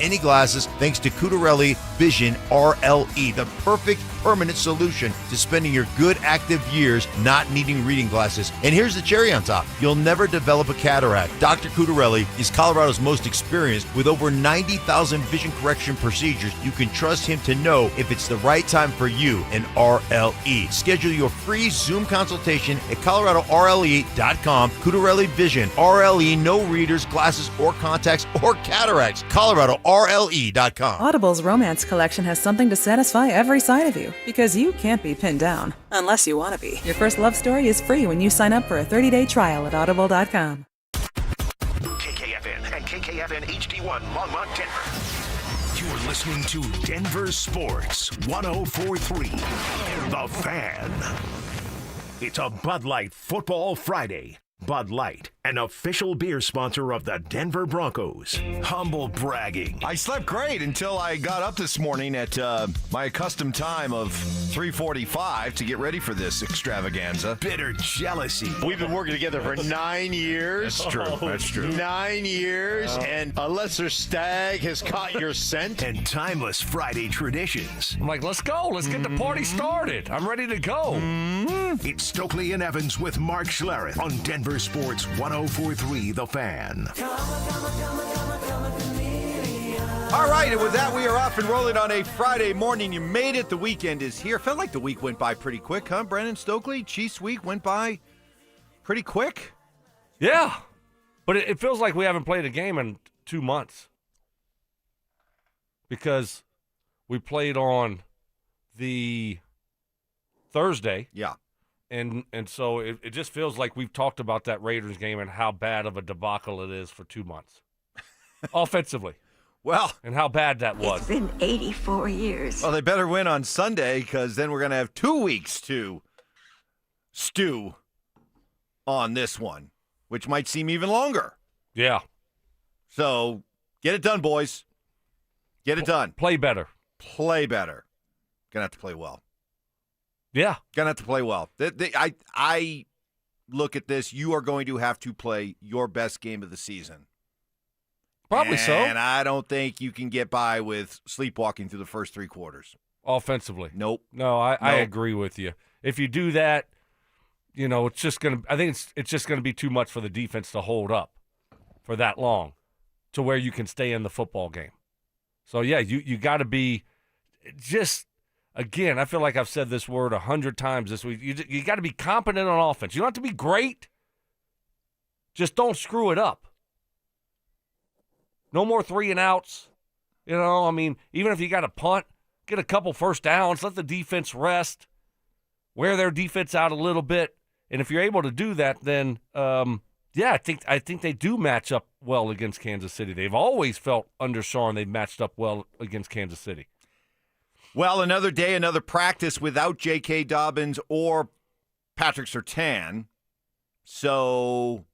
any glasses thanks to Cudarelli Vision RLE, the perfect permanent solution to spending your good active years not needing reading glasses. And here's the cherry on top. You'll never develop a cataract. Dr. Cudarelli is Colorado's most experienced with over 90,000 vision correction procedures. You can trust him to know if it's the right time for you and RLE. Schedule your free Zoom consultation at coloradorle.com. Cudarelli Vision RLE, no readers, glasses, or contacts, or cataracts. coloradorle.com. Audible's romance collection has something to satisfy every side of you, because you can't be pinned down unless you want to be. Your first love story is free when you sign up for a 30-day trial at audible.com. KKFN and KKFN HD1 Longmont, Denver. You're listening to Denver Sports 104.3 The Fan. It's a Bud Light Football Friday. Bud Light, an official beer sponsor of the Denver Broncos. Humble bragging. I slept great until I got up this morning at my accustomed time of 3:45 to get ready for this extravaganza. Bitter jealousy. We've been working together for 9 years. That's true. That's true. 9 years, and a lesser stag has caught your scent. And timeless Friday traditions. I'm like, let's go. Let's get the party started. I'm ready to go. It's Stokley and Evans with Mark Schlereth on Denver Sports 104.3 The Fan. All right, and with that, we are off and rolling on a Friday morning. You made it. The weekend is here. Felt like the week went by pretty quick, huh, Brennan Stokely? Chiefs week went by pretty quick. Yeah. But it feels like we haven't played a game in 2 months. Because we played on the Thursday. Yeah. And so it just feels like we've talked about that Raiders game and how bad of a debacle it is for 2 months. Offensively. Well. And how bad that was. It's been 84 years. Well, they better win on Sunday, because then we're going to have 2 weeks to stew on this one, which might seem even longer. Yeah. So get it done, boys. Get it done. Play better. Play better. Going to have to play well. Yeah. Gonna have to play well. I look at this. You are going to have to play your best game of the season. Probably so. And I don't think you can get by with sleepwalking through the first 3 quarters. Offensively. Nope. No, I agree with you. If you do that, it's just gonna. I think it's just gonna be too much for the defense to hold up for that long, to where you can stay in the football game. So yeah, you got to be just. Again, I feel like I've said this word 100 times this week. You got to be competent on offense. You don't have to be great. Just don't screw it up. No more 3 and outs. Even if you got to punt, get a couple first downs, let the defense rest, wear their defense out a little bit. And if you're able to do that, then, I think they do match up well against Kansas City. They've always felt under Sean they've matched up well against Kansas City. Well, another day, another practice without J.K. Dobbins or Patrick Surtain. So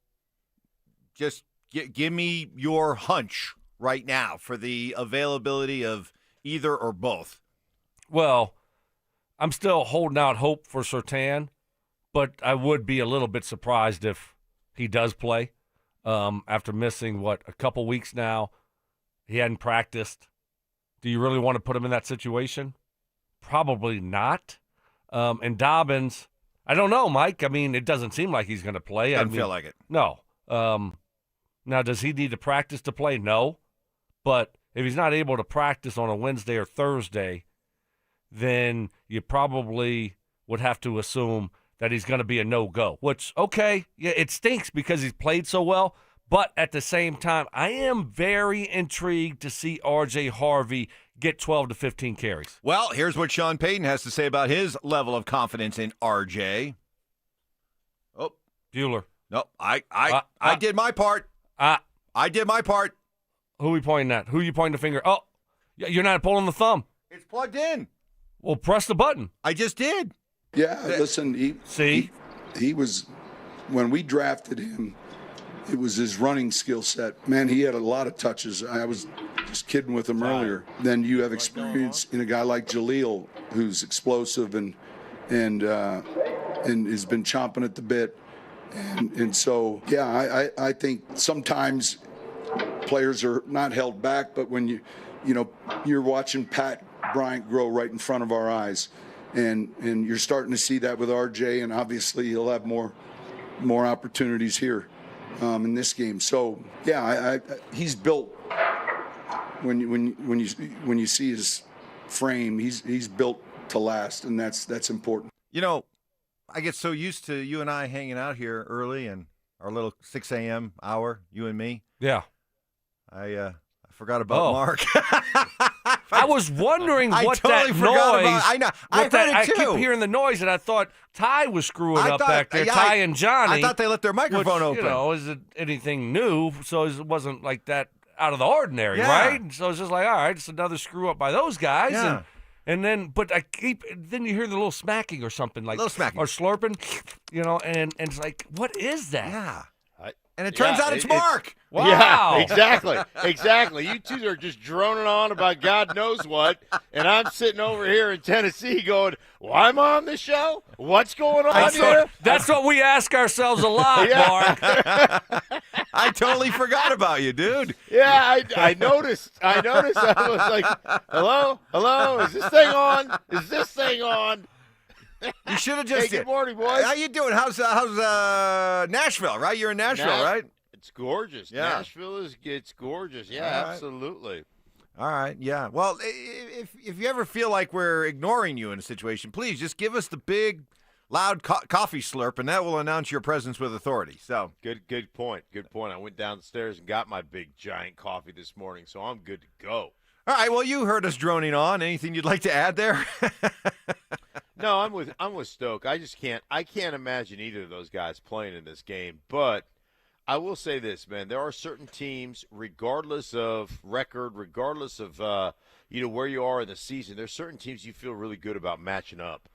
just give me your hunch right now for the availability of either or both. Well, I'm still holding out hope for Surtain, but I would be a little bit surprised if he does play after missing, a couple weeks now. He hadn't practiced. Do you really want to put him in that situation? Probably not. And Dobbins, I don't know, Mike. It doesn't seem like he's going to play. Doesn't feel like it. No. Now, does he need to practice to play? No. But if he's not able to practice on a Wednesday or Thursday, then you probably would have to assume that he's going to be a no-go, which, okay, yeah, it stinks because he's played so well. But at the same time, I am very intrigued to see R.J. Harvey get 12 to 15 carries. Well, here's what Sean Payton has to say about his level of confidence in R.J. Oh, Bueller. No, I did my part. I did my part. Who are we pointing at? Who are you pointing the finger? Oh, you're not pulling the thumb. It's plugged in. Well, press the button. I just did. Yeah, listen, he was, when we drafted him, it was his running skill set. Man, he had a lot of touches. I was just kidding with him earlier. Then you have experience in a guy like Jaleel, who's explosive and has been chomping at the bit. And so, yeah, I think sometimes players are not held back, but when you're watching Pat Bryant grow right in front of our eyes, and you're starting to see that with RJ, and obviously he'll have more opportunities here in this game. So yeah, he's built. When you see his frame, he's built to last, and that's important. I get so used to you and I hanging out here early and our little 6 a.m. hour, you and me. Yeah. I forgot about Mark. I was wondering what totally that forgot noise. I know. I heard it too. I keep hearing the noise, and I thought Ty was screwing up back there. Yeah, Ty and Johnny. I thought they left their microphone open. Is it anything new? So it wasn't like that out of the ordinary, right? So it's just like, all right, it's another screw up by those guys. Yeah. And then, but then you hear the little smacking or something, like, little smacking. or slurping, and it's like, what is that? Yeah. And it turns out it's Mark. Wow. Yeah, exactly. You two are just droning on about God knows what, and I'm sitting over here in Tennessee going, well, I'm on the show? What's going on here? That's what we ask ourselves a lot, Mark. I totally forgot about you, dude. Yeah, I noticed. I was like, hello? Is this thing on? You should have just. Hey, good morning, boys. How you doing? How's Nashville? Right, you're in Nashville, right? It's gorgeous. Yeah. Nashville it's gorgeous. Yeah, All right. Absolutely. All right, yeah. Well, if you ever feel like we're ignoring you in a situation, please just give us the big, loud coffee slurp, and that will announce your presence with authority. So good point. Good point. I went downstairs and got my big giant coffee this morning, so I'm good to go. All right. Well, you heard us droning on. Anything you'd like to add there? No, I'm with Stoke. I can't imagine either of those guys playing in this game. But I will say this, man. There are certain teams, regardless of record, regardless of where you are in the season, there's certain teams you feel really good about matching up.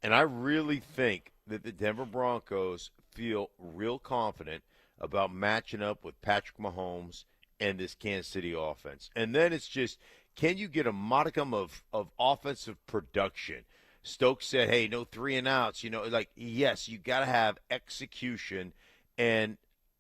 And I really think that the Denver Broncos feel real confident about matching up with Patrick Mahomes and this Kansas City offense. And then it's just, can you get a modicum of offensive production? Stokes said, hey, no 3-and-outs. Yes, you got to have execution. And,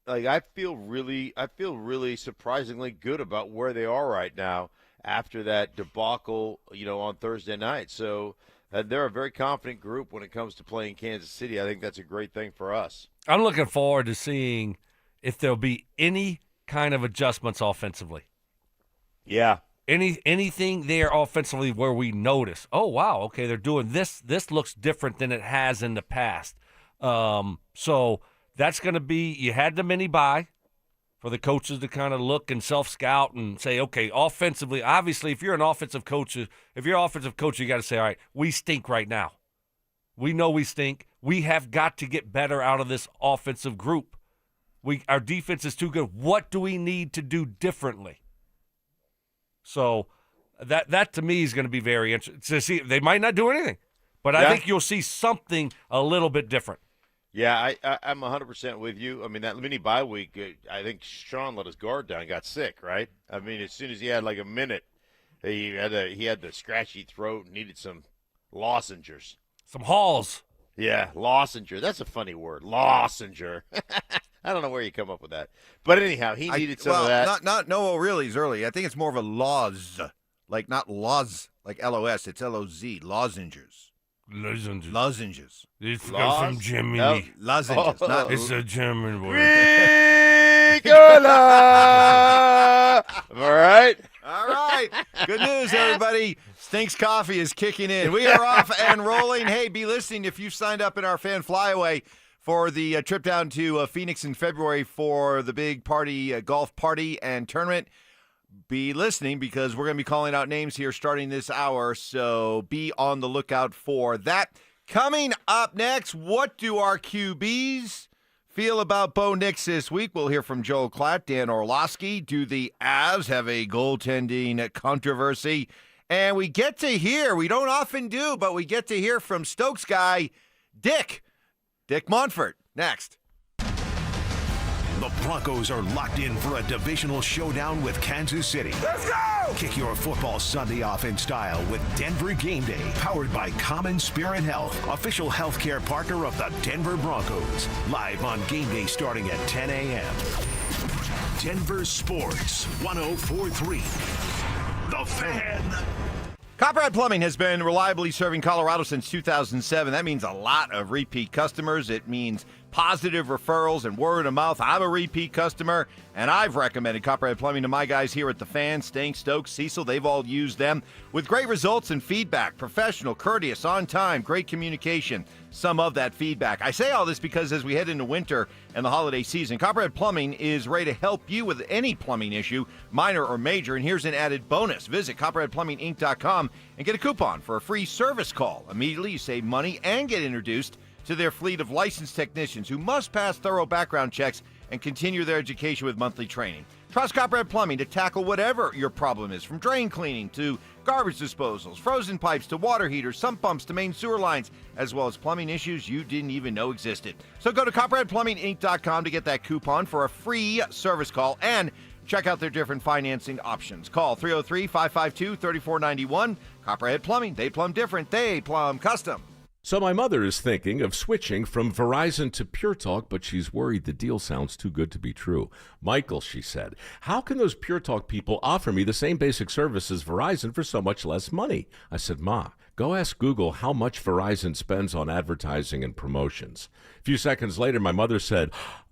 I feel really surprisingly good about where they are right now after that debacle, on Thursday night. So they're a very confident group when it comes to playing Kansas City. I think that's a great thing for us. I'm looking forward to seeing if there'll be any kind of adjustments offensively. Yeah. Anything there offensively where we notice, oh, wow, okay, they're doing this. This looks different than it has in the past. So that's going to be, you had the mini bye for the coaches to kind of look and self-scout and say, okay, offensively, obviously, if you're an offensive coach, you got to say, all right, we stink right now. We know we stink. We have got to get better out of this offensive group. Our defense is too good. What do we need to do differently? So that to me is going to be very interesting to see. They might not do anything, but I think you'll see something a little bit different. Yeah, I'm 100% with you. I mean, that mini bye week, I think Sean let his guard down, got sick, right? I mean, as soon as he had like a minute, he had the scratchy throat and needed some lozenges. Some Halls. Yeah, lozenger. That's a funny word, lozenger. I don't know where you come up with that. But anyhow, he needed some of that. No, really, it's early. I think it's more of a loz, like not loz, like L-O-S. It's L-O-Z, lozenges. Lozenges. It's from Germany. No, lozenges. It's a German word. Ricola! All right. All right. Good news, everybody. Stinks Coffee is kicking in. We are off and rolling. Hey, be listening if you've signed up in our fan flyaway for the trip down to Phoenix in February for the big party, golf party and tournament. Be listening because we're going to be calling out names here starting this hour, so be on the lookout for that. Coming up next, what do our QBs feel about Bo Nix this week? We'll hear from Joel Klatt, Dan Orlowski. Do the Avs have a goaltending controversy? And we get to hear, we don't often do, but we get to hear from Stokes guy Dick Monfort, next. The Broncos are locked in for a divisional showdown with Kansas City. Let's go! Kick your football Sunday off in style with Denver Game Day, powered by Common Spirit Health, official healthcare partner of the Denver Broncos. Live on Game Day starting at 10 a.m. Denver Sports 104.3. The Fan. Copperhead Plumbing has been reliably serving Colorado since 2007. That means a lot of repeat customers. It means positive referrals and word of mouth. I'm a repeat customer, and I've recommended Copperhead Plumbing to my guys here at the Fan, Stank, Stokes, Cecil. They've all used them with great results and feedback. Professional, courteous, on time, great communication. Some of that feedback. I say all this because as we head into winter and the holiday season, Copperhead Plumbing is ready to help you with any plumbing issue, minor or major. And here's an added bonus. Visit CopperheadPlumbingInc.com and get a coupon for a free service call. Immediately, you save money and get introduced to their fleet of licensed technicians who must pass thorough background checks and continue their education with monthly training. Trust Copperhead Plumbing to tackle whatever your problem is, from drain cleaning to garbage disposals, frozen pipes to water heaters, sump pumps to main sewer lines, as well as plumbing issues you didn't even know existed. So go to CopperheadPlumbingInc.com to get that coupon for a free service call and check out their different financing options. Call 303-552-3491. Copperhead Plumbing. They plumb different. They plumb custom. So my mother is thinking of switching from Verizon to Pure Talk, but she's worried the deal sounds too good to be true. Michael, she said, how can those Pure Talk people offer me the same basic service as Verizon for so much less money? I said, Ma, go ask Google how much Verizon spends on advertising and promotions. A few seconds later, my mother said,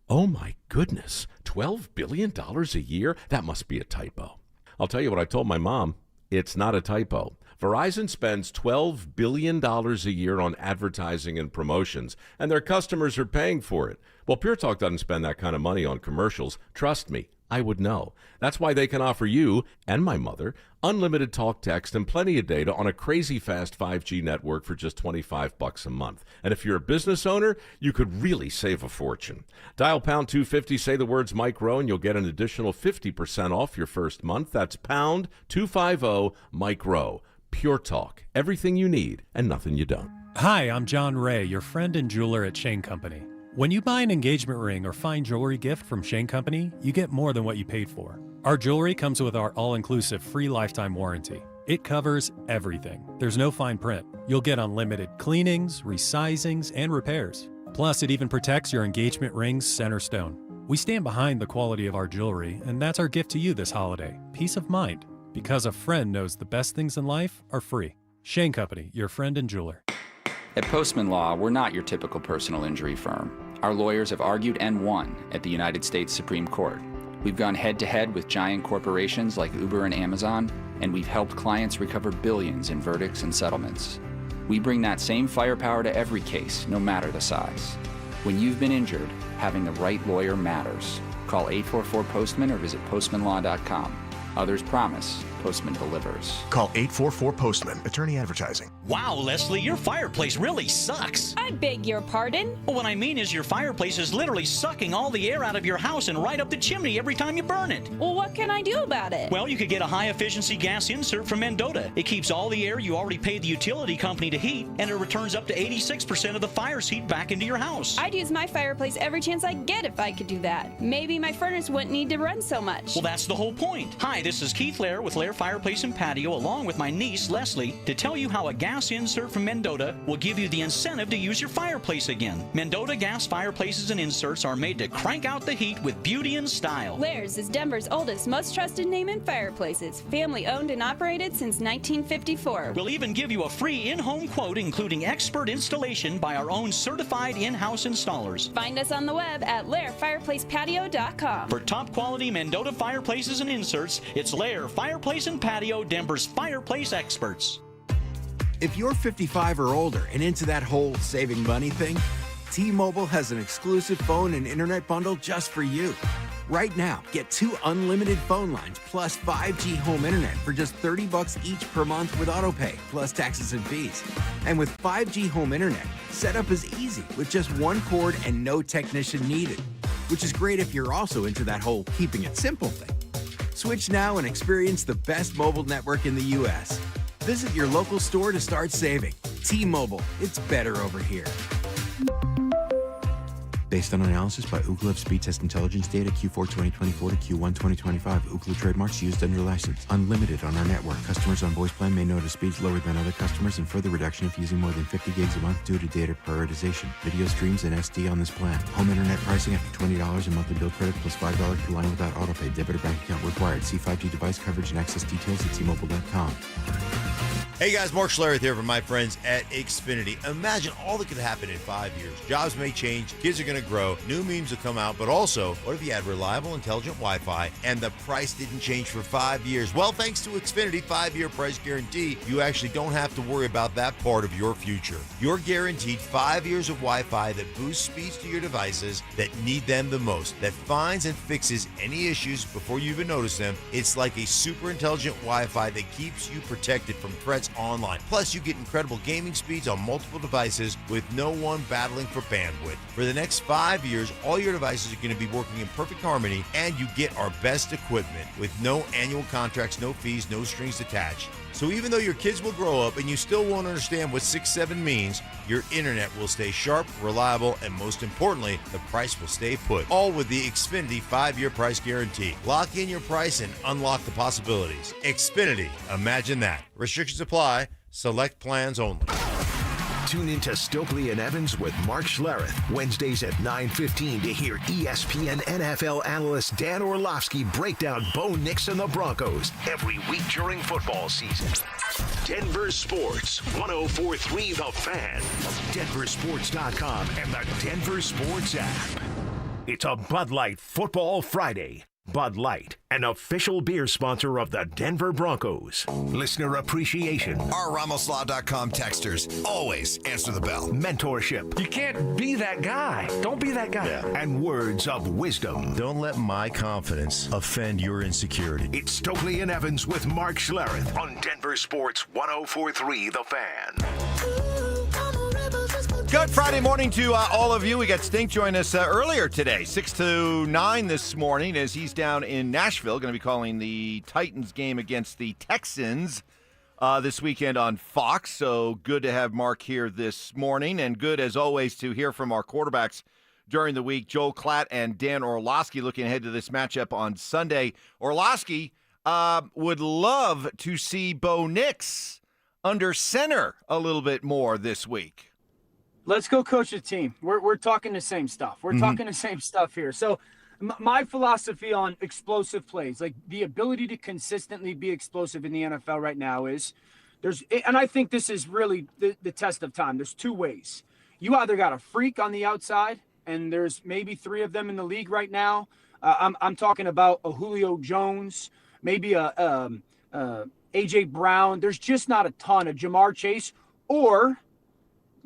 oh my goodness, $12 billion a year? That must be a typo. I'll tell you what I told my mom. It's not a typo. Verizon spends $12 billion a year on advertising and promotions, and their customers are paying for it. Well, Pure Talk doesn't spend that kind of money on commercials. Trust me, I would know. That's why they can offer you and my mother unlimited talk, text, and plenty of data on a crazy fast 5G network for just $25 a month. And if you're a business owner, you could really save a fortune. Dial pound 250, say the words Mike Rowe, and you'll get an additional 50% off your first month. That's pound 250 Mike Rowe. Pure Talk. Everything you need and nothing you don't. Hi, I'm John Ray, your friend and jeweler at Shane Company. When you buy an engagement ring or fine jewelry gift from Shane Company, you get more than what you paid for. Our jewelry comes with our all-inclusive free lifetime warranty. It covers everything. There's no fine print. You'll get unlimited cleanings, resizings, and repairs. Plus, it even protects your engagement ring's center stone. We stand behind the quality of our jewelry, and that's our gift to you this holiday. Peace of mind. Because a friend knows the best things in life are free. Shane Company, your friend and jeweler. At Postman Law, we're not your typical personal injury firm. Our lawyers have argued and won at the United States Supreme Court. We've gone head-to-head with giant corporations like Uber and Amazon, and we've helped clients recover billions in verdicts and settlements. We bring that same firepower to every case, no matter the size. When you've been injured, having the right lawyer matters. Call 844-POSTMAN or visit postmanlaw.com. Others promise, Postman delivers. Call 844-POSTMAN. Attorney advertising. Wow, Leslie, your fireplace really sucks. I beg your pardon? Well, what I mean is your fireplace is literally sucking all the air out of your house and right up the chimney every time you burn it. Well, what can I do about it? Well, you could get a high-efficiency gas insert from Mendota. It keeps all the air you already paid the utility company to heat, and it returns up to 86% of the fire's heat back into your house. I'd use my fireplace every chance I get if I could do that. Maybe my furnace wouldn't need to run so much. Well, that's the whole point. Hi, this is Keith Lair with Lair Fireplace and Patio, along with my niece, Leslie, to tell you how a gas insert from Mendota will give you the incentive to use your fireplace again. Mendota gas fireplaces and inserts are made to crank out the heat with beauty and style. Lair's is Denver's oldest, most trusted name in fireplaces. Family owned and operated since 1954. We'll even give you a free in-home quote, including expert installation by our own certified in-house installers. Find us on the web at lairfireplacepatio.com. For top quality Mendota fireplaces and inserts, it's Lair Fireplace and Patio, Denver's fireplace experts. If you're 55 or older and into that whole saving money thing, T-Mobile has an exclusive phone and internet bundle just for you. Right now, get 2 unlimited phone lines plus 5G home internet for just $30 each per month with AutoPay, plus taxes and fees. And with 5G home internet, setup is easy with just one cord and no technician needed, which is great if you're also into that whole keeping it simple thing. Switch now and experience the best mobile network in the U.S. Visit your local store to start saving. T-Mobile, it's better over here. Based on analysis by Ookla Speed Test Intelligence data Q4 2024 to Q1 2025. Ookla trademarks used under license. Unlimited on our network. Customers on voice plan may notice speeds lower than other customers and further reduction if using more than 50 gigs a month due to data prioritization. Video streams and SD on this plan. Home internet pricing after $20 in monthly bill credit plus $5 per line without autopay. Debit or bank account required. See 5G device coverage and access details at T-Mobile.com. Hey guys, Mark Schlereth here from my friends at Xfinity. Imagine all that could happen in 5 years. Jobs may change, kids are going to grow, new memes will come out, but also, what if you had reliable, intelligent Wi-Fi and the price didn't change for 5 years? Well, thanks to Xfinity 5-year price guarantee, you actually don't have to worry about that part of your future. You're guaranteed 5 years of Wi-Fi that boosts speeds to your devices that need them the most, that finds and fixes any issues before you even notice them. It's like a super intelligent Wi-Fi that keeps you protected from threats online. Plus, you get incredible gaming speeds on multiple devices with no one battling for bandwidth. For the next 5 years, all your devices are going to be working in perfect harmony, and you get our best equipment with no annual contracts, no fees, no strings attached. So even though your kids will grow up and you still won't understand what 6-7 means, your internet will stay sharp, reliable, and most importantly, the price will stay put. All with the Xfinity 5-year price guarantee. Lock in your price and unlock the possibilities. Xfinity, imagine that. Restrictions apply. Select plans only. Tune into Stokley and Evans with Mark Schlereth, Wednesdays at 9:15 to hear ESPN NFL analyst Dan Orlovsky break down Bo Nix and the Broncos every week during football season. Denver Sports, 104.3 The Fan, DenverSports.com, and the Denver Sports app. It's a Bud Light Football Friday. Bud Light, an official beer sponsor of the Denver Broncos. Listener appreciation. Our RamosLaw.com texters always answer the bell. Mentorship. You can't be that guy. Don't be that guy. Yeah. And words of wisdom. Don't let my confidence offend your insecurity. It's Stokley and Evans with Mark Schlereth on Denver Sports 104.3 The Fan. Good Friday morning to all of you. We got Stink join us earlier today, 6 to 9 this morning, as he's down in Nashville, going to be calling the Titans game against the Texans this weekend on Fox. So good to have Mark here this morning, and good, as always, to hear from our quarterbacks during the week, Joel Klatt and Dan Orlovsky, looking ahead to this matchup on Sunday. Orlovsky would love to see Bo Nix under center a little bit more this week. Let's go coach a team. We're talking the same stuff. We're talking the same stuff here. So my philosophy on explosive plays, like the ability to consistently be explosive in the NFL right now is and I think this is really the test of time. There's two ways. You either got a freak on the outside, and there's maybe 3 of them in the league right now. I'm talking about a Julio Jones, maybe a A.J. Brown. There's just not a ton of Jamar Chase, or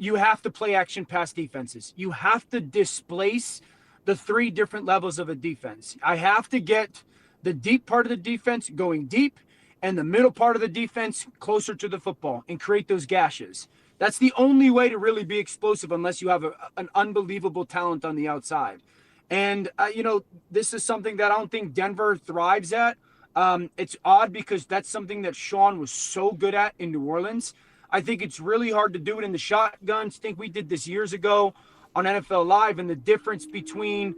you have to play action pass defenses. You have to displace the 3 different levels of a defense. I have to get the deep part of the defense going deep and the middle part of the defense closer to the football and create those gashes. That's the only way to really be explosive unless you have an unbelievable talent on the outside. And, this is something that I don't think Denver thrives at. It's odd because that's something that Sean was so good at in New Orleans. I think it's really hard to do it in the shotgun. Stink, we did this years ago on NFL Live, and the difference between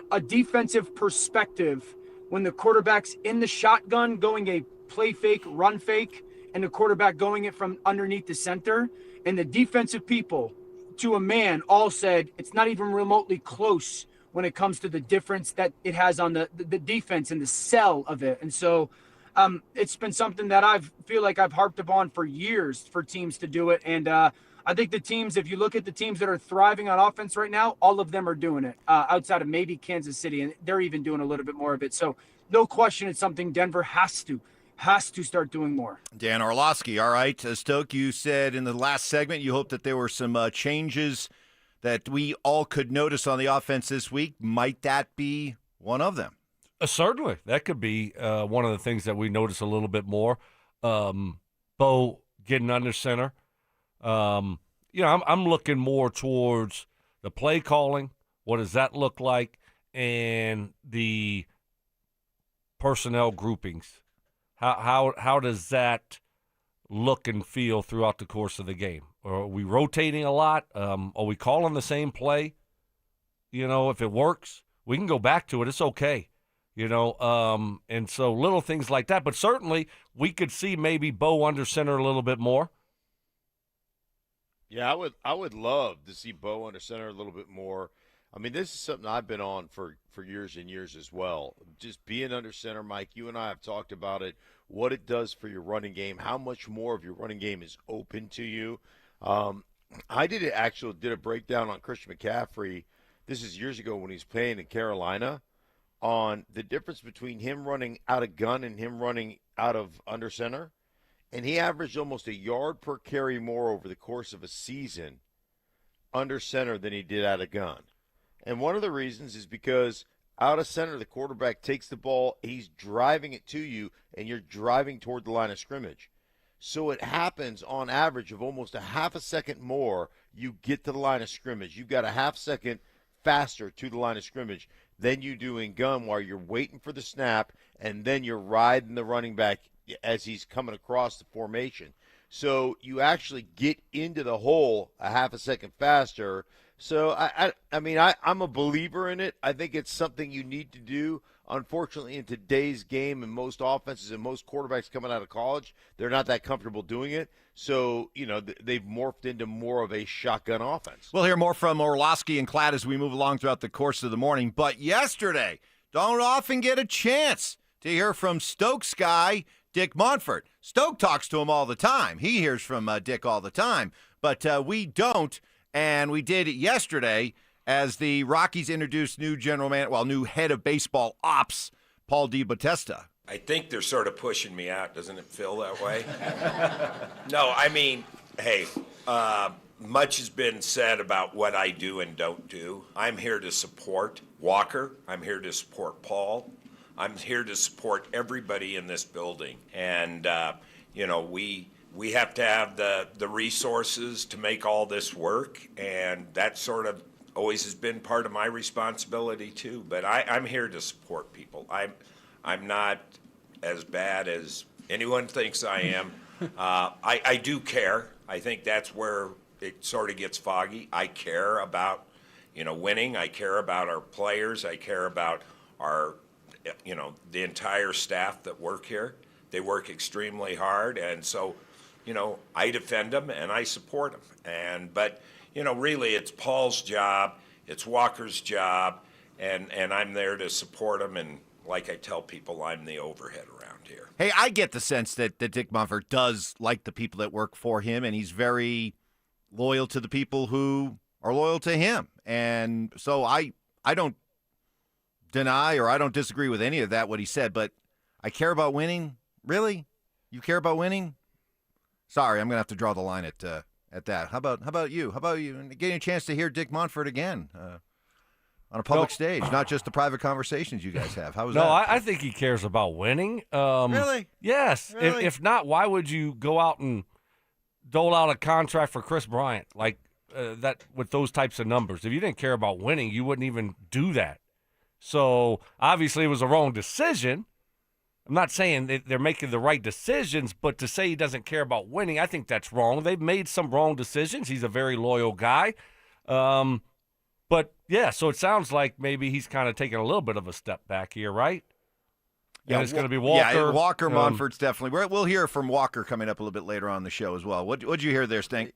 a defensive perspective when the quarterback's in the shotgun going a play fake, run fake, and the quarterback going it from underneath the center, and the defensive people to a man all said it's not even remotely close when it comes to the difference that it has on the defense and the sell of it. And so it's been something that I feel like I've harped upon for years for teams to do it. And I think the teams, if you look at the teams that are thriving on offense right now, all of them are doing it outside of maybe Kansas City. And they're even doing a little bit more of it. So no question, it's something Denver has to start doing more. Dan Orlovsky, all right. Stoke, you said in the last segment you hope that there were some changes that we all could notice on the offense this week. Might that be one of them? Certainly. That could be one of the things that we notice a little bit more. Bo getting under center. I'm looking more towards the play calling. What does that look like? And the personnel groupings. How does that look and feel throughout the course of the game? Are we rotating a lot? Are we calling the same play? if it works, we can go back to it. It's okay. And so little things like that. But certainly we could see maybe Bo under center a little bit more. Yeah, I would love to see Bo under center a little bit more. I mean, this is something I've been on for years and years as well. Just being under center, Mike, you and I have talked about it, what it does for your running game, how much more of your running game is open to you. I did a breakdown on Christian McCaffrey. This is years ago when he was playing in Carolina, on the difference between him running out of gun and him running out of under center. And he averaged almost a yard per carry more over the course of a season under center than he did out of gun. And one of the reasons is because out of center, the quarterback takes the ball, he's driving it to you, and you're driving toward the line of scrimmage. So it happens on average of almost a half a second more you get to the line of scrimmage. You've got a half second faster to the line of scrimmage than you do in gun, while you're waiting for the snap and then you're riding the running back as he's coming across the formation. So you actually get into the hole a half a second faster. So, I'm a believer in it. I think it's something you need to do. Unfortunately, in today's game and most offenses and most quarterbacks coming out of college, they're not that comfortable doing it. So, they've morphed into more of a shotgun offense. We'll hear more from Orlowski and Klatt as we move along throughout the course of the morning. But yesterday, don't often get a chance to hear from Stokes guy Dick Monfort. Stoke talks to him all the time. He hears from Dick all the time. But we don't, and we did yesterday as the Rockies introduced new new head of baseball ops, Paul DiBattista. I think they're sort of pushing me out. Doesn't it feel that way? No, I mean, hey, much has been said about what I do and don't do. I'm here to support Walker. I'm here to support Paul. I'm here to support everybody in this building. And, we have to have the resources to make all this work. And that sort of always has been part of my responsibility, too. But I'm here to support people. I'm not as bad as anyone thinks I am. I do care. I think that's where it sort of gets foggy. I care about, winning. I care about our players. I care about our, the entire staff that work here. They work extremely hard. And so, I defend them and I support them. But really it's Paul's job. It's Walker's job. And I'm there to support them. And like I tell people, I'm the overhead around here. Hey, I get the sense that Dick Monfort does like the people that work for him, and he's very loyal to the people who are loyal to him. And so I don't deny or I don't disagree with any of that, what he said, but I care about winning? Really? You care about winning? Sorry, I'm going to have to draw the line at that. How about you? How about you getting a chance to hear Dick Monfort again? On a public stage, not just the private conversations you guys have. How was that? No, I think he cares about winning. Really? Yes. Really? If not, why would you go out and dole out a contract for Chris Bryant like that with those types of numbers? If you didn't care about winning, you wouldn't even do that. So obviously it was a wrong decision. I'm not saying that they're making the right decisions, but to say he doesn't care about winning, I think that's wrong. They've made some wrong decisions. He's a very loyal guy. But, yeah, so it sounds like maybe he's kind of taking a little bit of a step back here, right? Yeah, and it's going to be Walker. Yeah, Walker, Monfort's definitely. We'll hear from Walker coming up a little bit later on the show as well. What'd you hear there, Stink?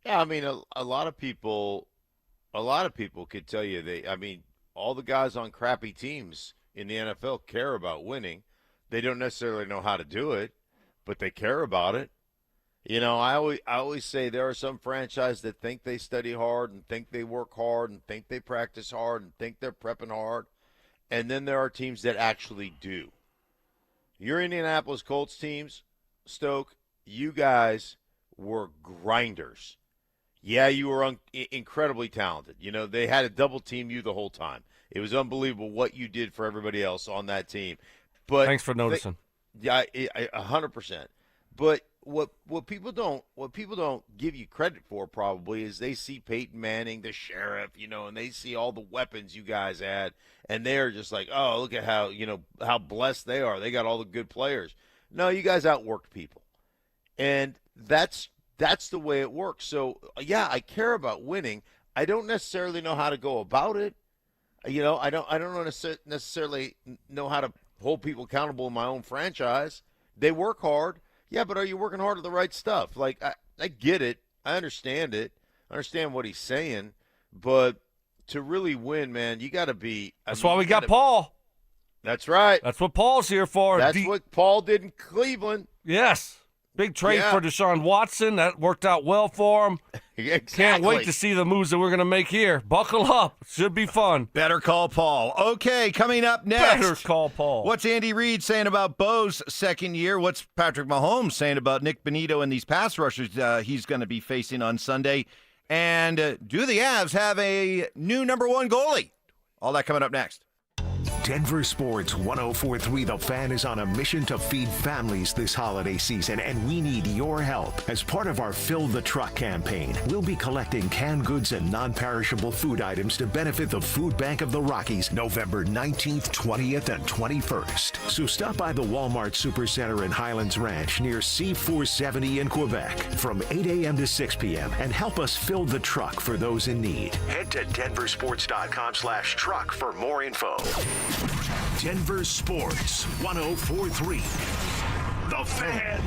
Yeah, I mean, a lot of people could tell you all the guys on crappy teams in the NFL care about winning. They don't necessarily know how to do it, but they care about it. I always say there are some franchises that think they study hard and think they work hard and think they practice hard and think they're prepping hard, and then there are teams that actually do. Your Indianapolis Colts teams, Stoke, you guys were grinders. Yeah, you were incredibly talented. They had to double team you the whole time. It was unbelievable what you did for everybody else on that team. But thanks for noticing. 100%. But what people don't give you credit for probably is they see Peyton Manning, the sheriff, and they see all the weapons you guys had, and they're just like, oh, look at how blessed they are. They got all the good players. No, you guys outworked people, and that's the way it works. So yeah, I care about winning. I don't necessarily know how to go about it. You know, I don't necessarily know how to hold people accountable in my own franchise. They work hard. Yeah, but are you working hard at the right stuff? Like, I get it. I understand it. I understand what he's saying. But to really win, man, you got to be. That's why we got Paul. That's right. That's what Paul's here for. That's what Paul did in Cleveland. Yes. Big trade for Deshaun Watson. That worked out well for him. Exactly. Can't wait to see the moves that we're going to make here. Buckle up. Should be fun. Better call Paul. Okay, coming up next. Better call Paul. What's Andy Reid saying about Bo's second year? What's Patrick Mahomes saying about Nick Bonito and these pass rushers he's going to be facing on Sunday? And do the Avs have a new number one goalie? All that coming up next. Denver Sports 1043 The Fan is on a mission to feed families this holiday season, and we need your help. As part of our Fill the Truck campaign, we'll be collecting canned goods and non-perishable food items to benefit the Food Bank of the Rockies November 19th, 20th, and 21st. So stop by the Walmart Supercenter in Highlands Ranch near C470 in Quebec from 8 a.m. to 6 p.m. and help us fill the truck for those in need. Head to denversports.com/truck for more info. Denver Sports 1043 The Fan.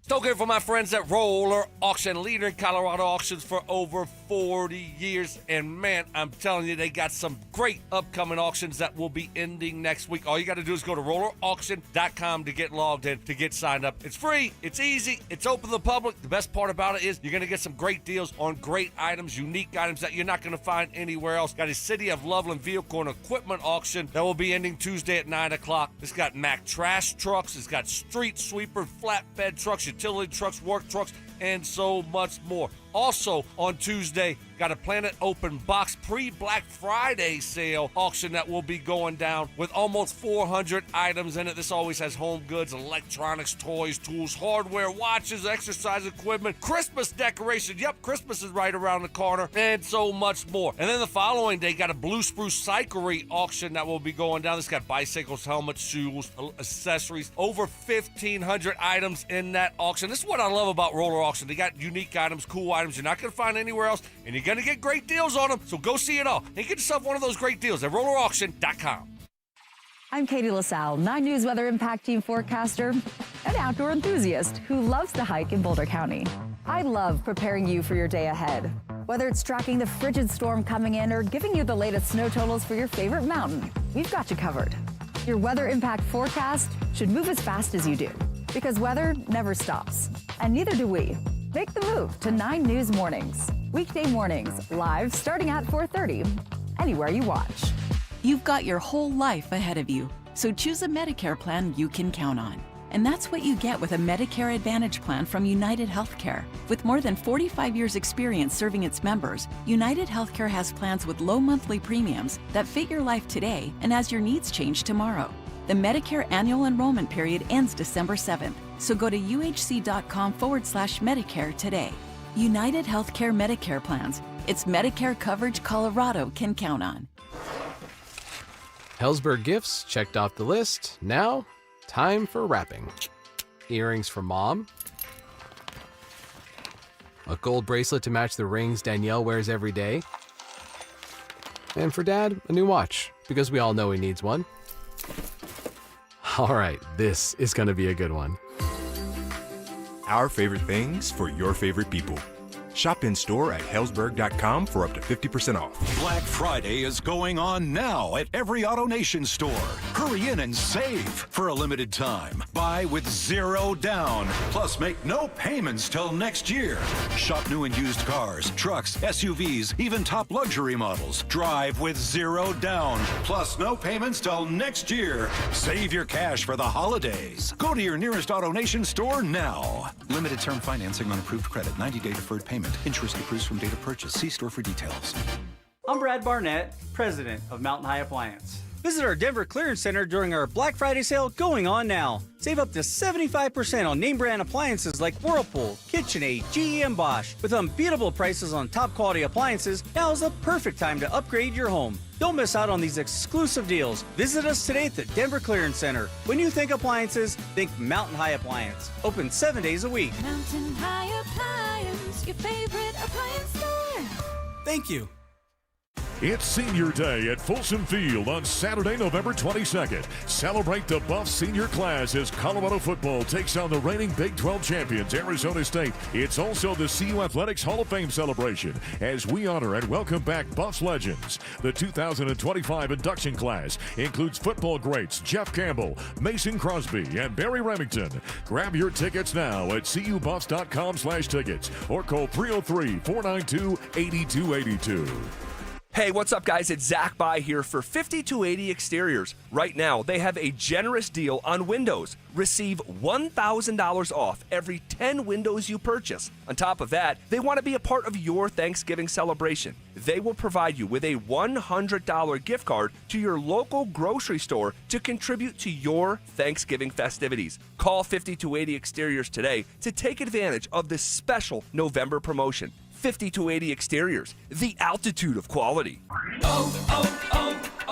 Stokley for my friends at Roller Auction, leader in Colorado auctions for over 40 years. And man, I'm telling you, they got some great upcoming auctions that will be ending next week. All you got to do is go to rollerauction.com to get logged in, to get signed up. It's free, it's easy, it's open to the public. The best part about it is you're going to get some great deals on great items, unique items that you're not going to find anywhere else. Got a City of Loveland vehicle and equipment auction that will be ending Tuesday at 9 o'clock. It's got Mack trash trucks, it's got street sweeper, flatbed trucks, utility trucks, work trucks, and so much more. Also on Tuesday, got a Planet Open Box pre-Black Friday sale auction that will be going down with almost 400 items in it. This always has home goods, electronics, toys, tools, hardware, watches, exercise equipment, Christmas decorations. Yep, Christmas is right around the corner, and so much more. And then the following day, got a Blue Spruce Cyclery auction that will be going down. This got bicycles, helmets, shoes, accessories, over 1,500 items in that auction. This is what I love about Roller Auction. They got unique items, cool items you're not going to find anywhere else, and you're going to get great deals on them. So go see it all and get yourself one of those great deals at rollerauction.com. I'm Katie LaSalle, 9 News Weather Impact Team forecaster and outdoor enthusiast who loves to hike in Boulder County. I love preparing you for your day ahead. Whether it's tracking the frigid storm coming in or giving you the latest snow totals for your favorite mountain, we've got you covered. Your weather impact forecast should move as fast as you do, because weather never stops, and neither do we. Make the move to 9 News Mornings. Weekday mornings, live starting at 4:30, anywhere you watch. You've got your whole life ahead of you, so choose a Medicare plan you can count on. And that's what you get with a Medicare Advantage plan from United Healthcare. With more than 45 years experience serving its members, United Healthcare has plans with low monthly premiums that fit your life today and as your needs change tomorrow. The Medicare annual enrollment period ends December 7th, so go to uhc.com/Medicare today. United Healthcare Medicare plans. It's Medicare coverage Colorado can count on. Helzberg gifts checked off the list. Now, time for wrapping. Earrings for mom. A gold bracelet to match the rings Danielle wears every day. And for dad, a new watch, because we all know he needs one. All right, this is going to be a good one. Our favorite things for your favorite people. Shop in store at Helzberg.com for up to 50% off. Black Friday is going on now at every AutoNation store. Hurry in and save for a limited time. Buy with 0 down, plus make no payments till next year. Shop new and used cars, trucks, SUVs, even top luxury models. Drive with 0 down, plus no payments till next year. Save your cash for the holidays. Go to your nearest AutoNation store now. Limited term financing on approved credit, 90-day deferred payment. Interest accrues from date of purchase. See store for details. I'm Brad Barnett, president of Mountain High Appliance. Visit our Denver Clearance Center during our Black Friday sale going on now. Save up to 75% on name brand appliances like Whirlpool, KitchenAid, GE, and Bosch. With unbeatable prices on top quality appliances, now is the perfect time to upgrade your home. Don't miss out on these exclusive deals. Visit us today at the Denver Clearance Center. When you think appliances, think Mountain High Appliance. Open 7 days a week. Mountain High Appliance, your favorite appliance store. Thank you. It's Senior Day at Folsom Field on Saturday, November 22nd. Celebrate the Buff senior class as Colorado football takes on the reigning Big 12 champions, Arizona State. It's also the CU Athletics Hall of Fame celebration as we honor and welcome back Buffs legends. The 2025 induction class includes football greats Jeff Campbell, Mason Crosby, and Barry Remington. Grab your tickets now at cubuffs.com/tickets or call 303-492-8282. Hey, what's up, guys? It's Zach By here for 5280 Exteriors. Right now, they have a generous deal on windows. Receive $1,000 off every 10 windows you purchase. On top of that, they want to be a part of your Thanksgiving celebration. They will provide you with a $100 gift card to your local grocery store to contribute to your Thanksgiving festivities. Call 5280 Exteriors today to take advantage of this special November promotion. 5280 Exteriors, the altitude of quality.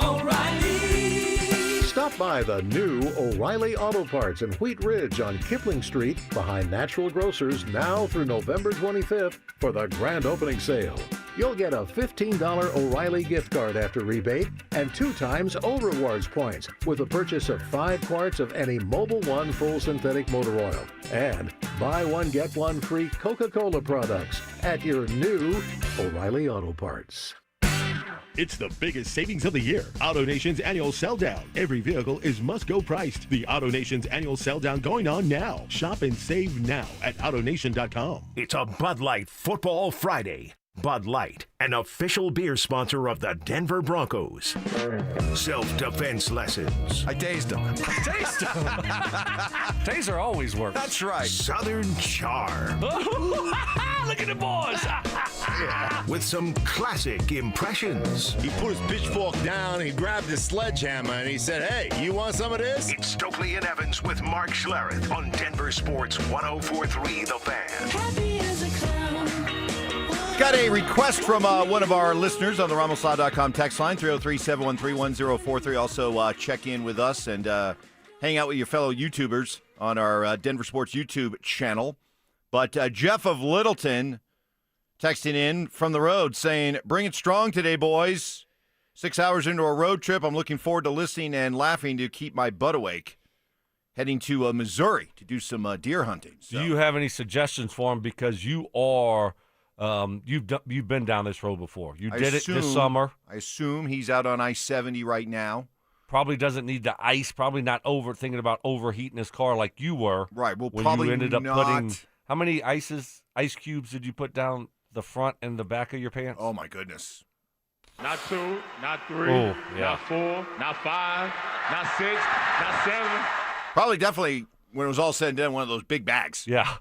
O'Reilly! Stop by the new O'Reilly Auto Parts in Wheat Ridge on Kipling Street behind Natural Grocers now through November 25th for the grand opening sale. You'll get a $15 O'Reilly gift card after rebate and 2 times O Rewards points with the purchase of 5 quarts of any Mobil 1 full synthetic motor oil. And buy 1 get 1 free Coca-Cola products at your new O'Reilly Auto Parts. It's the biggest savings of the year. AutoNation's annual sell down. Every vehicle is must-go priced. The AutoNation's annual sell down going on now. Shop and save now at AutoNation.com. It's a Bud Light Football Friday. Bud Light, an official beer sponsor of the Denver Broncos. Self-defense lessons. I tased them. Taser always works. That's right. Southern charm. Look at the boys. With some classic impressions. He put his pitchfork down, he grabbed his sledgehammer, and he said, "Hey, you want some of this?" It's Stokley and Evans with Mark Schlereth on Denver Sports 104.3 The Fan. Happy as a clown. Got a request from one of our listeners on the RamosLaw.com text line, 303-713-1043. Also, check in with us and hang out with your fellow YouTubers on our Denver Sports YouTube channel. But Jeff of Littleton texting in from the road saying, "Bring it strong today, boys. 6 hours into a road trip. I'm looking forward to listening and laughing to keep my butt awake. Heading to Missouri to do some deer hunting." So. Do you have any suggestions for him? Because you are you've been down this road before. You did it this summer. I assume he's out on I-70 right now. Probably doesn't need the ice. Probably not thinking about overheating his car like you were. Right. Well, when probably you ended up not. putting. How many ice cubes did you put down the front and the back of your pants? Oh my goodness. Not 2, not 3, yeah. not 4, not 5, not 6, not 7. Probably definitely, when it was all said and done, one of those big bags. Yeah.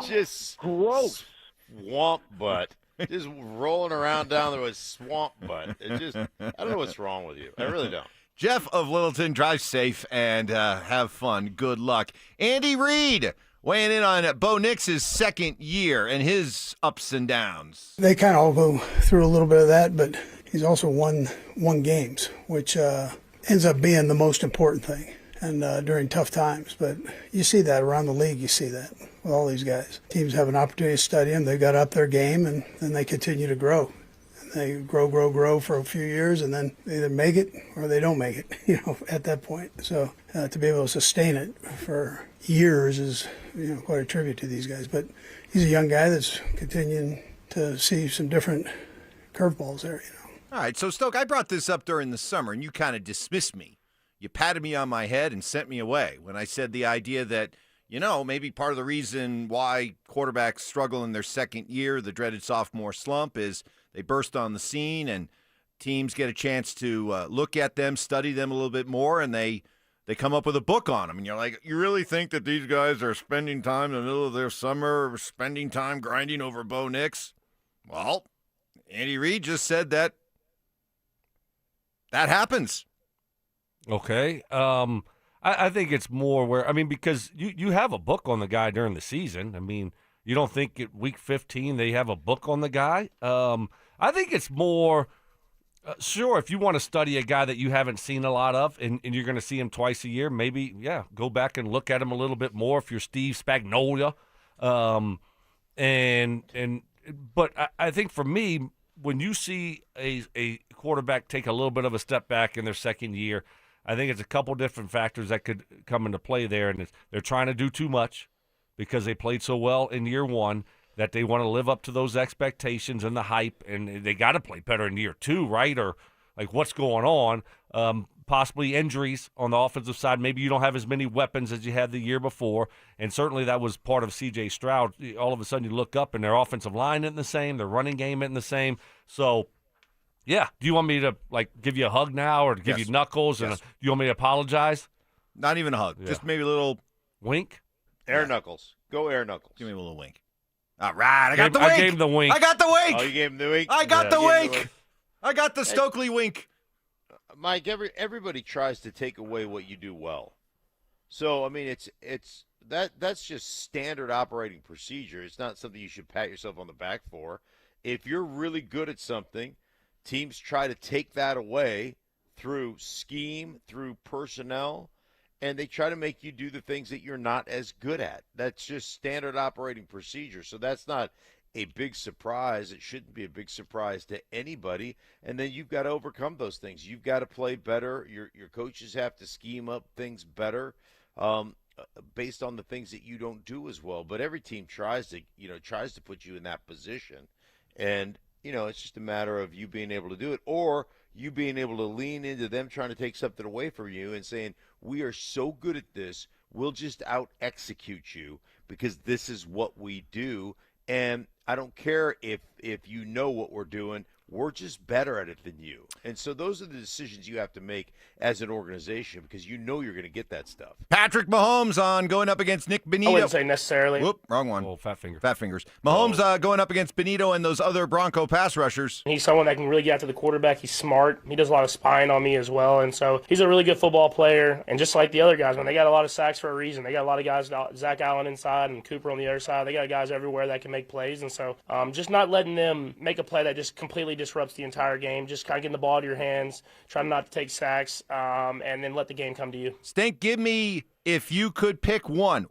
Just gross. Swamp butt. Just rolling around down there with swamp butt. I don't know what's wrong with you. I really don't. Jeff of Littleton, drive safe and have fun. Good luck. Andy Reid weighing in on Bo Nix's second year and his ups and downs. They kind of all go through a little bit of that, but he's also won games, which ends up being the most important thing, and during tough times. But you see that around the league. You see that with all these guys. Teams have an opportunity to study them. They got up their game, and then they continue to grow. And they grow for a few years, and then they either make it or they don't make it, at that point. So to be able to sustain it for years is, quite a tribute to these guys. But he's a young guy that's continuing to see some different curveballs there, All right, so Stoke, I brought this up during the summer, and you kind of dismissed me. You patted me on my head and sent me away when I said the idea that, maybe part of the reason why quarterbacks struggle in their second year, the dreaded sophomore slump, is they burst on the scene and teams get a chance to look at them, study them a little bit more, and they come up with a book on them. And you're like, you really think that these guys are spending time in the middle of their summer, spending time grinding over Bo Nix? Well, Andy Reid just said that happens. Okay. I think it's more because you have a book on the guy during the season. You don't think at week 15 they have a book on the guy? I think it's more, sure, if you want to study a guy that you haven't seen a lot of and you're going to see him twice a year, maybe, go back and look at him a little bit more if you're Steve Spagnuolo. And but I think for me, when you see a quarterback take a little bit of a step back in their second year, I think it's a couple different factors that could come into play there. And they're trying to do too much because they played so well in year one that they want to live up to those expectations and the hype, and they got to play better in year two, right? Or like what's going on? Possibly injuries on the offensive side. Maybe you don't have as many weapons as you had the year before, and certainly that was part of C.J. Stroud. All of a sudden you look up and their offensive line isn't the same, their running game isn't the same. So, yeah, do you want me to give you a hug now or to give you knuckles? And do you want me to apologize? Not even a hug, just maybe a little wink. Air knuckles, go air knuckles. Give me a little wink. All right, I got the I wink. gave him the wink. I got the wink. Oh, you gave him the wink. I got the wink. I got the Stokley wink. Mike, everybody tries to take away what you do well. So, I mean, that's just standard operating procedure. It's not something you should pat yourself on the back for. If you're really good at something, teams try to take that away through scheme, through personnel, and they try to make you do the things that you're not as good at. That's just standard operating procedure. So that's not a big surprise. It shouldn't be a big surprise to anybody. And then you've got to overcome those things. You've got to play better. Your coaches have to scheme up things better based on the things that you don't do as well. But every team tries to put you in that position. And, it's just a matter of you being able to do it, or you being able to lean into them trying to take something away from you and saying, we are so good at this, we'll just out-execute you because this is what we do. And I don't care if you know what we're doing. We're just better at it than you. And so those are the decisions you have to make as an organization because you know you're going to get that stuff. Patrick Mahomes going up against Nick Benito. I wouldn't say necessarily. Whoop, wrong one. Oh, fat finger. Fat fingers. Mahomes going up against Benito and those other Bronco pass rushers. He's someone that can really get after the quarterback. He's smart. He does a lot of spying on me as well. And so he's a really good football player. And just like the other guys, man, they got a lot of sacks for a reason. They got a lot of guys, Zach Allen inside and Cooper on the other side. They got guys everywhere that can make plays. And so just not letting them make a play that just completely disrupts the entire game. Just kind of getting the ball to your hands, trying not to take sacks, and then let the game come to you. Stink, give me, if you could pick one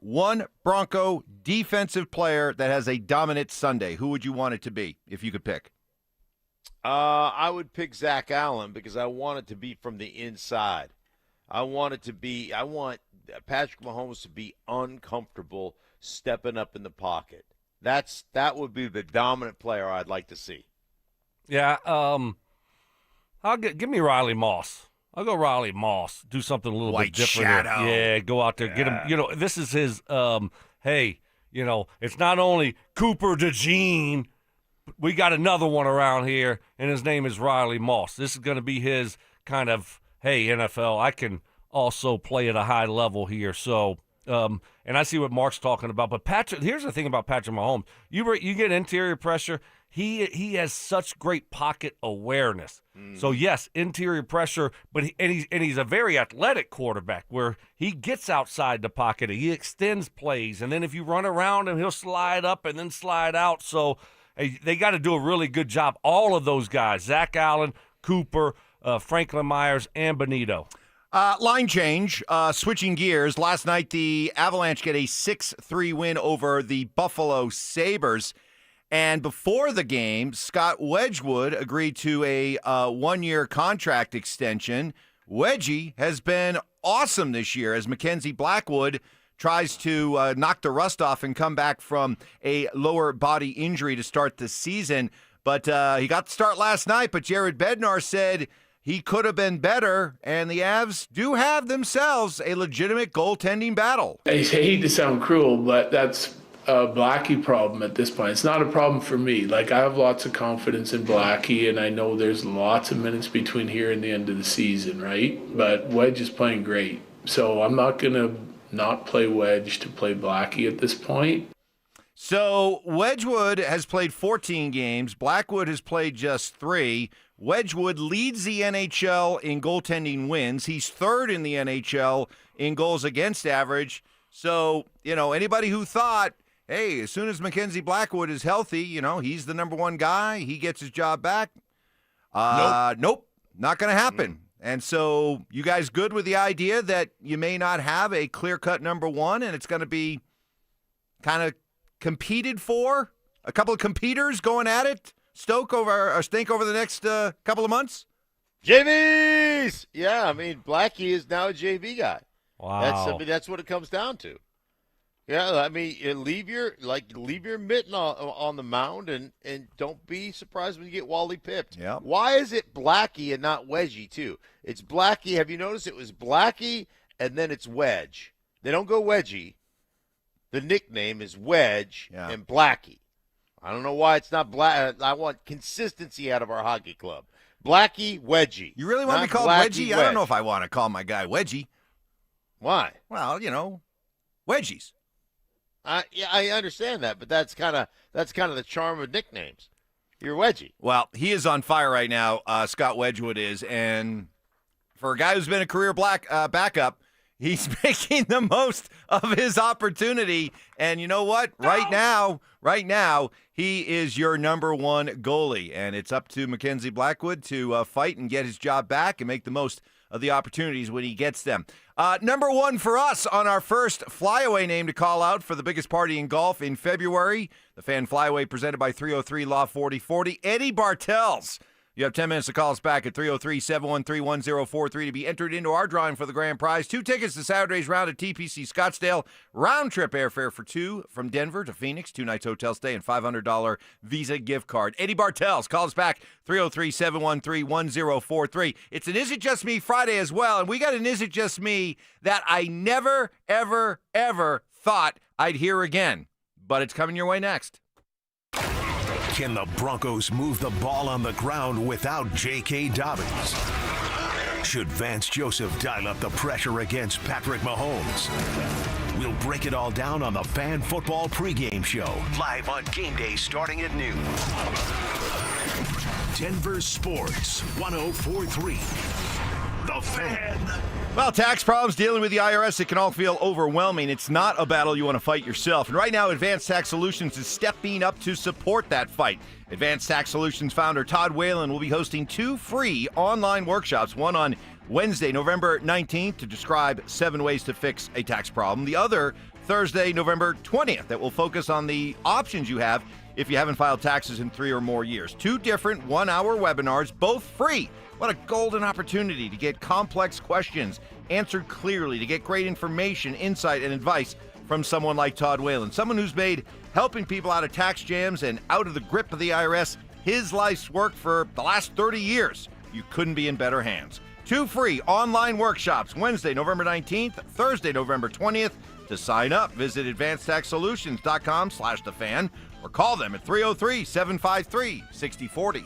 Bronco defensive player that has a dominant Sunday, who would you want it to be if you could pick? I would pick Zach Allen because I want it to be from the inside. I want Patrick Mahomes to be uncomfortable stepping up in the pocket. That would be the dominant player I'd like to see. Yeah, give me Riley Moss. I'll go Riley Moss. Do something a little bit different. Shadow. Yeah, go out there, get him. This is his. Hey, it's not only Cooper DeJean. We got another one around here, and his name is Riley Moss. This is going to be his kind of, hey, NFL, I can also play at a high level here. So, and I see what Mark's talking about. But Patrick, here's the thing about Patrick Mahomes. You get interior pressure. He has such great pocket awareness. So yes, interior pressure, but he's a very athletic quarterback where he gets outside the pocket, he extends plays, and then if you run around him, he'll slide up and then slide out. So they got to do a really good job. All of those guys, Zach Allen, Cooper, Franklin Myers, and Benito. Line change, switching gears. Last night, the Avalanche get a 6-3 win over the Buffalo Sabres. And before the game, Scott Wedgwood agreed to a one-year contract extension. Wedgie has been awesome this year as Mackenzie Blackwood tries to knock the rust off and come back from a lower body injury to start the season. But he got the start last night, but Jared Bednar said he could have been better, and the Avs do have themselves a legitimate goaltending battle. I hate to sound cruel, but that's a Blackie problem at this point. It's not a problem for me. I have lots of confidence in Blackie, and I know there's lots of minutes between here and the end of the season, right? But Wedge is playing great. So I'm not going to not play Wedge to play Blackie at this point. So Wedgwood has played 14 games. Blackwood has played just 3. Wedgwood leads the NHL in goaltending wins. He's third in the NHL in goals against average. So, anybody who thought, hey, as soon as Mackenzie Blackwood is healthy, he's the number one guy, he gets his job back. Nope, not going to happen. And so you guys good with the idea that you may not have a clear-cut number one and it's going to be kind of competed for? A couple of competitors going at it? Stink over the next couple of months? JVs! Yeah, I mean, Blackie is now a JV guy. Wow. That's what it comes down to. Yeah, I mean, leave your mitten on the mound and don't be surprised when you get Wally pipped. Yeah. Why is it Blackie and not Wedgie too? It's Blackie. Have you noticed it was Blackie and then it's Wedge? They don't go Wedgie. The nickname is Wedge and Blackie. I don't know why it's not Black. I want consistency out of our hockey club. Blackie, Wedgie. You really want to be called Wedgie? I don't know if I want to call my guy Wedgie. Why? Well, wedgies. Yeah, I understand that, but that's kind of the charm of nicknames. You're Wedgie. Well, he is on fire right now. Scott Wedgwood is, and for a guy who's been a career backup, he's making the most of his opportunity. And you know what? Right now, he is your number one goalie, and it's up to Mackenzie Blackwood to fight and get his job back and make the most of the opportunities when he gets them. Number one for us on our first flyaway name to call out for the biggest party in golf in February. The Fan Flyaway presented by 303 Law 4040. Eddie Bartels. You have 10 minutes to call us back at 303-713-1043 to be entered into our drawing for the grand prize. 2 tickets to Saturday's round at TPC Scottsdale. Round trip airfare for 2 from Denver to Phoenix. 2 nights hotel stay and $500 Visa gift card. Eddie Bartels, call us back, 303-713-1043. It's an Is It Just Me Friday as well, and we got an Is It Just Me that I never, ever, ever thought I'd hear again. But it's coming your way next. Can the Broncos move the ball on the ground without J.K. Dobbins? Should Vance Joseph dial up the pressure against Patrick Mahomes? We'll break it all down on the Fan Football pregame show, live on game day starting at noon. Denver Sports 104.3. The Fan. Well, tax problems, dealing with the IRS, it can all feel overwhelming. It's not a battle you want to fight yourself. And right now, Advanced Tax Solutions is stepping up to support that fight. Advanced Tax Solutions founder Todd Whalen will be hosting 2 free online workshops, one on Wednesday, November 19th, to describe 7 ways to fix a tax problem. The other, Thursday, November 20th, that will focus on the options you have if you haven't filed taxes in 3 or more years. 2 different 1-hour webinars, both free. What a golden opportunity to get complex questions answered clearly, to get great information, insight, and advice from someone like Todd Whalen, someone who's made helping people out of tax jams and out of the grip of the IRS his life's work for the last 30 years. You couldn't be in better hands. 2 free online workshops, Wednesday, November 19th, Thursday, November 20th. To sign up, visit advancedtaxsolutions.com/thefan or call them at 303-753-6040.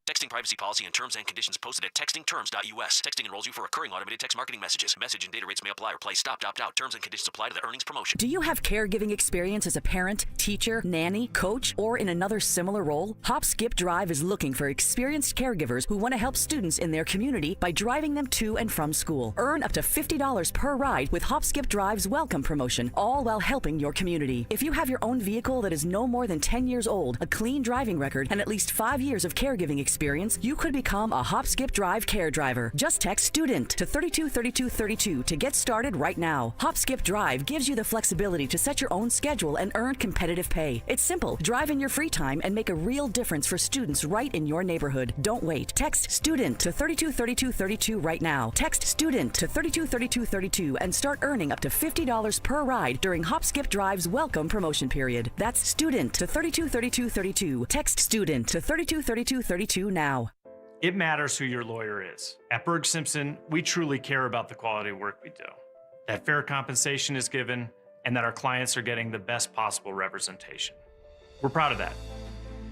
Texting privacy policy and terms and conditions posted at textingterms.us. Texting enrolls you for recurring automated text marketing messages. Message and data rates may apply or play. Stop, opt out. Terms and conditions apply to the earnings promotion. Do you have caregiving experience as a parent, teacher, nanny, coach, or in another similar role? Hop Skip Drive is looking for experienced caregivers who want to help students in their community by driving them to and from school. Earn up to $50 per ride with Hop Skip Drive's welcome promotion, all while helping your community. If you have your own vehicle that is no more than 10 years old, a clean driving record, and at least 5 years of caregiving experience, you could become a Hop Skip Drive care driver. Just text STUDENT to 323232 to get started right now. Hop Skip Drive gives you the flexibility to set your own schedule and earn competitive pay. It's simple. Drive in your free time and make a real difference for students right in your neighborhood. Don't wait. Text STUDENT to 323232 right now. Text STUDENT to 323232 and start earning up to $50 per ride during Hop Skip Drive's welcome promotion period. That's STUDENT to 323232. Text STUDENT to 323232 now. It matters who your lawyer is. At Berg Simpson, we truly care about the quality of work we do, that fair compensation is given, and that our clients are getting the best possible representation. We're proud of that,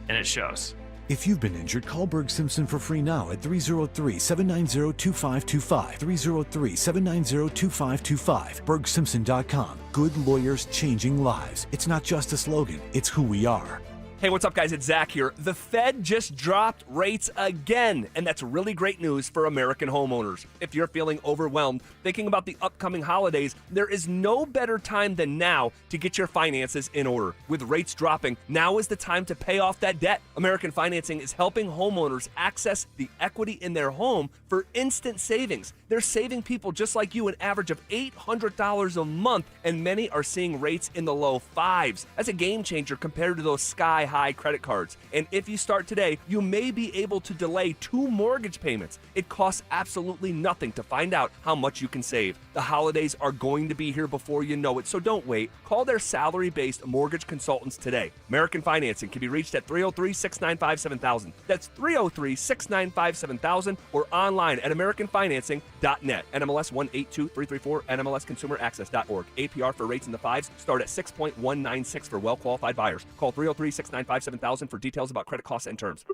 and it shows. If you've been injured, call Berg Simpson for free now at 303-790-2525. 303-790-2525. BergSimpson.com. Good lawyers changing lives. It's not just a slogan, it's who we are. Hey, what's up, guys? It's Zach here. The Fed just dropped rates again, and that's really great news for American homeowners. If you're feeling overwhelmed, thinking about the upcoming holidays, there is no better time than now to get your finances in order. With rates dropping, now is the time to pay off that debt. American Financing is helping homeowners access the equity in their home for instant savings. They're saving people just like you an average of $800 a month, and many are seeing rates in the low 5s. That's a game changer compared to those sky sky-high credit cards. And if you start today, you may be able to delay 2 mortgage payments. It costs absolutely nothing to find out how much you can save. The holidays are going to be here before you know it, so don't wait. Call their salary-based mortgage consultants today. American Financing can be reached at 303-695-7000. That's 303-695-7000 or online at AmericanFinancing.net. NMLS 182334, NMLSConsumerAccess.org. APR for rates in the 5s start at 6.196 for well-qualified buyers. Call 303-695-7000 for details about credit costs and terms.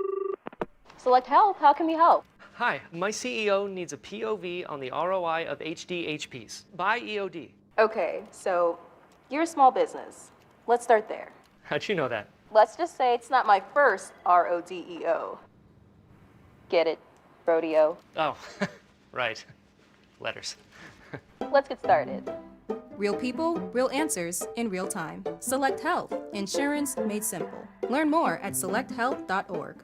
Select Help, how can we help? Hi, my CEO needs a POV on the ROI of HDHPs. Buy EOD. Okay, so you're a small business. Let's start there. How'd you know that? Let's just say it's not my first RODEO. Get it? Rodeo. Oh, right. Letters. Let's get started. Real people, real answers in real time. Select Health. Insurance made simple. Learn more at selecthealth.org.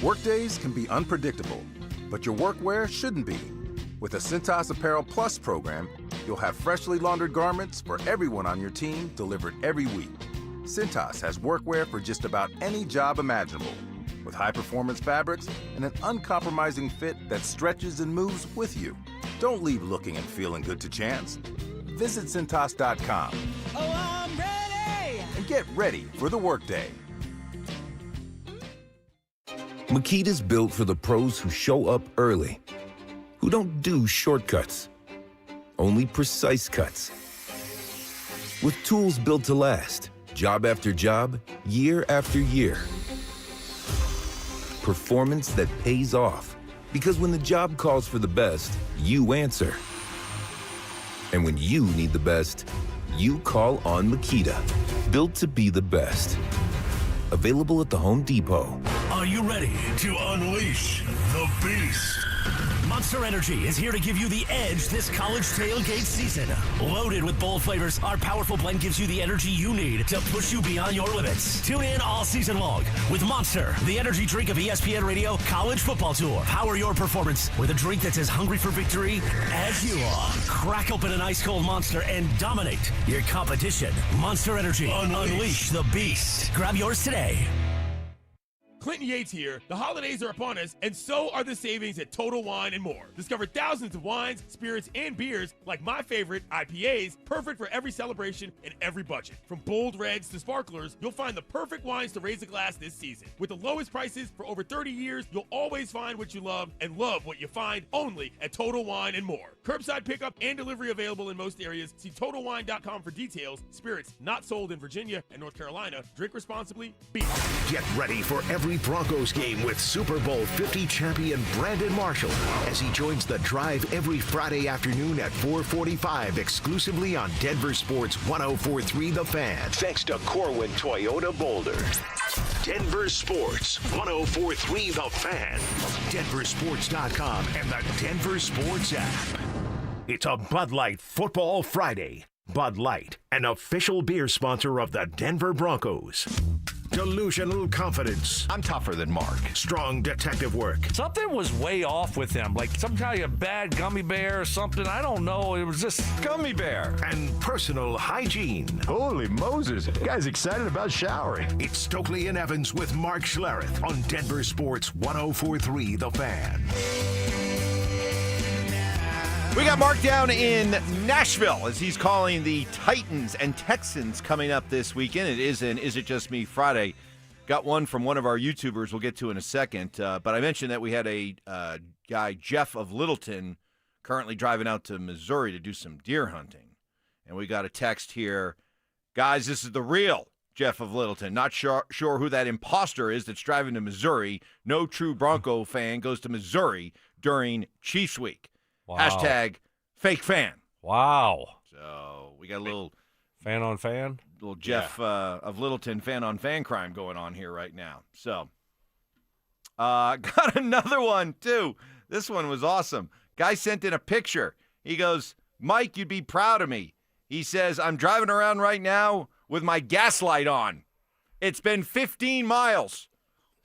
Workdays can be unpredictable, but your workwear shouldn't be. With the Cintas Apparel Plus program, you'll have freshly laundered garments for everyone on your team delivered every week. Cintas has workwear for just about any job imaginable, with high-performance fabrics and an uncompromising fit that stretches and moves with you. Don't leave looking and feeling good to chance. Visit Cintas.com. Oh, I'm ready! And get ready for the workday. Makita's built for the pros who show up early, who don't do shortcuts, only precise cuts. With tools built to last, job after job, year after year. Performance that pays off, because when the job calls for the best, you answer. And when you need the best, you call on Makita. Built to be the best. Available at the Home Depot. Are you ready to unleash the beast? Monster Energy is here to give you the edge this college tailgate season. Loaded with bold flavors, our powerful blend gives you the energy you need to push you beyond your limits. Tune in all season long with Monster, the energy drink of ESPN Radio College Football Tour. Power your performance with a drink that's as hungry for victory as you are. Crack open an ice-cold Monster and dominate your competition. Monster Energy. Unleash the beast. Grab yours today. Clinton Yates here. The holidays are upon us, and so are the savings at Total Wine & More. Discover thousands of wines, spirits, and beers like my favorite, IPAs, perfect for every celebration and every budget. From bold reds to sparklers, you'll find the perfect wines to raise a glass this season. With the lowest prices for over 30 years, you'll always find what you love and love what you find only at Total Wine & More. Curbside pickup and delivery available in most areas. See TotalWine.com for details. Spirits not sold in Virginia and North Carolina. Drink responsibly. Beer. Get ready for every Broncos game with Super Bowl 50 champion Brandon Marshall as he joins the drive every Friday afternoon at 4:45 exclusively on Denver Sports 104.3 The Fan. Thanks to Corwin Toyota Boulder. Denver Sports 104.3 The Fan. DenverSports.com and the Denver Sports app. It's a Bud Light Football Friday. Bud Light, an official beer sponsor of the Denver Broncos. Delusional confidence. I'm tougher than Mark. Strong detective work. Something was way off with him, like some kind of bad gummy bear or something. I don't know. It was just gummy bear. And personal hygiene. Holy Moses. Guy's excited about showering. It's Stokley and Evans with Mark Schlereth on Denver Sports 104.3 The Fan. We got Mark down in Nashville as he's calling the Titans and Texans coming up this weekend. It is an Is It Just Me Friday. Got one from one of our YouTubers we'll get to in a second. But I mentioned that we had a guy, Jeff of Littleton, currently driving out to Missouri to do some deer hunting. And we got a text here. Guys, this is the real Jeff of Littleton. Not sure who that imposter is that's driving to Missouri. No true Bronco fan goes to Missouri during Chiefs Week. Wow. Hashtag fake fan. Wow. So we got a little fan on fan, little Jeff of Littleton fan on fan crime going on here right now. So got another one too. This one was awesome. Guy sent in a picture. He goes, Mike, you'd be proud of me. He says, I'm driving around right now with my gas light on. It's been 15 miles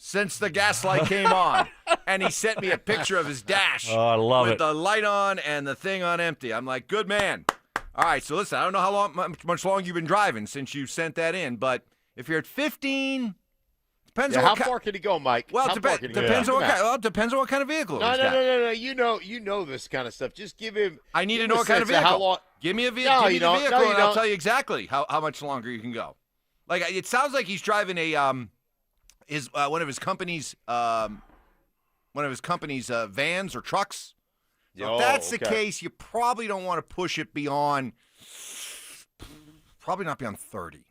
since the gas light came on. And he sent me a picture of his dash. Oh, I love with it. the light on and the thing on empty. I'm like, good man. All right, so listen, I don't know how much longer you've been driving since you sent that in, but if you're at 15, Depends Yeah, on how far can he go, Mike? Well, how far can he depends go? on depends on what kind of vehicle No, he's no, got. no. You know this kind of stuff. Just give him. I need give to him know a what kind of sense vehicle. how long. Give me a No, vehicle. Give me you the don't. vehicle, No, you and I'll don't. tell you exactly how much longer you can go. Like it sounds like he's driving a one of his company's vans or trucks. So if that's the case, you probably don't want to push it beyond. Probably not beyond 30.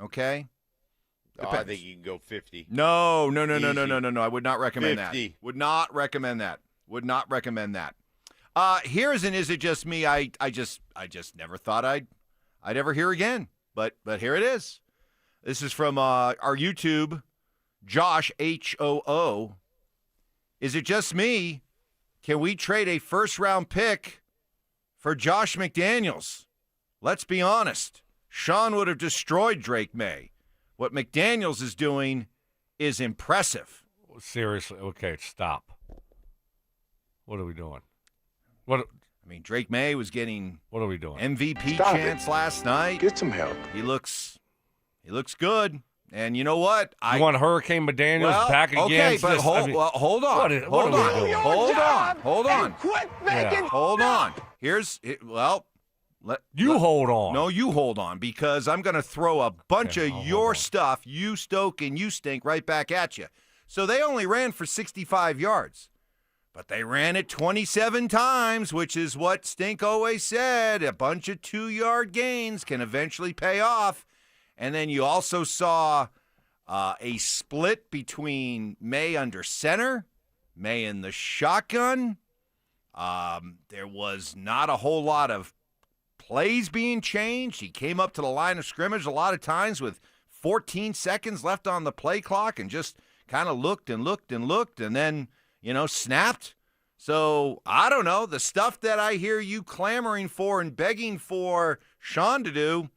Okay. Oh, I think you can go 50. No. Easy. I would not recommend 50. that. Would not recommend that. Here's an Is It Just Me? I just never thought I'd ever hear again. But here it is. This is from our YouTube, Josh HOO. Is it just me? Can we trade a first-round pick for Josh McDaniels? Let's be honest. Sean would have destroyed Drake May. What McDaniels is doing is impressive. Seriously, okay, stop. What are we doing? Drake May was getting what are we doing? MVP chance last night. Get some help. He looks good. And you know what? You want Hurricane McDaniels back again? Okay, but hold on. Hold on. Quit Hold on. Hold on. No, you hold on, because I'm going to throw a bunch of your stuff, you Stoke and you Stink, right back at you. So they only ran for 65 yards, but they ran it 27 times, which is what Stink always said. A bunch of 2-yard gains can eventually pay off. And then you also saw a split between May under center, May in the shotgun. There was not a whole lot of plays being changed. He came up to the line of scrimmage a lot of times with 14 seconds left on the play clock and just kind of looked and then, snapped. So, I don't know. The stuff that I hear you clamoring for and begging for Sean to do,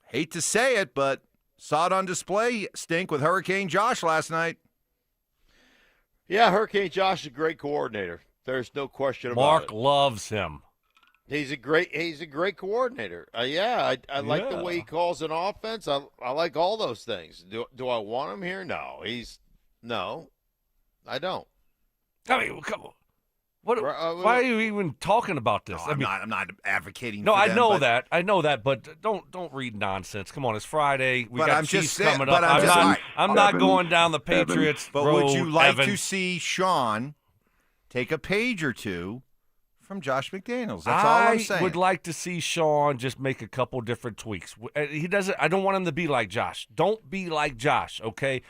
hate to say it, but saw it on display, Stink, with Hurricane Josh last night. Yeah, Hurricane Josh is a great coordinator. There's no question about Mark it. loves him. He's a great coordinator. I like the way he calls an offense. I like all those things. Do I want him here? No, I don't. I mean, come on. Why are you even talking about this? No, I'm not advocating. No, for them, I know that, but don't read nonsense. Come on, it's Friday. We got Chiefs coming up. I'm not going down the Patriots But road, would you like Evan. to see Sean take a page or two from Josh McDaniels? That's all I'm saying. I would like to see Sean just make a couple different tweaks. He doesn't. I don't want him to be like Josh. Don't be like Josh, okay?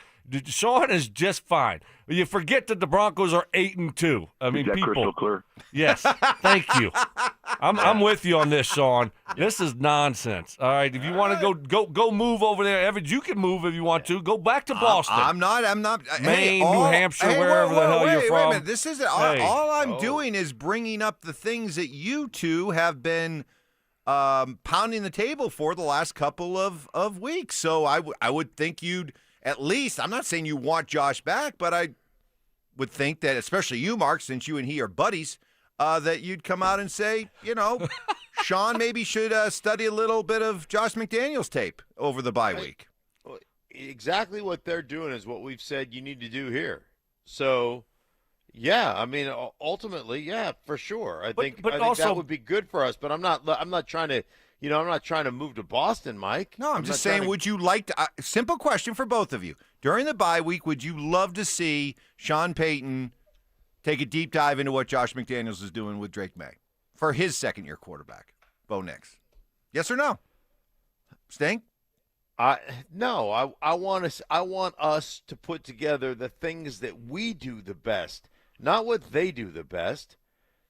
Sean is just fine. You forget that the Broncos are 8-2. I mean, Is that people. crystal clear? Yes, thank you. I'm with you on this, Sean. This is nonsense. All right, if you want to go move over there, Evans, you can move if you want to. Go back to Boston. I'm not. Maine, New Hampshire, wherever the hell you're from. Wait a minute. This is all I'm doing is bringing up the things that you two have been pounding the table for the last couple of weeks. So I would think you'd at least. I'm not saying you want Josh back, but I would think that, especially you, Mark, since you and he are buddies, that you'd come out and say, Sean maybe should study a little bit of Josh McDaniels tape over the bye week. Exactly what they're doing is what we've said you need to do here. So, yeah, I mean, ultimately, yeah, for sure. I think that would be good for us. But I'm not trying to. I'm not trying to move to Boston, Mike. No, I'm just saying, would you like to simple question for both of you. During the bye week, would you love to see Sean Payton take a deep dive into what Josh McDaniels is doing with Drake May for his second-year quarterback, Bo Nix? Yes or no? Stink? No. I want us to put together the things that we do the best, not what they do the best.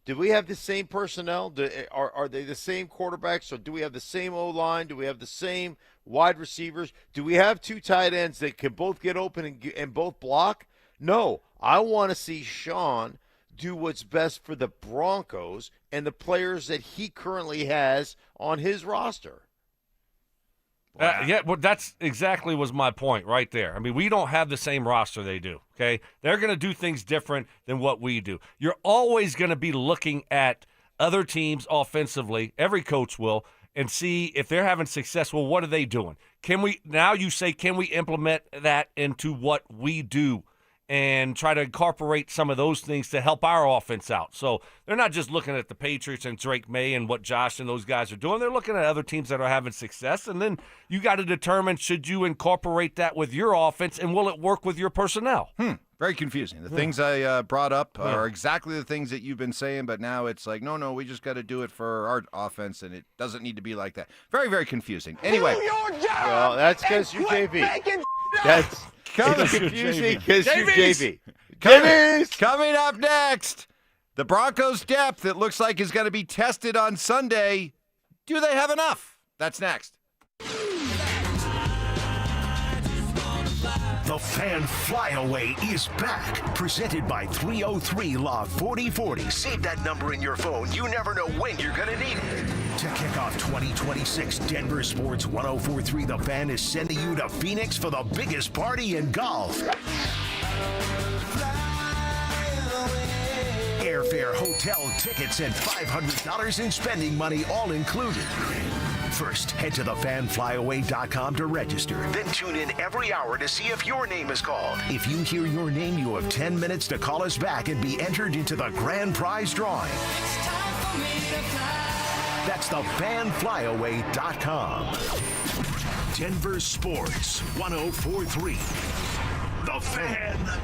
Do we have the same personnel? Are they the same quarterbacks? Or do we have the same O-line? Do we have the same wide receivers? Do we have two tight ends that can both get open and both block? No. I want to see Sean do what's best for the Broncos and the players that he currently has on his roster. Well, that's exactly was my point right there. I mean, we don't have the same roster they do, okay? They're going to do things different than what we do. You're always going to be looking at other teams offensively. Every coach will. and see if they're having success. Well, what are they doing? Can we implement that into what we do and try to incorporate some of those things to help our offense out? So they're not just looking at the Patriots and Drake May and what Josh and those guys are doing. They're looking at other teams that are having success, and then you got to determine, should you incorporate that with your offense, and will it work with your personnel? Very confusing. The things I brought up are exactly the things that you've been saying, but now it's like, no, we just got to do it for our offense, and it doesn't need to be like that. Very, very confusing. Anyway. Well, that's because you're JV. That's confusing because you're JV. Coming up next, the Broncos' depth, it looks like, is going to be tested on Sunday. Do they have enough? That's next. The Fan Flyaway is back. Presented by 303 Log 4040. Save that number in your phone. You never know when you're going to need it. To kick off 2026, Denver Sports 1043 The Fan is sending you to Phoenix for the biggest party in golf. Airfare, hotel, tickets, and $500 in spending money all included. First, head to thefanflyaway.com to register. Then tune in every hour to see if your name is called. If you hear your name, you have 10 minutes to call us back and be entered into the grand prize drawing. That's thefanflyaway.com. Denver Sports 1043. The Fan.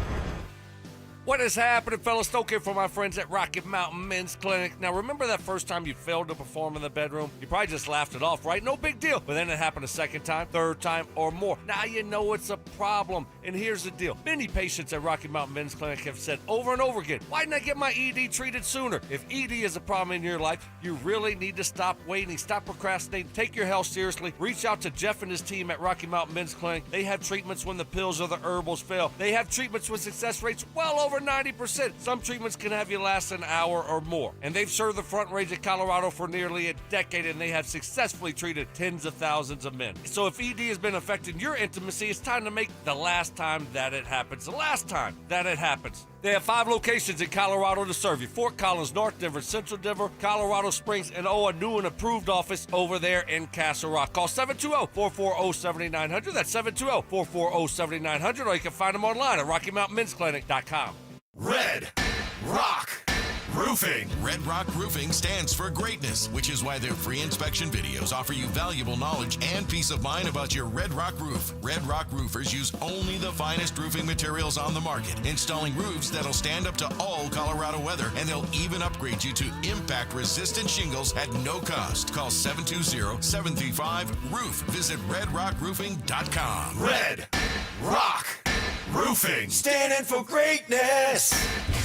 What is happening, fellas? Stoke here for my friends at Rocky Mountain Men's Clinic. Now, remember that first time you failed to perform in the bedroom? You probably just laughed it off, right? No big deal. But then it happened a second time, third time, or more. Now you know it's a problem. And here's the deal. Many patients at Rocky Mountain Men's Clinic have said over and over again, why didn't I get my ED treated sooner? If ED is a problem in your life, you really need to stop waiting, stop procrastinating, take your health seriously. Reach out to Jeff and his team at Rocky Mountain Men's Clinic. They have treatments when the pills or the herbals fail. They have treatments with success rates well over 90%. Some treatments can have you last an hour or more. And they've served the Front Range of Colorado for nearly a decade, and they have successfully treated tens of thousands of men. So if ED has been affecting your intimacy, it's time to make the last time that it happens. The last time that it happens. They have 5 locations in Colorado to serve you. Fort Collins, North Denver, Central Denver, Colorado Springs, and a new and approved office over there in Castle Rock. Call 720-440-7900. That's 720-440-7900, or you can find them online at RockyMountainMen'sClinic.com. Red Rock Roofing. Red Rock Roofing stands for greatness, which is why their free inspection videos offer you valuable knowledge and peace of mind about your Red Rock roof. Red Rock roofers use only the finest roofing materials on the market, installing roofs that'll stand up to all Colorado weather, and they'll even upgrade you to impact-resistant shingles at no cost. Call 720-735-ROOF. Visit redrockroofing.com. Red Rock Roofing. Standing for greatness.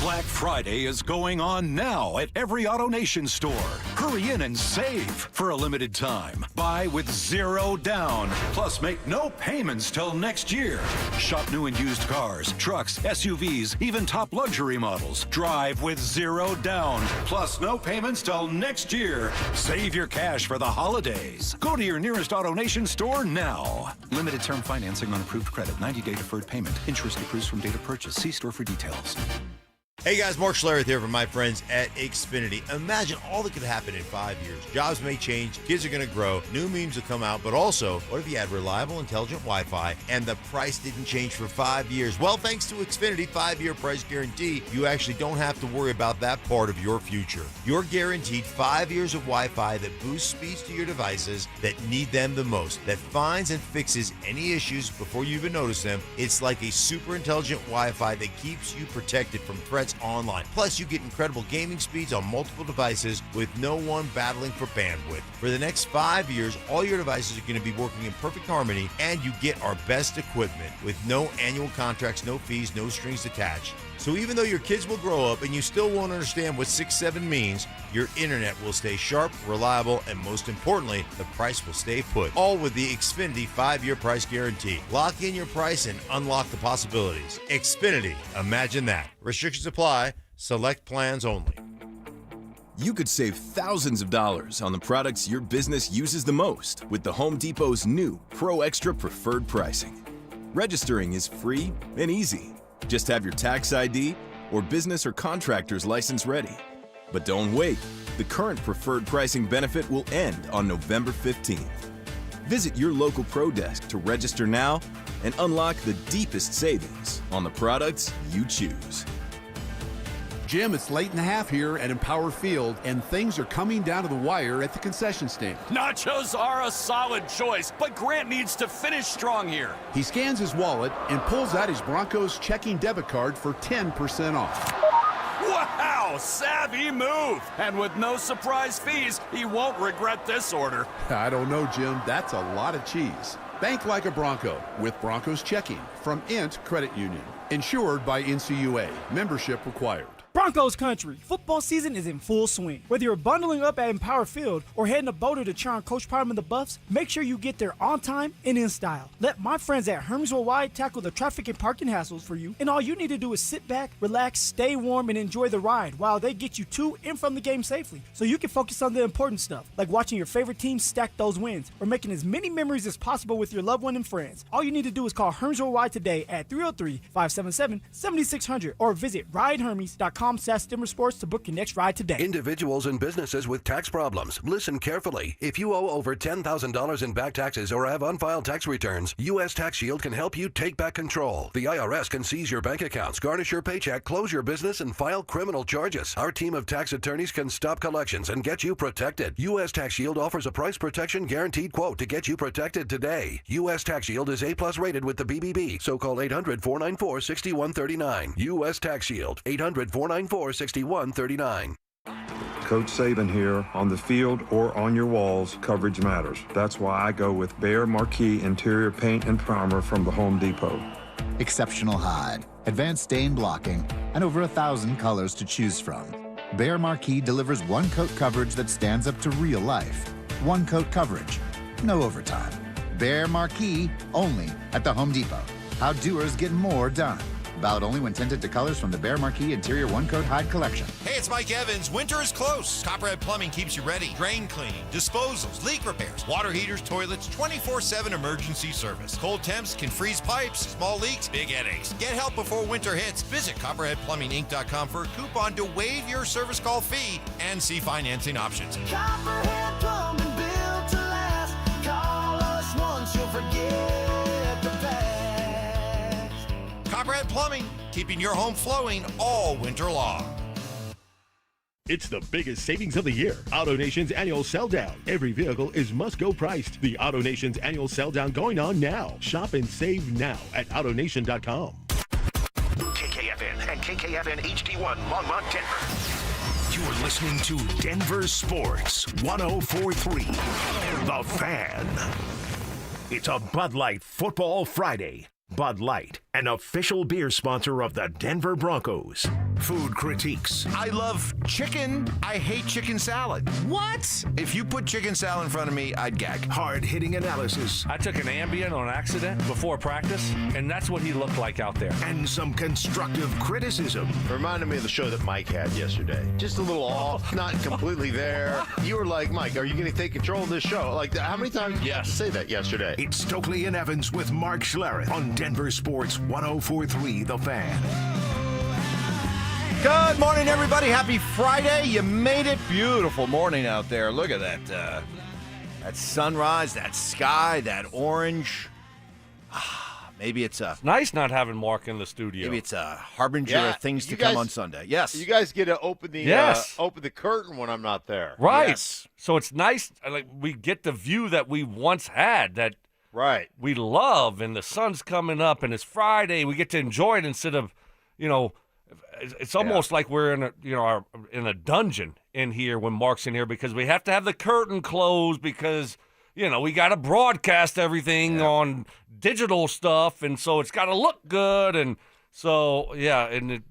Black Friday is going on now at every AutoNation store. Hurry in and save for a limited time. Buy with 0 down. Plus, make no payments till next year. Shop new and used cars, trucks, SUVs, even top luxury models. Drive with 0 down. Plus, no payments till next year. Save your cash for the holidays. Go to your nearest AutoNation store now. Limited term financing on approved credit. 90-day deferred payment. Interest accrues from date of purchase. See store for details. Hey guys, Mark Schlereth here from my friends at Xfinity. Imagine all that could happen in 5 years. Jobs may change, kids are going to grow, new memes will come out, but also, what if you had reliable, intelligent Wi-Fi and the price didn't change for 5 years? Well, thanks to Xfinity 5-year price guarantee, you actually don't have to worry about that part of your future. You're guaranteed 5 years of Wi-Fi that boosts speeds to your devices that need them the most, that finds and fixes any issues before you even notice them. It's like a super intelligent Wi-Fi that keeps you protected from threats online. Plus, you get incredible gaming speeds on multiple devices with no one battling for bandwidth. For the next 5 years, all your devices are going to be working in perfect harmony, and you get our best equipment with no annual contracts, no fees, no strings attached. So even though your kids will grow up and you still won't understand what 6-7 means, your internet will stay sharp, reliable, and most importantly, the price will stay put. All with the Xfinity 5-year price guarantee. Lock in your price and unlock the possibilities. Xfinity, imagine that. Restrictions apply. Select plans only. You could save thousands of dollars on the products your business uses the most with the Home Depot's new Pro Extra Preferred Pricing. Registering is free and easy. Just have your tax ID or business or contractor's license ready. But don't wait. The current preferred pricing benefit will end on November 15th. Visit your local Pro Desk to register now and unlock the deepest savings on the products you choose. Jim, it's late in the half here at Empower Field, and things are coming down to the wire at the concession stand. Nachos are a solid choice, but Grant needs to finish strong here. He scans his wallet and pulls out his Broncos checking debit card for 10% off. Wow, savvy move. And with no surprise fees, he won't regret this order. I don't know, Jim. That's a lot of cheese. Bank like a Bronco with Broncos checking from INT Credit Union. Insured by NCUA. Membership required. Broncos country, football season is in full swing. Whether you're bundling up at Empower Field or heading to Boulder to cheer on Coach Prime and the Buffs, make sure you get there on time and in style. Let my friends at Hermes Worldwide tackle the traffic and parking hassles for you, and all you need to do is sit back, relax, stay warm, and enjoy the ride while they get you to and from the game safely, so you can focus on the important stuff, like watching your favorite team stack those wins or making as many memories as possible with your loved one and friends. All you need to do is call Hermes Worldwide today at 303-577-7600 or visit ridehermes.com/DenverSports to book your next ride today. Individuals and businesses with tax problems, listen carefully. If you owe over $10,000 in back taxes or have unfiled tax returns, U.S. Tax Shield can help you take back control. The IRS can seize your bank accounts, garnish your paycheck, close your business, and file criminal charges. Our team of tax attorneys can stop collections and get you protected. U.S. Tax Shield offers a price protection guaranteed quote to get you protected today. U.S. Tax Shield is A+ rated with the BBB, so call 800-494-6139. U.S. Tax Shield, 800-494-6139. Coach Saban here. On the field or on your walls, coverage matters. That's why I go with Behr Marquee Interior Paint and Primer from the Home Depot. Exceptional hide, advanced stain blocking, and over 1,000 colors to choose from. Behr Marquee delivers one-coat coverage that stands up to real life. One-coat coverage, no overtime. Behr Marquee, only at the Home Depot. How doers get more done. Valid only when tinted to colors from the Behr Marquee Interior One-Coat Hide Collection. Hey, it's Mike Evans. Winter is close. Copperhead Plumbing keeps you ready. Drain cleaning, disposals, leak repairs, water heaters, toilets, 24/7 emergency service. Cold temps can freeze pipes, small leaks, big headaches. Get help before winter hits. Visit CopperheadPlumbingInc.com for a coupon to waive your service call fee and see financing options. Copperhead Plumbing, built to last. Call us once, you'll forget the past. Copperhead Plumbing, keeping your home flowing all winter long. It's the biggest savings of the year. AutoNation's annual sell down. Every vehicle is must-go priced. The AutoNation's annual sell down going on now. Shop and save now at AutoNation.com. KKFN and KKFN HD1 Longmont, Denver. You're listening to Denver Sports 104.3. The Fan. It's a Bud Light Football Friday. Bud Light, an official beer sponsor of the Denver Broncos. Food critiques. I love chicken. I hate chicken salad. What? If you put chicken salad in front of me, I'd gag. Hard-hitting analysis. I took an Ambien on accident before practice, and that's what he looked like out there. And some constructive criticism. Reminded me of the show that Mike had yesterday. Just a little off, not completely there. You were like, Mike, are you going to take control of this show? Like, how many times did you say that yesterday? It's Stokley and Evans with Mark Schlereth on Denver Sports 104.3 The Fan. Good morning, everybody. Happy Friday. You made it. Beautiful morning out there. Look at that. That sunrise, that sky, that orange. Maybe it's nice not having Mark in the studio. Maybe it's a harbinger of things to come on Sunday. Yes. You guys get to open the curtain when I'm not there. Right. Yes. So it's nice. Like we get the view that we once had that right. we love, and the sun's coming up, and it's Friday. We get to enjoy it instead of, it's almost like we're in a dungeon in here when Mark's in here because we have to have the curtain closed because we got to broadcast everything on digital stuff, and so it's got to look good, and so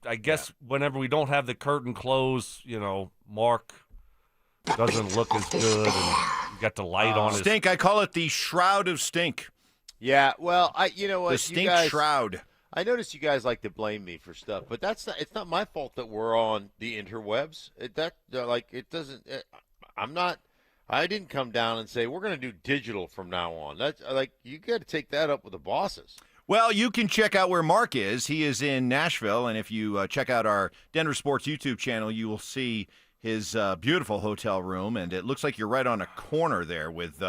I guess whenever we don't have the curtain closed, Mark doesn't look as good, and we got the light on his stink. I call it the shroud of stink. Yeah, well, you know what? The stink shroud. I notice you guys like to blame me for stuff, but it's not my fault that we're on the interwebs. I didn't come down and say we're going to do digital from now on. That's you got to take that up with the bosses. Well, you can check out where Mark is. He is in Nashville, and if you check out our Denver Sports YouTube channel, you will see his beautiful hotel room, and it looks like you're right on a corner there with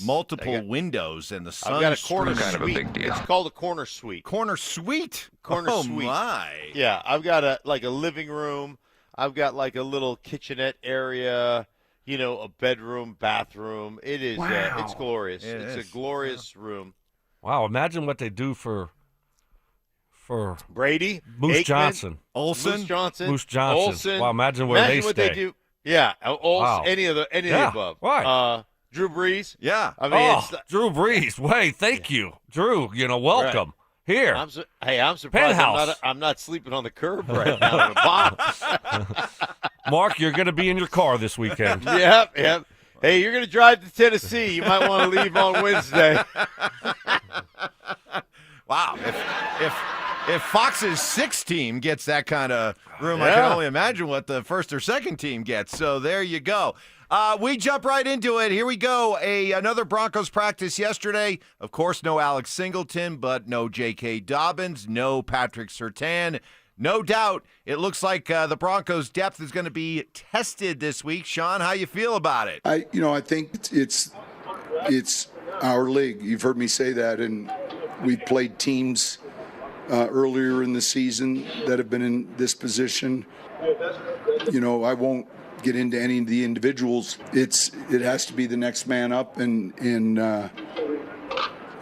multiple windows and the sun. I've got a corner streaming. suite. Kind of a big deal. It's called a corner suite. Corner suite? Corner oh, suite. My. Yeah, I've got a living room. I've got like a little kitchenette area, a bedroom, bathroom. It is it's glorious. It's a glorious room. Wow, imagine what they do for Brady, Moose Aikman, Johnson. Moose Johnson. Olsen. Wow, imagine where they what stay. They do. Yeah, Wow. any of the above. Right. Drew Brees. Yeah. I mean, Drew Brees. Wait, thank you. Drew, welcome. Right. Here. I'm surprised I'm not sleeping on the curb right now in a box. Mark, you're going to be in your car this weekend. Yep. Hey, you're going to drive to Tennessee. You might want to leave on Wednesday. Wow. If Fox's 6 team gets that kind of room, I can only imagine what the first or second team gets. So there you go. We jump right into it. Here we go. Another Broncos practice yesterday. Of course, no Alex Singleton, but no J.K. Dobbins, no Patrick Surtain. No doubt, it looks like the Broncos' depth is going to be tested this week. Sean, how you feel about it? I think it's our league. You've heard me say that, and we've played teams earlier in the season that have been in this position. I won't get into any of the individuals. It has to be the next man up, and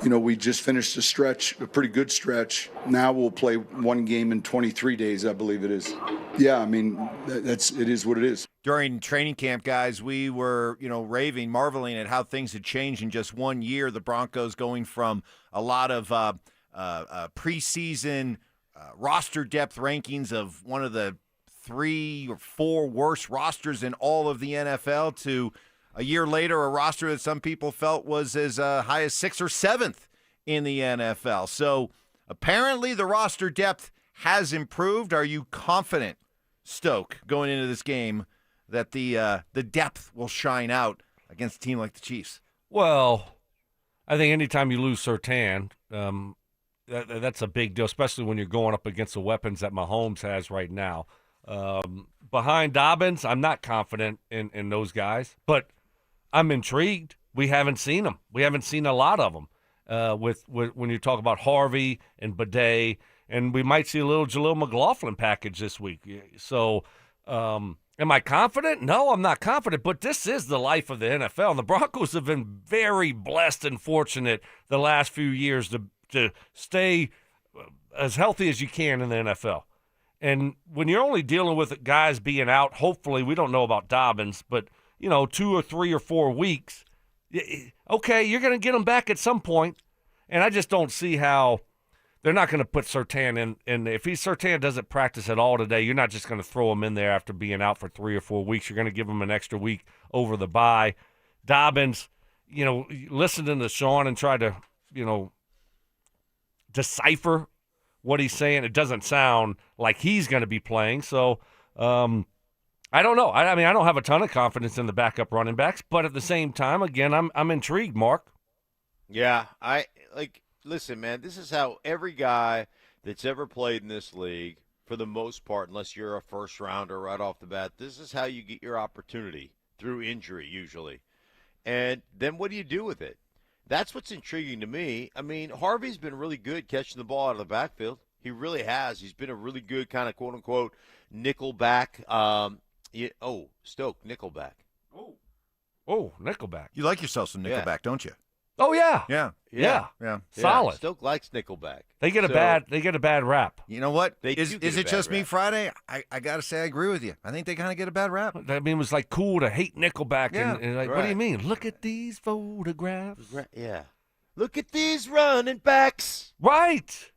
we just finished a pretty good stretch. Now we'll play one game in 23 days, I believe it is. Yeah, I mean, it is what it is. During training camp, guys, we were, marveling at how things had changed in just 1 year. The Broncos going from a lot of preseason roster depth rankings of one of the 3 or 4 worst rosters in all of the NFL to a year later, a roster that some people felt was as high as 6th or 7th in the NFL. So apparently the roster depth has improved. Are you confident, Stoke, going into this game that the depth will shine out against a team like the Chiefs? Well, I think anytime you lose Surtain, that's a big deal, especially when you're going up against the weapons that Mahomes has right now. Behind Dobbins, I'm not confident in those guys, but I'm intrigued. We haven't seen them. We haven't seen a lot of them with when you talk about Harvey and Bidet, and we might see a little Jaleel McLaughlin package this week. So am I confident? No, I'm not confident, but this is the life of the NFL, and the Broncos have been very blessed and fortunate the last few years to stay as healthy as you can in the NFL. And when you're only dealing with guys being out, hopefully, we don't know about Dobbins, but 2 or 3 or 4 weeks, okay, you're going to get them back at some point. And I just don't see how they're not going to put Surtain in. If Surtain doesn't practice at all today, you're not just going to throw him in there after being out for 3 or 4 weeks. You're going to give him an extra week over the bye. Dobbins, listening to Sean and try to, decipher what he's saying, it doesn't sound like he's going to be playing. So, I don't know. I mean, I don't have a ton of confidence in the backup running backs, but at the same time, again, I'm intrigued, Mark. Yeah, listen, man, this is how every guy that's ever played in this league, for the most part, unless you're a first rounder right off the bat, this is how you get your opportunity, through injury usually. And then what do you do with it? That's what's intriguing to me. I mean, Harvey's been really good catching the ball out of the backfield. He really has. He's been a really good kind of quote-unquote nickel back. Stoke, nickelback. Oh, nickelback. You like yourself some nickelback, don't you? Oh yeah. Yeah. Solid. Stoke likes nickelback. They get a bad rap. You know what? Is it it just me Friday? I got to say I agree with you. I think they kind of get a bad rap. I mean, it was like cool to hate Nickelback. Yeah. And like, what do you mean? Look at these photographs. Yeah. Look at these running backs. Right.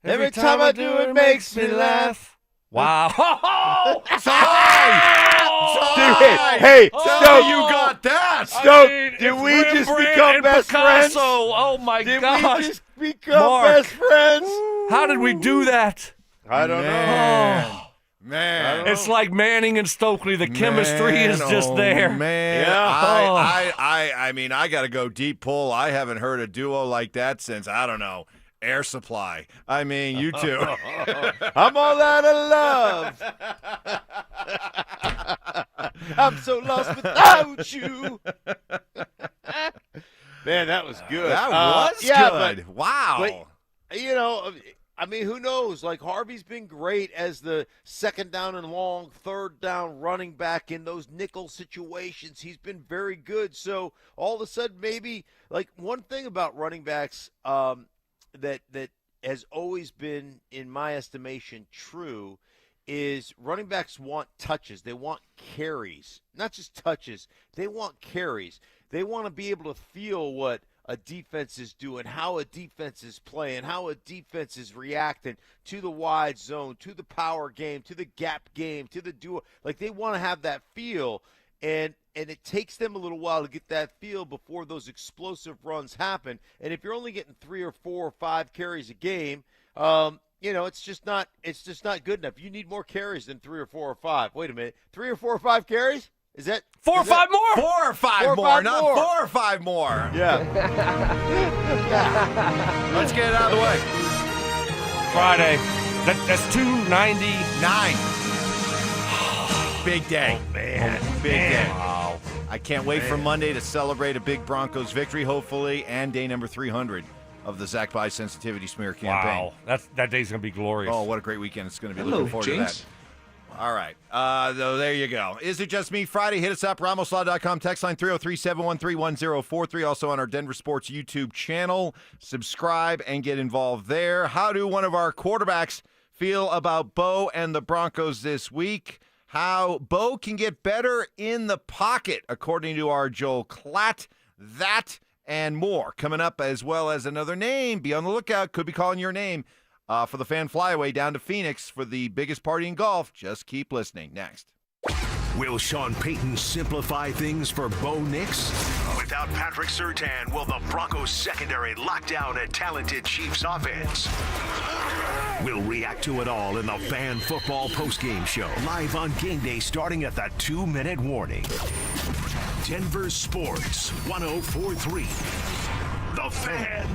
Every time I do it makes me laugh. Wow. Hey, Stoke, you got that. Stoke, did we just become best friends? Oh, my gosh. Did we just become best friends? How did we do that? I don't know. Man. It's like Manning and Stokley. The chemistry is just there. Man. Yeah. I mean, I got to go deep pull. I haven't heard a duo like that since, I don't know, Air Supply. I mean, you too. I'm all out of love. I'm so lost without you. Man, that was good. That was good. Wow. But, I mean, who knows? Like, Harvey's been great as the second down and long, third down running back in those nickel situations. He's been very good. So all of a sudden, maybe, like, one thing about running backs that has always been, in my estimation, true is running backs want touches. They want carries. Not just touches. They want carries. They want to be able to feel what a defense is doing, how a defense is playing, how a defense is reacting to the wide zone, to the power game, to the gap game, to the duo. Like, they want to have that feel, and it takes them a little while to get that feel before those explosive runs happen. And if you're only getting 3 or 4 or 5 carries a game, it's just not good enough. You need more carries than 3 or 4 or 5. Wait a minute, 3 or 4 or 5 carries? Is that 4 or 5 more? 4 or 5 more, not 4 or 5 more. Yeah. Let's get it out of the way. Friday. That's 299. Big day. Oh, man. Big day. Wow. I can't wait for Monday to celebrate a big Broncos victory, hopefully, and day number 300 of the Zach By Sensitivity Smear campaign. Wow. That day's going to be glorious. Oh, what a great weekend it's going to be. Looking forward to that. All right. There you go. Is It Just Me Friday? Hit us up, RamosLaw.com, text line 303-713-1043. Also on our Denver Sports YouTube channel. Subscribe and get involved there. How do one of our quarterbacks feel about Bo and the Broncos this week? How Bo can get better in the pocket, according to our Joel Klatt. That and more coming up, as well as another name. Be on the lookout. Could be calling your name. For the fan flyaway down to Phoenix for the biggest party in golf. Just keep listening. Next. Will Sean Payton simplify things for Bo Nix? Without Patrick Surtain, will the Broncos secondary lock down a talented Chiefs offense? We'll react to it all in the Fan Football Postgame Show, live on game day starting at the 2-minute warning. Denver Sports 104.3. The Fan.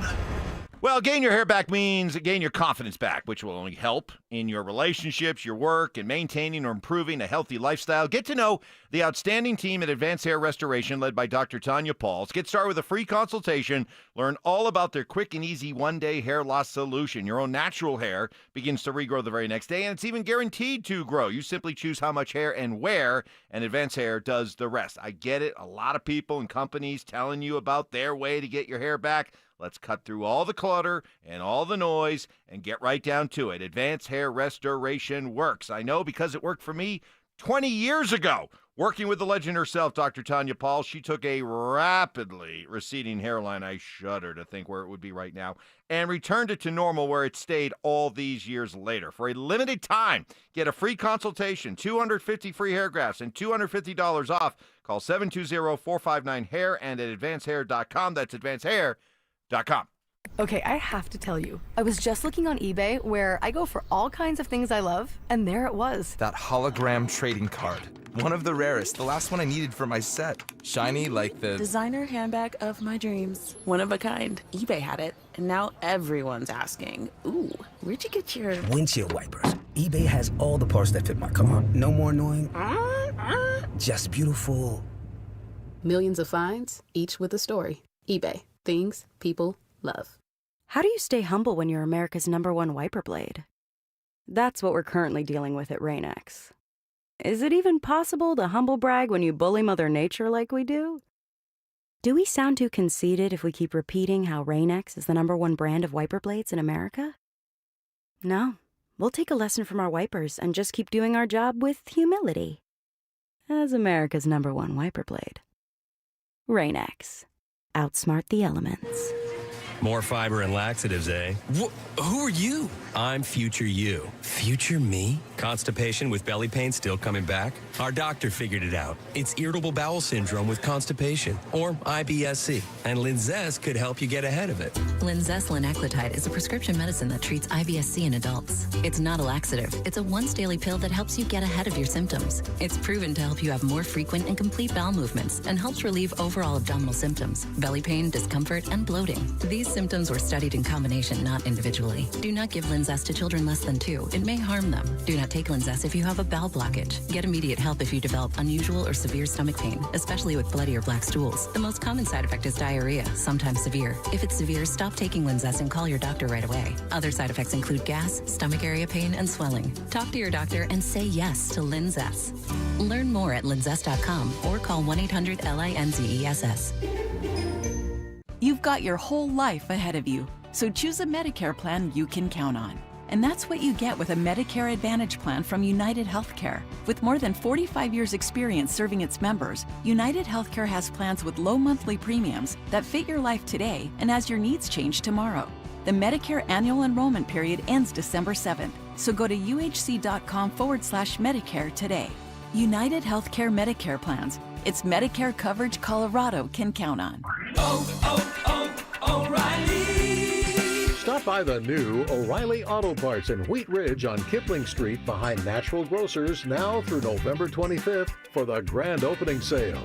Well, gain your hair back means gain your confidence back, which will only help in your relationships, your work, and maintaining or improving a healthy lifestyle. Get to know the outstanding team at Advanced Hair Restoration led by Dr. Tanya Pauls. Get started with a free consultation. Learn all about their quick and easy one-day hair loss solution. Your own natural hair begins to regrow the very next day, and it's even guaranteed to grow. You simply choose how much hair and where, and Advanced Hair does the rest. I get it. A lot of people and companies telling you about their way to get your hair back. Let's cut through all the clutter and all the noise and get right down to it. Advanced Hair Restoration works. I know because it worked for me 20 years ago. Working with the legend herself, Dr. Tanya Paul, she took a rapidly receding hairline, I shudder to think where it would be right now, and returned it to normal where it stayed all these years later. For a limited time, get a free consultation, 250 free hair grafts, and $250 off. Call 720-459-HAIR and at advancedhair.com. That's advancedhair.com. Okay, I have to tell you, I was just looking on eBay where I go for all kinds of things I love, and there it was. That hologram trading card. One of the rarest, the last one I needed for my set. Shiny like the designer handbag of my dreams. One of a kind. eBay had it, and now everyone's asking, ooh, where'd you get your windshield wipers? eBay has all the parts that fit my car. No more annoying, just beautiful. Millions of finds, each with a story. eBay. Things people love. How do you stay humble when you're America's #1 wiper blade? That's what we're currently dealing with at Rain-X. Is it even possible to humble brag when you bully Mother Nature like we do? Do we sound too conceited if we keep repeating how Rain-X is the #1 brand of wiper blades in America? No, we'll take a lesson from our wipers and just keep doing our job with humility. As America's #1 wiper blade. Rain-X. Outsmart the elements. More fiber and laxatives, eh? Who are you? I'm future you. Future me? Constipation with belly pain still coming back? Our doctor figured it out. It's irritable bowel syndrome with constipation, or IBS-C, and Linzess could help you get ahead of it. Linzess linaclotide is a prescription medicine that treats IBS-C in adults. It's not a laxative. It's a once-daily pill that helps you get ahead of your symptoms. It's proven to help you have more frequent and complete bowel movements and helps relieve overall abdominal symptoms, belly pain, discomfort, and bloating. These symptoms were studied in combination, not individually. Do not give Linzess to children less than 2. It may harm them. Do not take Linzess if you have a bowel blockage. Get immediate help if you develop unusual or severe stomach pain, especially with bloody or black stools. The most common side effect is diarrhea, sometimes severe. If it's severe, stop taking Linzess and call your doctor right away. Other side effects include gas, stomach area pain, and swelling. Talk to your doctor and say yes to Linzess. Learn more at linzess.com or call 1-800-LINZESS. You've got your whole life ahead of you, so choose a Medicare plan you can count on. And that's what you get with a Medicare Advantage plan from United Healthcare. With more than 45 years' experience serving its members, United Healthcare has plans with low monthly premiums that fit your life today and as your needs change tomorrow. The Medicare annual enrollment period ends December 7th, so go to uhc.com/Medicare today. United Healthcare Medicare plans. It's Medicare coverage Colorado can count on. Stop by the new O'Reilly Auto Parts in Wheat Ridge on Kipling Street behind Natural Grocers now through November 25th for the grand opening sale.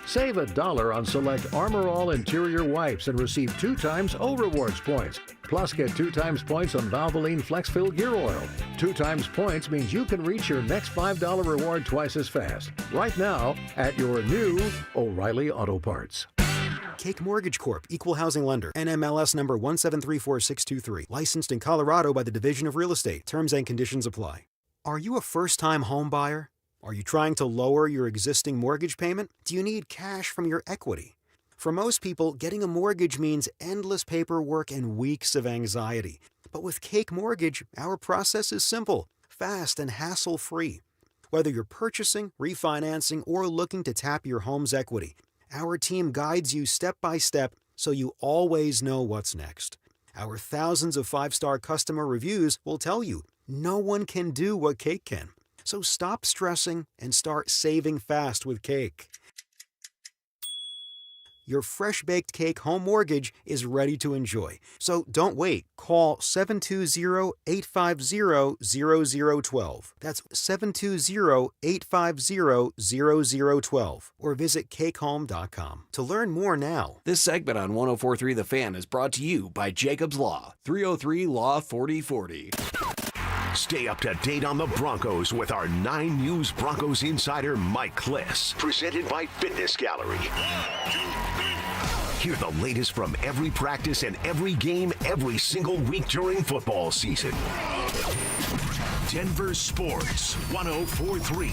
Save $1 on select Armor All interior wipes and receive 2 times O Rewards points. Plus, get 2 times points on Valvoline Flex-Fill Gear Oil. 2 times points means you can reach your next $5 reward twice as fast. Right now at your new O'Reilly Auto Parts. Cake Mortgage Corp. Equal Housing Lender. NMLS number 1734623. Licensed in Colorado by the Division of Real Estate. Terms and conditions apply. Are you a first-time home buyer? Are you trying to lower your existing mortgage payment? Do you need cash from your equity? For most people, getting a mortgage means endless paperwork and weeks of anxiety. But with Cake Mortgage, our process is simple, fast, and hassle-free. Whether you're purchasing, refinancing, or looking to tap your home's equity, our team guides you step by step so you always know what's next. Our thousands of 5-star customer reviews will tell you no one can do what Cake can. So stop stressing and start saving fast with Cake. Your fresh-baked Cake home mortgage is ready to enjoy. So don't wait. Call 720-850-0012. That's 720-850-0012. Or visit cakehome.com to learn more now. This segment on 104.3 The Fan is brought to you by Jacob's Law, 303 Law 4040. Stay up to date on the Broncos with our 9 News Broncos insider Mike Kliss. Presented by Fitness Gallery. Hear the latest from every practice and every game every single week during football season. Denver Sports 104.3.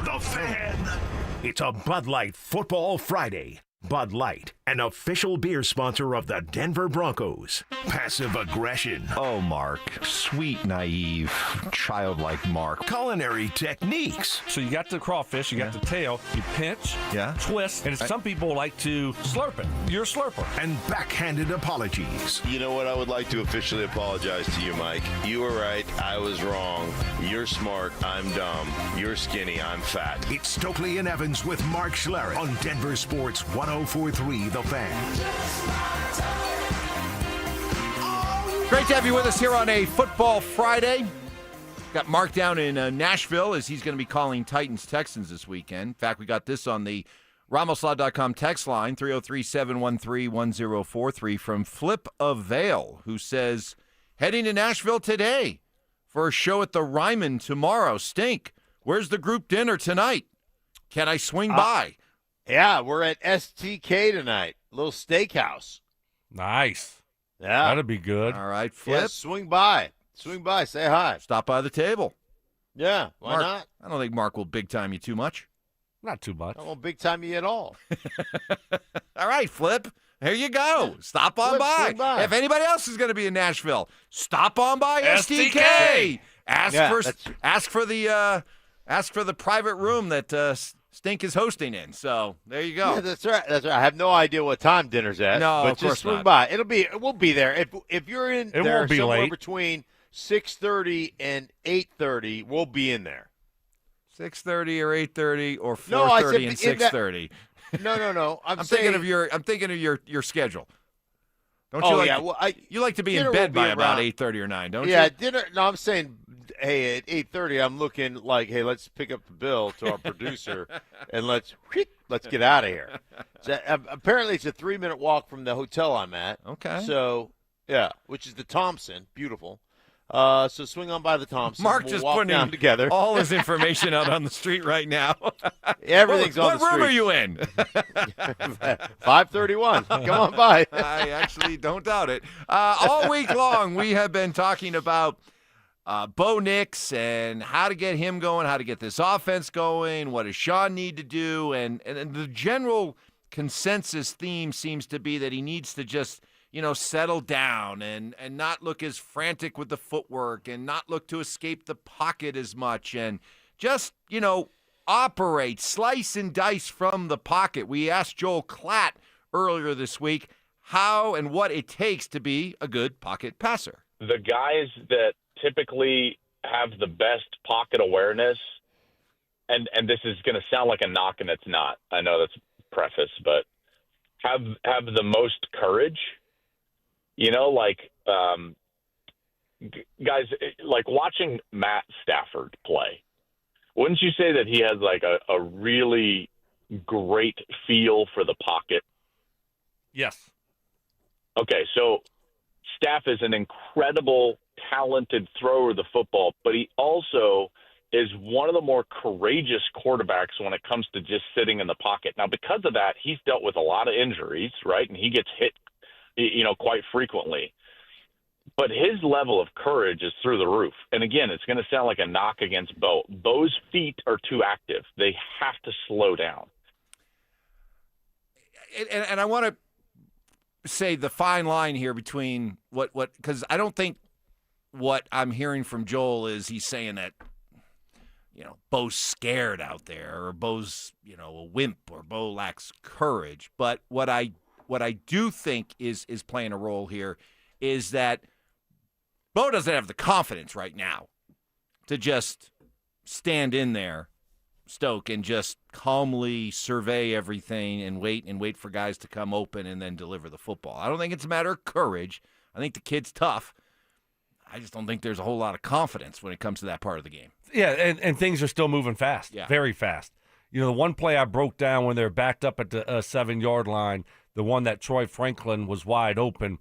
The Fan. It's a Bud Light Football Friday. Bud Light, an official beer sponsor of the Denver Broncos. Passive aggression. Oh, Mark. Sweet, naive, childlike Mark. Culinary techniques. So you got the crawfish, you got the tail, you pinch, twist, and some people like to slurp it. You're a slurper. And backhanded apologies. You know what? I would like to officially apologize to you, Mike. You were right. I was wrong. You're smart. I'm dumb. You're skinny. I'm fat. It's Stokley and Evans with Mark Schlereth on Denver Sports 104.3 The Fan. Great to have you with us here on a Football Friday. Got Mark down in Nashville as he's going to be calling Titans-Texans this weekend. In fact, we got this on the RamosLaw.com text line, 303-713-1043 from Flip of Vale, who says, heading to Nashville today for a show at the Ryman tomorrow. Stink, where's the group dinner tonight? Can I swing by? Yeah, we're at STK tonight. Little steakhouse. Nice. Yeah. That'd be good. All right, Flip. Yeah, swing by. Swing by. Say hi. Stop by the table. Yeah, why Mark, not? I don't think Mark will big-time you too much. Not too much. I won't big-time you at all. All right, Flip. There you go. Stop on Flip, by. swing by. If anybody else is going to be in Nashville, stop on by STK. Ask for the private room that Stink is hosting in. So there you go. Yeah, that's right. That's right. I have no idea what time dinner's at. No, but of course just swing not. by. We'll be there. If you're in It there won't be somewhere late. between 6:30 and 8:30, we'll be in there. 6:30 or 8:30 or 4:30 No, I said and in that- 6:30. No. I'm saying, thinking of your schedule. Don't Oh, you like yeah, well, you like to be in dinner bed will by be about around- 8:30 or 9, don't yeah, you? dinner. No, I'm saying, hey, at 8:30, I'm looking like, hey, let's pick up the bill to our producer, and let's Let's get out of here. So, apparently, it's a 3-minute walk from the hotel I'm at. Okay. So, yeah, which is the Thompson. Beautiful. So swing on by the Thompson. Mark we'll just walk putting down together. all his information out on the street right now. Everything's on the What room are street. you in? 531. Come on by. I actually don't doubt it. All week long, we have been talking about Bo Nix and how to get him going, how to get this offense going, what does Sean need to do, and the general consensus theme seems to be that he needs to just settle down and not look as frantic with the footwork and not look to escape the pocket as much and just, operate, slice and dice from the pocket. We asked Joel Klatt earlier this week how and what it takes to be a good pocket passer. The guys that typically have the best pocket awareness, and this is going to sound like a knock and it's not. I know that's preface, but have the most courage. Guys, like watching Matt Stafford play, wouldn't you say that he has like a really great feel for the pocket? Yes. Okay, so Staff is an incredible, talented thrower of the football, but he also is one of the more courageous quarterbacks when it comes to just sitting in the pocket. Now, because of that, he's dealt with a lot of injuries, right? And he gets hit quite frequently. But his level of courage is through the roof. And again, it's going to sound like a knock against Bo. Bo's feet are too active. They have to slow down. And I want to say the fine line here between what because I don't think what I'm hearing from Joel is he's saying that, Bo's scared out there or Bo's, a wimp or Bo lacks courage. But what I do think is playing a role here is that Bo doesn't have the confidence right now to just stand in there, Stoke, and just calmly survey everything and wait for guys to come open and then deliver the football. I don't think it's a matter of courage. I think the kid's tough. I just don't think there's a whole lot of confidence when it comes to that part of the game. Yeah, and things are still moving fast, very fast. The one play I broke down when they're backed up at the 7-yard line, the one that Troy Franklin was wide open,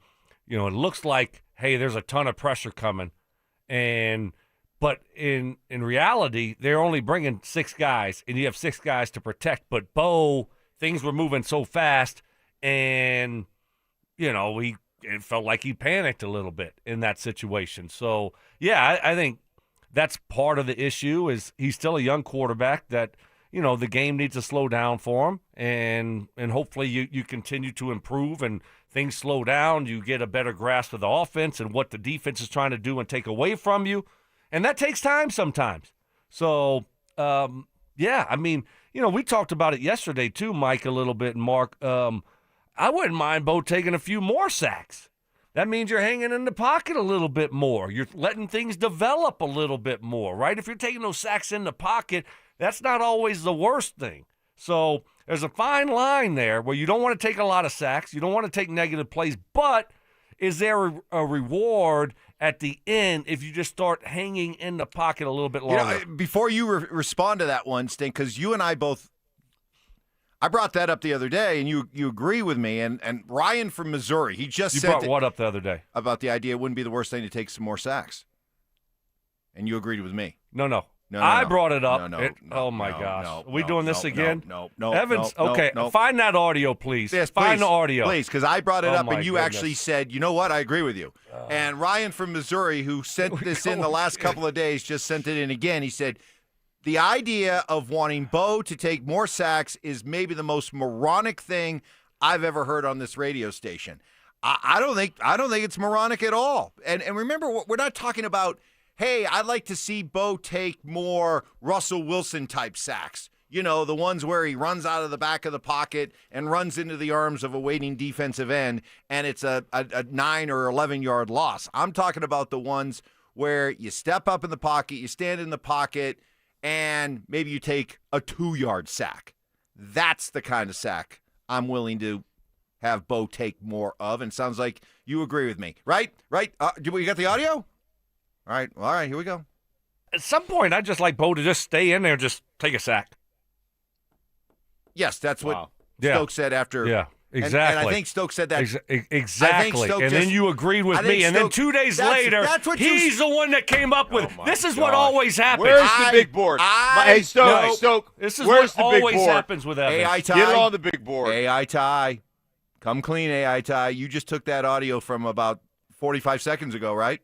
it looks like, hey, there's a ton of pressure coming. But in reality, they're only bringing 6 guys, and you have 6 guys to protect. But Bo, things were moving so fast, and, it felt like he panicked a little bit in that situation. So, yeah, I think that's part of the issue is he's still a young quarterback that, the game needs to slow down for him, and hopefully you continue to improve and things slow down. You get a better grasp of the offense and what the defense is trying to do and take away from you, and that takes time sometimes. So, we talked about it yesterday too, Mike, a little bit, and Mark. I wouldn't mind Bo taking a few more sacks. That means you're hanging in the pocket a little bit more. You're letting things develop a little bit more, right? If you're taking those sacks in the pocket, that's not always the worst thing. So there's a fine line there where you don't want to take a lot of sacks. You don't want to take negative plays. But is there a reward at the end if you just start hanging in the pocket a little bit longer? Before you respond to that one, Stink, because you and I both – I brought that up the other day, and you agree with me. And Ryan from Missouri, he just said – You brought what up the other day? About the idea it wouldn't be the worst thing to take some more sacks. And you agreed with me. No. No, I brought it up. Oh, my gosh. Are we doing this again? No. Evans, okay. Find that audio, please. Yes, Find the audio. Please, because I brought it up, and you goodness. actually said, you know what, I agree with you. And Ryan from Missouri, who sent this in the last couple of days, just sent it in again. He said, the idea of wanting Bo to take more sacks is maybe the most moronic thing I've ever heard on this radio station. I don't think it's moronic at all. And remember, we're not talking about, hey, I'd like to see Bo take more Russell Wilson type sacks. The ones where he runs out of the back of the pocket and runs into the arms of a waiting defensive end, and it's a 9 or 11-yard loss. I'm talking about the ones where you step up in the pocket, you stand in the pocket, and maybe you take a 2-yard sack. That's the kind of sack I'm willing to have Bo take more of, and sounds like you agree with me. Right? You got the audio? All right, here we go. At some point, I'd just like Bo to just stay in there and just take a sack. Yes, that's what Wow. Stokes said after. Yeah. Exactly. And I think Stokes said that. Exactly. And then you agreed with me. And then 2 days later, he's the one that came up with this is what always happens. Where's the big board? Hey, Stoke. This is where's what the big always board? happens with Evans. AI Ty. Get it on the big board. AI Ty. Come clean, AI Ty. You just took that audio from about 45 seconds ago, right?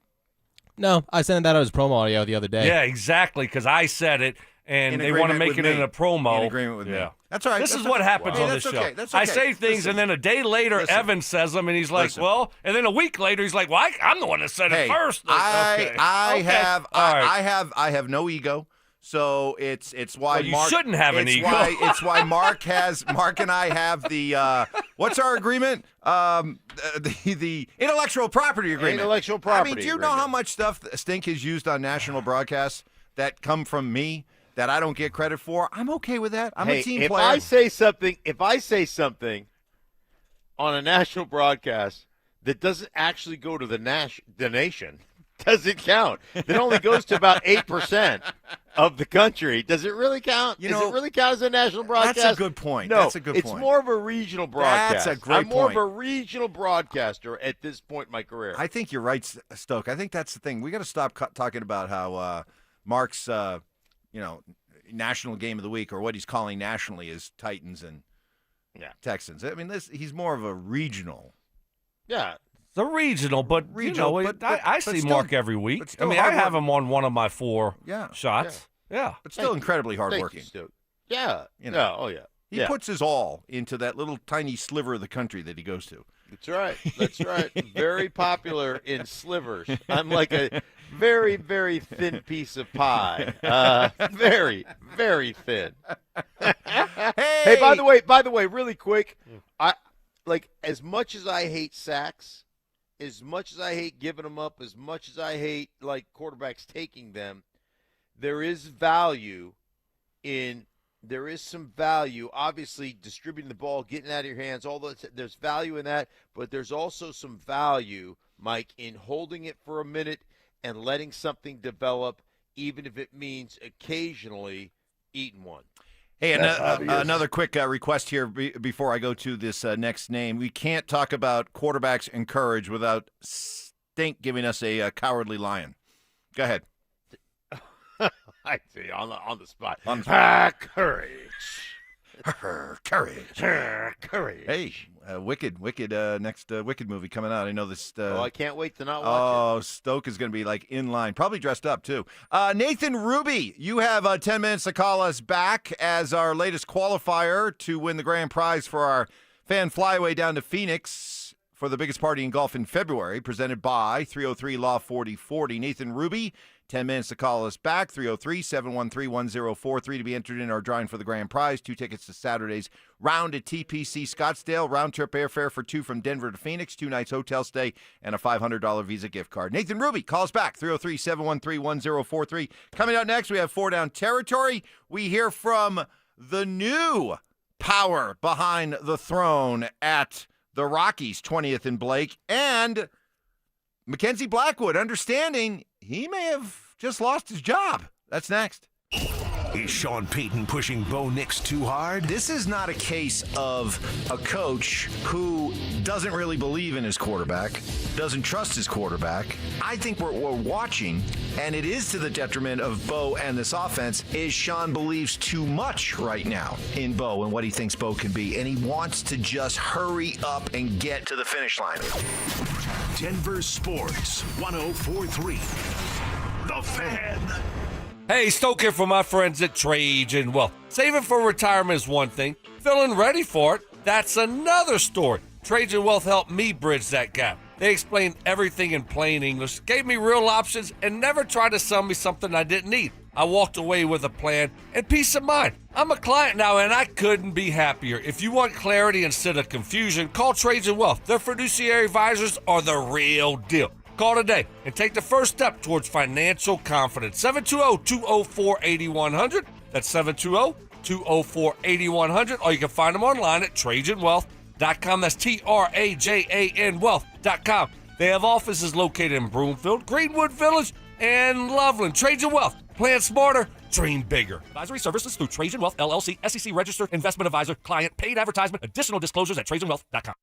No, I sent that out as promo audio the other day. Yeah, exactly, because I said it, and they want to make it in a promo. In agreement with me. That's all right. This is what happens on this show. Okay. That's okay. I say things, and then a day later, Evans says them, and he's like, well, and then a week later, he's like, well, I'm the one that said it first. I have no ego. So it's why you Mark shouldn't have an ego. It's why Mark and I have the what's our agreement? The intellectual property agreement. Intellectual property. I mean, do you know how much stuff Stink has used on national broadcasts that come from me that I don't get credit for? I'm okay with that. I'm a team player. If I say something on a national broadcast that doesn't actually go to the nation, does it count? That only goes to about 8% of the country. Does it really count? Does it really count as a national broadcast? That's a good point. No, that's a good point. It's more of a regional broadcast. That's a great I'm more point. of a regional broadcaster at this point in my career. I think you're right, Stoke. I think that's the thing. We got to stop talking about how Mark's, national game of the week, or what he's calling nationally, is Titans and Texans. I mean, he's more of a regional. Yeah. The regional, but I see still, Mark every week. I mean, I have him on one of my 4 shots. Yeah. But still incredibly hardworking. Yeah. He puts his all into that little tiny sliver of the country that he goes to. That's right. Very popular in slivers. I'm like a very, very thin piece of pie. Very, very thin. Hey, by the way, really quick, as much as I hate sacks, as much as I hate giving them up, as much as I hate quarterbacks taking them, there is some value, obviously, distributing the ball, getting it out of your hands, there's value in that, but there's also some value, Mike, in holding it for a minute and letting something develop, even if it means occasionally eating one. Hey, another quick request here before I go to this next name. We can't talk about quarterbacks and courage without Stink giving us a cowardly lion. Go ahead. I see, on the spot. Courage. Courage. Hey, Wicked, next Wicked movie coming out. I know this. I can't wait to not watch it. Stoke is going to be in line, probably dressed up too. Nathan Ruby, you have 10 minutes to call us back as our latest qualifier to win the grand prize for our fan flyaway down to Phoenix for the biggest party in golf in February, presented by 303 Law 4040. Nathan Ruby, 10 minutes to call us back, 303-713-1043 to be entered in our drawing for the grand prize. 2 tickets to Saturday's round at TPC Scottsdale, round-trip airfare for 2 from Denver to Phoenix, 2 nights hotel stay, and a $500 Visa gift card. Nathan Ruby, call us back, 303-713-1043. Coming out next, we have 4 Down Territory. We hear from the new power behind the throne at the Rockies, 20th and Blake, and Mackenzie Blackwood, understanding he may have just lost his job. That's next. Is Sean Payton pushing Bo Nix too hard? This is not a case of a coach who doesn't really believe in his quarterback, doesn't trust his quarterback. I think what we're watching, and it is to the detriment of Bo and this offense, is Sean believes too much right now in Bo and what he thinks Bo can be, and he wants to just hurry up and get to the finish line. Denver Sports 104.3. The Fan. Hey, Stoke here for my friends at Cajun. Well, saving for retirement is one thing. Feeling ready for it, that's another story. Cajun Wealth helped me bridge that gap. They explained everything in plain English, gave me real options, and never tried to sell me something I didn't need. I walked away with a plan and peace of mind. I'm a client now, and I couldn't be happier. If you want clarity instead of confusion, call Cajun Wealth. Their fiduciary advisors are the real deal. Call today and take the first step towards financial confidence. 720-204-8100. That's 720-204-8100. Or you can find them online at TrajanWealth.com. That's TRAJAN Wealth.com. They have offices located in Broomfield, Greenwood Village, and Loveland. Trajan Wealth. Plan smarter, Dream bigger. Advisory services through Trajan Wealth, LLC, SEC registered investment advisor, client, paid advertisement, additional disclosures at TrajanWealth.com.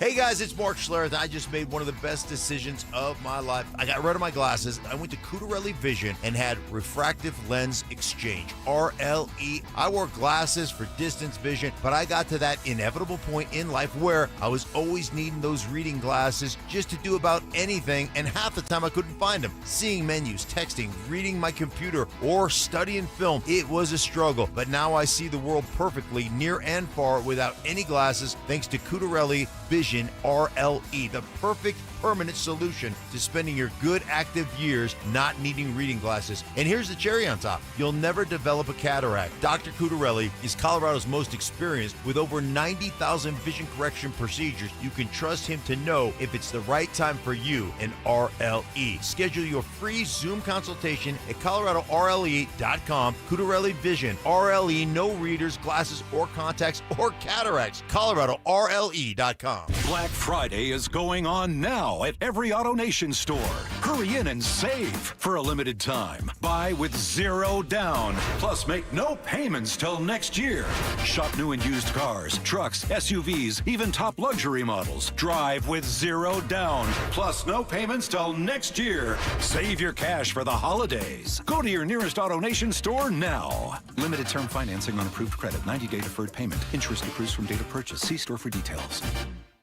Hey guys, it's Mark Schlereth. I just made one of the best decisions of my life. I got rid of my glasses. I went to Cutarelli Vision and had refractive lens exchange, RLE. I wore glasses for distance vision, but I got to that inevitable point in life where I was always needing those reading glasses just to do about anything, and half the time I couldn't find them. Seeing menus, texting, reading my computer, or studying film, it was a struggle. But now I see the world perfectly, near and far, without any glasses, thanks to Cutarelli Vision RLE, the perfect permanent solution to spending your good active years not needing reading glasses. And here's the cherry on top. You'll never develop a cataract. Dr. Cutarelli is Colorado's most experienced with over 90,000 vision correction procedures. You can trust him to know if it's the right time for you and RLE. Schedule your free Zoom consultation at coloradorle.com. Cutarelli Vision, RLE, no readers, glasses, or contacts, or cataracts. coloradorle.com. Black Friday is going on now at every AutoNation store. Hurry in and save for a limited time. Buy with zero down. Plus, make no payments till next year. Shop new and used cars, trucks, SUVs, even top luxury models. Drive with zero down. Plus, no payments till next year. Save your cash for the holidays. Go to your nearest AutoNation store now. Limited term financing on approved credit. 90-day deferred payment. Interest accrues from date of purchase. See store for details.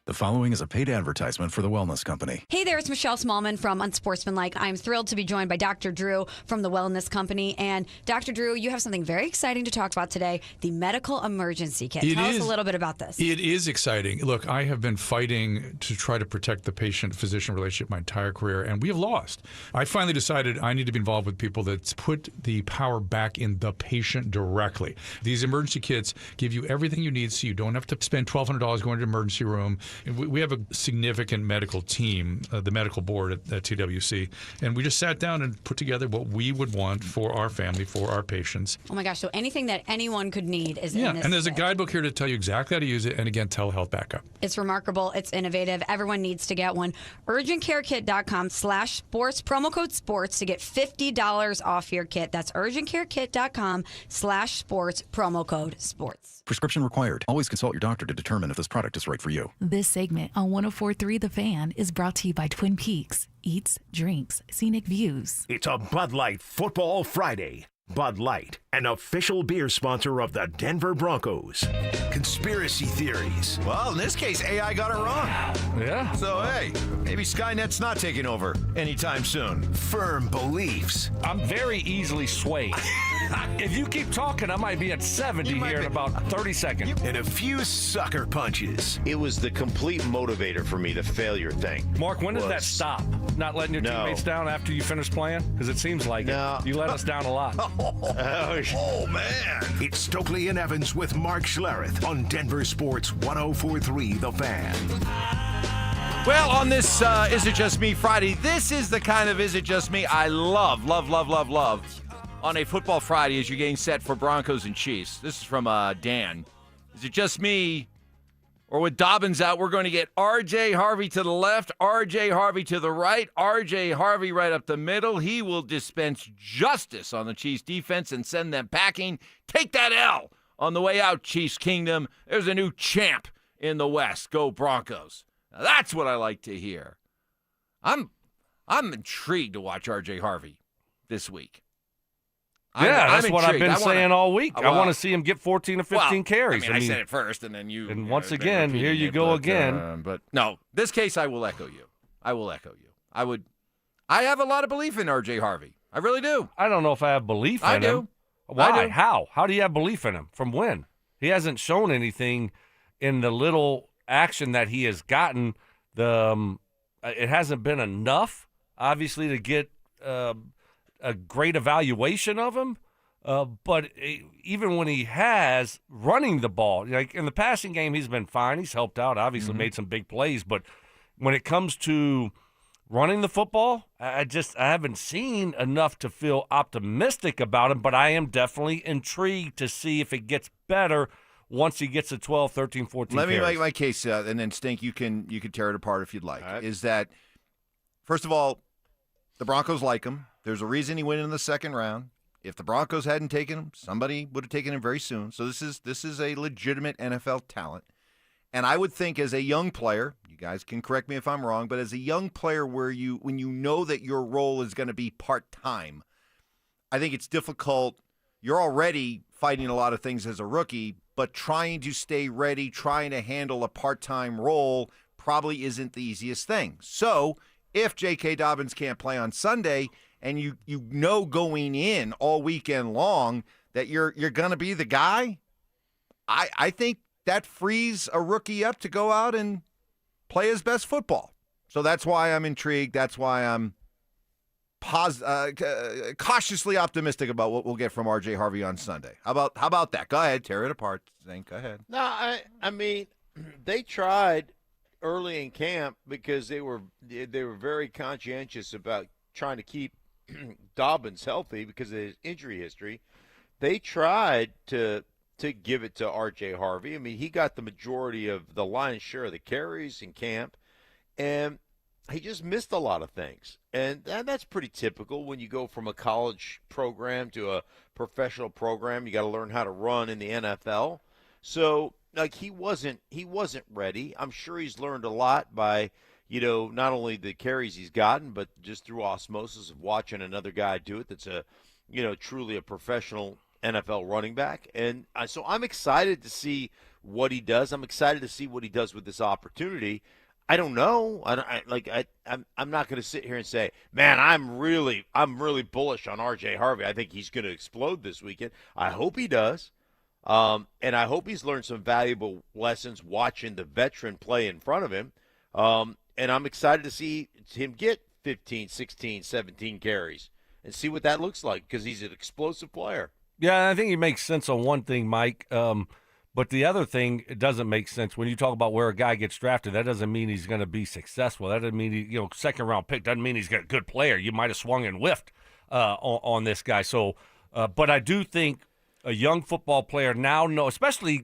The following is a paid advertisement for the Wellness Company. Hey there, it's Michelle Smallman from Unsportsmanlike. I'm thrilled to be joined by Dr. Drew from the Wellness Company. And Dr. Drew, you have something very exciting to talk about today, the medical emergency kit. Tell us a little bit about this. It is exciting. Look, I have been fighting to try to protect the patient-physician relationship my entire career, and we have lost. I finally decided I need to be involved with people that put the power back in the patient directly. These emergency kits give you everything you need so you don't have to spend $1,200 going to the emergency room. We have a significant medical team, the medical board at TWC, and we just sat down and put together what we would want for our family, for our patients. Oh my gosh, so anything that anyone could need is in this and there's kit. a guidebook here to tell you exactly how to use it, and again, telehealth backup. It's remarkable. It's innovative. Everyone needs to get one. UrgentCareKit.com/sports, promo code sports to get $50 off your kit. That's UrgentCareKit.com/sports, promo code sports. Prescription required. Always consult your doctor to determine if this product is right for you. This segment on 104.3 The Fan is brought to you by Twin Peaks. Eats, drinks, scenic views. It's a Bud Light Football Friday. Bud Light, an official beer sponsor of the Denver Broncos. Conspiracy theories. Well, in this case, AI got it wrong. Yeah. So, hey, maybe Skynet's not taking over anytime soon. Firm beliefs. I'm very easily swayed. If you keep talking, I might be at 70 here in about 30 seconds. And a few sucker punches. It was the complete motivator for me, the failure thing. Mark, when does that stop? Not letting your teammates down after you finish playing? Because it seems like it. You let us down a lot. Oh, man. It's Stokley and Evans with Mark Schlereth on Denver Sports 104.3 The Fan. Well, on this Is It Just Me Friday, this is the kind of Is It Just Me I love on a football Friday as you're getting set for Broncos and Chiefs. This is from Dan. Is it just me, or with Dobbins out, we're going to get R.J. Harvey to the left, R.J. Harvey to the right, R.J. Harvey right up the middle. He will dispense justice on the Chiefs defense and send them packing. Take that L on the way out, Chiefs Kingdom. There's a new champ in the West. Go Broncos. Now, that's what I like to hear. I'm intrigued to watch R.J. Harvey this week. That's what I've been saying all week. I want to see him get 14 to 15 carries. I said it first, and then you. And once again, here you go again. But no, this case, I will echo you. I have a lot of belief in R.J. Harvey. I really do. I don't know if I have belief in him. Why? I do. How? How do you have belief in him? From when? He hasn't shown anything in the little action that he has gotten. It hasn't been enough, obviously, to get a great evaluation of him, but even when he has running the ball, like in the passing game, he's been fine. He's helped out, obviously made some big plays, but when it comes to running the football, I haven't seen enough to feel optimistic about him, but I am definitely intrigued to see if it gets better once he gets to 12, 13, 14 Let me carries. make my case, and then Stink, you can tear it apart if you'd like. Right. Is that, first of all, the Broncos like him. There's a reason he went in the second round. if the Broncos hadn't taken him, somebody would have taken him very soon. So this is a legitimate NFL talent. And I would think as a young player, you guys can correct me if I'm wrong, but as a young player when you know that your role is going to be part-time, I think it's difficult. You're already fighting a lot of things as a rookie, but trying to stay ready, trying to handle a part-time role probably isn't the easiest thing. So if J.K. Dobbins can't play on Sunday and you know going in all weekend long that you're going to be the guy, I think that frees a rookie up to go out and play his best football. So that's why I'm intrigued. That's why I'm cautiously optimistic about what we'll get from R.J. Harvey on Sunday. How about that? Go ahead, tear it apart. Zink, go ahead. No, I mean, they tried early in camp because they were very conscientious about trying to keep Dobbins healthy because of his injury history. They tried to give it to R.J. Harvey. I mean, he got the majority of the lion's share of the carries in camp, and he just missed a lot of things. And that's pretty typical when you go from a college program to a professional program. You got to learn how to run in the NFL. So, like, he wasn't ready. I'm sure he's learned a lot by, not only the carries he's gotten, but just through osmosis of watching another guy do it that's truly a professional NFL running back. And so I'm excited to see what he does. I'm excited to see what he does with this opportunity. I don't know. I'm not going to sit here and say, man, I'm really bullish on R.J. Harvey. I think he's going to explode this weekend. I hope he does. And I hope he's learned some valuable lessons watching the veteran play in front of him. And I'm excited to see him get 15, 16, 17 carries and see what that looks like because he's an explosive player. Yeah, I think he makes sense on one thing, Mike. But the other thing, it doesn't make sense. When you talk about where a guy gets drafted, that doesn't mean he's going to be successful. That doesn't mean second-round pick doesn't mean he's a good player. You might have swung and whiffed on this guy. So, but I do think a young football player now especially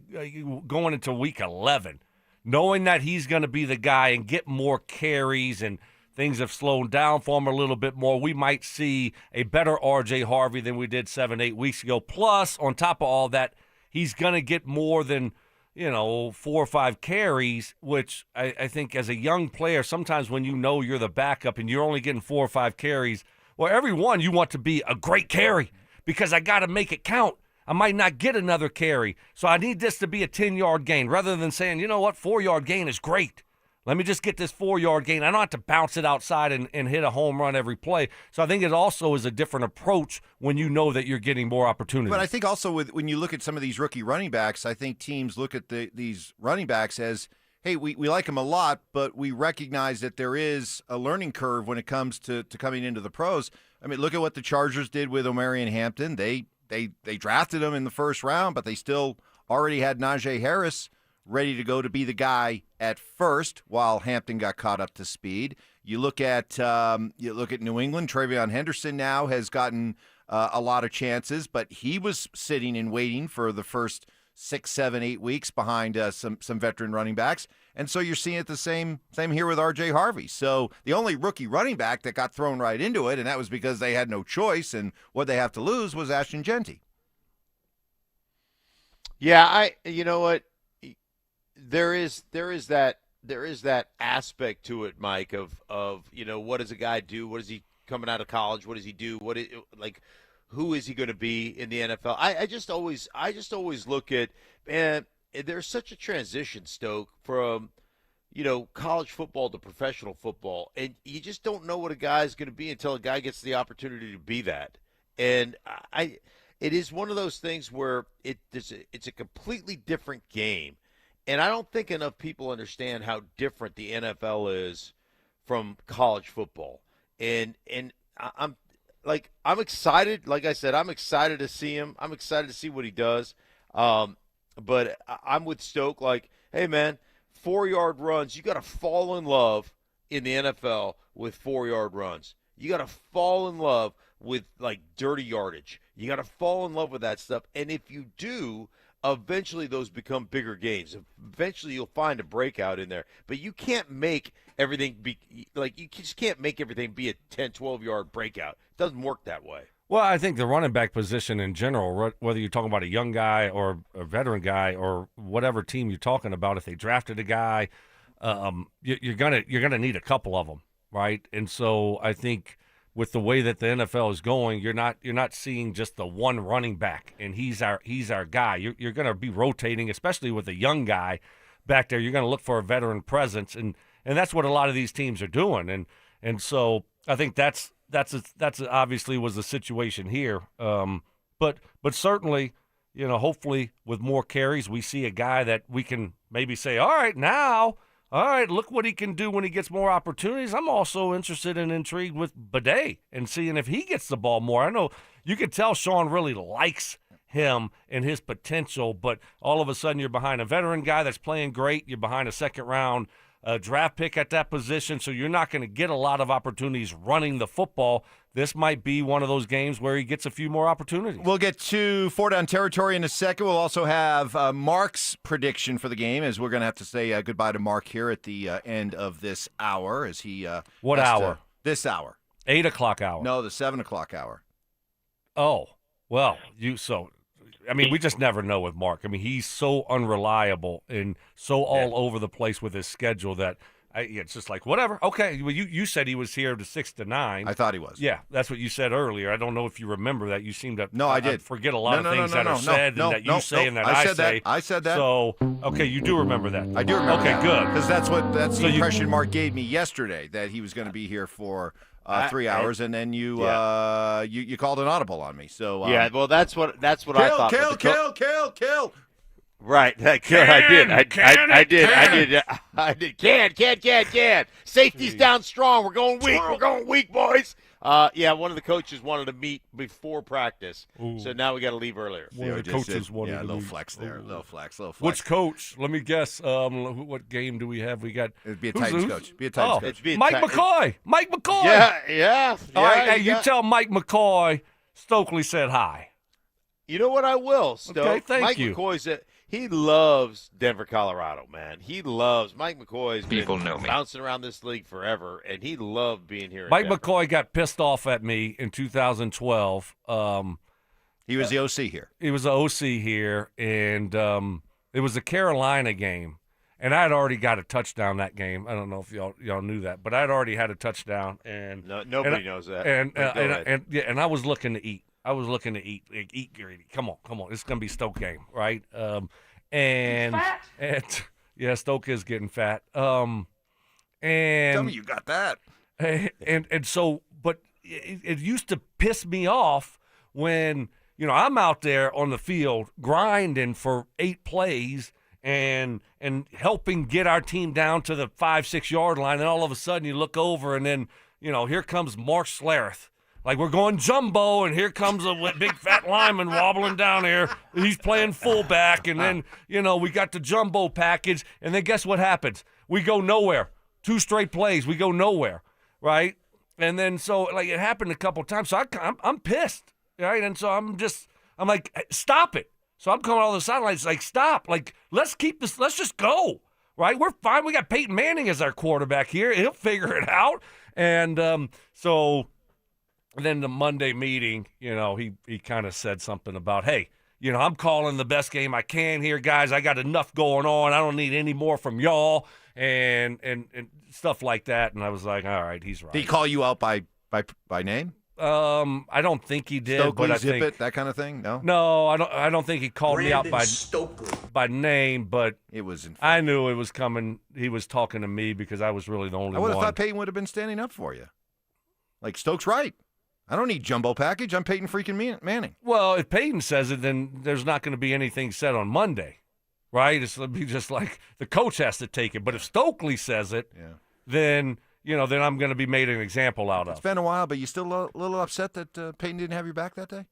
going into week 11, knowing that he's going to be the guy and get more carries and things have slowed down for him a little bit more. We might see a better R.J. Harvey than we did 7-8 weeks ago. Plus, on top of all that, he's going to get more than, 4 or 5 carries, which I think as a young player, sometimes when you're the backup and you're only getting 4 or 5 carries, well, every one you want to be a great carry because I got to make it count. I might not get another carry, so I need this to be a 10-yard gain rather than saying, 4-yard gain is great. Let me just get this 4-yard gain. I don't have to bounce it outside and hit a home run every play. So I think it also is a different approach when you know that you're getting more opportunities. But I think also when you look at some of these rookie running backs, I think teams look at these running backs as, hey, we like them a lot, but we recognize that there is a learning curve when it comes to coming into the pros. I mean, look at what the Chargers did with Omarion Hampton. They drafted him in the first round, but they still already had Najee Harris ready to go to be the guy at first while Hampton got caught up to speed. You look at New England. TreVeyon Henderson now has gotten a lot of chances, but he was sitting and waiting for the first 6, 7, 8 weeks behind some veteran running backs. And so you're seeing it the same here with R.J. Harvey. So the only rookie running back that got thrown right into it, and that was because they had no choice and what they have to lose, was Ashton Genty. Yeah, you know what? There is that aspect to it, Mike, of what does a guy do? What is he coming out of college? What does he do? Who is he going to be in the NFL? I just always look at, and there's such a transition, Stoke, from college football to professional football, and you just don't know what a guy is going to be until a guy gets the opportunity to be that. And it is one of those things where it's a completely different game. And I don't think enough people understand how different the NFL is from college football. And I'm excited. Like I said, I'm excited to see him. I'm excited to see what he does. But I'm with Stoke. Like, hey, man, 4-yard runs. You got to fall in love in the NFL with 4-yard runs. You got to fall in love with, dirty yardage. You got to fall in love with that stuff. And if you do, eventually those become bigger gains. Eventually you'll find a breakout in there. But you can't make everything be you just can't make everything be a 10, 12-yard breakout. It doesn't work that way. Well, I think the running back position in general, whether you're talking about a young guy or a veteran guy or whatever team you're talking about, if they drafted a guy, you're gonna need a couple of them, right? And so I think with the way that the NFL is going, you're not seeing just the one running back, and he's our guy. You're going to be rotating, especially with a young guy back there. You're going to look for a veteran presence, and that's what a lot of these teams are doing, and so I think that's obviously was the situation here. But certainly, hopefully with more carries, we see a guy that we can maybe say, all right, look what he can do when he gets more opportunities. I'm also interested and intrigued with Bidet and seeing if he gets the ball more. I know you can tell Sean really likes him and his potential, but all of a sudden you're behind a veteran guy that's playing great. You're behind a second-round draft pick at that position, so you're not going to get a lot of opportunities running the football. This might be one of those games where he gets a few more opportunities. We'll get to four-down territory in a second. We'll also have Mark's prediction for the game, as we're going to have to say goodbye to Mark here at the end of this hour. As he what hour? This hour. 8 o'clock hour. No, the 7 o'clock hour. Oh, well, we just never know with Mark. I mean, he's so unreliable and so all over the place with his schedule that it's just like, whatever. Okay, well, you said he was here to 6 to 9. I thought he was. Yeah, that's what you said earlier. I don't know if you remember that. You seem to I did. forget a lot of things that are said and that you say and that I say. I said that. So, okay, you do remember that. I do remember that. Okay, good. Because that's the impression Mark gave me yesterday, that he was going to be here for 3 hours, and then you called an audible on me. So well, that's what I thought. Kill. Right, I did. Can. Safety's down strong. We're going weak, boys. One of the coaches wanted to meet before practice, so now we got to leave earlier. One of the coaches wanted to little meet. flex there, little flex. Which coach? Let me guess. What game do we have? We got. It'd be a Titans coach. Mike McCoy. Mike McCoy. Yeah. All right, you tell Mike McCoy Stokley said hi. You know what? I will. Stoke. Okay, thank you. Mike McCoy said. He loves Denver, Colorado, man. Mike McCoy's been bouncing around this league forever, and he loved being here in Mike Denver. McCoy got pissed off at me in 2012. He was the OC here. He was the OC here, and it was a Carolina game, and I had already got a touchdown that game. I don't know if y'all knew that, but I'd already had a touchdown. And nobody knows that. And I was looking to eat. I was looking to eat greedy. Come on. It's going to be Stoke game, right? And Stoke is getting fat. And tell me you got that. And so, but it used to piss me off when, I'm out there on the field grinding for 8 plays and helping get our team down to the 5-6 yard line, and all of a sudden you look over and then, here comes Mark Schlereth. Like, we're going jumbo, and here comes a big fat lineman wobbling down here. He's playing fullback, and then, we got the jumbo package, and then guess what happens? We go nowhere. 2 straight plays, we go nowhere, right? And then so, it happened a couple times, so I'm pissed, right? And so I'm like, stop it. So I'm coming all the sidelines, like, stop. Like, let's keep this, let's just go, right? We're fine. We got Payton Manning as our quarterback here. He'll figure it out. And so... And then the Monday meeting, he kind of said something about, hey, I'm calling the best game I can here, guys. I got enough going on. I don't need any more from y'all and stuff like that. And I was like, all right, he's right. Did he call you out by name? I don't think he did. Stokley, but I zip think it, that kind of thing? No, I don't think he called me out by name, but it was. I knew it was coming. He was talking to me because I was really the only one. I would have thought Payton would have been standing up for you. Like, Stoke's right. I don't need jumbo package. I'm Payton freaking Manning. Well, if Payton says it, then there's not going to be anything said on Monday, right? It's going to be just like the coach has to take it. But if Stokley says it, then then I'm going to be made an example out of. It's been a while, but you still a little upset that Payton didn't have your back that day?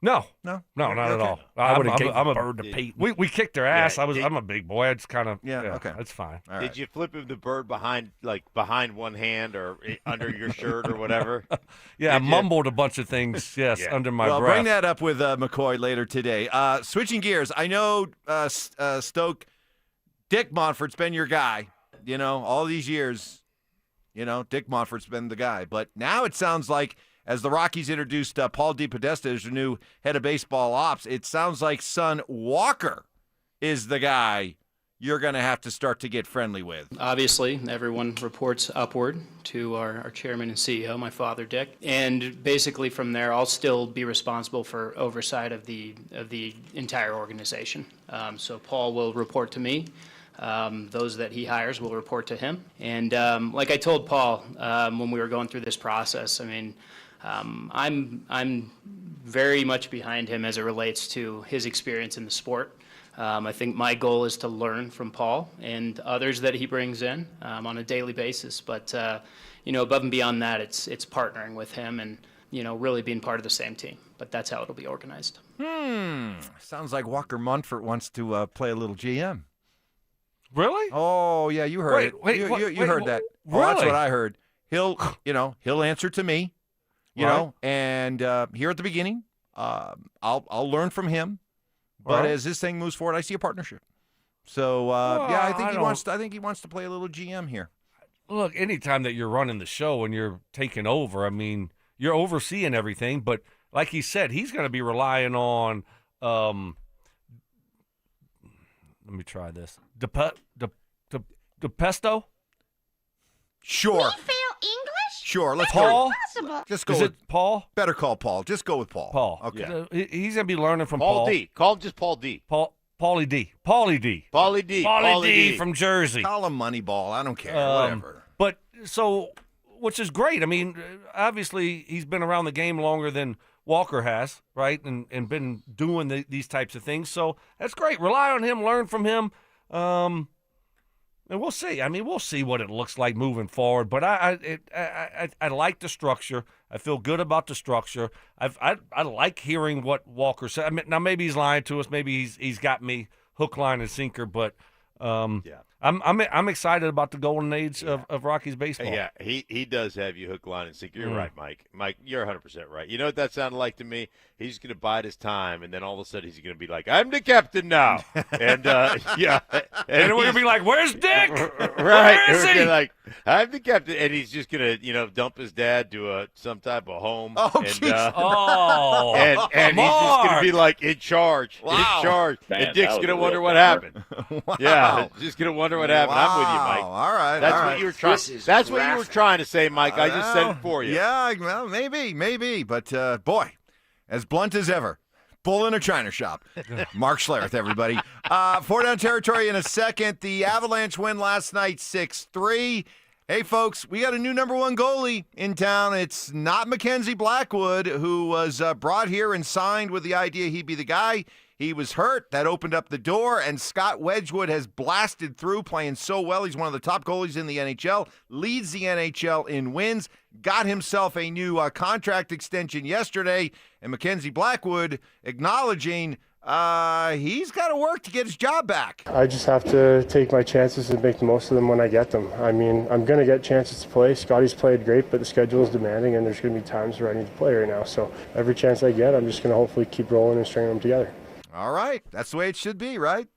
No, not at all. I would have given a bird to Payton. We kicked their ass. I'm a big boy. It's kind of okay. That's fine. All right. Did you flip him the bird behind one hand or under your shirt or whatever? I mumbled a bunch of things. Yes, under my breath. Bring that up with McCoy later today. Switching gears, I know Stoke. Dick Montfort's been your guy. All these years. Dick Montfort's been the guy, but now it sounds like as the Rockies introduced Paul DePodesta as their new head of baseball ops, it sounds like son Walker is the guy you're going to have to start to get friendly with. Obviously, everyone reports upward to our chairman and CEO, my father, Dick. And basically from there, I'll still be responsible for oversight of the entire organization. So Paul will report to me. Those that he hires will report to him. And like I told Paul when we were going through this process, I mean, I'm very much behind him as it relates to his experience in the sport. I think my goal is to learn from Paul and others that he brings in on a daily basis. But, above and beyond that, it's partnering with him and, really being part of the same team. But that's how it'll be organized. Sounds like Walker Munford wants to play a little GM. Really? Oh, yeah, you heard it. You heard that. Really? Well, that's what I heard. He'll answer to me, know, and here at the beginning, I'll learn from him. But as this thing moves forward, I see a partnership. So I think he wants to play a little GM here. Look, anytime that you're running the show and you're taking over, I mean, you're overseeing everything. But like he said, he's going to be relying on. Let me try this. DePesto? Sure. We fail English? Sure. Let's Paul? go. Just go. Is it Paul? Better call Paul. Just go with Paul. Paul. Okay. Yeah. He's going to be learning from Paul. Paul D. Call him just Paul D. Paulie D. Paulie D. Paulie D. Paulie D from Jersey. Call him Moneyball. I don't care. Whatever. But so, which is great. I mean, obviously he's been around the game longer than Walker has, right? And been doing these types of things. So that's great. Rely on him. Learn from him. And we'll see. I mean, we'll see what it looks like moving forward. But I like the structure. I feel good about the structure. I like hearing what Walker said. I mean, now maybe he's lying to us. Maybe he's got me hook, line, and sinker. But I'm excited about the golden age of Rockies baseball. Yeah, he does have you hook, line, and sinker. You're right, Mike. Mike, you're 100% right. You know what that sounded like to me? He's going to bide his time, and then all of a sudden he's going to be like, I'm the captain now. And, yeah. And we're going to be like, where's Dick? Right. Where is he? Like, I'm the captain. And he's just going to, dump his dad to some type of home. Oh, and, geez. and he's just going to be like in charge. Wow. In charge. Man, and Dick's that was going to a wonder real what bummer. happened. Wow. Yeah, just going to wonder what happened. I'm with you, Mike. All right. That's all what right. you were trying. That's what you were trying to say, Mike. I just said it for you. Yeah, well, maybe. But, boy, as blunt as ever. Bull in a china shop. Mark Schlereth, everybody. 4 down territory in a second. The Avalanche win last night 6-3. Hey, folks, we got a new number one goalie in town. It's not Mackenzie Blackwood, who was brought here and signed with the idea he'd be the guy. He was hurt. That opened up the door, and Scott Wedgwood has blasted through, playing so well. He's one of the top goalies in the NHL, leads the NHL in wins, got himself a new contract extension yesterday, and Mackenzie Blackwood acknowledging he's got to work to get his job back. I just have to take my chances and make the most of them when I get them. I mean, I'm going to get chances to play. Scotty's played great, but the schedule is demanding, and there's going to be times where I need to play right now. So every chance I get, I'm just going to hopefully keep rolling and stringing them together. All right. That's the way it should be, right?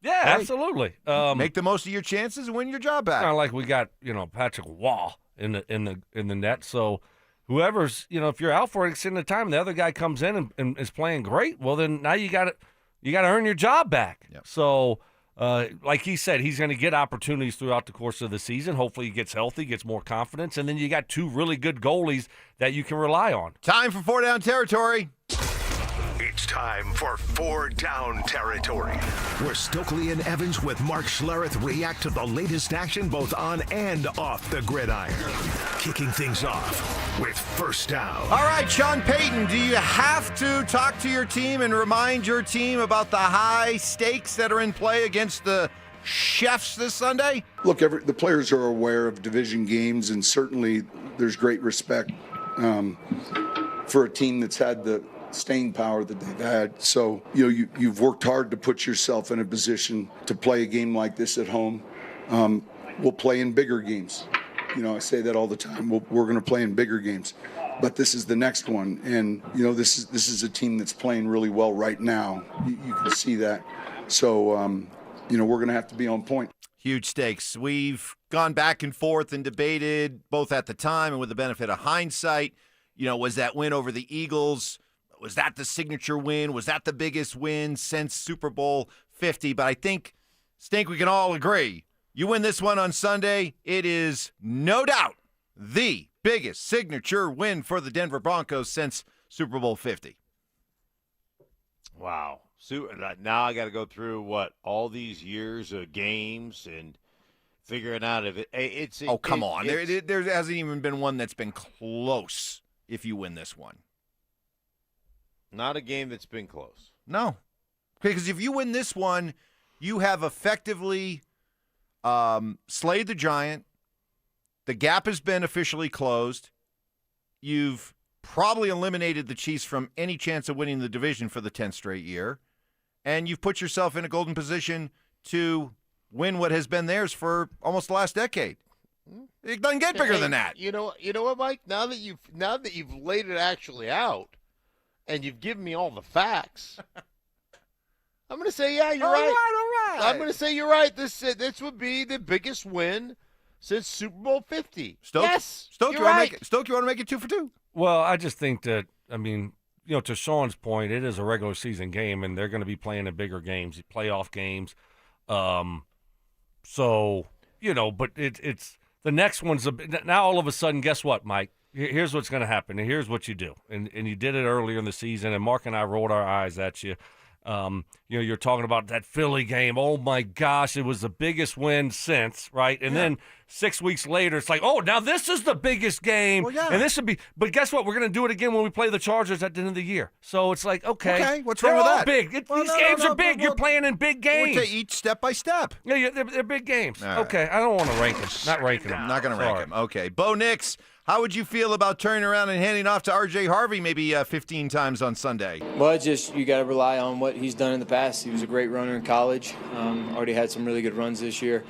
Yeah, Hey, absolutely. Make the most of your chances and win your job back. Kind of like we got, Patrick Waugh in the net. So whoever's, if you're out for an extended time and the other guy comes in and is playing great, well, then now you got to earn your job back. Yep. So like he said, he's going to get opportunities throughout the course of the season. Hopefully he gets healthy, gets more confidence, and then you got two really good goalies that you can rely on. Time for 4 down territory. It's time for 4 Down Territory, where Stokley and Evans with Mark Schlereth react to the latest action both on and off the gridiron. Kicking things off with First Down. All right, Sean Payton, do you have to talk to your team and remind your team about the high stakes that are in play against the Chefs this Sunday? Look, the players are aware of division games, and certainly there's great respect for a team that's had the staying power that they've had. So, you've worked hard to put yourself in a position to play a game like this at home. We'll play in bigger games. I say that all the time. We're going to play in bigger games. But this is the next one. And, this is a team that's playing really well right now. You can see that. So, we're going to have to be on point. Huge stakes. We've gone back and forth and debated both at the time and with the benefit of hindsight. was that win over the Eagles? Was that the signature win? Was that the biggest win since Super Bowl 50? But I think, Stink, we can all agree, you win this one on Sunday, it is no doubt the biggest signature win for the Denver Broncos since Super Bowl 50. Wow. Now I got to go through, all these years of games and figuring out if it's. Come on. There hasn't even been one that's been close if you win this one. Not a game that's been close. No. Because if you win this one, you have effectively slayed the giant. The gap has been officially closed. You've probably eliminated the Chiefs from any chance of winning the division for the 10th straight year. And you've put yourself in a golden position to win what has been theirs for almost the last decade. It doesn't get bigger than that. You know what, Mike? Now that you've laid it actually out and you've given me all the facts, I'm going to say, yeah, you're right. All right. I'm going to say you're right. This would be the biggest win since Super Bowl 50. Yes, Stoke, you're right. You want to make it 2 for 2? Well, I just think that, to Sean's point, it is a regular season game, and they're going to be playing in bigger games, playoff games. But it's the next one's now all of a sudden, guess what, Mike? Here's what's going to happen, and here's what you do. And you did it earlier in the season, and Mark and I rolled our eyes at you. You're talking about that Philly game. Oh, my gosh, it was the biggest win since, right? And then 6 weeks later, it's like, oh, now this is the biggest game. Well, yeah. And this should be – but guess what? We're going to do it again when we play the Chargers at the end of the year. So it's like, okay. What's wrong with that? They're all big. These games are big. You're playing in big games. We'll take each step by step. Yeah, they're big games. All okay, right. I don't want to rank them. Not ranking them. I'm not going to rank them. Okay. Bo Nix, how would you feel about turning around and handing off to R.J. Harvey maybe 15 times on Sunday? Well, you got to rely on what he's done in the past. He was a great runner in college. Already had some really good runs this year.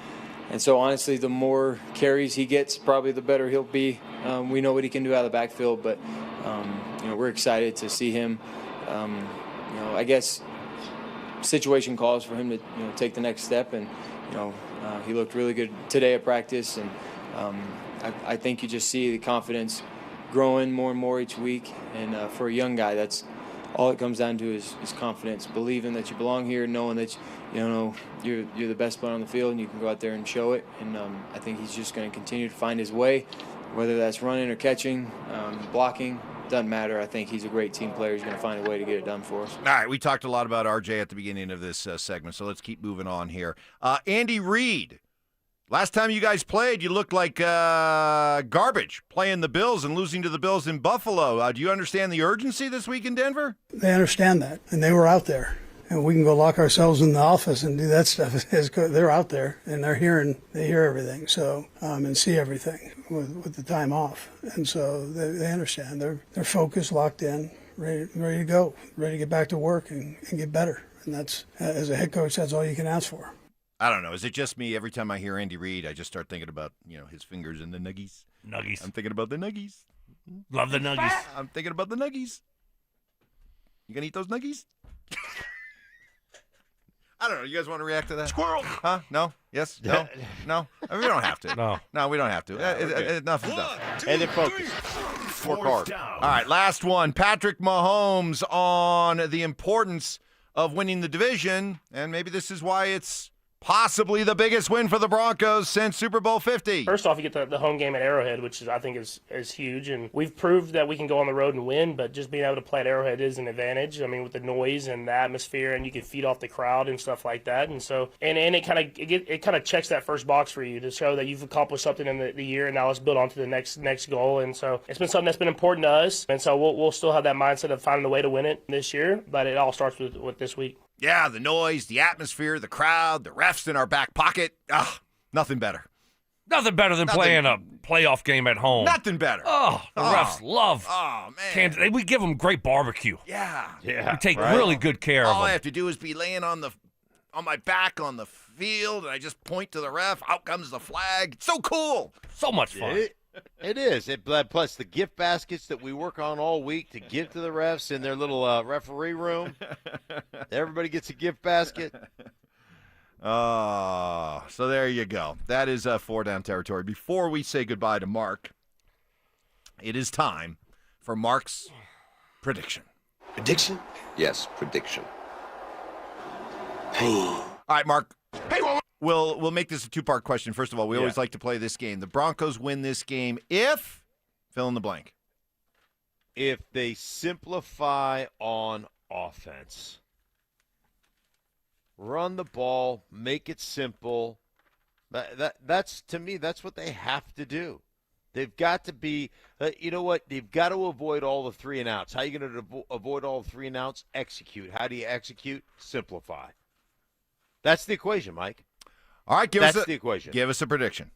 And so, honestly, the more carries he gets, probably the better he'll be. We know what he can do out of the backfield, but, we're excited to see him. I guess situation calls for him to, take the next step. And, he looked really good today at practice. And I think you just see the confidence growing more and more each week. And for a young guy, that's all it comes down to is confidence, believing that you belong here, knowing that you're the best player on the field and you can go out there and show it. And I think he's just going to continue to find his way, whether that's running or catching, blocking. Doesn't matter. I think he's a great team player. He's going to find a way to get it done for us. All right, we talked a lot about RJ at the beginning of this segment, so let's keep moving on here. Andy Reid. Last time you guys played, you looked like garbage playing the Bills and losing to the Bills in Buffalo. Do you understand the urgency this week in Denver? They understand that, and they were out there. And we can go lock ourselves in the office and do that stuff. They're out there, and they hear everything, so and see everything with the time off. And so they understand. They're focused, locked in, ready to go, ready to get back to work and get better. And that's, as a head coach, that's all you can ask for. I don't know. Is it just me? Every time I hear Andy Reid, I just start thinking about, his fingers in the nuggies. Nuggies. I'm thinking about the nuggies. Love the nuggies. I'm thinking about the nuggies. You gonna eat those nuggies? I don't know. You guys want to react to that? Squirrel. Huh? No? Yes? No? No? I mean, we don't have to. No, we don't have to. Enough is enough. And then focus. Work hard. All right, last one. Patrick Mahomes on the importance of winning the division, and maybe this is why it's possibly the biggest win for the Broncos since Super Bowl 50. First off, you get the home game at Arrowhead, which I think is huge. And we've proved that we can go on the road and win, but just being able to play at Arrowhead is an advantage. I mean, with the noise and the atmosphere, and you can feed off the crowd and stuff like that. And so, and it kind of checks that first box for you to show that you've accomplished something in the year, and now let's build on to the next goal. And so it's been something that's been important to us. And so we'll still have that mindset of finding a way to win it this year, but it all starts with this week. Yeah, the noise, the atmosphere, the crowd, the refs in our back pocket. Nothing better. Nothing better than playing a playoff game at home. Nothing better. Oh, the refs love. Oh, man. We give them great barbecue. Yeah. We take really good care of them. All I have to do is be laying on my back on the field, and I just point to the ref. Out comes the flag. It's so cool. So much fun. It is. Plus the gift baskets that we work on all week to give to the refs in their little referee room. Everybody gets a gift basket. So there you go. That is 4 down territory. Before we say goodbye to Mark, it is time for for Mark's prediction. Prediction? Yes, prediction. Pain. All right, Mark. Hey, we'll make this a two-part question. First of all, we always like to play this game. The Broncos win this game if fill in the blank. If they simplify on offense. Run the ball, make it simple. That's to me, that's what they have to do. They've got to be, you know what? They've got to avoid all the 3 and outs. How are you going to avoid all the 3 and outs? Execute. How do you execute? Simplify. That's the equation, Mike. All right, That's the equation. Give us a prediction.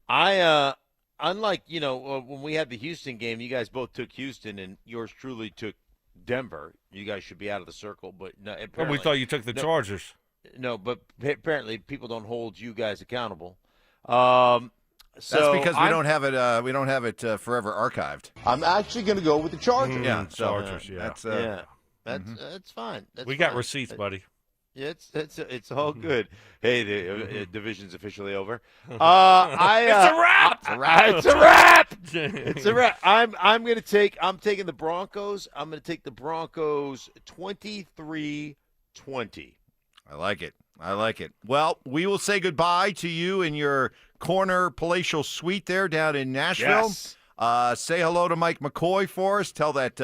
Unlike, when we had the Houston game, you guys both took Houston and yours truly took Denver. You guys should be out of the circle, but no, apparently, we thought you took the Chargers. No, but apparently people don't hold you guys accountable. That's because we don't have it. We don't have it forever archived. I'm actually going to go with the Chargers. Yeah, Chargers. That's fine. We got receipts, buddy. It's all good. Hey, the division's officially over. It's a wrap. It's a wrap. It's a wrap. I'm taking the Broncos. I'm going to take the Broncos 23-20. I like it. Well, we will say goodbye to you in your corner palatial suite there down in Nashville. Yes. Say hello to Mike McCoy for us. Tell that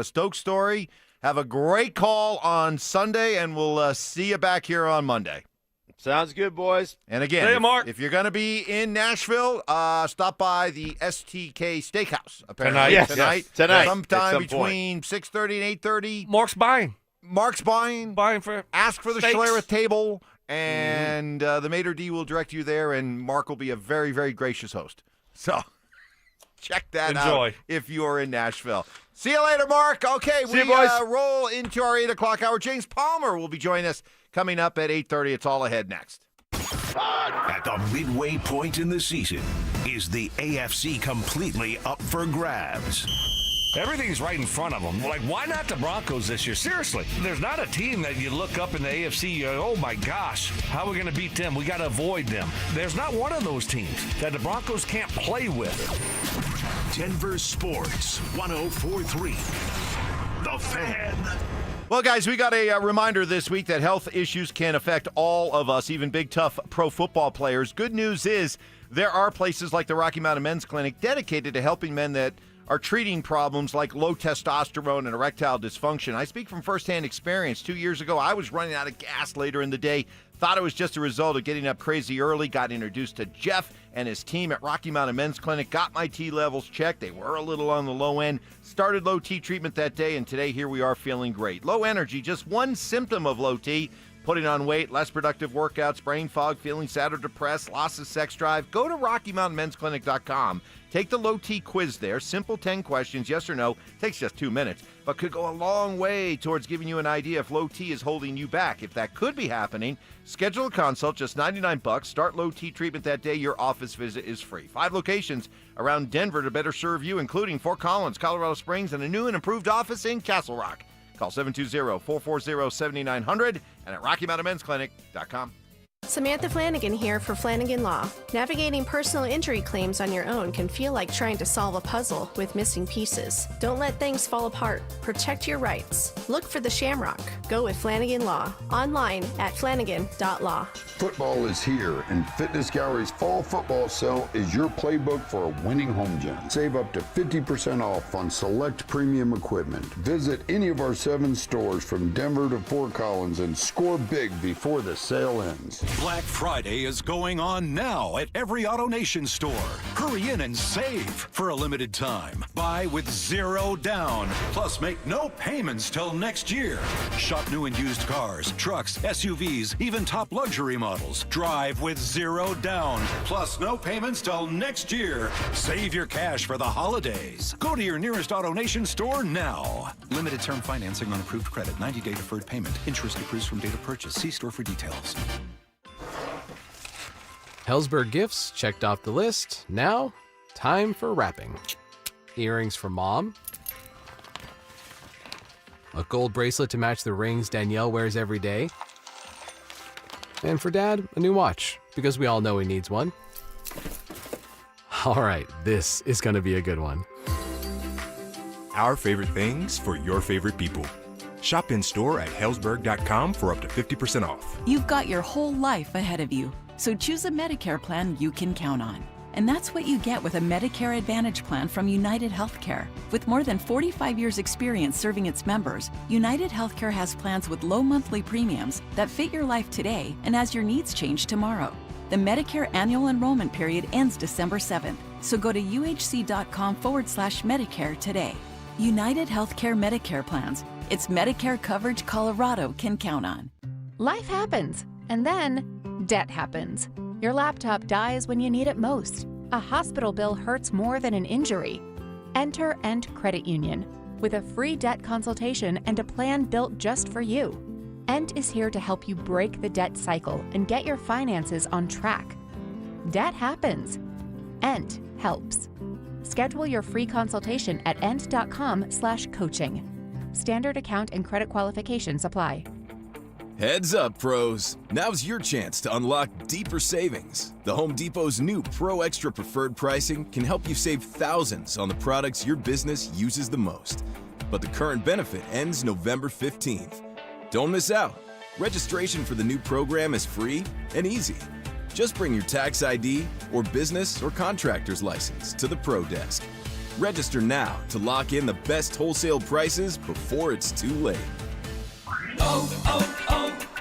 Stoke story. Have a great call on Sunday, and we'll see you back here on Monday. Sounds good, boys. And again, See you, Mark. if you're going to be in Nashville, stop by the STK Steakhouse. Apparently Tonight. Sometime between 6:30 and 8:30. Mark's buying. Ask for the steaks. Schlereth table, and the maitre d' will direct you there, and Mark will be a very, very gracious host. So check that out if you're in Nashville. See you later, Mark. Okay, we roll into our 8 o'clock hour. James Palmer will be joining us coming up at 8:30. It's all ahead next. At the midway point in the season, is the AFC completely up for grabs? Everything's right in front of them. Like, why not the Broncos this year? Seriously, there's not a team that you look up in the AFC, you go, oh my gosh, how are we going to beat them? We got to avoid them. There's not one of those teams that the Broncos can't play with. Denver Sports 104.3. The Fan. Well, guys, we got a reminder this week that health issues can affect all of us, even big, tough pro football players. Good news is there are places like the Rocky Mountain Men's Clinic dedicated to helping men that are treating problems like low testosterone and erectile dysfunction. I speak from firsthand experience. 2 years ago, I was running out of gas later in the day. Thought it was just a result of getting up crazy early. Got introduced to Jeff and his team at Rocky Mountain Men's Clinic. Got my T levels checked. They were a little on the low end. Started low T treatment that day, and today here we are feeling great. Low energy, just one symptom of low T. Putting on weight, less productive workouts, brain fog, feeling sad or depressed, loss of sex drive. Go to RockyMountainMen'sClinic.com. Take the low T quiz there. Simple 10 questions, yes or no. Takes just 2 minutes, but could go a long way towards giving you an idea if low T is holding you back. If that could be happening, schedule a consult, just $99. Start low T treatment that day. Your office visit is free. 5 locations around Denver to better serve you, including Fort Collins, Colorado Springs, and a new and improved office in Castle Rock. Call 720-440-7900 and at RockyMountainMen'sClinic.com. Samantha Flanagan here for Flanagan Law. Navigating personal injury claims on your own can feel like trying to solve a puzzle with missing pieces. Don't let things fall apart. Protect your rights. Look for the Shamrock. Go with Flanagan Law. Online at flanagan.law. Football is here, and Fitness Gallery's fall football sale is your playbook for a winning home gym. Save up to 50% off on select premium equipment. Visit any of our 7 stores from Denver to Fort Collins and score big before the sale ends. Black Friday is going on now at every AutoNation store. Hurry in and save for a limited time. Buy with 0 down. Plus, make no payments till next year. Shop new and used cars, trucks, SUVs, even top luxury models. Drive with 0 down. Plus, no payments till next year. Save your cash for the holidays. Go to your nearest AutoNation store now. Limited term financing on approved credit. 90-day deferred payment. Interest accrues from date of purchase. See store for details. Hellsberg gifts checked off the list. Now, time for wrapping. Earrings for mom. A gold bracelet to match the rings Danielle wears every day. And for dad, a new watch, because we all know he needs one. All right, this is going to be a good one. Our favorite things for your favorite people. Shop in store at Hellsberg.com for up to 50% off. You've got your whole life ahead of you, so choose a Medicare plan you can count on. And that's what you get with a Medicare Advantage plan from United Healthcare. With more than 45 years' experience serving its members, United Healthcare has plans with low monthly premiums that fit your life today and as your needs change tomorrow. The Medicare annual enrollment period ends December 7th, so go to uhc.com/Medicare today. United Healthcare Medicare plans. It's Medicare coverage Colorado can count on. Life happens, and then debt happens. Your laptop dies when you need it most. A hospital bill hurts more than an injury. Enter End Credit Union with a free debt consultation and a plan built just for you. End is here to help you break the debt cycle and get your finances on track. Debt happens. End helps. Schedule your free consultation at end.com/coaching. Standard account and credit qualifications apply. Heads up, pros. Now's your chance to unlock deeper savings. The Home Depot's new Pro Extra Preferred pricing can help you save thousands on the products your business uses the most. But the current benefit ends November 15th. Don't miss out. Registration for the new program is free and easy. Just bring your tax ID or business or contractor's license to the Pro Desk. Register now to lock in the best wholesale prices before it's too late.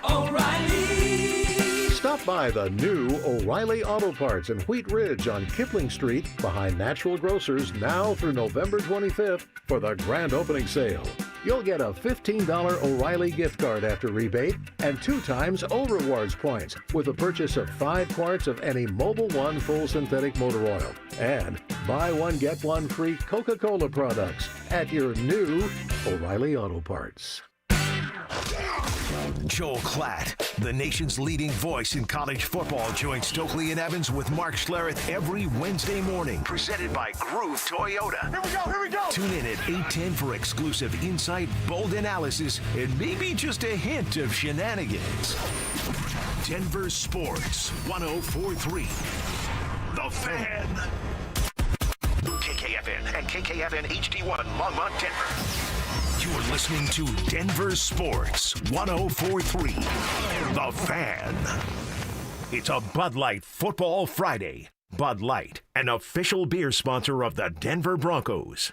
O'Reilly. Stop by the new O'Reilly Auto Parts in Wheat Ridge on Kipling Street behind Natural Grocers now through November 25th for the grand opening sale. You'll get a $15 O'Reilly gift card after rebate and 2 times O Rewards points with a purchase of 5 quarts of any Mobil 1 full synthetic motor oil. And buy one, get one free Coca-Cola products at your new O'Reilly Auto Parts. Joel Klatt, the nation's leading voice in college football, joins Stokley and Evans with Mark Schlereth every Wednesday morning. Presented by Groove Toyota. Here we go! Tune in at 8:10 for exclusive insight, bold analysis, and maybe just a hint of shenanigans. Denver Sports 104.3. The Fan. KKFN and KKFN HD1 Longmont, Denver. You're listening to Denver Sports 104.3. The Fan. It's a Bud Light Football Friday. Bud Light, an official beer sponsor of the Denver Broncos.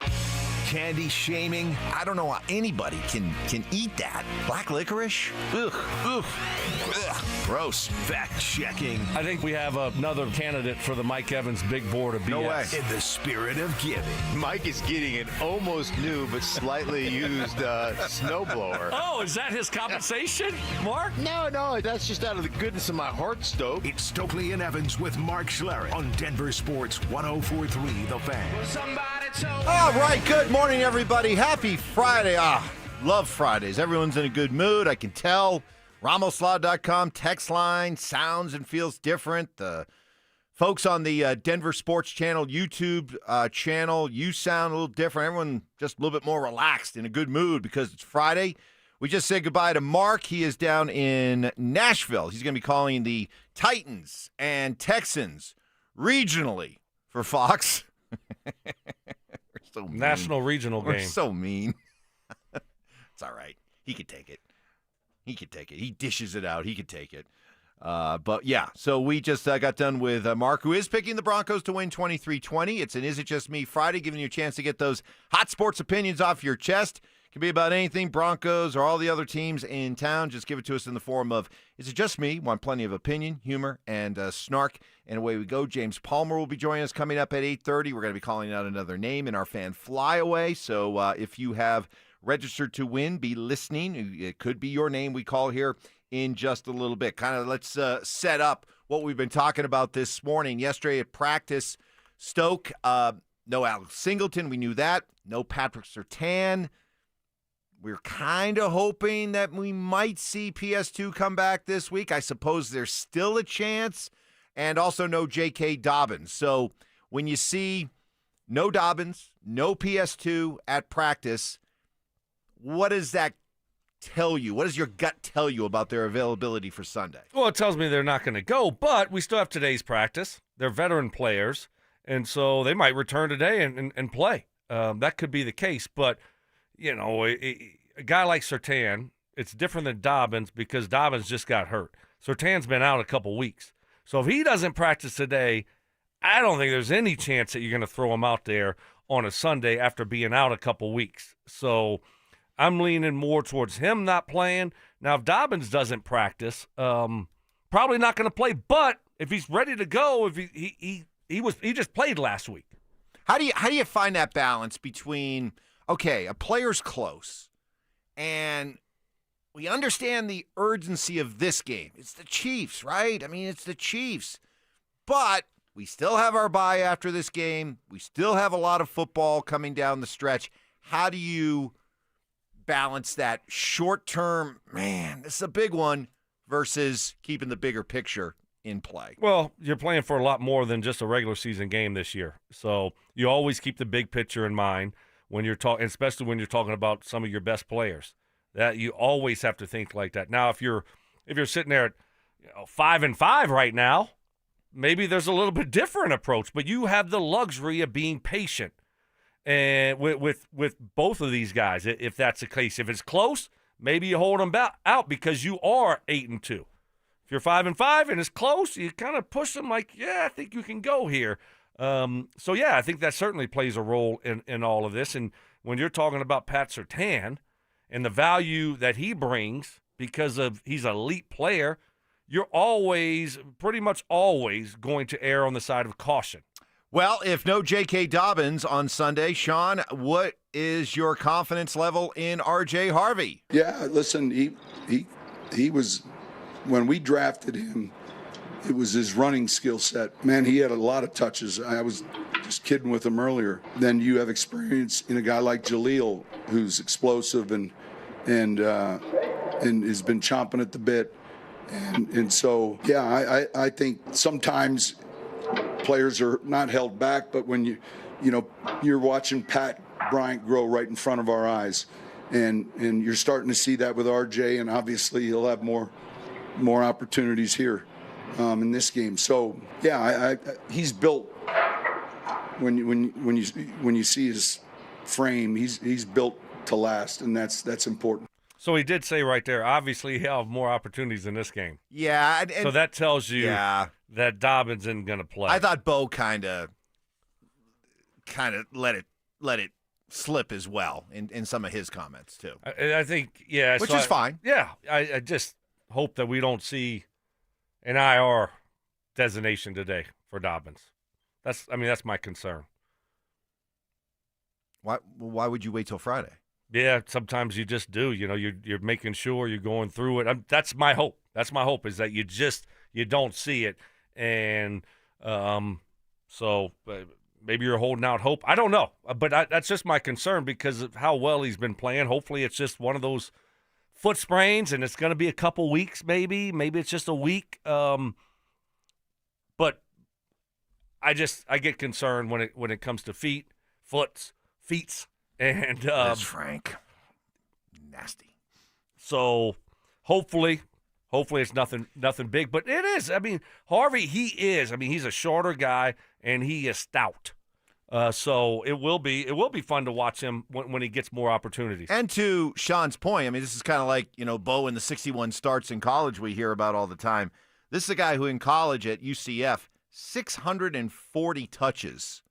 Candy shaming. I don't know how anybody can eat that. Black licorice? Ugh. Ugh. Ugh. Gross. Fact checking. I think we have another candidate for the Mike Evans big board of BS. No way. In the spirit of giving. Mike is getting an almost new but slightly used snowblower. Oh, is that his compensation, Mark? No, that's just out of the goodness of my heart, Stoke. It's Stokley and Evans with Mark Schlereth on Denver Sports 104.3 The Fan. All right, good morning, everybody. Happy Friday. Love Fridays. Everyone's in a good mood, I can tell. RamosLaw.com text line sounds and feels different. The folks on the Denver Sports Channel YouTube channel, you sound a little different. Everyone just a little bit more relaxed, in a good mood because it's Friday. We just said goodbye to Mark. He is down in Nashville. He's going to be calling the Titans and Texans regionally for Fox. So National regional game. We're so mean. It's all right. He could take it. He dishes it out. He could take it. But, yeah, so we just got done with Mark, who is picking the Broncos to win 23-20. It's an Is It Just Me Friday, giving you a chance to get those hot sports opinions off your chest. It can be about anything, Broncos or all the other teams in town. Just give it to us in the form of, is it just me? Want plenty of opinion, humor, and snark. And away we go. James Palmer will be joining us coming up at 8:30. We're going to be calling out another name in our fan flyaway. So if you have registered to win, be listening. It could be your name we call here in just a little bit. Kind of let's set up what we've been talking about this morning. Yesterday at practice, Stoke, no Alex Singleton. We knew that. No Patrick Surtain. We're kind of hoping that we might see PS2 come back this week. I suppose there's still a chance. And also no J.K. Dobbins. So when you see no Dobbins, no PS2 at practice, what does that tell you? What does your gut tell you about their availability for Sunday? Well, it tells me they're not going to go, but we still have today's practice. They're veteran players, and so they might return today and play. that could be the case. But, a guy like Surtain, it's different than Dobbins because Dobbins just got hurt. Surtain's been out a couple weeks. So if he doesn't practice today, I don't think there's any chance that you're going to throw him out there on a Sunday after being out a couple weeks. So I'm leaning more towards him not playing. Now, if Dobbins doesn't practice, probably not going to play. But if he's ready to go, if he just played last week. How do you find that balance between, okay, a player's close, and we understand the urgency of this game. It's the Chiefs, right? I mean, it's the Chiefs. But we still have our bye after this game. We still have a lot of football coming down the stretch. How do you balance that short-term, man, this is a big one, versus keeping the bigger picture in play? Well, you're playing for a lot more than just a regular season game this year. So you always keep the big picture in mind when you're talking, especially when you're talking about some of your best players. That you always have to think like that. Now, if you're sitting there at 5-5 right now, maybe there's a little bit different approach, but you have the luxury of being patient and with both of these guys, if that's the case. If it's close, maybe you hold them out because you are 8-2. If you're 5-5 and it's close, you kind of push them like, yeah, I think you can go here. So yeah, I think that certainly plays a role in all of this. And when you're talking about Pat Surtain and the value that he brings because of he's an elite player, you're pretty much always going to err on the side of caution. Well, if no J.K. Dobbins on Sunday, Sean, what is your confidence level in R.J. Harvey? Yeah, listen, he was, when we drafted him, it was his running skill set. Man, he had a lot of touches. I was just kidding with him earlier. Then you have experience in a guy like Jaleel, who's explosive and has been chomping at the bit. And so, yeah, I think sometimes players are not held back, but when you're watching Pat Bryant grow right in front of our eyes, and you're starting to see that with RJ, and obviously he'll have more opportunities here in this game. So yeah, he's built. When you see his frame, he's built to last, and that's important. So he did say right there, obviously he'll have more opportunities in this game. Yeah. So that tells you that Dobbins isn't going to play. I thought Bo kind of let it slip as well in some of his comments too. I think, yeah. Which is fine. Yeah. I just hope that we don't see an IR designation today for Dobbins. That's my concern. Why would you wait till Friday? Yeah, sometimes you just do. You're making sure you're going through it. That's my hope. That's my hope, is that you don't see it, and so maybe you're holding out hope. I don't know, but that's just my concern because of how well he's been playing. Hopefully, it's just one of those foot sprains, and it's going to be a couple weeks, maybe. Maybe it's just a week. But I get concerned when it comes to feet, and that's Frank. Nasty. So hopefully it's nothing big, but it is. I mean, Harvey, he's a shorter guy and he is stout. So it will be fun to watch him when he gets more opportunities. And to Sean's point, I mean, this is kind of like, Bo and the 61 starts in college we hear about all the time. This is a guy who in college at UCF, 640 touches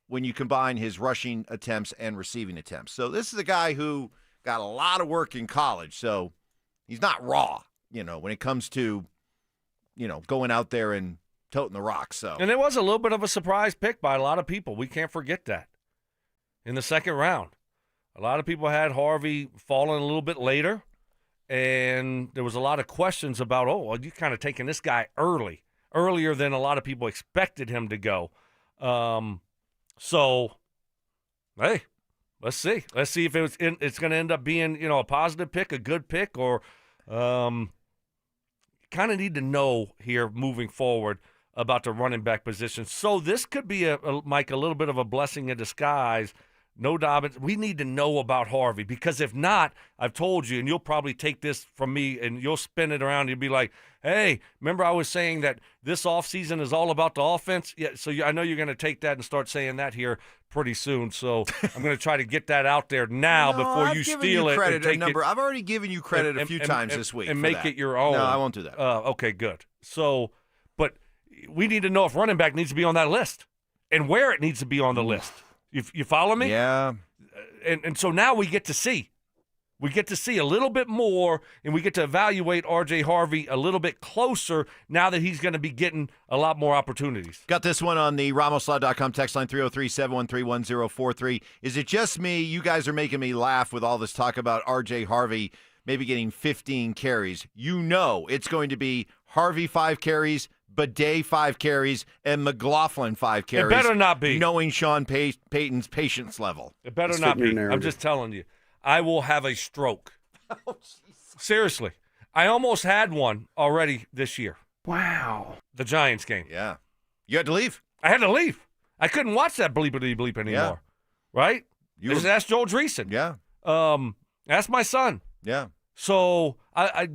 when you combine his rushing attempts and receiving attempts. So this is a guy who got a lot of work in college. So he's not raw, when it comes to, going out there and toting the rock. So, and it was a little bit of a surprise pick by a lot of people. We can't forget that. In the second round, a lot of people had Harvey falling a little bit later, and there was a lot of questions about, you kind of taking this guy earlier than a lot of people expected him to go. So, hey, let's see. Let's see if it's going to end up being, a positive pick, a good pick, or kind of need to know here moving forward about the running back position. So this could be, Mike, a little bit of a blessing in disguise No Dobbins. We need to know about Harvey because if not, I've told you, and you'll probably take this from me and you'll spin it around. You'll be like, hey, remember I was saying that this offseason is all about the offense? Yeah, so I know you're going to take that and start saying that here pretty soon. So I'm going to try to get that out there now before you steal it. Credit a number. I've already given you credit a few times this week. And make it your own. No, I won't do that. Okay, good. So, but we need to know if running back needs to be on that list and where it needs to be on the list. You follow me? Yeah. And so now we get to see. We get to see a little bit more, and we get to evaluate R.J. Harvey a little bit closer now that he's going to be getting a lot more opportunities. Got this one on the RamosLaw.com text line 303-713-1043. Is it just me? You guys are making me laugh with all this talk about R.J. Harvey maybe getting 15 carries. You know it's going to be Harvey 5 carries, Bidet 5 carries, and McLaughlin 5 carries. It better not be. Knowing Sean Payton's patience level. It better not be. I'm just telling you. I will have a stroke. Oh, seriously. I almost had one already this year. Wow. The Giants game. Yeah. You had to leave. I had to leave. I couldn't watch that bleepity bleep anymore. Yeah. Right? Just ask Joel Dreesen. Yeah. Ask my son. Yeah. So I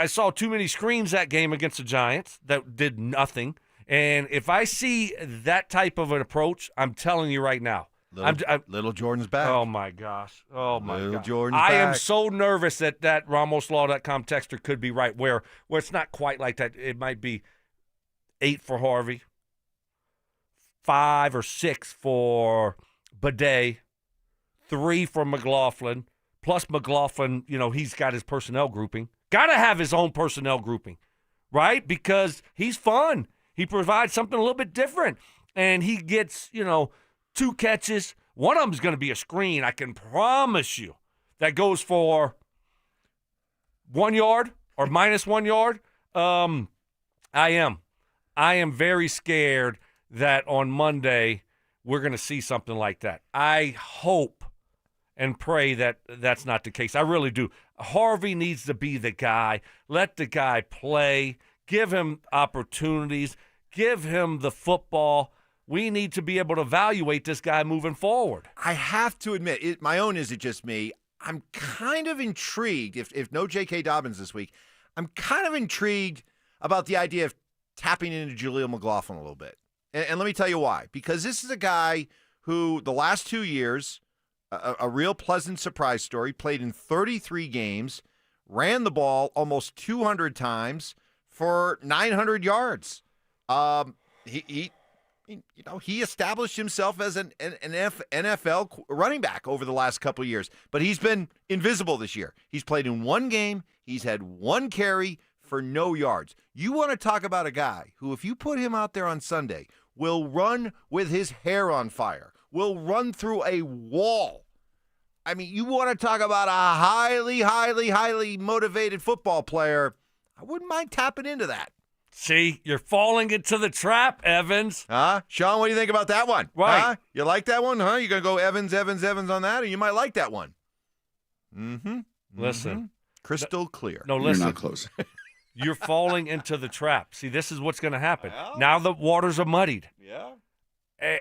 saw too many screens that game against the Giants that did nothing. And if I see that type of an approach, I'm telling you right now. Little Jordan's back. Oh, my gosh. Oh, my Little gosh. Jordan's I back. am so nervous that RamosLaw.com texter could be right, where it's not quite like that. It might be 8 for Harvey, 5 or 6 for Bidet, 3 for McLaughlin, plus McLaughlin, he's got his personnel grouping. Got to have his own personnel grouping, right? Because he's fun. He provides something a little bit different, and he gets, 2 catches. One of them is going to be a screen, I can promise you, that goes for 1 yard or minus 1 yard. I am very scared that on Monday we're going to see something like that. I hope and pray that that's not the case. I really do. Harvey needs to be the guy. Let the guy play. Give him opportunities. Give him the football. We need to be able to evaluate this guy moving forward. I have to admit, my own is it just me? I'm kind of intrigued, if no J.K. Dobbins this week, I'm kind of intrigued about the idea of tapping into Jaleel McLaughlin a little bit. And let me tell you why. Because this is a guy who the last 2 years, a real pleasant surprise story, played in 33 games, ran the ball almost 200 times for 900 yards. He established himself as an NFL running back over the last couple of years, but he's been invisible this year. He's played in 1 game. He's had 1 carry for no yards. You want to talk about a guy who, if you put him out there on Sunday, will run with his hair on fire, will run through a wall. I mean, you want to talk about a highly, highly, highly motivated football player. I wouldn't mind tapping into that. See, you're falling into the trap, Evans. Sean, what do you think about that one? Right. Huh? You like that one, huh? You going to go Evans on that, or you might like that one? Mm-hmm. Listen. Crystal clear. No, listen. You're not close. You're falling into the trap. See, this is what's going to happen. Now the waters are muddied. Yeah.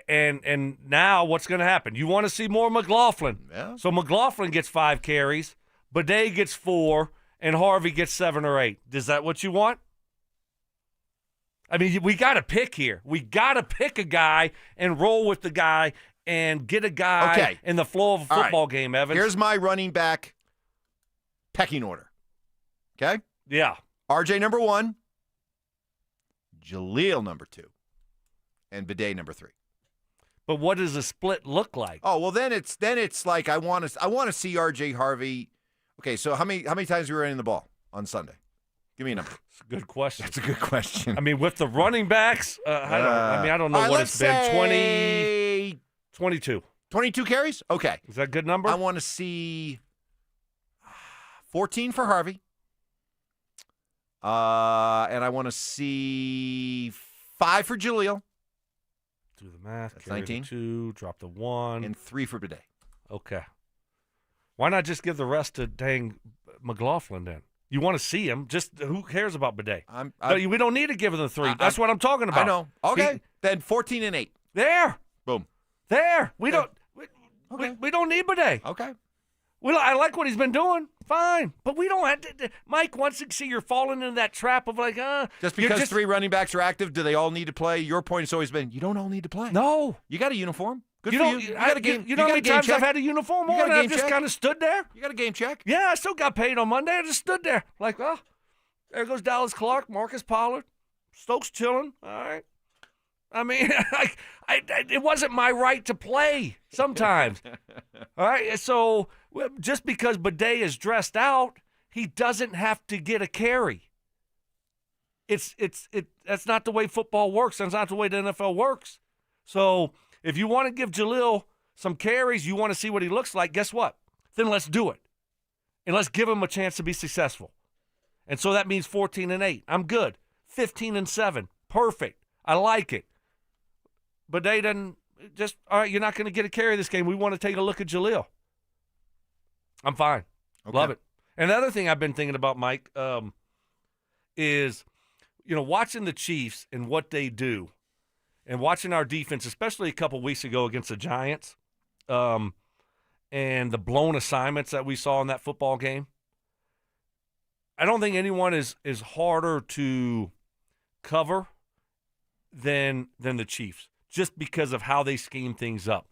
And now what's going to happen? You want to see more McLaughlin. Yeah. So McLaughlin gets 5 carries, Bidet gets 4, and Harvey gets 7 or 8. Is that what you want? I mean, we got to pick here. We got to pick a guy and roll with the guy and get a guy in the flow of a football game, Evans. Here's my running back pecking order. Okay? Yeah. RJ number 1, Jaleel number 2, and Bidet number 3. But what does the split look like? Oh, well, then it's like I want to see RJ Harvey. Okay, so how many times were you running the ball on Sunday? Give me a number. It's a good question. That's a good question. I mean, with the running backs, I don't know what it's been. 22. 22 carries? Okay. Is that a good number? I want to see 14 for Harvey. And I want to see 5 for Jaleel. Do the math. That's 19. 2, drop the 1. And 3 for Bidet. Okay. Why not just give the rest to dang McLaughlin then? You want to see him. Just who cares about Bidet? We don't need to give him the 3. That's what I'm talking about. I know. Okay. Then 14 and 8. There. Boom. There. We don't need Bidet. Okay. I like what he's been doing. Fine. But we don't have to. Mike wants to see you're falling into that trap of like, Just because 3 running backs are active, do they all need to play? Your point has always been, you don't all need to play. No. You got a uniform. Good you for know, you. You got a game. You know how many times I've had a uniform on and I've just kind of stood there? You got a game check? Yeah, I still got paid on Monday. I just stood there. Like, oh, there goes Dallas Clark, Marcus Pollard, Stokes chilling. All right. I mean, it wasn't my right to play sometimes. All right, so just because Bidet is dressed out, he doesn't have to get a carry. That's not the way football works. That's not the way the NFL works. So if you want to give Jalil some carries, you want to see what he looks like, guess what? Then let's do it. And let's give him a chance to be successful. And so that means 14-8. I'm good. 15-7. Perfect. I like it. But they didn't just, all right, you're not going to get a carry this game. We want to take a look at Jalil. I'm fine. Okay. Love it. And the other thing I've been thinking about, Mike, is, watching the Chiefs and what they do and watching our defense, especially a couple weeks ago against the Giants, and the blown assignments that we saw in that football game. I don't think anyone is harder to cover than the Chiefs, just because of how they scheme things up.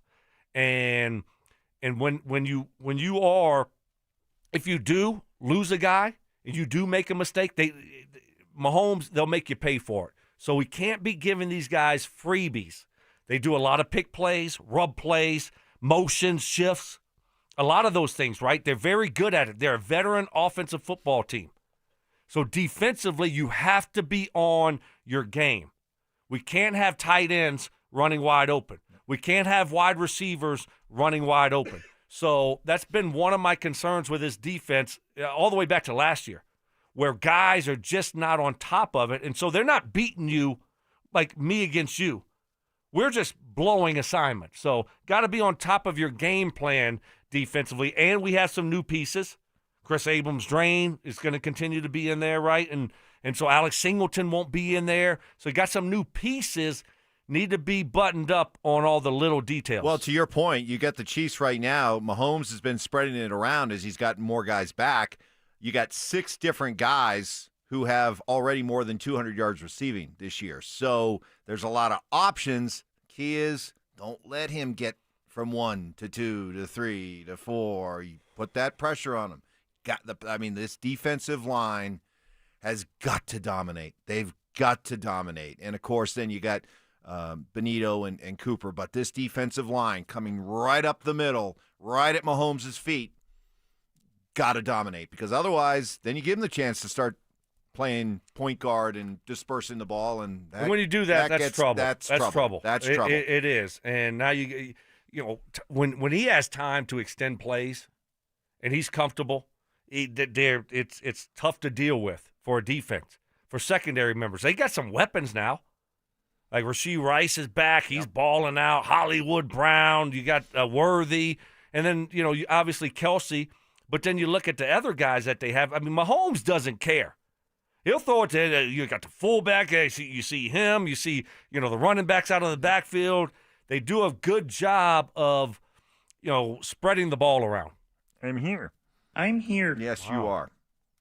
And when you are, if you do lose a guy and you do make a mistake, Mahomes, they'll make you pay for it. So we can't be giving these guys freebies. They do a lot of pick plays, rub plays, motions, shifts, a lot of those things, right? They're very good at it. They're a veteran offensive football team. So defensively, you have to be on your game. We can't have tight ends running wide open. We can't have wide receivers running wide open. So that's been one of my concerns with this defense all the way back to last year, where guys are just not on top of it. And so they're not beating you like me against you. We're just blowing assignments. So got to be on top of your game plan defensively. And we have some new pieces. Chris Abrams-Drain is going to continue to be in there, right? And so Alex Singleton won't be in there. So you got some new pieces, need to be buttoned up on all the little details. Well, to your point, you got the Chiefs right now. Mahomes has been spreading it around as he's gotten more guys back. You got 6 different guys who have already more than 200 yards receiving this year. So there's a lot of options. Key is don't let him get from 1 to 2 to 3 to 4. You put that pressure on him. This defensive line has got to dominate. They've got to dominate. And, of course, then you got Benito and Cooper. But this defensive line coming right up the middle, right at Mahomes' feet, got to dominate. Because otherwise, then you give them the chance to start playing point guard and dispersing the ball. And when you do that, that's trouble. That's trouble. That's trouble. It is. And now when he has time to extend plays and he's comfortable, it's tough to deal with for a defense. For secondary members, they got some weapons now. Like Rashee Rice is back. He's balling out. Hollywood Brown. You got Worthy. And then, obviously Kelsey. But then you look at the other guys that they have. I mean, Mahomes doesn't care. He'll throw it to you. Got the fullback. You see him. You see, the running backs out of the backfield. They do a good job of, spreading the ball around. I'm here. Yes, Wow. you are.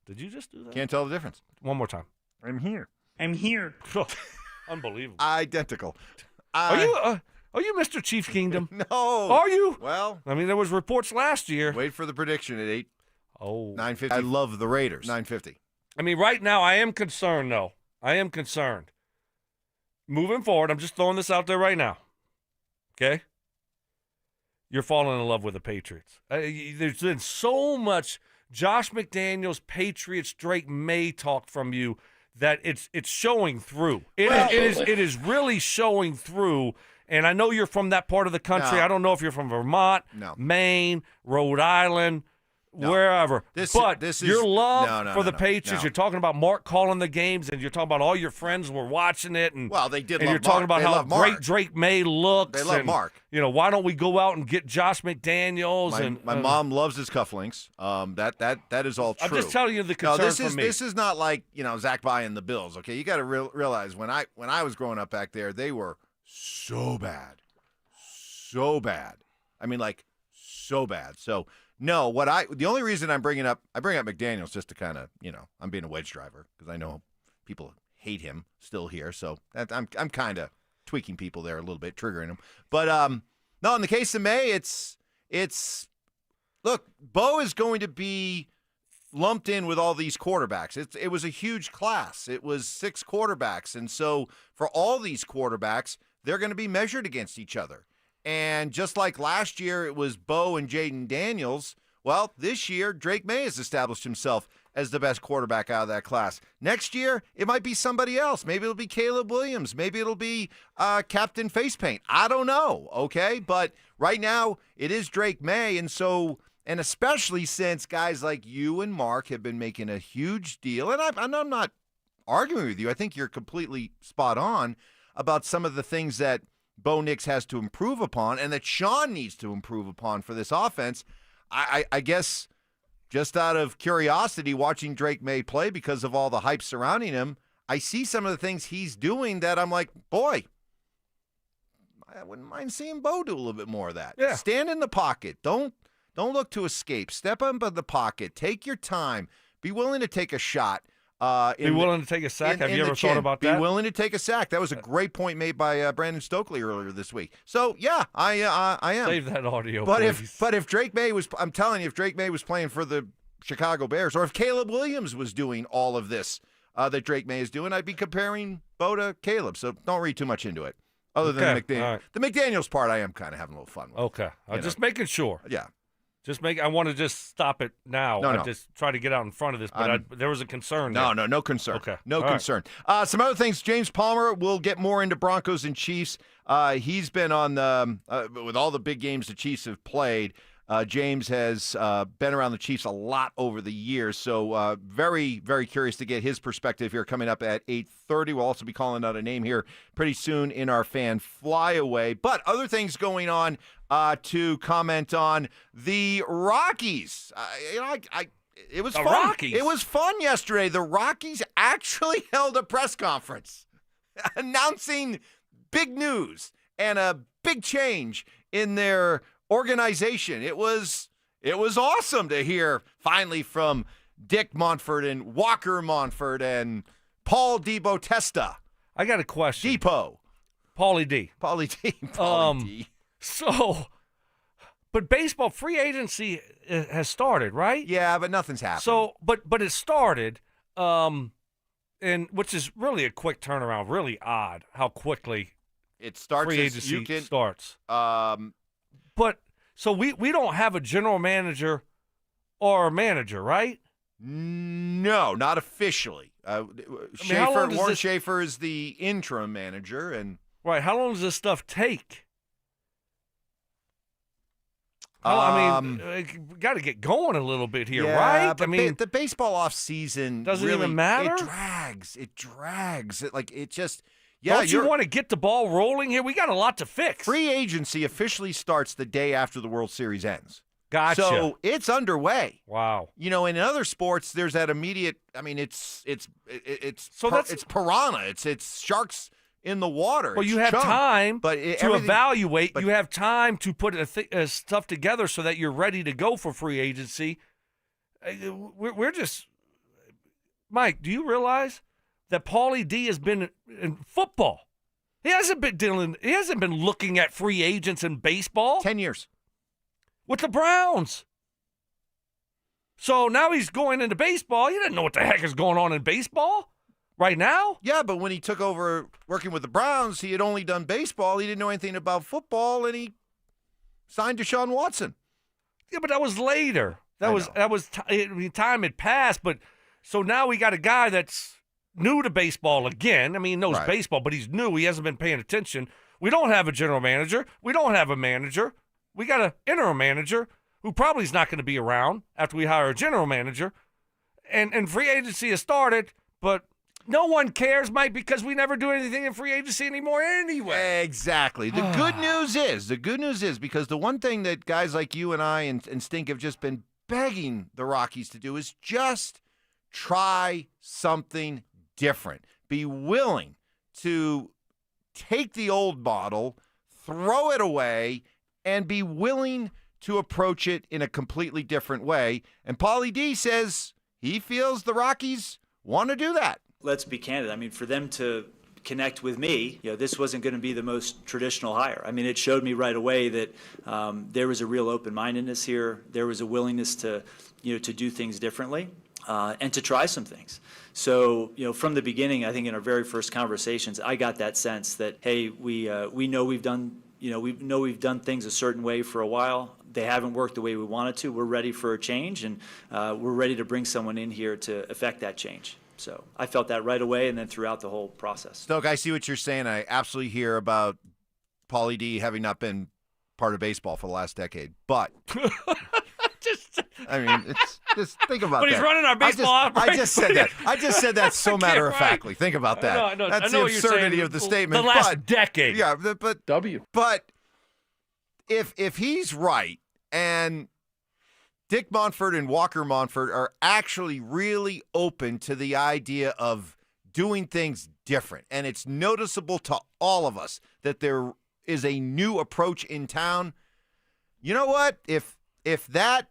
Did you just do that? Can't tell the difference. One more time. I'm here. Unbelievable. Identical. Are you Mr. Chief Kingdom? No. Are you? Well, there was reports last year. Wait for the prediction at 8. Oh. 9:50. I love the Raiders. 9:50. Right now I am concerned, though. I am concerned. Moving forward, I'm just throwing this out there right now. Okay? You're falling in love with the Patriots. There's been so much Josh McDaniels, Patriots, Drake May talk from you that it's showing through. It is really showing through. And I know you're from that part of the country. No. I don't know if you're from Vermont, Maine, Rhode Island, wherever. Your love for the Patriots, you're talking about Mark calling the games, and you're talking about all your friends were watching it. And, well, they did and love you're talking Mark. about how great Drake May looks. They love Mark. Why don't we go out and get Josh McDaniels? My mom loves his cufflinks. That is all true. I'm just telling you the concern for me. This is not like, Zach buying the Bills, okay? You got to realize when I was growing up back there, they were so bad. so bad. I mean, like, so bad. So, no, the only reason I bring up McDaniels just to kind of, I'm being a wedge driver because I know people hate him still here. So I'm kind of tweaking people there a little bit, triggering them. But, no, in the case of May, it's look, Bo is going to be lumped in with all these quarterbacks. It was a huge class. It was 6 quarterbacks. And so for all these quarterbacks, they're going to be measured against each other. And just like last year, it was Bo and Jaden Daniels. Well, this year, Drake May has established himself as the best quarterback out of that class. Next year, it might be somebody else. Maybe it'll be Caleb Williams. Maybe it'll be Captain Facepaint. I don't know, okay? But right now, it is Drake May. And especially since guys like you and Mark have been making a huge deal, and I'm not arguing with you. I think you're completely spot on about some of the things that Bo Nix has to improve upon and that Sean needs to improve upon for this offense. I guess just out of curiosity, watching Drake May play because of all the hype surrounding him, I see some of the things he's doing that I'm like, boy, I wouldn't mind seeing Bo do a little bit more of that. Yeah. Stand in the pocket. Don't look to escape. Step up in the pocket. Take your time. Be willing to take a shot. Be willing to take a sack? Have you ever thought about that? Be willing to take a sack. That was a great point made by Brandon Stokley earlier this week. So, yeah, I am. Save that audio, but please. If Drake May was, I'm telling you, if Drake May was playing for the Chicago Bears, or if Caleb Williams was doing all of this that Drake May is doing, I'd be comparing Bo to Caleb. So don't read too much into it. Other than the McDaniels part, I am kind of having a little fun with. Okay. I'm just making sure. Yeah. I want to just stop it now. No. I just try to get out in front of this, but there was a concern. No concern. Okay. No concern. Right. Some other things. James Palmer will get more into Broncos and Chiefs. He's been on the with all the big games the Chiefs have played. James has been around the Chiefs a lot over the years, so very, very curious to get his perspective here coming up at 8:30. We'll also be calling out a name here pretty soon in our fan flyaway. But other things going on to comment on the Rockies. It was fun. Rockies. It was fun yesterday. The Rockies actually held a press conference announcing big news and a big change in their organization. It was awesome to hear finally from Dick Montfort and Walker Montfort and Paul DeBotesta. I got a question. Depot. Paulie D. So, but baseball free agency has started, right? Yeah, but nothing's happened. So, but it started, and which is really a quick turnaround. Really odd how quickly it starts. Free agency starts. But so we don't have a general manager or a manager, right? No, not officially. Warren Schaefer is the interim manager, and right. How long does this stuff take? Got to get going a little bit here, right? But the baseball off season doesn't really, even matter. It drags. It just. Yeah, don't you want to get the ball rolling here? We got a lot to fix. Free agency officially starts the day after the World Series ends. Gotcha. So it's underway. Wow. In other sports, there's that immediate. I mean, it's piranha. It's sharks in the water. Well, you have time to evaluate. But you have time to put stuff together so that you're ready to go for free agency. We're just, Mike. Do you realize that Paulie D has been in football? He hasn't been looking at free agents in baseball. 10 years. With the Browns. So now he's going into baseball. He doesn't know what the heck is going on in baseball right now. Yeah, but when he took over working with the Browns, he had only done baseball. He didn't know anything about football, and he signed Deshaun Watson. Yeah, but that was later. Time had passed, but so now we got a guy that's new to baseball again. I mean, he knows baseball, but he's new. He hasn't been paying attention. We don't have a general manager. We don't have a manager. We got an interim manager who probably is not going to be around after we hire a general manager. And free agency has started, but no one cares, Mike, because we never do anything in free agency anymore anyway. Exactly. The good news is because the one thing that guys like you and I and Stink have just been begging the Rockies to do is just try something different. Be willing to take the old model, throw it away, and be willing to approach it in a completely different way. And Paulie D says he feels the Rockies want to do that. Let's be candid. I mean, for them to connect with me, this wasn't going to be the most traditional hire. I mean, it showed me right away that there was a real open-mindedness here. There was a willingness to do things differently and to try some things. So, from the beginning, I think in our very first conversations, I got that sense that, hey, we know we've done things a certain way for a while. They haven't worked the way we wanted to. We're ready for a change, and we're ready to bring someone in here to effect that change. So I felt that right away, and then throughout the whole process. Stoke, I see what you're saying. I absolutely hear about Paulie D having not been part of baseball for the last decade. But, I mean, it's just think about that. But he's running our baseball operation. I just said that. I just said that so matter-of-factly. Think about that. I know That's the absurdity of the statement. The last decade. Yeah, but But if he's right, and Dick Monfort and Walker Monfort are actually really open to the idea of doing things different, and it's noticeable to all of us that there is a new approach in town, you know what? If that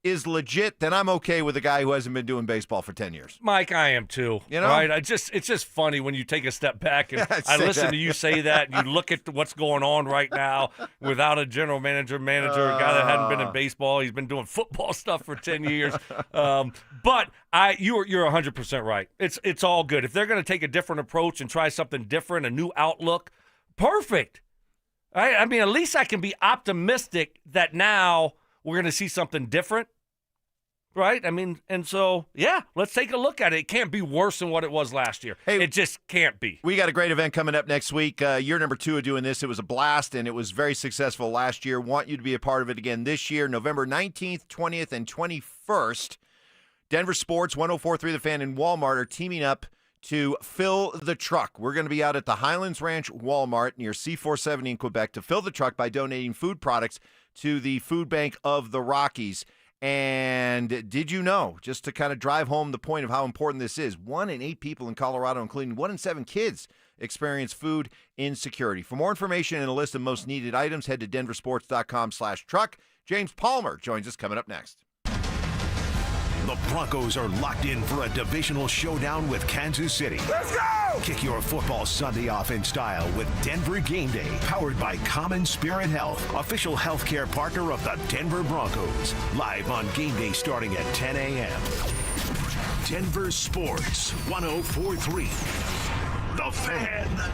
is legit, then I'm okay with a guy who hasn't been doing baseball for 10 years. Mike, I am too. Right? It's just funny when you take a step back and I listen to you say that, and you look at what's going on right now without a general manager, a guy that hadn't been in baseball. He's been doing football stuff for 10 years. But you're 100% right. It's all good. If they're going to take a different approach and try something different, a new outlook, perfect. Right? I mean, at least I can be optimistic that now we're going to see something different, right? I mean, and so, yeah, let's take a look at it. It can't be worse than what it was last year. Hey, it just can't be. We got a great event coming up next week. Year number 2 of doing this. It was a blast, and it was very successful last year. Want you to be a part of it again this year, November 19th, 20th, and 21st. Denver Sports, 104.3 The Fan, and Walmart are teaming up to fill the truck. We're going to be out at the Highlands Ranch Walmart near C470 in Quebec to fill the truck by donating food products to the food bank of the Rockies. And did you know, just to kind of drive home the point of how important this is, 1 in 8 people in Colorado, including 1 in 7 kids, experience food insecurity. For more information and a list of most needed items, head to denversports.com/truck. James Palmer joins us coming up next. The Broncos are locked in for a divisional showdown with Kansas City. Let's go! Kick your football Sunday off in style with Denver Game Day, powered by Common Spirit Health, official healthcare partner of the Denver Broncos. Live on Game Day starting at 10 a.m. Denver Sports, 104.3 The Fan.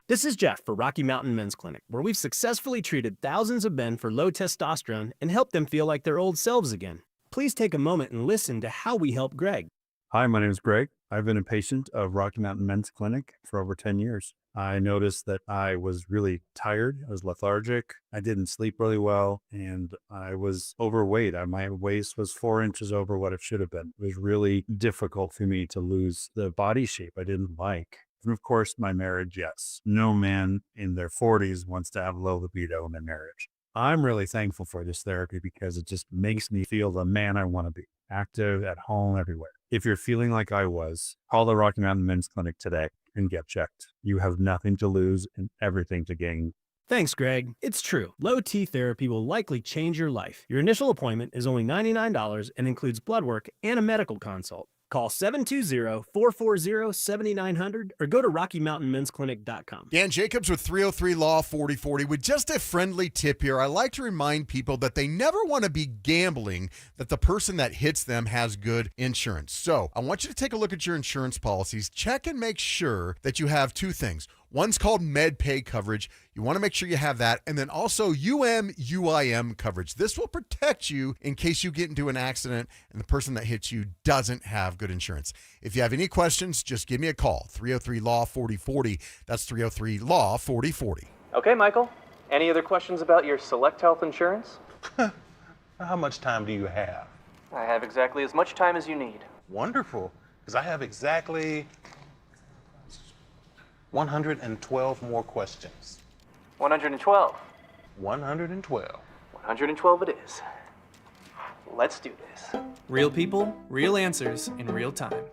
This is Jeff for Rocky Mountain Men's Clinic, where we've successfully treated thousands of men for low testosterone and helped them feel like their old selves again. Please take a moment and listen to how we help Greg. Hi, my name is Greg. I've been a patient of Rocky Mountain Men's Clinic for over 10 years. I noticed that I was really tired. I was lethargic. I didn't sleep really well, and I was overweight. My waist was 4 inches over what it should have been. It was really difficult for me to lose the body shape I didn't like. And of course, my marriage, yes. No man in their 40s wants to have low libido in their marriage. I'm really thankful for this therapy because it just makes me feel the man I want to be, active, at home, everywhere. If you're feeling like I was, call the Rocky Mountain Men's Clinic today and get checked. You have nothing to lose and everything to gain. Thanks, Greg. It's true. Low T therapy will likely change your life. Your initial appointment is only $99 and includes blood work and a medical consult. Call 720-440-7900 or go to RockyMountainMen'sClinic.com. Dan Jacobs with 303 Law 4040. With just a friendly tip here, I like to remind people that they never want to be gambling that the person that hits them has good insurance. So I want you to take a look at your insurance policies. Check and make sure that you have 2 things. One's called MedPay coverage. You want to make sure you have that. And then also UM/UIM coverage. This will protect you in case you get into an accident and the person that hits you doesn't have good insurance. If you have any questions, just give me a call. 303 Law 4040. That's 303 Law 4040. Okay, Michael. Any other questions about your Select Health insurance? How much time do you have? I have exactly as much time as you need. Wonderful, because I have exactly 112 more questions. 112. 112. 112 it is. Let's do this. Real people, real answers in real time.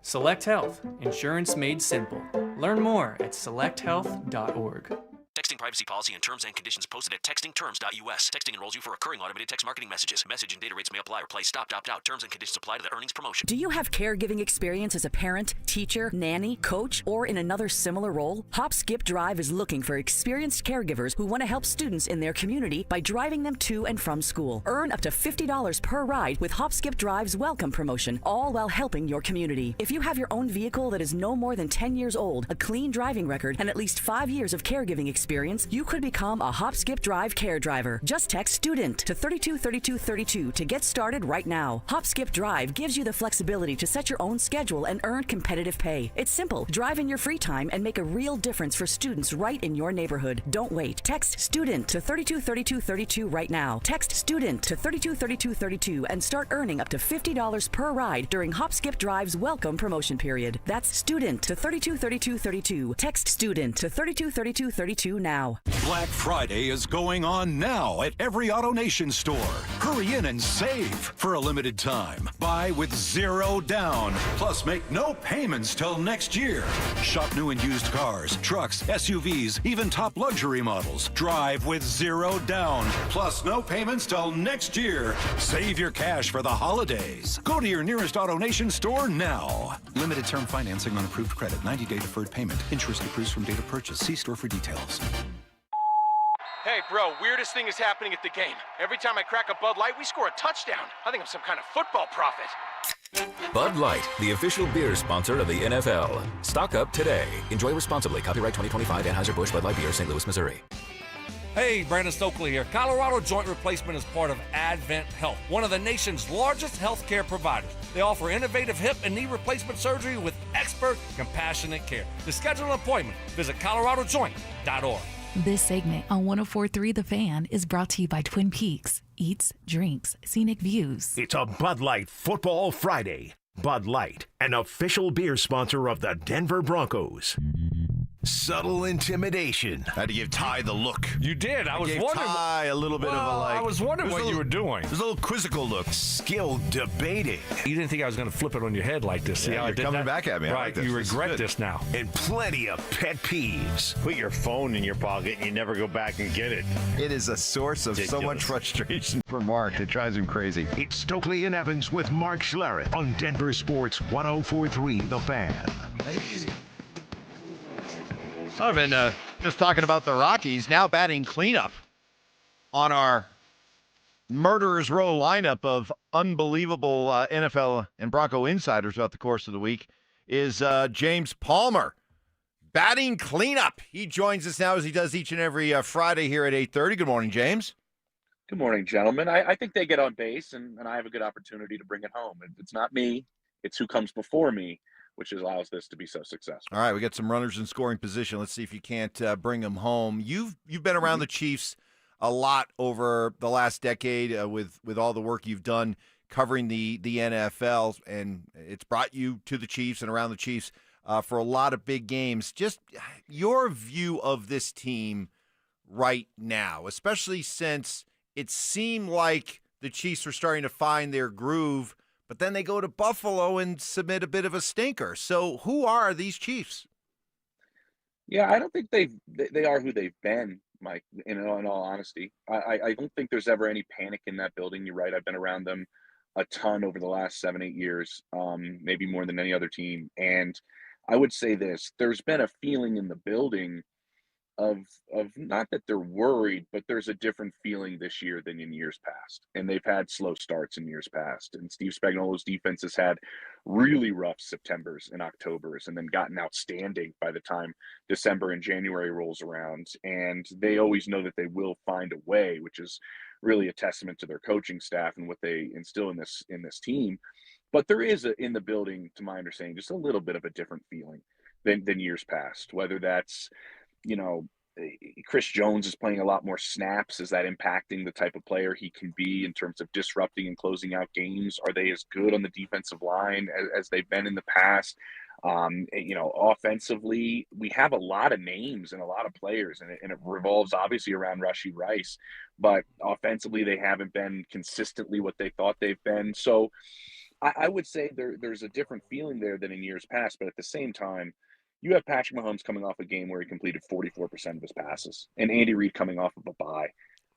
Select Health, insurance made simple. Learn more at selecthealth.org. Texting privacy policy and terms and conditions posted at textingterms.us. Texting enrolls you for recurring automated text marketing messages. Message and data rates may apply. Replace stop, opt out. Terms and conditions apply to the earnings promotion. Do you have caregiving experience as a parent, teacher, nanny, coach, or in another similar role? Hop Skip Drive is looking for experienced caregivers who want to help students in their community by driving them to and from school. Earn up to $50 per ride with Hop Skip Drive's welcome promotion, all while helping your community. If you have your own vehicle that is no more than 10 years old, a clean driving record, and at least 5 years of caregiving experience, you could become a Hop Skip Drive care driver. Just text STUDENT to 323232 to get started right now. Hop Skip Drive gives you the flexibility to set your own schedule and earn competitive pay. It's simple. Drive in your free time and make a real difference for students right in your neighborhood. Don't wait. Text STUDENT to 323232 right now. Text STUDENT to 323232 and start earning up to $50 per ride during Hop Skip Drive's welcome promotion period. That's STUDENT to 323232. Text STUDENT to 323232 now. Black Friday is going on now at every AutoNation store. Hurry in and save for a limited time. Buy with 0 down. Plus, make no payments till next year. Shop new and used cars, trucks, SUVs, even top luxury models. Drive with 0 down. Plus, no payments till next year. Save your cash for the holidays. Go to your nearest AutoNation store now. Limited term financing on approved credit. 90-day deferred payment. Interest accrues from date of purchase. See store for details. Hey, bro, weirdest thing is happening at the game. Every time I crack a Bud Light, we score a touchdown. I think I'm some kind of football prophet. Bud Light, the official beer sponsor of the NFL. Stock up today. Enjoy responsibly. Copyright 2025 Anheuser-Busch Bud Light Beer, St. Louis, Missouri. Hey, Brandon Stokley here. Colorado Joint Replacement is part of Advent Health, one of the nation's largest healthcare providers. They offer innovative hip and knee replacement surgery with expert, compassionate care. To schedule an appointment, visit coloradojoint.org. This segment on 104.3 The Fan is brought to you by Twin Peaks. Eats, drinks, scenic views. It's a Bud Light Football Friday. Bud Light, an official beer sponsor of the Denver Broncos. Subtle intimidation. Had to give Ty the look. You did. I was gave wondering. Ty a little bit of a like. I was wondering what you were doing. There's a little quizzical look. Skilled debating. You didn't think I was going to flip it on your head like this. See how I you're did coming that? back at me. I Right. like this. You This is regret good. this now. And plenty of pet peeves. Put your phone in your pocket and you never go back and get it. It is a source of so much frustration for Mark. It drives him crazy. It's Stokley and Evans with Mark Schlereth on Denver Sports 104.3 The Fan. I've been just talking about the Rockies now batting cleanup on our murderer's row lineup of unbelievable NFL and Bronco insiders throughout the course of the week is James Palmer batting cleanup. He joins us now as he does each and every Friday here at 8:30. Good morning, James. Good morning, gentlemen. I think they get on base, and I have a good opportunity to bring it home. It's not me. It's who comes before me, which allows this to be so successful. All right, we got some runners in scoring position. Let's see if you can't bring them home. You've been around the Chiefs a lot over the last decade with all the work you've done covering the NFL, and it's brought you to the Chiefs and around the Chiefs for a lot of big games. Just your view of this team right now, especially since it seemed like the Chiefs were starting to find their groove, but then they go to Buffalo and submit a bit of a stinker. So who are these Chiefs? Yeah, I don't think they are who they've been, Mike, in all honesty. I don't think there's ever any panic in that building. You're right. I've been around them a ton over the last 7-8 years, maybe more than any other team. And I would say this, there's been a feeling in the building of not that they're worried, but there's a different feeling this year than in years past. And they've had slow starts in years past. And Steve Spagnuolo's defense has had really rough Septembers and Octobers and then gotten outstanding by the time December and January rolls around. And they always know that they will find a way, which is really a testament to their coaching staff and what they instill in this team. But there is in the building, to my understanding, just a little bit of a different feeling than years past, whether that's, Chris Jones is playing a lot more snaps. Is that impacting the type of player he can be in terms of disrupting and closing out games? Are they as good on the defensive line as they've been in the past? Offensively, we have a lot of names and a lot of players, and it revolves obviously around Rashee Rice. But offensively, they haven't been consistently what they thought they've been. So I would say there's a different feeling there than in years past. But at the same time, You have Patrick Mahomes coming off a game where he completed 44% of his passes, and Andy Reid coming off of a bye.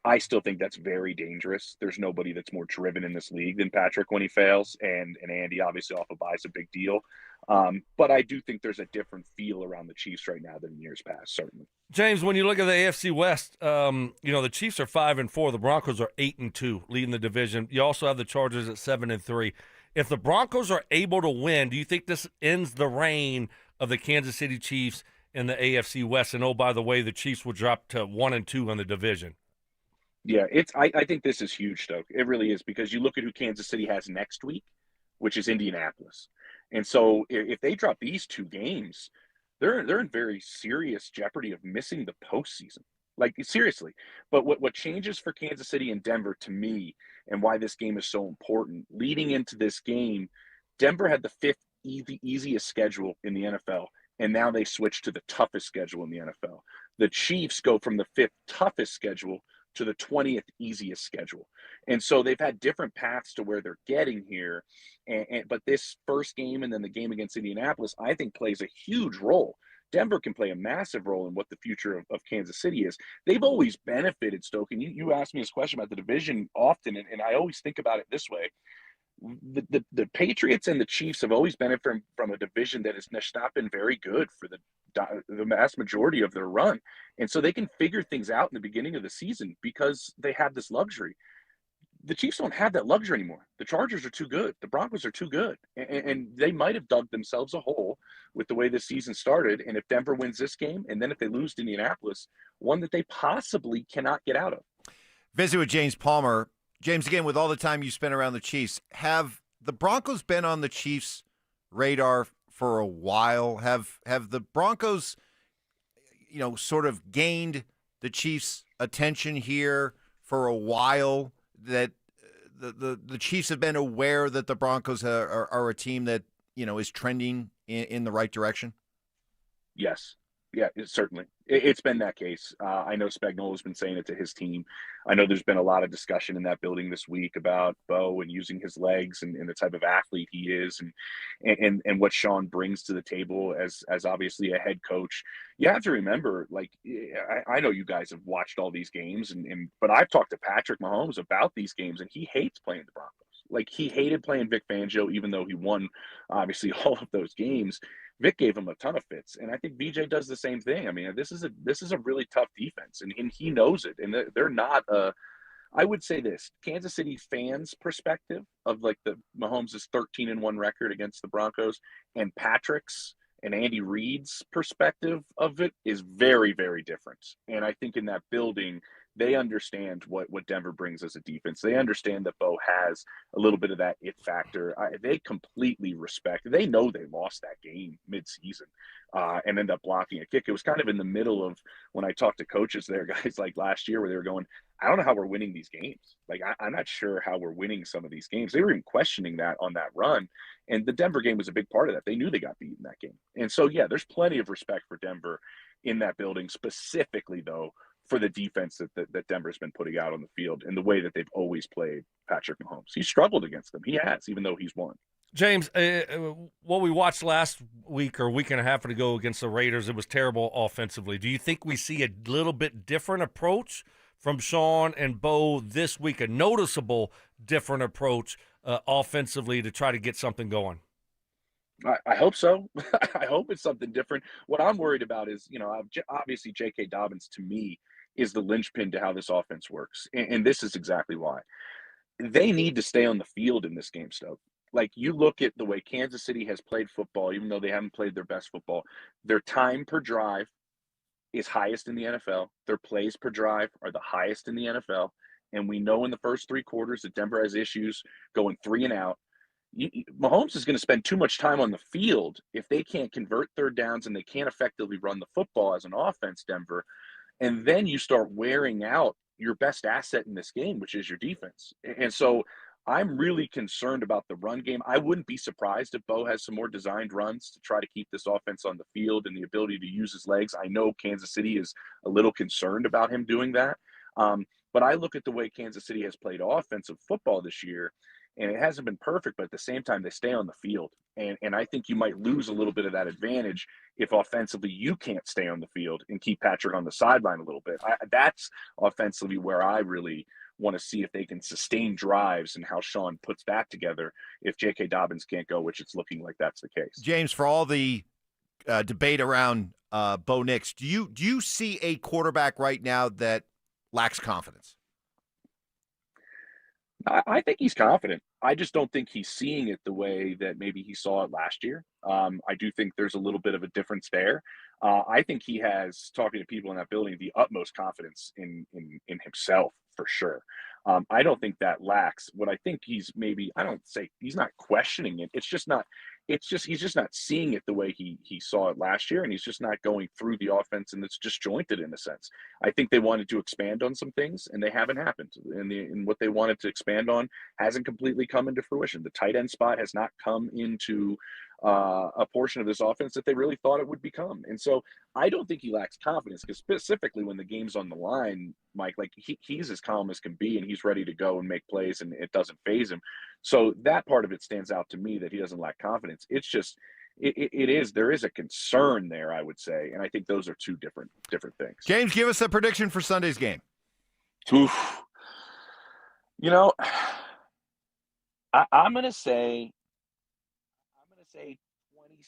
I still think that's very dangerous. There's nobody that's more driven in this league than Patrick when he fails, and Andy obviously off a bye is a big deal. But I do think there's a different feel around the Chiefs right now than in years past, certainly. James, when you look at the AFC West, the Chiefs are 5-4. The Broncos are 8-2, leading the division. You also have the Chargers at 7-3. If the Broncos are able to win, do you think this ends the reign of the Kansas City Chiefs in the AFC West? And oh, by the way, the Chiefs will drop to 1-2 in the division. Yeah, I think this is huge, Stoke. It really is, because you look at who Kansas City has next week, which is Indianapolis. And so if they drop these two games, they're in very serious jeopardy of missing the postseason. Like, seriously. But what changes for Kansas City and Denver, to me, and why this game is so important, leading into this game, Denver had the fifth easiest schedule in the NFL, and now they switch to the toughest schedule in the NFL. The Chiefs go from the fifth toughest schedule to the 20th easiest schedule. And so they've had different paths to where they're getting here. But this first game and then the game against Indianapolis, I think, plays a huge role. Denver can play a massive role in what the future of Kansas City is. They've always benefited, Stoke. And you asked me this question about the division often, and I always think about it this way. The Patriots and the Chiefs have always benefited from a division that has not been very good for the vast majority of their run. And so they can figure things out in the beginning of the season because they have this luxury. The Chiefs don't have that luxury anymore. The Chargers are too good. The Broncos are too good. And they might have dug themselves a hole with the way this season started. And if Denver wins this game, and then if they lose to Indianapolis, one that they possibly cannot get out of. Visit with James Palmer. James, again, with all the time you spent around the Chiefs, have the Broncos been on the Chiefs' radar for a while? Have the Broncos, sort of gained the Chiefs' attention here for a while? That the Chiefs have been aware that the Broncos are a team that is trending in the right direction? Yes. Yeah, certainly. It's been that case. I know Spagnuolo's been saying it to his team. I know there's been a lot of discussion in that building this week about Bo and using his legs and the type of athlete he is and what Sean brings to the table as obviously a head coach. You have to remember, I know you guys have watched all these games, but I've talked to Patrick Mahomes about these games, and he hates playing the Broncos. Like, he hated playing Vic Fangio, even though he won, obviously, all of those games. Vic gave him a ton of fits, and I think VJ does the same thing. I mean, this is a really tough defense, and he knows it. And they're not I would say this: Kansas City fans' perspective of the Mahomes' 13-1 record against the Broncos, and Patrick's and Andy Reid's perspective of it is very, very different. And I think in that building, they understand what Denver brings as a defense. They understand that Bo has a little bit of that it factor. They completely respect. They know they lost that game midseason and end up blocking a kick. It was kind of in the middle of when I talked to coaches there, guys, like last year, where they were going, I don't know how we're winning these games. I'm not sure how we're winning some of these games. They were even questioning that on that run. And the Denver game was a big part of that. They knew they got beat in that game. And so, yeah, there's plenty of respect for Denver in that building, specifically, though, for the defense that Denver's been putting out on the field and the way that they've always played Patrick Mahomes. He struggled against them. He has, even though he's won. James, what we watched last week or week and a half ago against the Raiders, it was terrible offensively. Do you think we see a little bit different approach from Sean and Bo this week, a noticeable different approach offensively to try to get something going? I hope so. I hope it's something different. What I'm worried about is, obviously J.K. Dobbins, to me, is the linchpin to how this offense works. And this is exactly why. They need to stay on the field in this game, Stoke. You look at the way Kansas City has played football, even though they haven't played their best football, their time per drive is highest in the NFL. Their plays per drive are the highest in the NFL. And we know in the first three quarters that Denver has issues going 3 and out. Mahomes is going to spend too much time on the field if they can't convert third downs and they can't effectively run the football as an offense, Denver. And then you start wearing out your best asset in this game, which is your defense. And so I'm really concerned about the run game. I wouldn't be surprised if Bo has some more designed runs to try to keep this offense on the field and the ability to use his legs. I know Kansas City is a little concerned about him doing that. But I look at the way Kansas City has played offensive football this year, And it hasn't been perfect, but at the same time, they stay on the field. And I think you might lose a little bit of that advantage if offensively you can't stay on the field and keep Patrick on the sideline a little bit. That's offensively where I really want to see if they can sustain drives and how Sean puts that together if J.K. Dobbins can't go, which it's looking like that's the case. James, for all the debate around Bo Nix, do you see a quarterback right now that lacks confidence? I think he's confident. I just don't think he's seeing it the way that maybe he saw it last year. I do think there's a little bit of a difference there. I think he has, talking to people in that building, the utmost confidence in himself for sure. I don't think that lacks. What I think he's maybe, I don't say he's not questioning it. He's just not seeing it the way he saw it last year, and he's just not going through the offense, and it's disjointed in a sense. I think they wanted to expand on some things, and they haven't happened. And what they wanted to expand on hasn't completely come into fruition. The tight end spot has not come into a portion of this offense that they really thought it would become. And so I don't think he lacks confidence, because specifically when the game's on the line, Mike, like he's as calm as can be, and he's ready to go and make plays, and it doesn't faze him. So that part of it stands out to me, that he doesn't lack confidence. It's just, there is a concern there, I would say. And I think those are two different things. James, give us a prediction for Sunday's game. Oof. You know, I'm going to say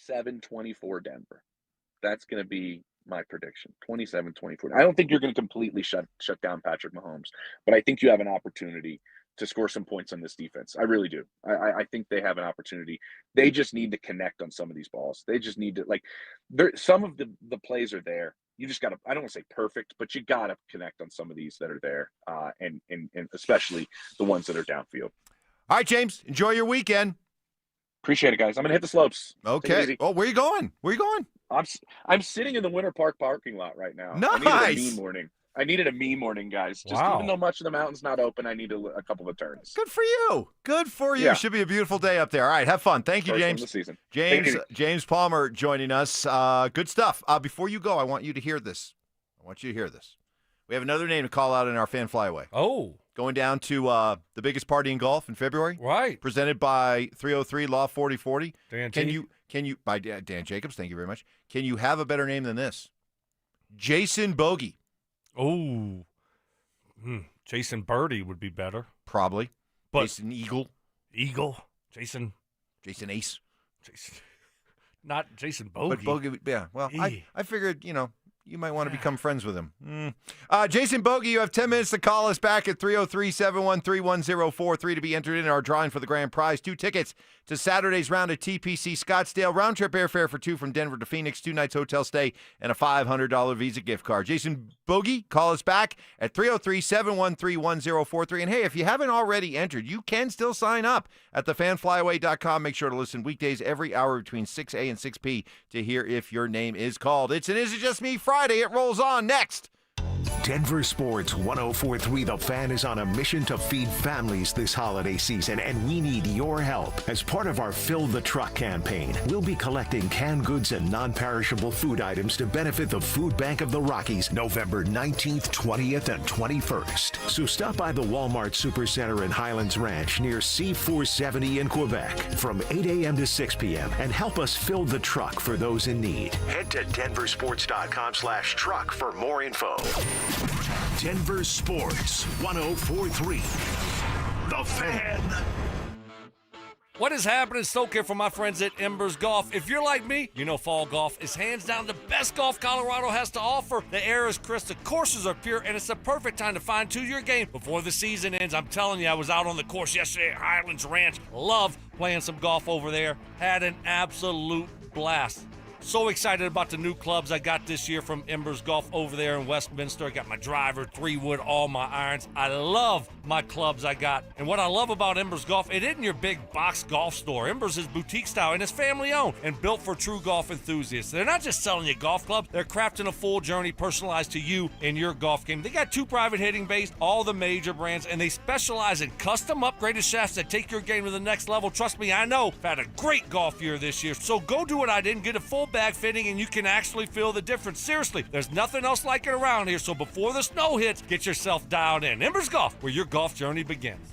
27-24 Denver. That's going to be my prediction. 27-24. I don't think you're going to completely shut down Patrick Mahomes, but I think you have an opportunity to score some points on this defense. I really do. I think they have an opportunity. They just need to connect on some of these balls. They just need to, some of the plays are there. You just got to, I don't want to say perfect, but you got to connect on some of these that are there, and especially the ones that are downfield. All right, James, enjoy your weekend. Appreciate it, guys. I'm going to hit the slopes. Okay. Oh, where are you going? I'm sitting in the Winter Park parking lot right now. Nice. I needed a me morning, guys. Just even though much of the mountain's not open, I need a couple of turns. Good for you. Yeah. Should be a beautiful day up there. All right, have fun. Thank you, James. First one of the James season. James Palmer joining us. Good stuff. Before you go, I want you to hear this. We have another name to call out in our fan flyaway. Oh. Going down to the biggest party in golf in February. Right. Presented by 303 Law 4040. Can you by Dan Jacobs, thank you very much. Can you have a better name than this? Jason Bogey. Oh. Jason Birdie would be better. Probably. But Jason Eagle. Jason Ace. Not Jason Bogey. But Bogey, yeah. Well, I figured, you might want to become friends with him. Jason Bogey, you have 10 minutes to call us back at 303-713-1043 to be entered in our drawing for the grand prize. 2 tickets to Saturday's round at TPC Scottsdale. Round-trip airfare for 2 from Denver to Phoenix, 2 nights hotel stay, and a $500 Visa gift card. Jason Bogey, call us back at 303-713-1043. And, hey, if you haven't already entered, you can still sign up at thefanflyaway.com. Make sure to listen weekdays every hour between 6A and 6P to hear if your name is called. It's an Is It Just Me Friday. It rolls on next. Denver Sports 104.3 The Fan is on a mission to feed families this holiday season, and we need your help. As part of our Fill the Truck campaign, we'll be collecting canned goods and non-perishable food items to benefit the Food Bank of the Rockies November 19th, 20th, and 21st. So stop by the Walmart Supercenter in Highlands Ranch near C470 in Quebec from 8 a.m. to 6 p.m. and help us fill the truck for those in need. Head to denversports.com/truck for more info. Denver Sports 104.3 The Fan. What is happening? Stoke here from my friends at Embers Golf. If you're like me, you know fall golf is hands down the best golf Colorado has to offer. The air is crisp, the courses are pure, and it's the perfect time to fine-tune your game before the season ends. I'm telling you, I was out on the course yesterday at Highlands Ranch. Love playing some golf over there. Had an absolute blast. So excited about the new clubs I got this year from Embers Golf over there in Westminster. I got my driver, 3-wood, all my irons. I love my clubs I got. And what I love about Embers Golf, it isn't your big box golf store. Embers is boutique style and it's family owned and built for true golf enthusiasts. They're not just selling you golf clubs, they're crafting a full journey personalized to you and your golf game. They got 2 private hitting bays, all the major brands, and they specialize in custom upgraded shafts that take your game to the next level. Trust me, I know. I've had a great golf year this year. So go do what I did and get a full bag fitting, and you can actually feel the difference. Seriously, there's nothing else like it around here. So before the snow hits, get yourself dialed in. Embers Golf, where your golf journey begins.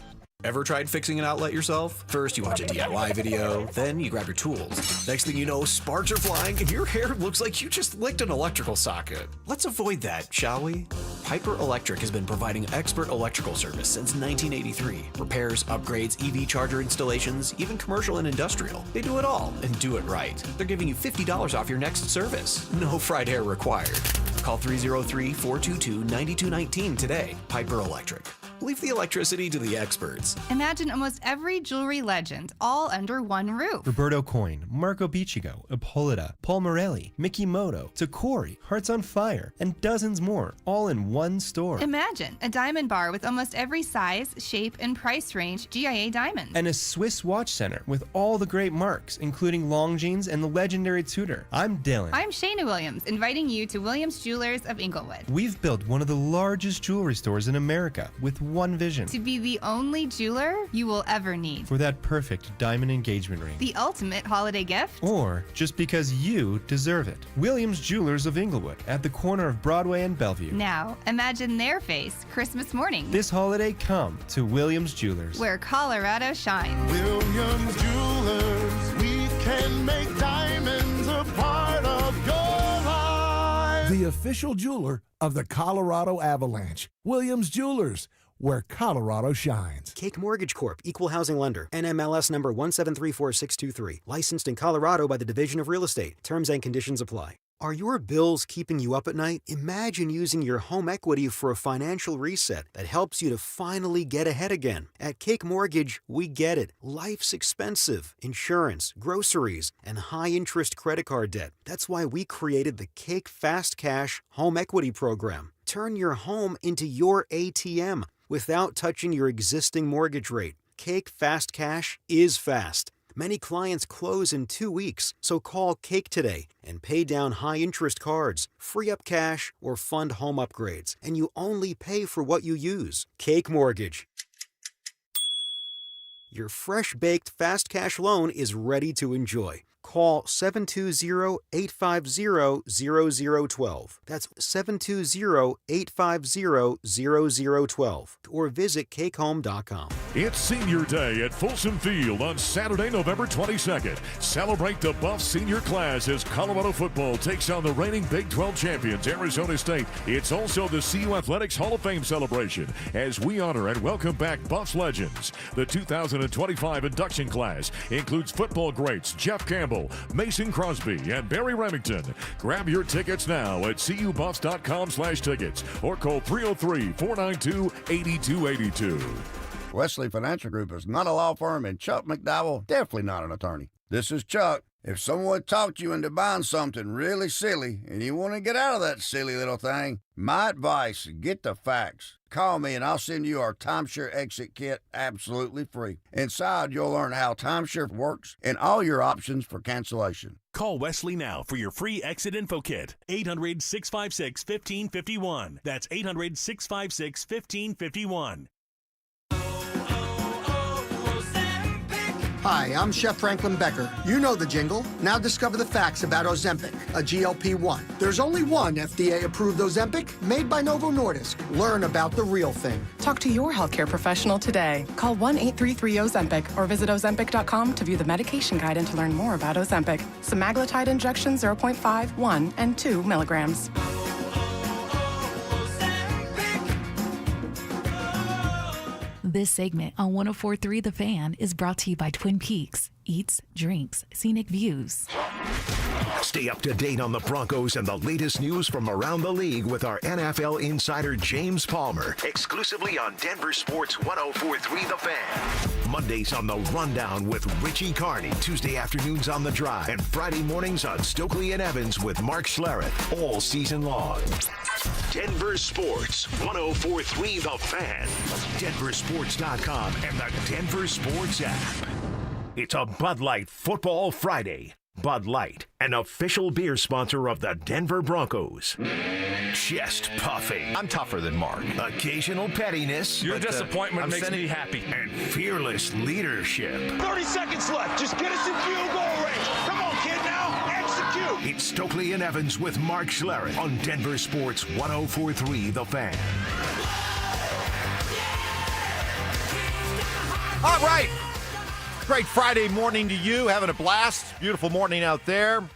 Ever tried fixing an outlet yourself? First, you watch a DIY video, then you grab your tools. Next thing you know, sparks are flying and your hair looks like you just licked an electrical socket. Let's avoid that, shall we? Piper Electric has been providing expert electrical service since 1983. Repairs, upgrades, EV charger installations, even commercial and industrial. They do it all and do it right. They're giving you $50 off your next service. No fried hair required. Call 303-422-9219 today. Piper Electric. Leave the electricity to the experts. Imagine almost every jewelry legend all under one roof. Roberto Coin, Marco Biccigo, Ippolita, Paul Morelli, Mikimoto, Tacori, Hearts on Fire, and dozens more, all in one store. Imagine a diamond bar with almost every size, shape, and price range GIA diamonds. And a Swiss watch center with all the great marks, including Longines and the legendary Tudor. I'm Dylan. I'm Shayna Williams, inviting you to Williams Jewelers of Inglewood. We've built one of the largest jewelry stores in America with one vision. To be the only jeweler you will ever need. For that perfect diamond engagement ring. The ultimate holiday gift. Or just because you deserve it. Williams Jewelers of Inglewood at the corner of Broadway and Bellevue. Now, imagine their face Christmas morning. This holiday, come to Williams Jewelers. Where Colorado shines. Williams Jewelers, we can make diamonds a part of your life. The official jeweler of the Colorado Avalanche. Williams Jewelers, where Colorado shines. Cake Mortgage Corp. Equal Housing Lender. NMLS number 1734623. Licensed in Colorado by the Division of Real Estate. Terms and conditions apply. Are your bills keeping you up at night? Imagine using your home equity for a financial reset that helps you to finally get ahead again. At Cake Mortgage, we get it. Life's expensive. Insurance, groceries, and high-interest credit card debt. That's why we created the Cake Fast Cash Home Equity Program. Turn your home into your ATM without touching your existing mortgage rate. Cake Fast Cash is fast. Many clients close in 2 weeks, so call Cake today and pay down high-interest cards, free up cash, or fund home upgrades, and you only pay for what you use. Cake Mortgage. Your fresh-baked fast cash loan is ready to enjoy. Call 720-850-0012. That's 720-850-0012. Or visit cakehome.com. It's Senior Day at Folsom Field on Saturday, November 22nd. Celebrate the Buff senior class as Colorado football takes on the reigning Big 12 champions, Arizona State. It's also the CU Athletics Hall of Fame celebration as we honor and welcome back Buffs legends. The 2025 induction class includes football greats Jeff Campbell, Mason Crosby, and Barry Remington. Grab your tickets now at cubuffs.com/tickets or call 303-492-8282. Wesley Financial Group is not a law firm, and Chuck McDowell definitely not an attorney. This is Chuck. If someone talked you into buying something really silly and you want to get out of that silly little thing, my advice, get the facts. Call me and I'll send you our timeshare exit kit absolutely free. Inside, you'll learn how timeshare works and all your options for cancellation. Call Wesley now for your free exit info kit. 800-656-1551. That's 800-656-1551. Hi, I'm Chef Franklin Becker. You know the jingle. Now discover the facts about Ozempic, a GLP-1. There's only one FDA-approved Ozempic made by Novo Nordisk. Learn about the real thing. Talk to your healthcare professional today. Call 1-833-OZEMPIC or visit Ozempic.com to view the medication guide and to learn more about Ozempic. Semaglutide injection 0.5, 1, and 2 milligrams. This segment on 104.3 The Fan is brought to you by Twin Peaks. Eats, drinks, scenic views. Stay up to date on the Broncos and the latest news from around the league with our NFL insider James Palmer, exclusively on Denver Sports 104.3 The Fan. Mondays on The Rundown with Richie Carney, Tuesday afternoons on The Drive, and Friday mornings on Stokley and Evans with Mark Schlereth, all season long. Denver Sports 104.3 The Fan, DenverSports.com, and the Denver Sports app. It's a Bud Light Football Friday. Bud Light, an official beer sponsor of the Denver Broncos. Chest puffing. I'm tougher than Mark. Occasional pettiness. Your disappointment makes me happy. And fearless leadership. 30 seconds left. Just get us in field goal range. Come on, kid, now. Execute. It's Stokley and Evans with Mark Schlereth on Denver Sports 104.3 The Fan. All right. Great Friday morning to you. Having a blast. Beautiful morning out there.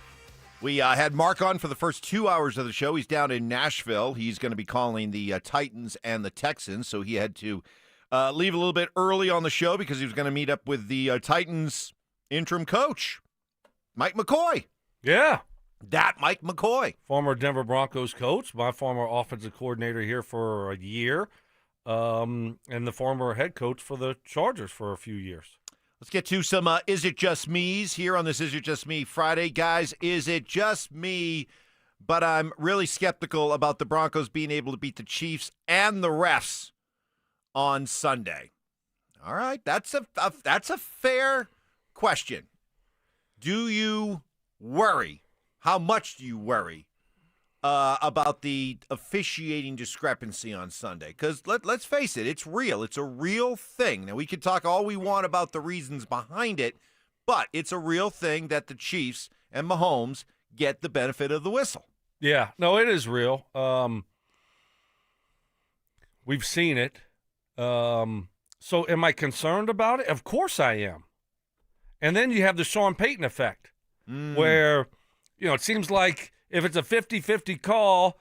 We had Mark on for the first 2 hours of the show. He's down in Nashville. He's going to be calling the Titans and the Texans, so he had to leave a little bit early on the show because he was going to meet up with the Titans interim coach, Mike McCoy. Yeah. That Mike McCoy. Former Denver Broncos coach, my former offensive coordinator here for a year, and the former head coach for the Chargers for a few years. Let's get to some Is It Just Me's here on this Is It Just Me Friday. Guys, is it just me, but I'm really skeptical about the Broncos being able to beat the Chiefs and the refs on Sunday. All right, that's a fair question. Do you worry? How much do you worry about the officiating discrepancy on Sunday? Because let's face it, it's real. It's a real thing. Now, we can talk all we want about the reasons behind it, but it's a real thing that the Chiefs and Mahomes get the benefit of the whistle. Yeah, no, it is real. We've seen it. So am I concerned about it? Of course I am. And then you have the Sean Payton effect, where, it seems like if it's a 50-50 call,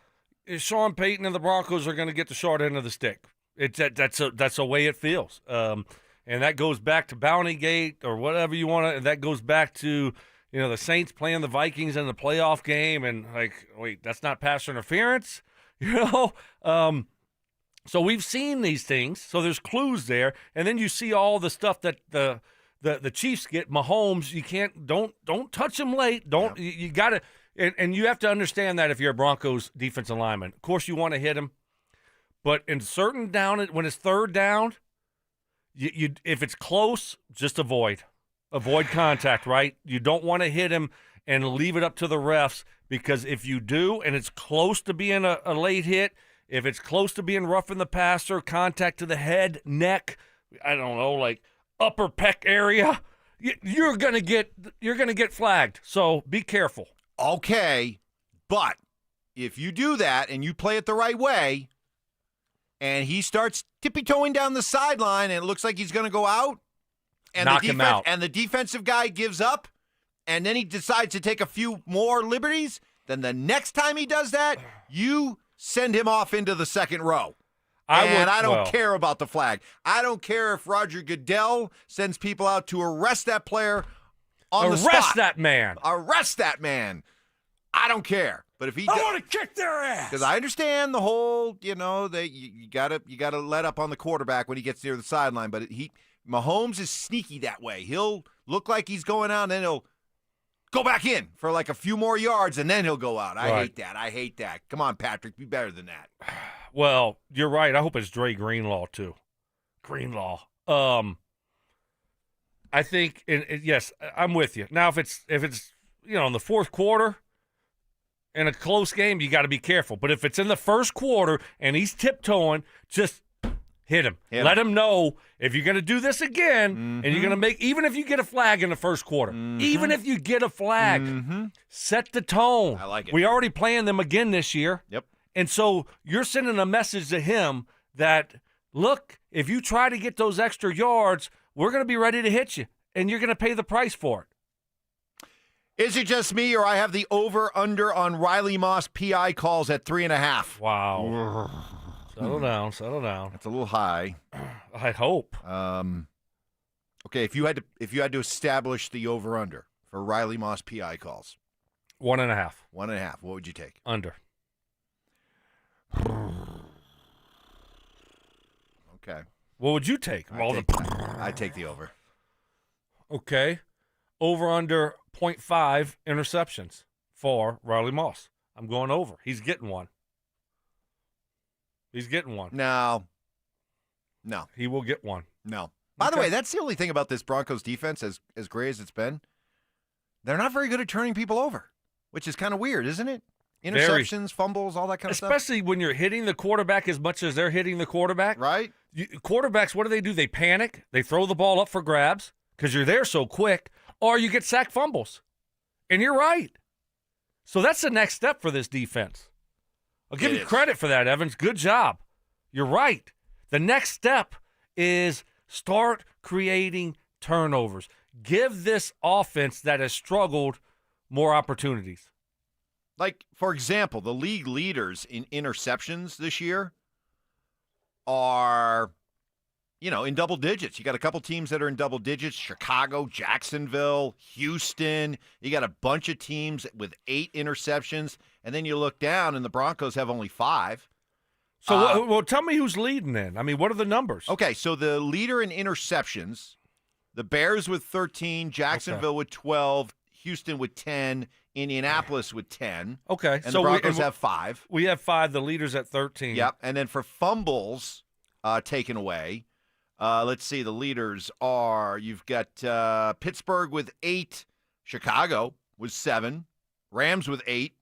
Sean Payton and the Broncos are going to get the short end of the stick. That's the way it feels. And that goes back to Bountygate or whatever you want to. That goes back to, the Saints playing the Vikings in the playoff game. And, wait, that's not pass interference? So we've seen these things. So there's clues there. And then you see all the stuff that the Chiefs get. Mahomes, you can't, don't touch him late. You got to. And you have to understand that if you're a Broncos defensive lineman. Of course, you want to hit him. But in certain down, when it's third down, you if it's close, just avoid. Avoid contact, right? You don't want to hit him and leave it up to the refs, because if you do and it's close to being a late hit, if it's close to being roughing the passer, contact to the head, neck, I don't know, like upper pec area, you're gonna get flagged. So be careful. Okay, but if you do that and you play it the right way and he starts tippy-toeing down the sideline and it looks like he's going to go out and knock him out, and the defensive guy gives up and then he decides to take a few more liberties, then the next time he does that, you send him off into the second row. I don't care about the flag. I don't care if Roger Goodell sends people out to arrest that player on the spot. Arrest that man. Arrest that man. I don't care. But if he, I want to kick their ass. Because I understand the whole, you gotta let up on the quarterback when he gets near the sideline. But Mahomes is sneaky that way. He'll look like he's going out, and then he'll go back in for like a few more yards, and then he'll go out. I hate that. Come on, Patrick, be better than that. Well, you're right. I hope it's Dre Greenlaw too. Greenlaw. I think, yes, I'm with you. Now, if it's in the fourth quarter in a close game, you got to be careful. But if it's in the first quarter and he's tiptoeing, just hit him. Let him know if you're going to do this again, and you're going to make, even if you get a flag in the first quarter, even if you get a flag, set the tone. I like it. We already playing them again this year. Yep. And so you're sending a message to him that, look, if you try to get those extra yards, we're going to be ready to hit you, and you're going to pay the price for it. Is it just me, or I have the over-under on Riley Moss PI calls at 3.5? Wow. Settle down. That's a little high. I hope. Okay, if you had to establish the over-under for Riley Moss PI calls. 1.5. 1.5. What would you take? Under. Okay. What would you take? I'd take the over. Okay. Over under 0.5 interceptions for Riley Moss. I'm going over. He's getting one. No. He will get one. No. By the way, that's the only thing about this Broncos defense, as great as it's been. They're not very good at turning people over, which is kind of weird, isn't it? Interceptions, fumbles, all that kind of stuff. Especially when you're hitting the quarterback as much as they're hitting the quarterback. Right. Quarterbacks, what do? They panic. They throw the ball up for grabs because you're there so quick, or you get sack fumbles. And you're right. So that's the next step for this defense. I'll give you credit for that, Evans. Good job. You're right. The next step is start creating turnovers. Give this offense that has struggled more opportunities. Like, for example, the league leaders in interceptions this year are, in double digits. You got a couple teams that are in double digits: Chicago, Jacksonville, Houston. You got a bunch of teams with 8 interceptions, and then you look down, and the Broncos have only 5. So, well, tell me who's leading then. I mean, what are the numbers? Okay, so the leader in interceptions, the Bears with 13, Jacksonville with 12, Houston with 10, Indianapolis with 10. Okay. And the Broncos have 5. We have 5. The leader's at 13. Yep. And then for fumbles taken away, let's see, the leaders are, you've got Pittsburgh with 8, Chicago with 7, Rams with 8,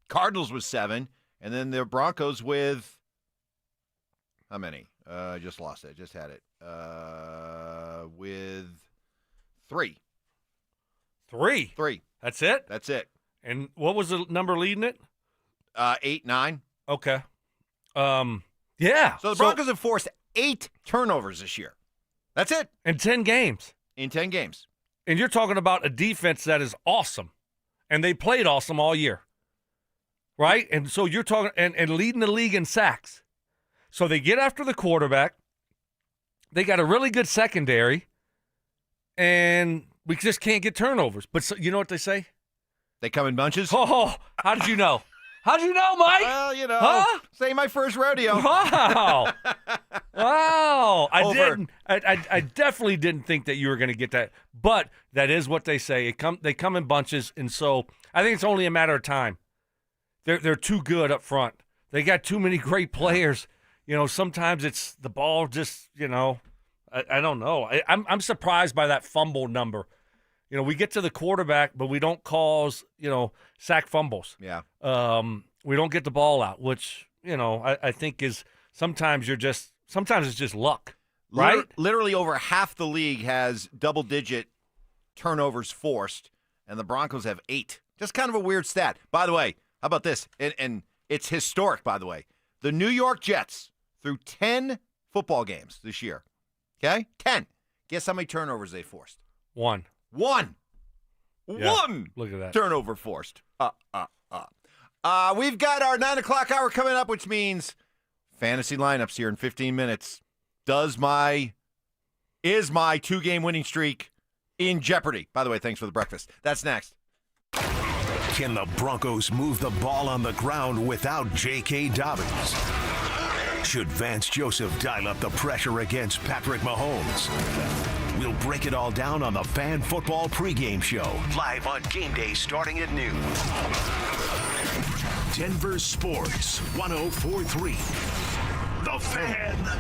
Cardinals with 7, and then the Broncos with, how many? I just lost it. I just had it. With 3. 3? 3. That's it? That's it. And what was the number leading it? 8, 9. Okay. Yeah. So the Broncos have forced 8 turnovers this year. That's it. In 10 games. In 10 games. And you're talking about a defense that is awesome. And they played awesome all year. Right? And so you're talking, and leading the league in sacks. So they get after the quarterback. They got a really good secondary. And we just can't get turnovers. But you know what they say? They come in bunches? Oh, how did you know? How'd you know, Mike? Well, say my first rodeo. Wow. Wow. I definitely didn't think that you were going to get that. But that is what they say. They come in bunches, and so I think it's only a matter of time. They're too good up front. They got too many great players. Sometimes it's the ball just, I don't know. I'm surprised by that fumble number. We get to the quarterback, but we don't cause, sack fumbles. Yeah. We don't get the ball out, which, I think is sometimes it's just luck, right? Literally over half the league has double-digit turnovers forced, and the Broncos have 8. Just kind of a weird stat. By the way, how about this? And it's historic, by the way. The New York Jets, through 10 football games this year, okay? 10. Guess how many turnovers they forced? 1. Yeah, 1 look at that. Turnover forced. We've got our 9 o'clock hour coming up, which means fantasy lineups here in 15 minutes. Is my 2-game winning streak in jeopardy? By the way, thanks for the breakfast. That's next. Can the Broncos move the ball on the ground without J.K. Dobbins? Should Vance Joseph dial up the pressure against Patrick Mahomes? We'll break it all down on the Fan Football pregame show, live on game day starting at noon. Denver Sports 104.3. The Fan.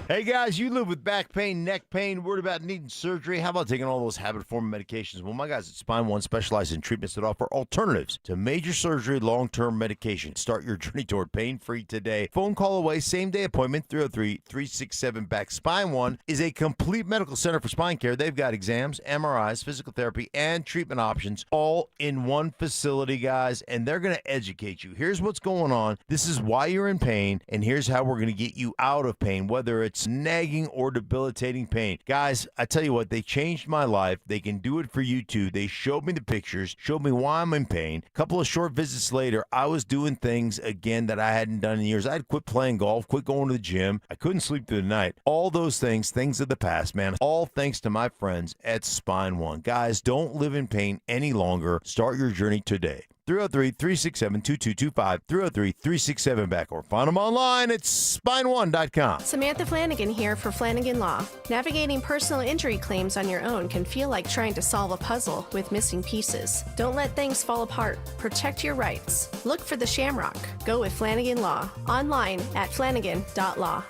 Hey guys, you live with back pain, neck pain, worried about needing surgery? How about taking all those habit-forming medications? Well, my guys at Spine One specialize in treatments that offer alternatives to major surgery, long-term medication. Start your journey toward pain-free today. Phone call away, same-day appointment, 303-367-BACK. Spine One is a complete medical center for spine care. They've got exams, MRIs, physical therapy, and treatment options all in one facility, guys, and they're going to educate you. Here's what's going on. This is why you're in pain, and here's how we're going to get you out of pain, whether it's nagging or debilitating pain. Guys, I tell you what, they changed my life. They can do it for you too. They showed me the pictures, showed me why I'm in pain. A couple of short visits later, I was doing things again that I hadn't done in years. I had quit playing golf, quit going to the gym. I couldn't sleep through the night. All those things of the past, man. All thanks to my friends at Spine One. Guys, don't live in pain any longer. Start your journey today. 303-367-2225, 303-367-BACK, or find them online at spine1.com. Samantha Flanagan here for Flanagan Law. Navigating personal injury claims on your own can feel like trying to solve a puzzle with missing pieces. Don't let things fall apart. Protect your rights. Look for the Shamrock. Go with Flanagan Law. Online at flanagan.law.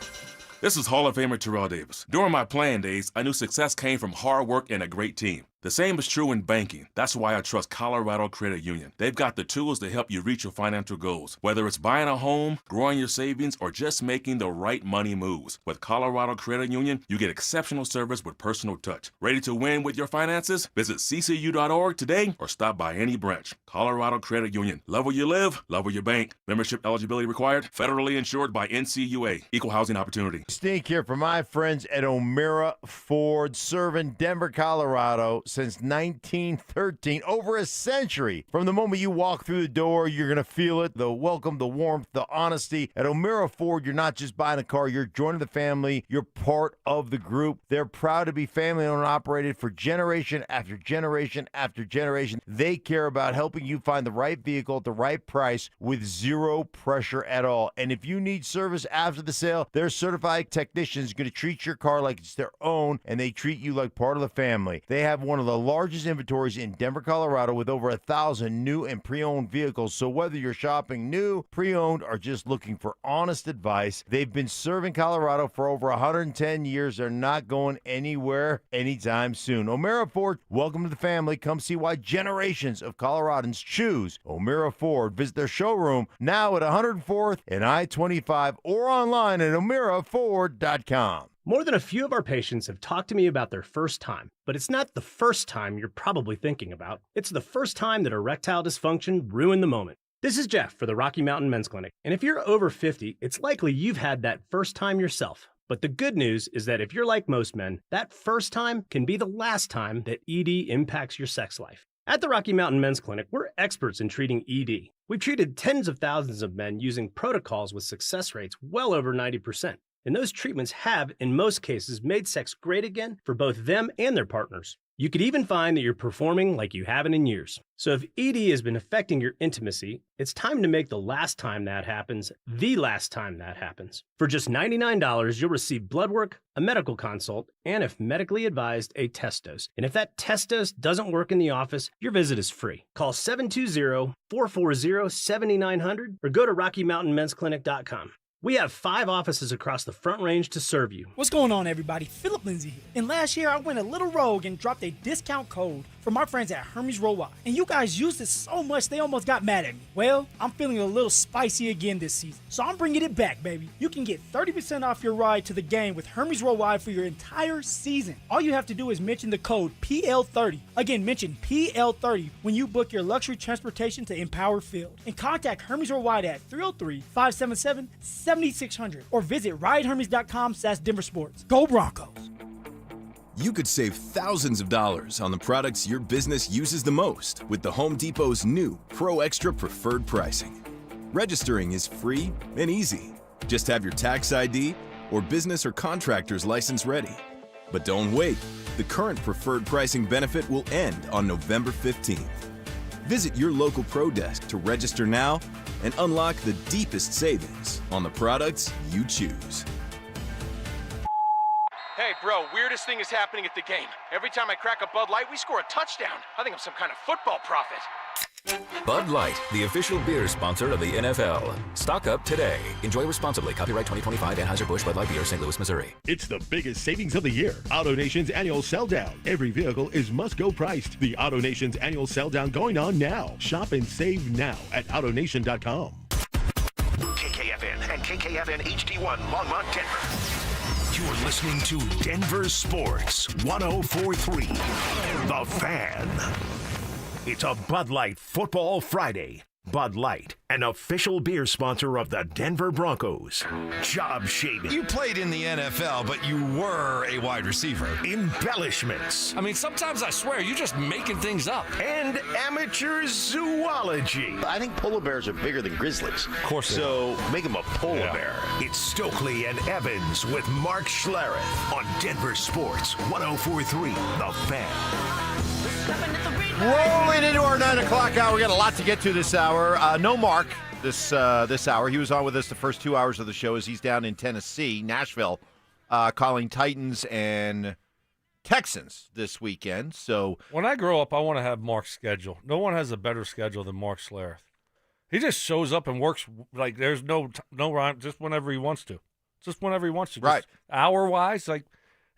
This is Hall of Famer Terrell Davis. During my playing days, I knew success came from hard work and a great team. The same is true in banking. That's why I trust Colorado Credit Union. They've got the tools to help you reach your financial goals, whether it's buying a home, growing your savings, or just making the right money moves. With Colorado Credit Union, you get exceptional service with personal touch. Ready to win with your finances? Visit ccu.org today or stop by any branch. Colorado Credit Union. Love where you live, love where you bank. Membership eligibility required. Federally insured by NCUA. Equal housing opportunity. Stink here for my friends at O'Meara Ford, serving Denver, Colorado since 1913, over a century. From the moment you walk through the door, you're going to feel it, the welcome, the warmth, the honesty. At O'Meara Ford, you're not just buying a car, you're joining the family, you're part of the group. They're proud to be family-owned and operated for generation after generation after generation. They care about helping you find the right vehicle at the right price with zero pressure at all. And if you need service after the sale, their certified technicians are going to treat your car like it's their own, and they treat you like part of the family. They have one of the largest inventories in Denver, Colorado, with over 1,000 new and pre-owned vehicles. So whether you're shopping new, pre-owned, or just looking for honest advice, they've been serving Colorado for over 110 years. They're not going anywhere anytime soon. O'Meara Ford, welcome to the family. Come see why generations of Coloradans choose O'Meara Ford. Visit their showroom now at 104th and I-25 or online at o'mearaford.com. More than a few of our patients have talked to me about their first time, but it's not the first time you're probably thinking about. It's the first time that erectile dysfunction ruined the moment. This is Jeff for the Rocky Mountain Men's Clinic, and if you're over 50, it's likely you've had that first time yourself. But the good news is that if you're like most men, that first time can be the last time that ED impacts your sex life. At the Rocky Mountain Men's Clinic, we're experts in treating ED. We've treated tens of thousands of men using protocols with success rates well over 90%. And those treatments have, in most cases, made sex great again for both them and their partners. You could even find that you're performing like you haven't in years. So if ED has been affecting your intimacy, it's time to make the last time that happens the last time that happens. For just $99, you'll receive blood work, a medical consult, and if medically advised, a test dose. And if that test dose doesn't work in the office, your visit is free. Call 720-440-7900 or go to RockyMountainMen'sClinic.com. We have 5 offices across the Front Range to serve you. What's going on, everybody? Philip Lindsay here. And last year, I went a little rogue and dropped a discount code from our friends at Hermes Worldwide. And you guys used it so much, they almost got mad at me. Well, I'm feeling a little spicy again this season, so I'm bringing it back, baby. You can get 30% off your ride to the game with Hermes Worldwide for your entire season. All you have to do is mention the code PL30. Again, mention PL30 when you book your luxury transportation to Empower Field. And contact Hermes Worldwide at 303-577-7600 or visit ridehermes.com/DenverSports. Go Broncos! You could save thousands of dollars on the products your business uses the most with the Home Depot's new Pro Extra Preferred Pricing. Registering is free and easy. Just have your tax ID or business or contractor's license ready. But don't wait. The current preferred pricing benefit will end on November 15th. Visit your local Pro Desk to register now and unlock the deepest savings on the products you choose. Hey, bro, weirdest thing is happening at the game. Every time I crack a Bud Light, we score a touchdown. I think I'm some kind of football prophet. Bud Light, the official beer sponsor of the NFL. Stock up today. Enjoy responsibly. Copyright 2025 Anheuser-Busch Bud Light Beer, St. Louis, Missouri. It's the biggest savings of the year. AutoNation's annual sell down. Every vehicle is must-go priced. The AutoNation's annual sell down going on now. Shop and save now at AutoNation.com. KKFN and KKFN HD1 Longmont, Denver. You're listening to Denver Sports 104.3. The Fan. It's a Bud Light Football Friday. Bud Light, an official beer sponsor of the Denver Broncos. Job shaving. You played in the NFL, but you were a wide receiver. Embellishments. I mean, sometimes I swear you're just making things up. And amateur zoology. I think polar bears are bigger than grizzlies. Of course. So make them a polar bear. It's Stokley and Evans with Mark Schlereth on Denver Sports 104.3 The Fan. Rolling into our 9 o'clock hour. We got a lot to get to this hour. No Mark this hour. He was on with us the first 2 hours of the show as he's down in Tennessee, Nashville, calling Titans and Texans this weekend. So when I grow up, I want to have Mark's schedule. No one has a better schedule than Mark Schlereth. He just shows up and works like there's no rhyme, just whenever he wants to. Just whenever he wants to. Right. Hour-wise, like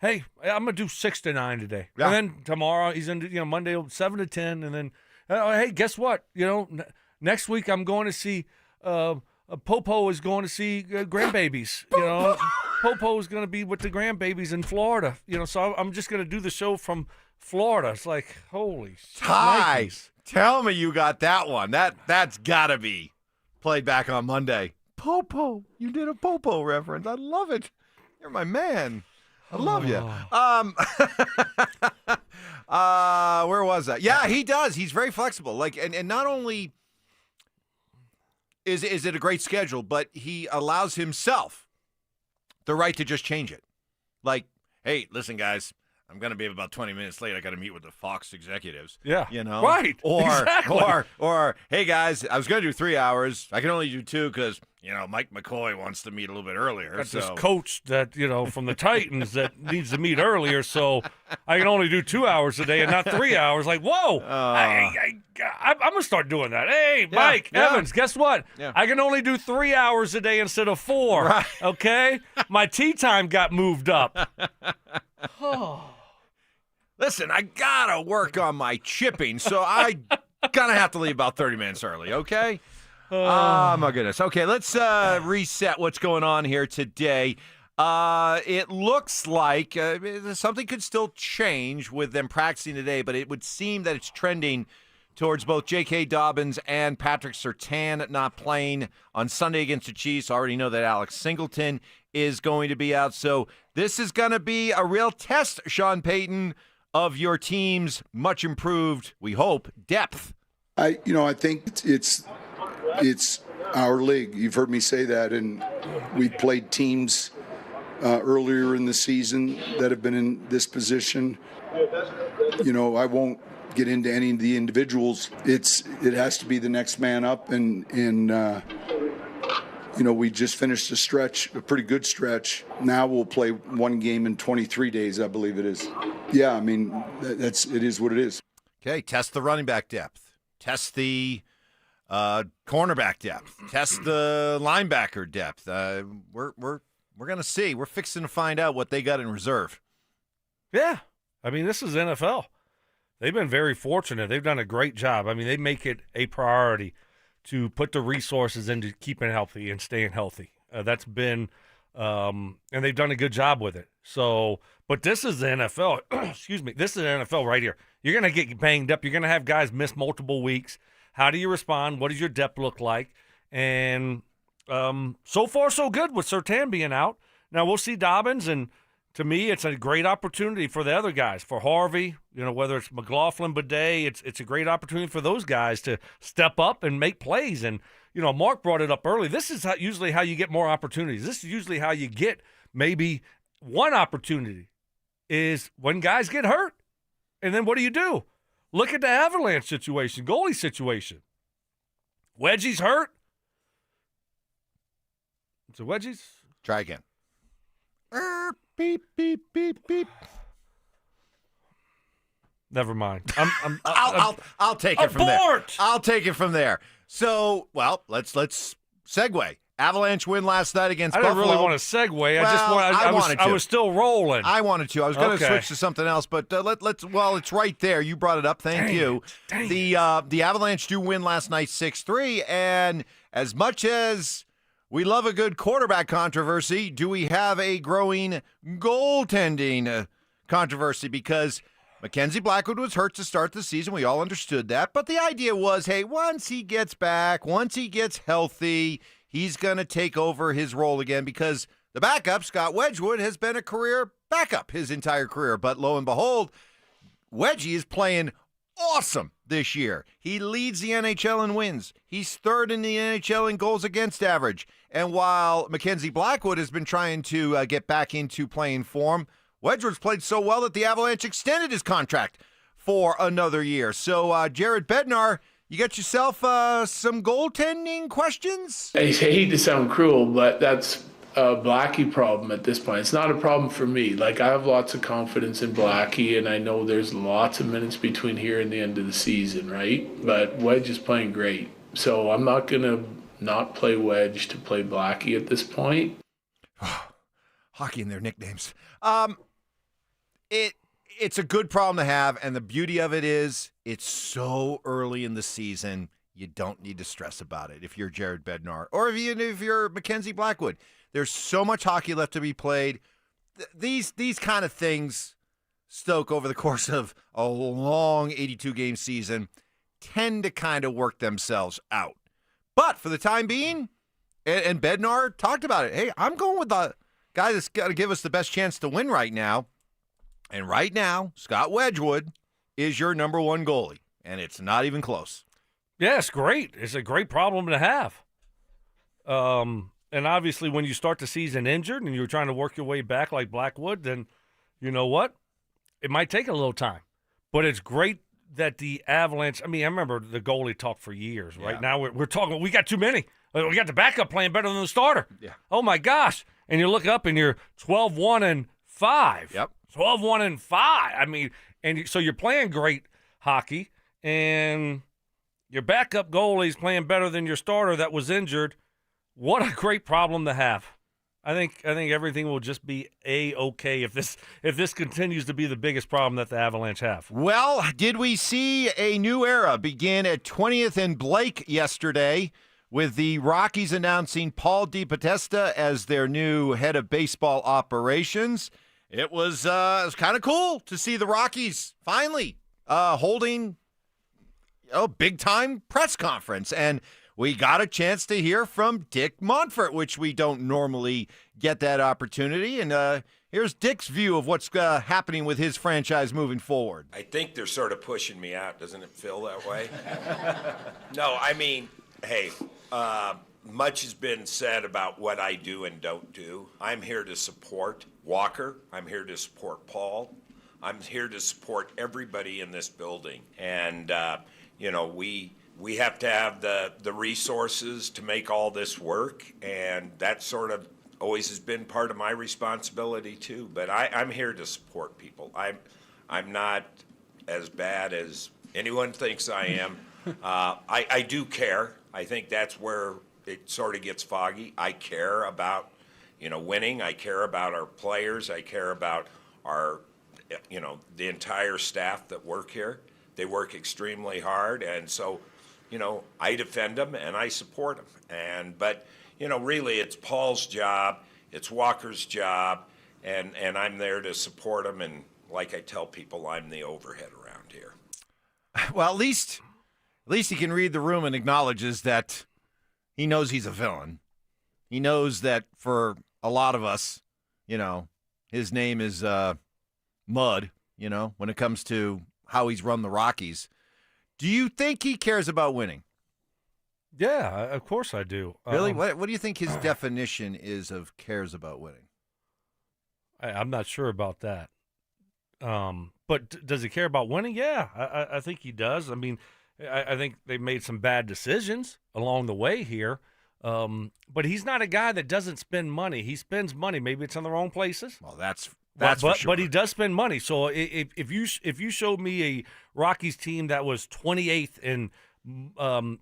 hey, I'm going to do 6 to 9 today. Yeah. And then tomorrow he's in, Monday 7 to 10. And then, hey, guess what? Next week I'm going to see Popo is going to see grandbabies. Popo is going to be with the grandbabies in Florida. So I'm just going to do the show from Florida. It's like, holy Ty, Nikes. tell me you got that one. That's got to be played back on Monday. Popo. You did a Popo reference. I love it. You're my man. I love you. Where was that? Yeah, he does. He's very flexible. And not only is it a great schedule, but he allows himself the right to just change it. Like, hey, listen, guys, I'm going to be about 20 minutes late. I got to meet with the Fox executives. Yeah. Right. Exactly. Or, hey, guys, I was going to do 3 hours. I can only do 2 because, Mike McCoy wants to meet a little bit earlier. Got this coach that, from the Titans that needs to meet earlier, so I can only do 2 hours a day and not 3 hours. Like, whoa, I'm going to start doing that. Hey, Mike Evans, guess what? Yeah. I can only do 3 hours a day instead of 4, Right. okay? My tea time got moved up. Listen, I got to work on my chipping, so I going to have to leave about 30 minutes early, okay? Oh, my goodness. Okay, let's reset what's going on here today. It looks like something could still change with them practicing today, but it would seem that it's trending towards both J.K. Dobbins and Patrick Surtain not playing on Sunday against the Chiefs. I already know that Alex Singleton is going to be out. So this is going to be a real test, Sean Payton, of your team's much improved, we hope, depth. I think it's our league. You've heard me say that, and we played teams earlier in the season that have been in this position. I won't get into any of the individuals. It has to be the next man up, and we just finished a pretty good stretch. Now we'll play one game in 23 days, I believe it is. Yeah, I mean, it is what it is. Okay, test the running back depth. Test the cornerback depth. Test the linebacker depth. We're going to see. We're fixing to find out what they got in reserve. Yeah. I mean, this is NFL. They've been very fortunate. They've done a great job. I mean, they make it a priority to put the resources into keeping healthy and staying healthy. That's been and they've done a good job with it. So, but this is the NFL. Excuse me. This is the NFL right here. You're going to get banged up. You're going to have guys miss multiple weeks. How do you respond? What does your depth look like? And so far, so good with Surtain being out. Now, we'll see Dobbins, and to me, it's a great opportunity for the other guys, for Harvey, whether it's McLaughlin, Bidet, it's a great opportunity for those guys to step up and make plays. And, Mark brought it up early. This is usually how you get more opportunities. This is usually how you get maybe one opportunity is when guys get hurt. And then what do? Look at the Avalanche situation, goalie situation. Wedgie's hurt. Is it Wedgie's? Try again. Beep, beep, beep, beep. Never mind. I'll take it from there. I'll take it from there. So, well, let's segue. Avalanche win last night against Buffalo. I didn't really want to segue. I was still rolling. I wanted to. I was going to switch to something else, but it's right there. You brought it up. Thank you. The Avalanche do win last night 6-3, and as much as we love a good quarterback controversy, do we have a growing goaltending controversy? Because Mackenzie Blackwood was hurt to start the season. We all understood that. But the idea was, hey, once he gets back, once he gets healthy, he's going to take over his role again, because the backup, Scott Wedgwood, has been a career backup his entire career. But lo and behold, Wedgie is playing awesome this year. He leads the NHL in wins. He's third in the NHL in goals against average. And while Mackenzie Blackwood has been trying to get back into playing form, Wedgwood's played so well that the Avalanche extended his contract for another year. So, Jared Bednar, you got yourself some goaltending questions? I hate to sound cruel, but that's a Blackie problem at this point. It's not a problem for me. Like, I have lots of confidence in Blackie, and I know there's lots of minutes between here and the end of the season, right? But Wedge is playing great. So I'm not going to not play Wedge to play Blackie at this point. Hockey and their nicknames. It's a good problem to have, and the beauty of it is it's so early in the season, you don't need to stress about it if you're Jared Bednar or even if you're Mackenzie Blackwood. There's so much hockey left to be played. These kind of things, Stoke, over the course of a long 82-game season, tend to kind of work themselves out. But for the time being, and Bednar talked about it, hey, I'm going with the guy that's got to give us the best chance to win right now. And right now, Scott Wedgwood is your number one goalie, and it's not even close. Yeah, it's great. It's a great problem to have. And obviously when you start the season injured and you're trying to work your way back like Blackwood, then you know what? It might take a little time. But it's great that the Avalanche – I mean, I remember the goalie talk for years. Right now we're talking – we got too many. We got the backup playing better than the starter. Yeah. Oh, my gosh. And you look up and you're 12-1-5. Yep. 12-1-5. I mean, and so you're playing great hockey, and your backup goalie's playing better than your starter that was injured. What a great problem to have. I think everything will just be A-okay if this continues to be the biggest problem that the Avalanche have. Well, did we see a new era begin at 20th and Blake yesterday with the Rockies announcing Paul DePodesta as their new head of baseball operations? It was kind of cool to see the Rockies finally holding a big-time press conference. And we got a chance to hear from Dick Monfort, which we don't normally get that opportunity. And here's Dick's view of what's happening with his franchise moving forward. I think they're sort of pushing me out. Doesn't it feel that way? No, I mean, hey, much has been said about what I do and don't do. I'm here to support Walker. I'm here to support Paul. I'm here to support everybody in this building. And, we have to have the resources to make all this work. And that sort of always has been part of my responsibility, too. But I'm here to support people. I'm not as bad as anyone thinks I am. I do care. I think that's where it sort of gets foggy. I care about, winning. I care about our players. I care about our, the entire staff that work here. They work extremely hard, and so, I defend them and I support them. But really, it's Paul's job, it's Walker's job, and I'm there to support them. And like I tell people, I'm the overhead around here. Well, at least he can read the room and acknowledges that he knows he's a villain. He knows that for a lot of us, his name is mud, when it comes to how he's run the Rockies. Do you think he cares about winning? Yeah, of course I do. Really? What do you think his definition is of cares about winning? I'm not sure about that. But does he care about winning? Yeah, I think he does. I mean, I think they made some bad decisions along the way here. But he's not a guy that doesn't spend money. He spends money. Maybe it's in the wrong places. Well, that's for sure. But he does spend money. So if you showed me a Rockies team that was 28th in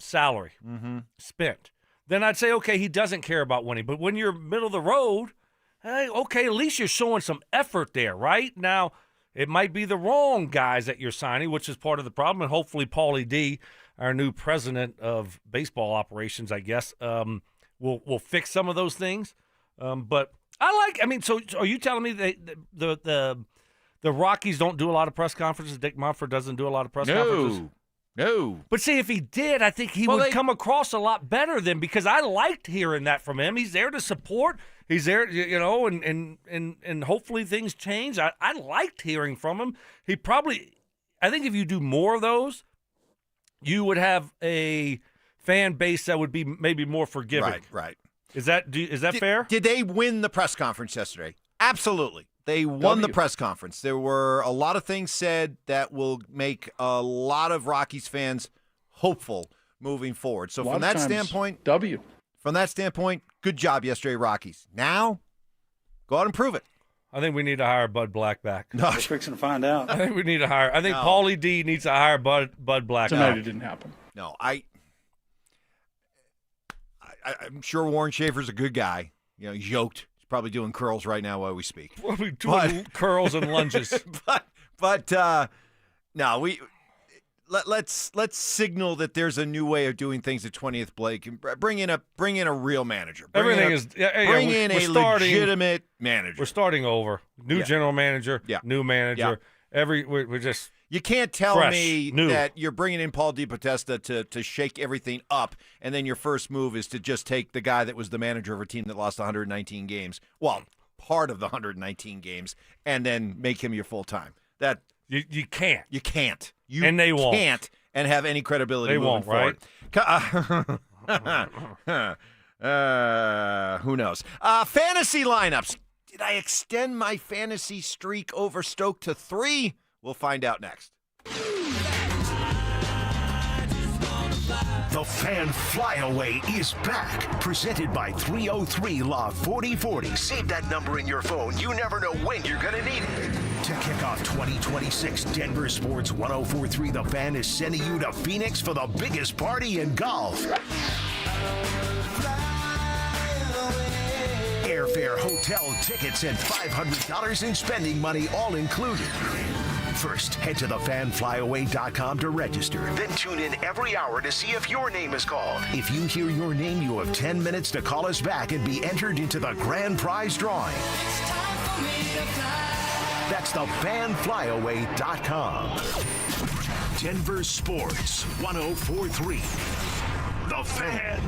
salary spent, then I'd say, okay, he doesn't care about winning. But when you're middle of the road, hey, okay, at least you're showing some effort there, right? Now, it might be the wrong guys that you're signing, which is part of the problem. And hopefully Paulie D, our new president of baseball operations, I guess, will fix some of those things. But so are you telling me that the Rockies don't do a lot of press conferences? Dick Monfort doesn't do a lot of press conferences? No. But see, if he did, I think he would come across a lot better then, because I liked hearing that from him. He's there to support. He's there, and hopefully things change. I liked hearing from him. I think if you do more of those, you would have a fan base that would be maybe more forgiving. Right. Is that fair? Did they win the press conference yesterday? Absolutely. They won the press conference. There were a lot of things said that will make a lot of Rockies fans hopeful moving forward. So from that standpoint, good job yesterday, Rockies. Now, go out and prove it. I think we need to hire Bud Black back. No. We're fixing to find out. I think we need to hire. I think Paulie D needs to hire Bud Black. Tonight it didn't happen. No, I'm sure Warren Schaefer's a good guy. He's yoked. He's probably doing curls right now while we speak. We'll be doing curls and lunges. But no, let's signal that there's a new way of doing things at 20th Blake, and bring in a real manager. Bring in a legitimate manager. We're starting over. New general manager. New manager. We're just. You can't tell me new. that you're bringing in Paul DePodesta to shake everything up, and then your first move is to just take the guy that was the manager of a team that lost 119 games. Well, part of the 119 games, and then make him your full time. That you can't. You can't. And they won't. Can't and have any credibility. They moving won't, forward. Right? Who knows? Fantasy lineups. Did I extend my fantasy streak over Stoke to 3? We'll find out next. The Fan Flyaway is back. Presented by 303 Law 4040. Save that number in your phone. You never know when you're going to need it. To kick off 2026, Denver Sports 1043 The Fan is sending you to Phoenix for the biggest party in golf. Airfare, hotel, tickets, and $500 in spending money all included. First, head to thefanflyaway.com to register. Then tune in every hour to see if your name is called. If you hear your name, you have 10 minutes to call us back and be entered into the grand prize drawing. That's thefanflyaway.com. Denver Sports 1043. The Fan.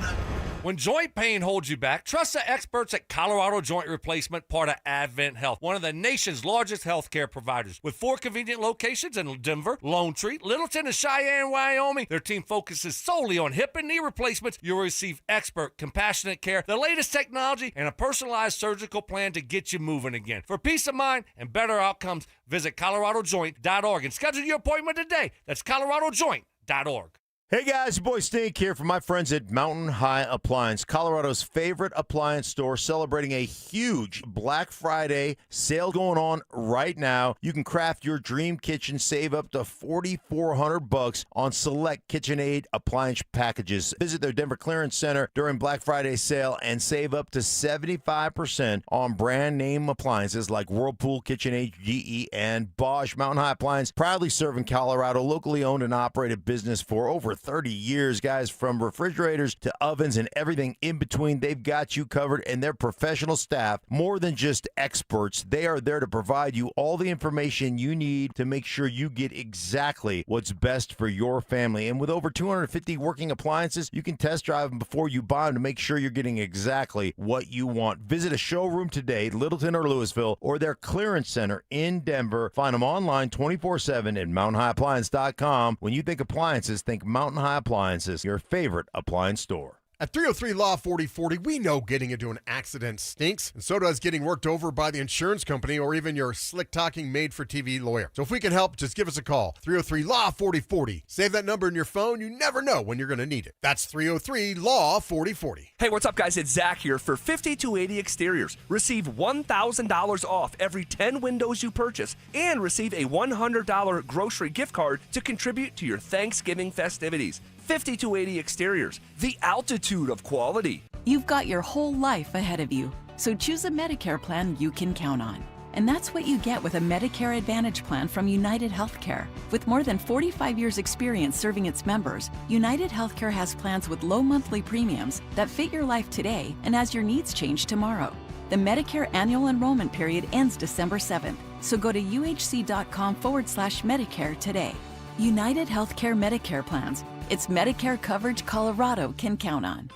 When joint pain holds you back, trust the experts at Colorado Joint Replacement, part of Advent Health, one of the nation's largest healthcare providers. With 4 convenient locations in Denver, Lone Tree, Littleton, and Cheyenne, Wyoming, their team focuses solely on hip and knee replacements. You'll receive expert, compassionate care, the latest technology, and a personalized surgical plan to get you moving again. For peace of mind and better outcomes, visit coloradojoint.org and schedule your appointment today. That's coloradojoint.org. Hey guys, your boy Stink here from my friends at Mountain High Appliance, Colorado's favorite appliance store, celebrating a huge Black Friday sale going on right now. You can craft your dream kitchen, save up to $4,400 on select KitchenAid appliance packages. Visit their Denver Clearance Center during Black Friday sale and save up to 75% on brand name appliances like Whirlpool, KitchenAid, GE, and Bosch. Mountain High Appliance, proudly serving Colorado, locally owned and operated business for over 30 years, guys. From refrigerators to ovens and everything in between, they've got you covered, and their professional staff, more than just experts, they are there to provide you all the information you need to make sure you get exactly what's best for your family. And with over 250 working appliances, you can test drive them before you buy them to make sure you're getting exactly what you want. Visit a showroom today, Littleton or Louisville, or their clearance center in Denver. Find them online 24/7 at mountainhighappliance.com. When you think appliances, think Mountain High Appliances, your favorite appliance store. At 303 Law 4040, we know getting into an accident stinks, and so does getting worked over by the insurance company or even your slick-talking made-for-TV lawyer. So if we can help, just give us a call. 303 Law 4040. Save that number in your phone. You never know when you're going to need it. That's 303 Law 4040. Hey, what's up, guys? It's Zach here for 5280 Exteriors. Receive $1,000 off every 10 windows you purchase and receive a $100 grocery gift card to contribute to your Thanksgiving festivities. 5280 Exteriors, the altitude of quality. You've got your whole life ahead of you, so choose a Medicare plan you can count on. And that's what you get with a Medicare Advantage plan from United Healthcare. With more than 45 years' experience serving its members, United Healthcare has plans with low monthly premiums that fit your life today and as your needs change tomorrow. The Medicare annual enrollment period ends December 7th, so go to uhc.com/Medicare today. United Healthcare Medicare plans. It's Medicare coverage Colorado can count on.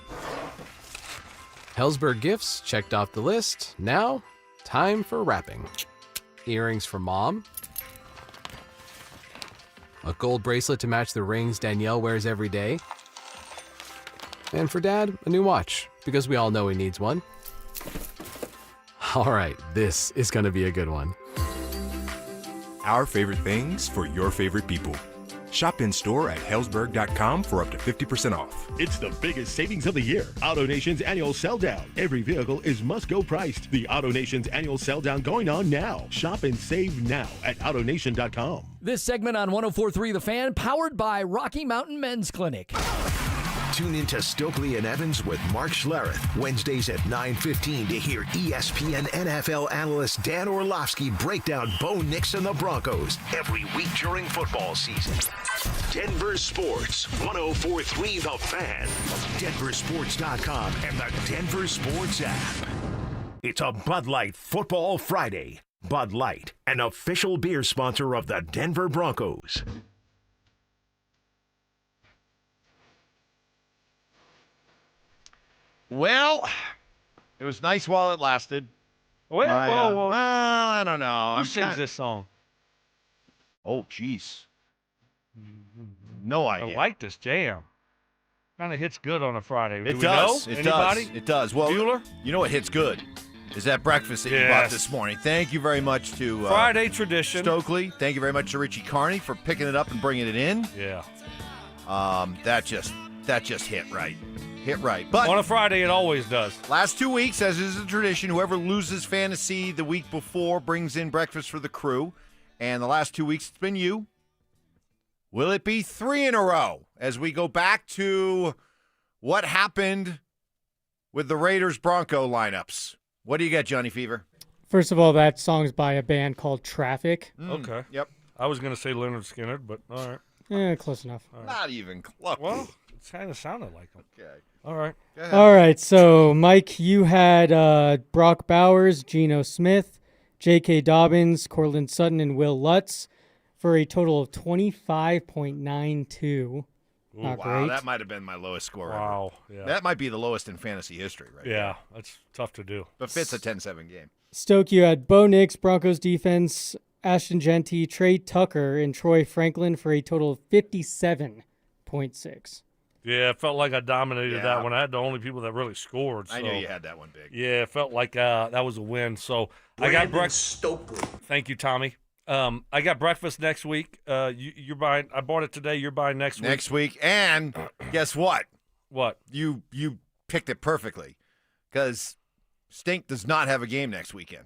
Hellsberg gifts checked off the list. Now, time for wrapping. Earrings for Mom. A gold bracelet to match the rings Danielle wears every day. And for Dad, a new watch, because we all know he needs one. All right, this is going to be a good one. Our favorite things for your favorite people. Shop in store at Hellsberg.com for up to 50% off. It's the biggest savings of the year. AutoNation's annual sell down. Every vehicle is must-go priced. The AutoNation's annual sell down going on now. Shop and save now at AutoNation.com. This segment on 104.3 The Fan, powered by Rocky Mountain Men's Clinic. Tune into Stokley and Evans with Mark Schlereth, Wednesdays at 9:15 to hear ESPN NFL analyst Dan Orlovsky break down Bo Nix and the Broncos every week during football season. Denver Sports, 104.3 The Fan, DenverSports.com, and the Denver Sports app. It's a Bud Light Football Friday. Bud Light, an official beer sponsor of the Denver Broncos. Well, it was nice while it lasted. Well, I don't know. Who sings this song? Oh, jeez. No idea. I like this jam. Kind of hits good on a Friday. It Do does. We know? It Anybody? does. It does. Well, Bueller? You know what hits good is that breakfast that you bought this morning. Thank you very much to Friday tradition. Stokely. Thank you very much to Richie Carney for picking it up and bringing it in. Yeah. That just hit right. Hit right. But on a Friday, it always does. Last 2 weeks, as is a tradition, whoever loses fantasy the week before brings in breakfast for the crew. And the last 2 weeks, it's been you. Will it be 3 in a row as we go back to what happened with the Raiders-Bronco lineups? What do you got, Johnny Fever? First of all, that song's by a band called Traffic. Okay. Yep. I was going to say Leonard Skinner, but all right. Yeah, close enough. All right. Not even close. Well, it kind of sounded like him. Okay. All right. All right, so, Mike, you had Brock Bowers, Geno Smith, J.K. Dobbins, Cortland Sutton, and Will Lutz for a total of 25.92. Not wow, great. that might have been my lowest score Wow, ever. yeah. That might be the lowest in fantasy history right Yeah, now. that's tough to do. But Fitz a 10-7 game. Stoke, you had Bo Nix, Broncos defense, Ashton Genty, Trey Tucker, and Troy Franklin for a total of 57.6. Yeah, it felt like I dominated Yeah. that one. I had the only people that really scored. I so- knew you had that one big. Yeah, it felt like that was a win. So I got breakfast. Stokely. Thank you, Tommy. I got breakfast next week. You're buying. I bought it today. You're buying next week. Next week. And guess what? What? You picked it perfectly because Stink does not have a game next weekend.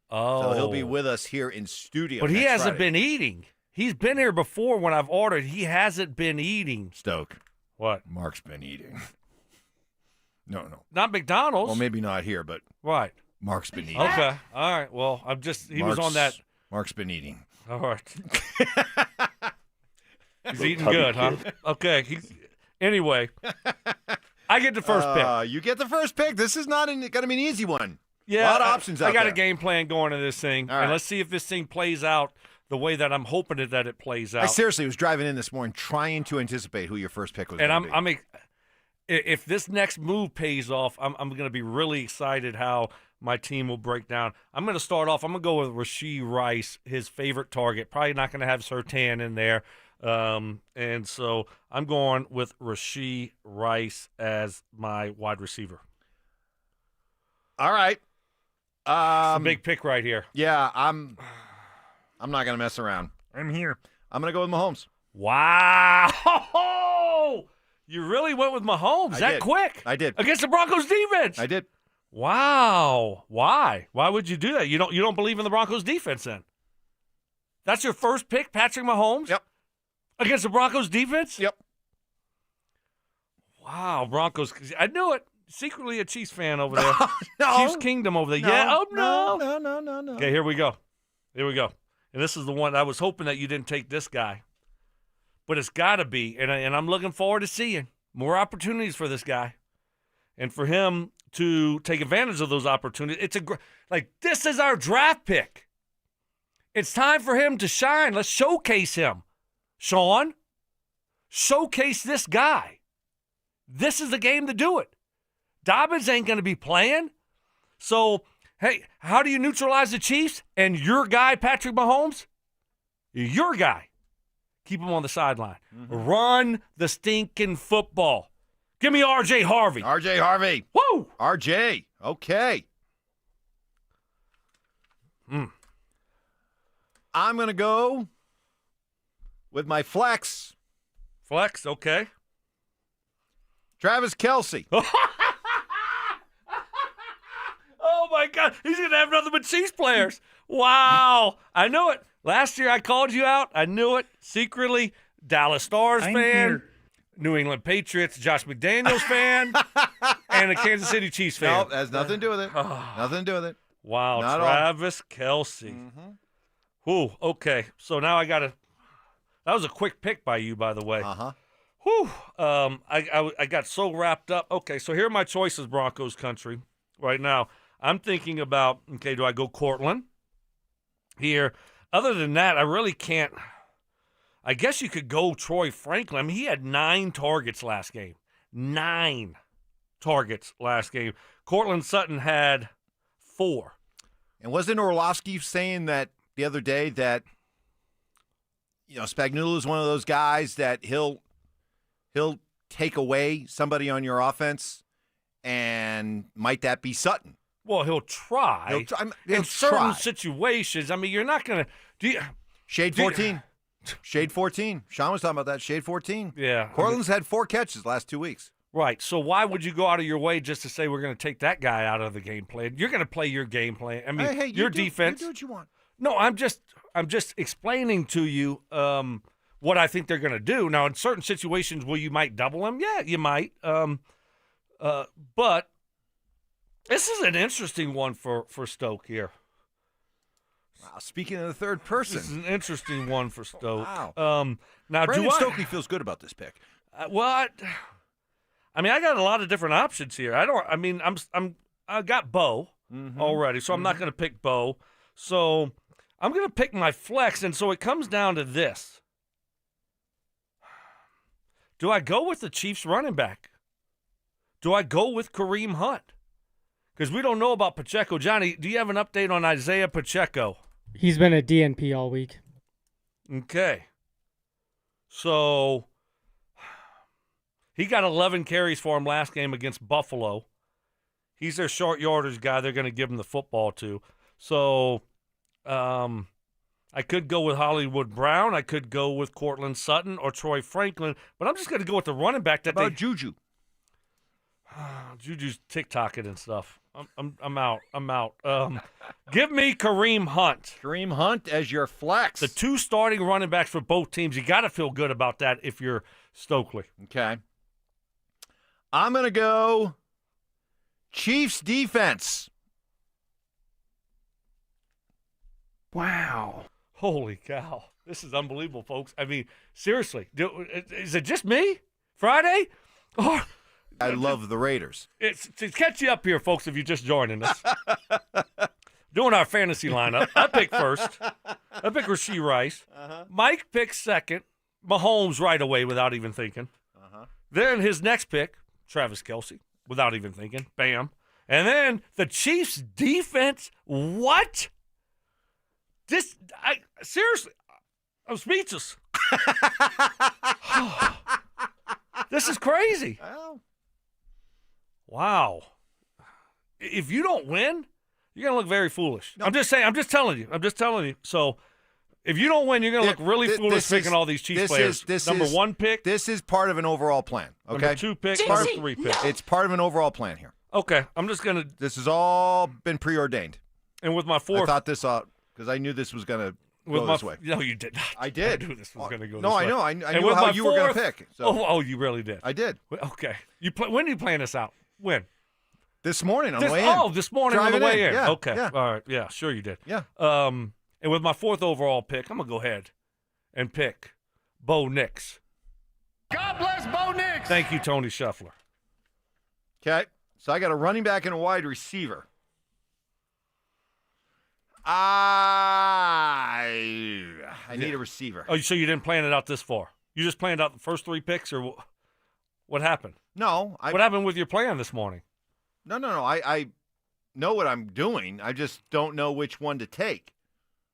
Oh. So he'll be with us here in studio. But he next hasn't Friday. been eating. He's been here before when I've ordered. He hasn't been eating. Stoke. What? Mark's been eating. No. Not McDonald's. Well, maybe not here, but Right. Mark's been eating. Okay. All right. Well, he was on that. Mark's been eating. All right. He's eating good, huh? Okay. Anyway, I get the first pick. You get the first pick. This is not going to be an easy one. Yeah, a lot of options out I got there. a game plan going into this thing, All and right. let's see if this thing plays out the way that I'm hoping that it plays out. I seriously was driving in this morning trying to anticipate who your first pick was and going to be. if this next move pays off, I'm going to be really excited how my team will break down. I'm going to start off. I'm going to go with Rashee Rice, his favorite target. Probably not going to have Surtain in there. And so I'm going with Rashee Rice as my wide receiver. All right. It's a big pick right here. Yeah, I'm not going to mess around. I'm here. I'm going to go with Mahomes. Wow. You really went with Mahomes that quick? I did. Against the Broncos defense? I did. Wow. Why? Why would you do that? You don't believe in the Broncos defense then? That's your first pick, Patrick Mahomes? Yep. Against the Broncos defense? Yep. Wow, Broncos. I knew it. Secretly a Chiefs fan over there. No. Chiefs Kingdom over there. Yeah. Oh, no. No. Okay, here we go. And this is the one I was hoping that you didn't take this guy. But it's got to be. And I'm looking forward to seeing more opportunities for this guy. And for him to take advantage of those opportunities. This is our draft pick. It's time for him to shine. Let's showcase him. Sean, showcase this guy. This is the game to do it. Dobbins ain't going to be playing. So, hey, how do you neutralize the Chiefs and your guy, Patrick Mahomes? Your guy. Keep him on the sideline. Mm-hmm. Run the stinking football. Give me R.J. Harvey. R.J. Harvey. Woo! R.J. Okay. I'm going to go with my flex. Flex, okay. Travis Kelce. Oh, my God. He's going to have nothing but Chiefs players. Wow. I knew it. Last year I called you out. I knew it. Secretly, Dallas Stars fan. New England Patriots, Josh McDaniels fan, and a Kansas City Chiefs fan. No, has nothing to do with it. Nothing to do with it. Wow, Not Travis Kelce. Whew, okay. So now I got to – that was a quick pick by you, by the way. Whew. I got so wrapped up. Okay, so here are my choices, Broncos country, right now. I'm thinking about, okay, do I go Cortland here? Other than that, I really can't. I guess you could go Troy Franklin. I mean, he had 9 targets last game. 9 targets last game. Cortland Sutton had 4. And wasn't Orlovsky saying that the other day that, Spagnuolo is one of those guys that he'll take away somebody on your offense, and might that be Sutton? Well, he'll try. In certain situations. I mean, you're not going to – Shade 14. Shade 14. Sean was talking about that. Shade 14. Yeah. Cortland's had 4 catches last 2 weeks. Right. So why would you go out of your way just to say we're going to take that guy out of the game plan? You're going to play your game plan. I mean, hey, your defense. You do what you want. No, I'm just explaining to you what I think they're going to do. Now, in certain situations where you might double them, yeah, you might. But this is an interesting one for Stoke here. Wow, speaking of the third person. This is an interesting one for Stoke. Wow. Now, Brandon Stokely feels good about this pick. I got a lot of different options here. I got Bo already, so I'm not going to pick Bo. So I'm going to pick my flex, and so it comes down to this. Do I go with the Chiefs running back? Do I go with Kareem Hunt? Because we don't know about Pacheco. Johnny, do you have an update on Isaiah Pacheco? He's been a DNP all week. Okay. So he got 11 carries for him last game against Buffalo. He's their short yardage guy they're going to give him the football to. So I could go with Hollywood Brown. I could go with Cortland Sutton or Troy Franklin. But I'm just going to go with the running back. That about Juju? Juju's TikToking and stuff. I'm out. Give me Kareem Hunt. Kareem Hunt as your flex. The 2 starting running backs for both teams. You got to feel good about that if you're Stokley. Okay. I'm going to go Chiefs defense. Wow. Holy cow. This is unbelievable, folks. I mean, seriously. Is it just me? Friday? Oh, I love the Raiders. It's to catch you up here, folks, if you're just joining us. Doing our fantasy lineup. I pick first. I pick Rashee Rice. Mike picks second. Mahomes right away without even thinking. Then his next pick, Travis Kelce, without even thinking. Bam. And then the Chiefs defense. What? Seriously, I'm speechless. This is crazy. Wow. If you don't win, you're going to look very foolish. No. I'm just telling you. So if you don't win, you're going to look really foolish picking all these Chiefs players. Number 1 pick. This is part of an overall plan. Okay. Number 2 pick. Number 3 pick. It's part of an overall plan here. Okay. I'm just going to. This has all been preordained. And with my 4th. I thought this out because I knew this was going to go this way. No, you did not. I did. I knew this was going to go this way. No, I know. I knew how you were going to pick. So. Oh, you really did. I did. Okay. When did you plan this out? When? This morning on the way in. Oh, this morning on the way in. Yeah, okay. Yeah. All right. Yeah, sure you did. Yeah. And with my 4th overall pick, I'm going to go ahead and pick Bo Nix. God bless Bo Nix. Thank you, Tony Shuffler. Okay. So I got a running back and a wide receiver. I need a receiver. Oh, so you didn't plan it out this far? You just planned out the first 3 picks, or what happened? No. What happened with your plan this morning? No. I know what I'm doing. I just don't know which one to take.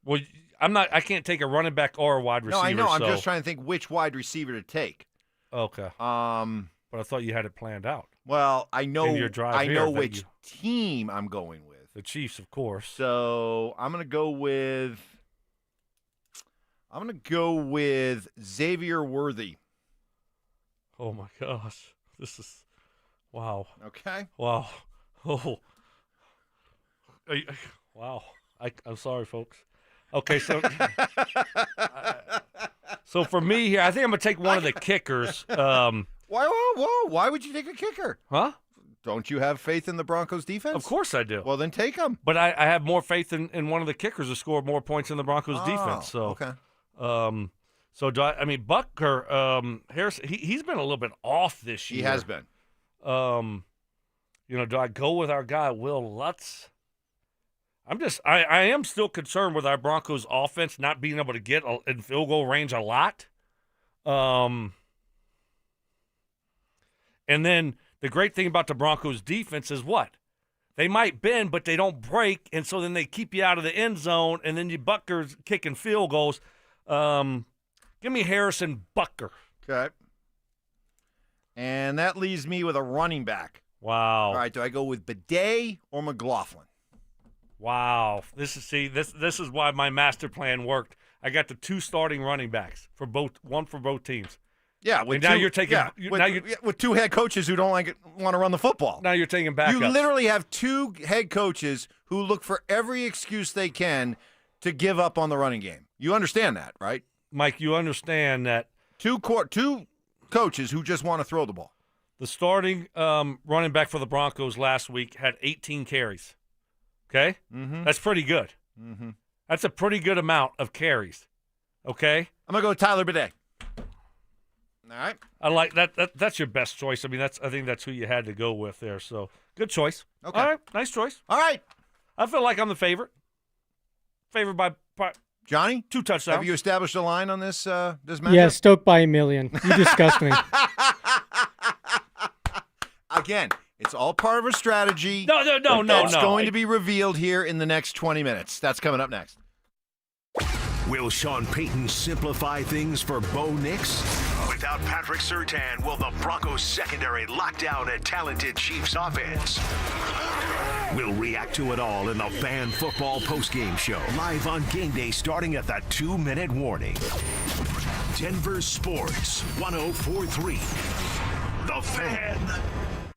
Well, I can't take a running back or a wide receiver. No, I know. I'm so. just trying to think which wide receiver to take. Okay. But I thought you had it planned out. Well, I know. In your drive I know which team I'm going with. The Chiefs, of course. So I'm gonna go with Xavier Worthy. Oh my gosh, this is wow. Okay. Wow. Oh. Wow. I'm sorry, folks. Okay, so So for me here, I think I'm going to take one of the kickers. Why would you take a kicker? Huh? Don't you have faith in the Broncos defense? Of course I do. Well, then take them. But I have more faith in one of the kickers to score more points in the Broncos defense. So okay. So Butker, Harris, he's been a little bit off this year. He has been. Do I go with our guy Will Lutz? I am still concerned with our Broncos offense not being able to get in field goal range a lot. And then the great thing about the Broncos defense is what? They might bend, but they don't break, and so then they keep you out of the end zone, and then you Butker's kicking field goals. Give me Harrison Butker. Okay. And that leaves me with a running back. Wow. All right, do I go with Bidet or McLaughlin? Wow. This is why my master plan worked. I got the 2 starting running backs one for both teams. Yeah, with you're taking with 2 head coaches who don't want to run the football. Now you're taking backups. You literally have 2 head coaches who look for every excuse they can to give up on the running game. You understand that, right? Mike, you understand that 2 coaches who just want to throw the ball. The starting running back for the Broncos last week had 18 carries. Okay? Mm-hmm. That's pretty good. Mm-hmm. That's a pretty good amount of carries. Okay? I'm going to go with Tyler Bidet. All right. I like that. That's your best choice. I mean, I think that's who you had to go with there. So, good choice. Okay. All right. Nice choice. All right. I feel like I'm the favorite. Favored by Johnny? 2 touchdowns. Have you established a line on this matchup? Yeah, Stoke by 1 million. You disgust me. Again, it's all part of a strategy. No. It's going to be revealed here in the next 20 minutes. That's coming up next. Will Sean Payton simplify things for Bo Nix? Without Patrick Surtain, will the Broncos secondary lock down a talented Chiefs offense? We'll react to it all in the Fan Football Postgame Show, live on game day starting at the 2-minute warning. Denver Sports 104.3. The Fan.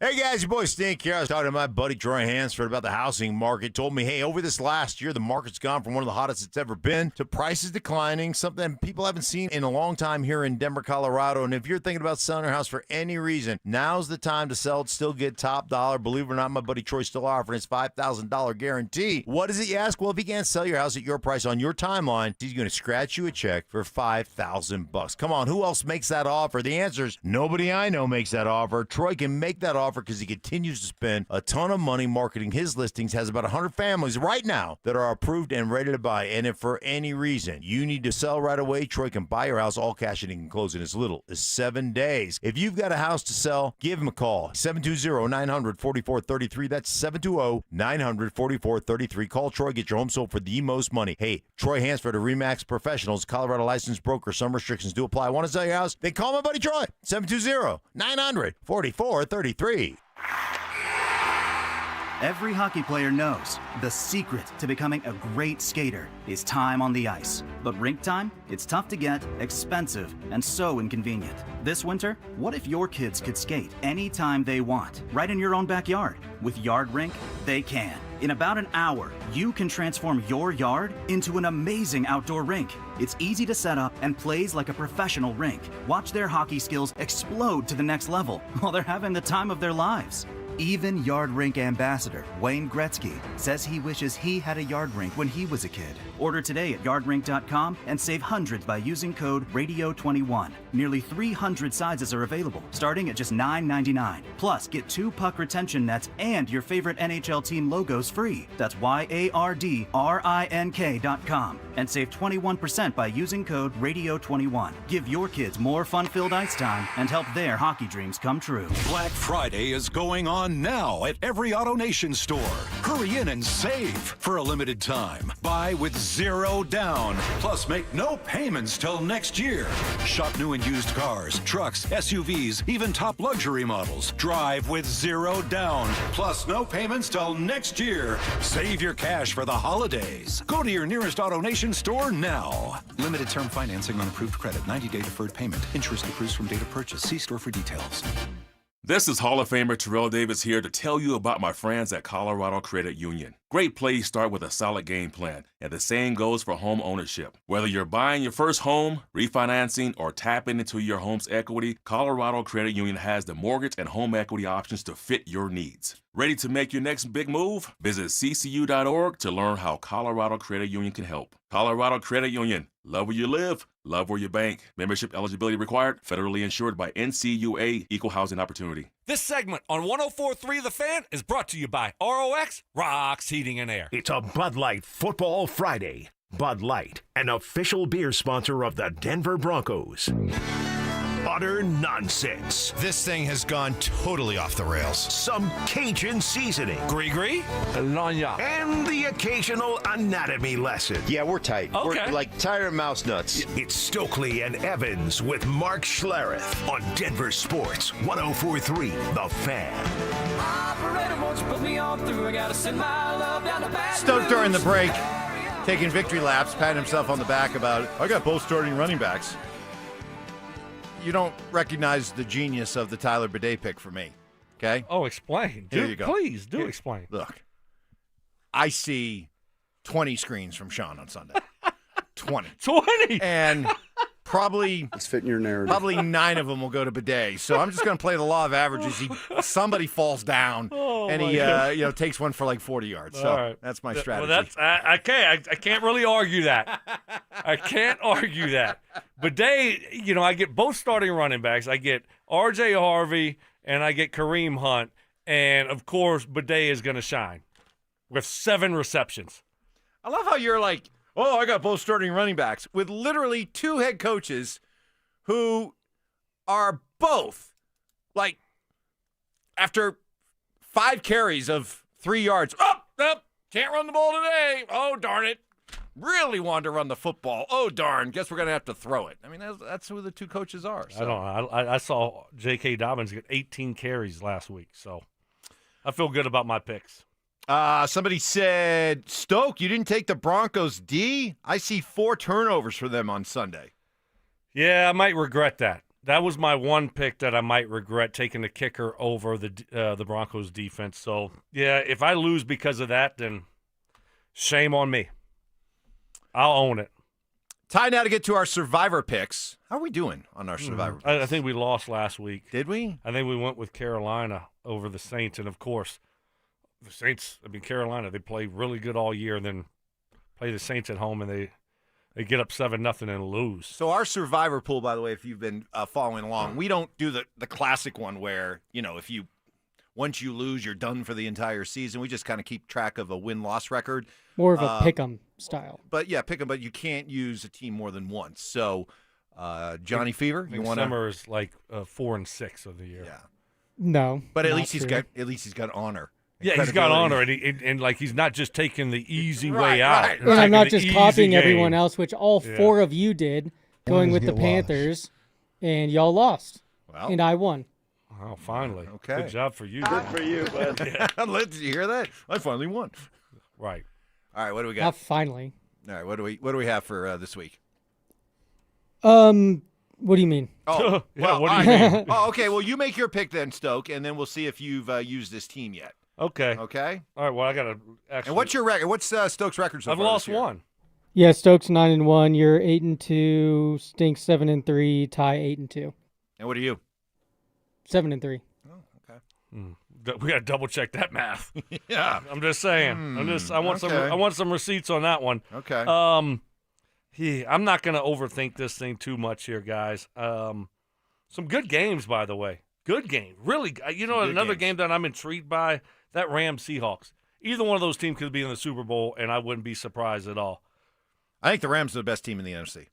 Hey guys, your boy Stink here. I was talking to my buddy Troy Hansford about the housing market. Told me, hey, over this last year, the market's gone from one of the hottest it's ever been to prices declining, something people haven't seen in a long time here in Denver, Colorado. And if you're thinking about selling your house for any reason, now's the time to sell it, still get top dollar. Believe it or not, my buddy Troy's still offering his $5,000 guarantee. What is it, you ask? Well, if he can't sell your house at your price on your timeline, he's going to scratch you a check for $5,000. Come on, who else makes that offer? The answer is nobody I know makes that offer. Troy can make that offer because he continues to spend a ton of money marketing his listings, has about 100 families right now that are approved and ready to buy. And if for any reason you need to sell right away, Troy can buy your house all cash and he can close in as little as 7 days. If you've got a house to sell, give him a call. 720-900-4433. That's 720-900-4433. Call Troy, get your home sold for the most money. Hey, Troy Hansford of RE/MAX Professionals, Colorado licensed broker. Some restrictions do apply. Want to sell your house? Then call my buddy Troy. 720-900-4433. Every hockey player knows the secret to becoming a great skater is time on the ice. But rink time? It's tough to get, expensive, and so inconvenient. This winter, what if your kids could skate anytime they want, right in your own backyard? With Yard Rink, they can. In about an hour, you can transform your yard into an amazing outdoor rink. It's easy to set up and plays like a professional rink. Watch their hockey skills explode to the next level while they're having the time of their lives. Even Yard Rink ambassador Wayne Gretzky says he wishes he had a yard rink when he was a kid. Order today at yardrink.com and save hundreds by using code RADIO21. Nearly 300 sizes are available, starting at just $9.99. Plus, get 2 puck retention nets and your favorite NHL team logos free. That's YARDRINK.com. And save 21% by using code RADIO21. Give your kids more fun-filled ice time and help their hockey dreams come true. Black Friday is going on now at every AutoNation store. Hurry in and save for a limited time. Buy with 0 down. Plus, make no payments till next year. Shop new and used cars, trucks, SUVs, even top luxury models. Drive with 0 down. Plus, no payments till next year. Save your cash for the holidays. Go to your nearest AutoNation store now. Limited term financing on approved credit. 90-day deferred payment. Interest accrues from date of purchase. See store for details. This is Hall of Famer Terrell Davis here to tell you about my friends at Colorado Credit Union. Great plays start with a solid game plan, and the same goes for home ownership. Whether you're buying your first home, refinancing, or tapping into your home's equity, Colorado Credit Union has the mortgage and home equity options to fit your needs. Ready to make your next big move? Visit ccu.org to learn how Colorado Credit Union can help. Colorado Credit Union. Love where you live, love where you bank. Membership eligibility required. Federally insured by NCUA. Equal housing opportunity. This segment on 104.3 The Fan is brought to you by ROX Rocks Heating and Air. It's a Bud Light Football Friday. Bud Light, an official beer sponsor of the Denver Broncos. Utter nonsense. This thing has gone totally off the rails. Some Cajun seasoning. Gree-gree? Nanya. And the occasional anatomy lesson. Yeah, we're tight. Okay. We're like tired of mouse nuts. It's Stokley and Evans with Mark Schlereth on Denver Sports 104.3 The Fan. Operator, won't you put me on through? I gotta send my love down the back. Stoke during the break, taking victory laps, patting himself on the back about, I got both starting running backs. You don't recognize the genius of the Tyler Bidet pick for me, okay? Oh, explain. Here you go. Please, do explain. Look, I see 20 screens from Sean on Sunday. 20. 20? And probably It's fitting your narrative. Probably 9 of them will go to Bidet. So I'm just going to play the law of averages. Somebody falls down, and he takes one for like 40 yards. So right. that's my strategy. Well, that's I can't really argue that. I can't argue that. Bidet, I get both starting running backs. I get R.J. Harvey and I get Kareem Hunt, and of course Bidet is going to shine with 7 receptions. I love how you're like, oh, I got both starting running backs with literally 2 head coaches who are both, like, after 5 carries of 3 yards, can't run the ball today. Oh, darn it. Really wanted to run the football. Oh, darn. Guess we're going to have to throw it. I mean, that's who the 2 coaches are. So. I don't know. I saw J.K. Dobbins get 18 carries last week, so I feel good about my picks. Somebody said, Stoke, you didn't take the Broncos D? I see 4 turnovers for them on Sunday. Yeah, I might regret that. That was my one pick that I might regret, taking the kicker over the Broncos defense. So, yeah, if I lose because of that, then shame on me. I'll own it. Time now to get to our Survivor picks. How are we doing on our Survivor picks? I think we lost last week. Did we? I think we went with Carolina over the Saints, and, of course, the Saints, Carolina, they play really good all year and then play the Saints at home, and they get up 7-0 and lose. So our Survivor pool, by the way, if you've been following along, we don't do the classic one where, once you lose, you're done for the entire season. We just kind of keep track of a win-loss record. More of a pick-em style. But, yeah, pick-em, but you can't use a team more than once. So, Johnny Fever, you want to? Summer is like 4-6 of the year. Yeah. No, but at least he's got honor. Yeah, he's got honor, and like he's not just taking the easy way out. Right. And I'm not just copying everyone else, which all 4 of you did, going with the Panthers, and y'all lost. Well, and I won. Oh, finally. Okay. Good job for you. Good for you, bud. Did you hear that? I finally won. Right. All right, what do we got? Not finally. All right, what do we have for this week? What do you mean? Oh, yeah, what do you mean? Oh, okay. Well, you make your pick then, Stoke, and then we'll see if you've used this team yet. Okay. Okay. All right. Well, I got to actually. And what's your record? What's Stoke's record so I've far lost this year? 1. Yeah, Stokes 9-1. You're 8-2. Stink 7-3. Ty 8-2. And what are you? 7-3. Oh, okay. We got to double check that math. Yeah. I'm just saying. I want some receipts on that one. Okay. I'm not going to overthink this thing too much here, guys. Some good games, by the way. Good game. Really, another game that I'm intrigued by, that Rams-Seahawks. Either one of those teams could be in the Super Bowl, and I wouldn't be surprised at all. I think the Rams are the best team in the NFC.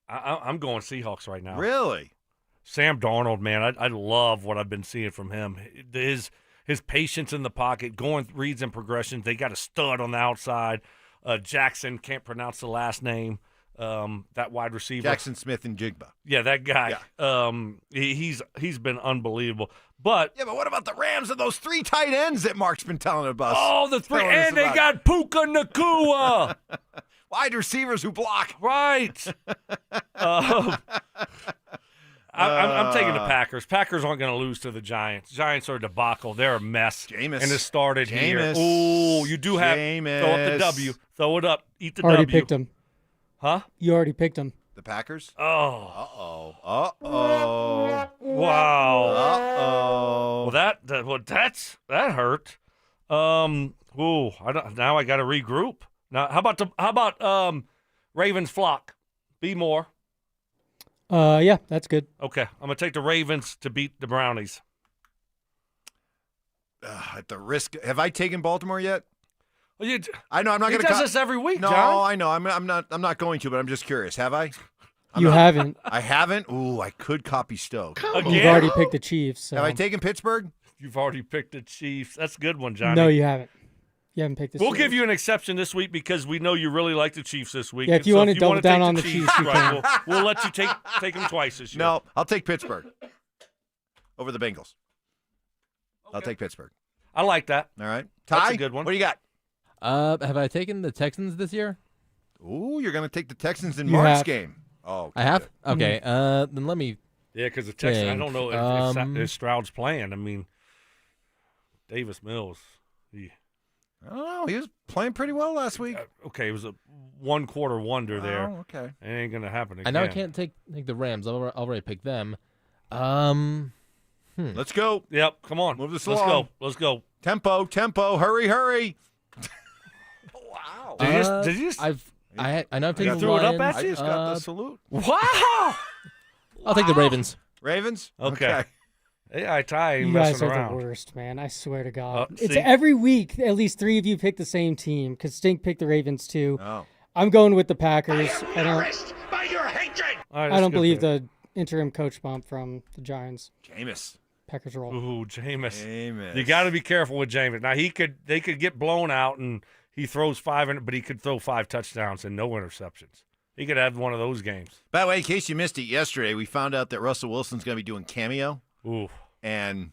I'm going Seahawks right now. Really? Sam Darnold, man, I love what I've been seeing from him. His patience in the pocket, going reads and progressions. They got a stud on the outside. Jackson, can't pronounce the last name. That wide receiver, Jackson Smith and Jigba. Yeah, that guy. Yeah. He's been unbelievable. But what about the Rams and those 3 tight ends that Mark's been telling about? Oh, the 3, and they got Puka Nacua. Wide receivers who block. Right. I'm taking the Packers. Packers aren't going to lose to the Giants. Giants are a debacle. They're a mess. Jameis. And it started here. Jameis. Oh, you do have throw up the W. Throw it up. Eat the already W. Picked them. Huh? You already picked them. The Packers? Oh. Uh-oh. Wow. Uh-oh. Well, that hurt. Now I got to regroup. Now, how about Ravens flock? Be more. Yeah, that's good. Okay, I'm gonna take the Ravens to beat the Brownies. At the risk, have I taken Baltimore yet? Well, I know I'm not going to. He does this every week, No, John. I know. I'm not going to, but I'm just curious. Have I? You haven't. I haven't. Ooh, I could copy Stoke. You've already picked the Chiefs. So. Have I taken Pittsburgh? You've already picked the Chiefs. That's a good one, Johnny. No, you haven't. You haven't picked the We'll Chiefs. give you an exception this week because we know you really like the Chiefs this week. Yeah, if you want to double down on the Chiefs, you can. We'll let you take them twice this year. No, I'll take Pittsburgh over the Bengals. Okay. I'll take Pittsburgh. I like that. All right. Ty, that's a good one. What do you got? Have I taken the Texans this year? Ooh, you're going to take the Texans in Mark's game. Oh, I have? Okay, then let me Yeah, because the Texans, I don't know if Stroud's playing. I mean, Davis Mills. Oh, he was playing pretty well last week. Okay, it was a one-quarter wonder there. Oh, okay. It ain't going to happen again. I know I can't take the Rams. I've already picked them. Let's go. Yep, come on. Move this along. Let's go. Tempo. Hurry. Wow. Did you just I know I've taken the threw it up Lions. at you? I just got the salute. Wow. I'll take the Ravens. Ravens? Okay. Hey, Ty, You guys are the worst, man. I swear to God. It's see? every week, at least 3 of you pick the same team because Stink picked the Ravens too. Oh. I'm going with the Packers. I don't believe the interim coach bump from the Giants. Jameis. Packers roll. Ooh, Jameis. Jameis. You got to be careful with Jameis. Now, they could get blown out and he throws 5, but he could throw 5 touchdowns and no interceptions. He could have one of those games. By the way, in case you missed it yesterday, we found out that Russell Wilson's going to be doing Cameo. Ooh. And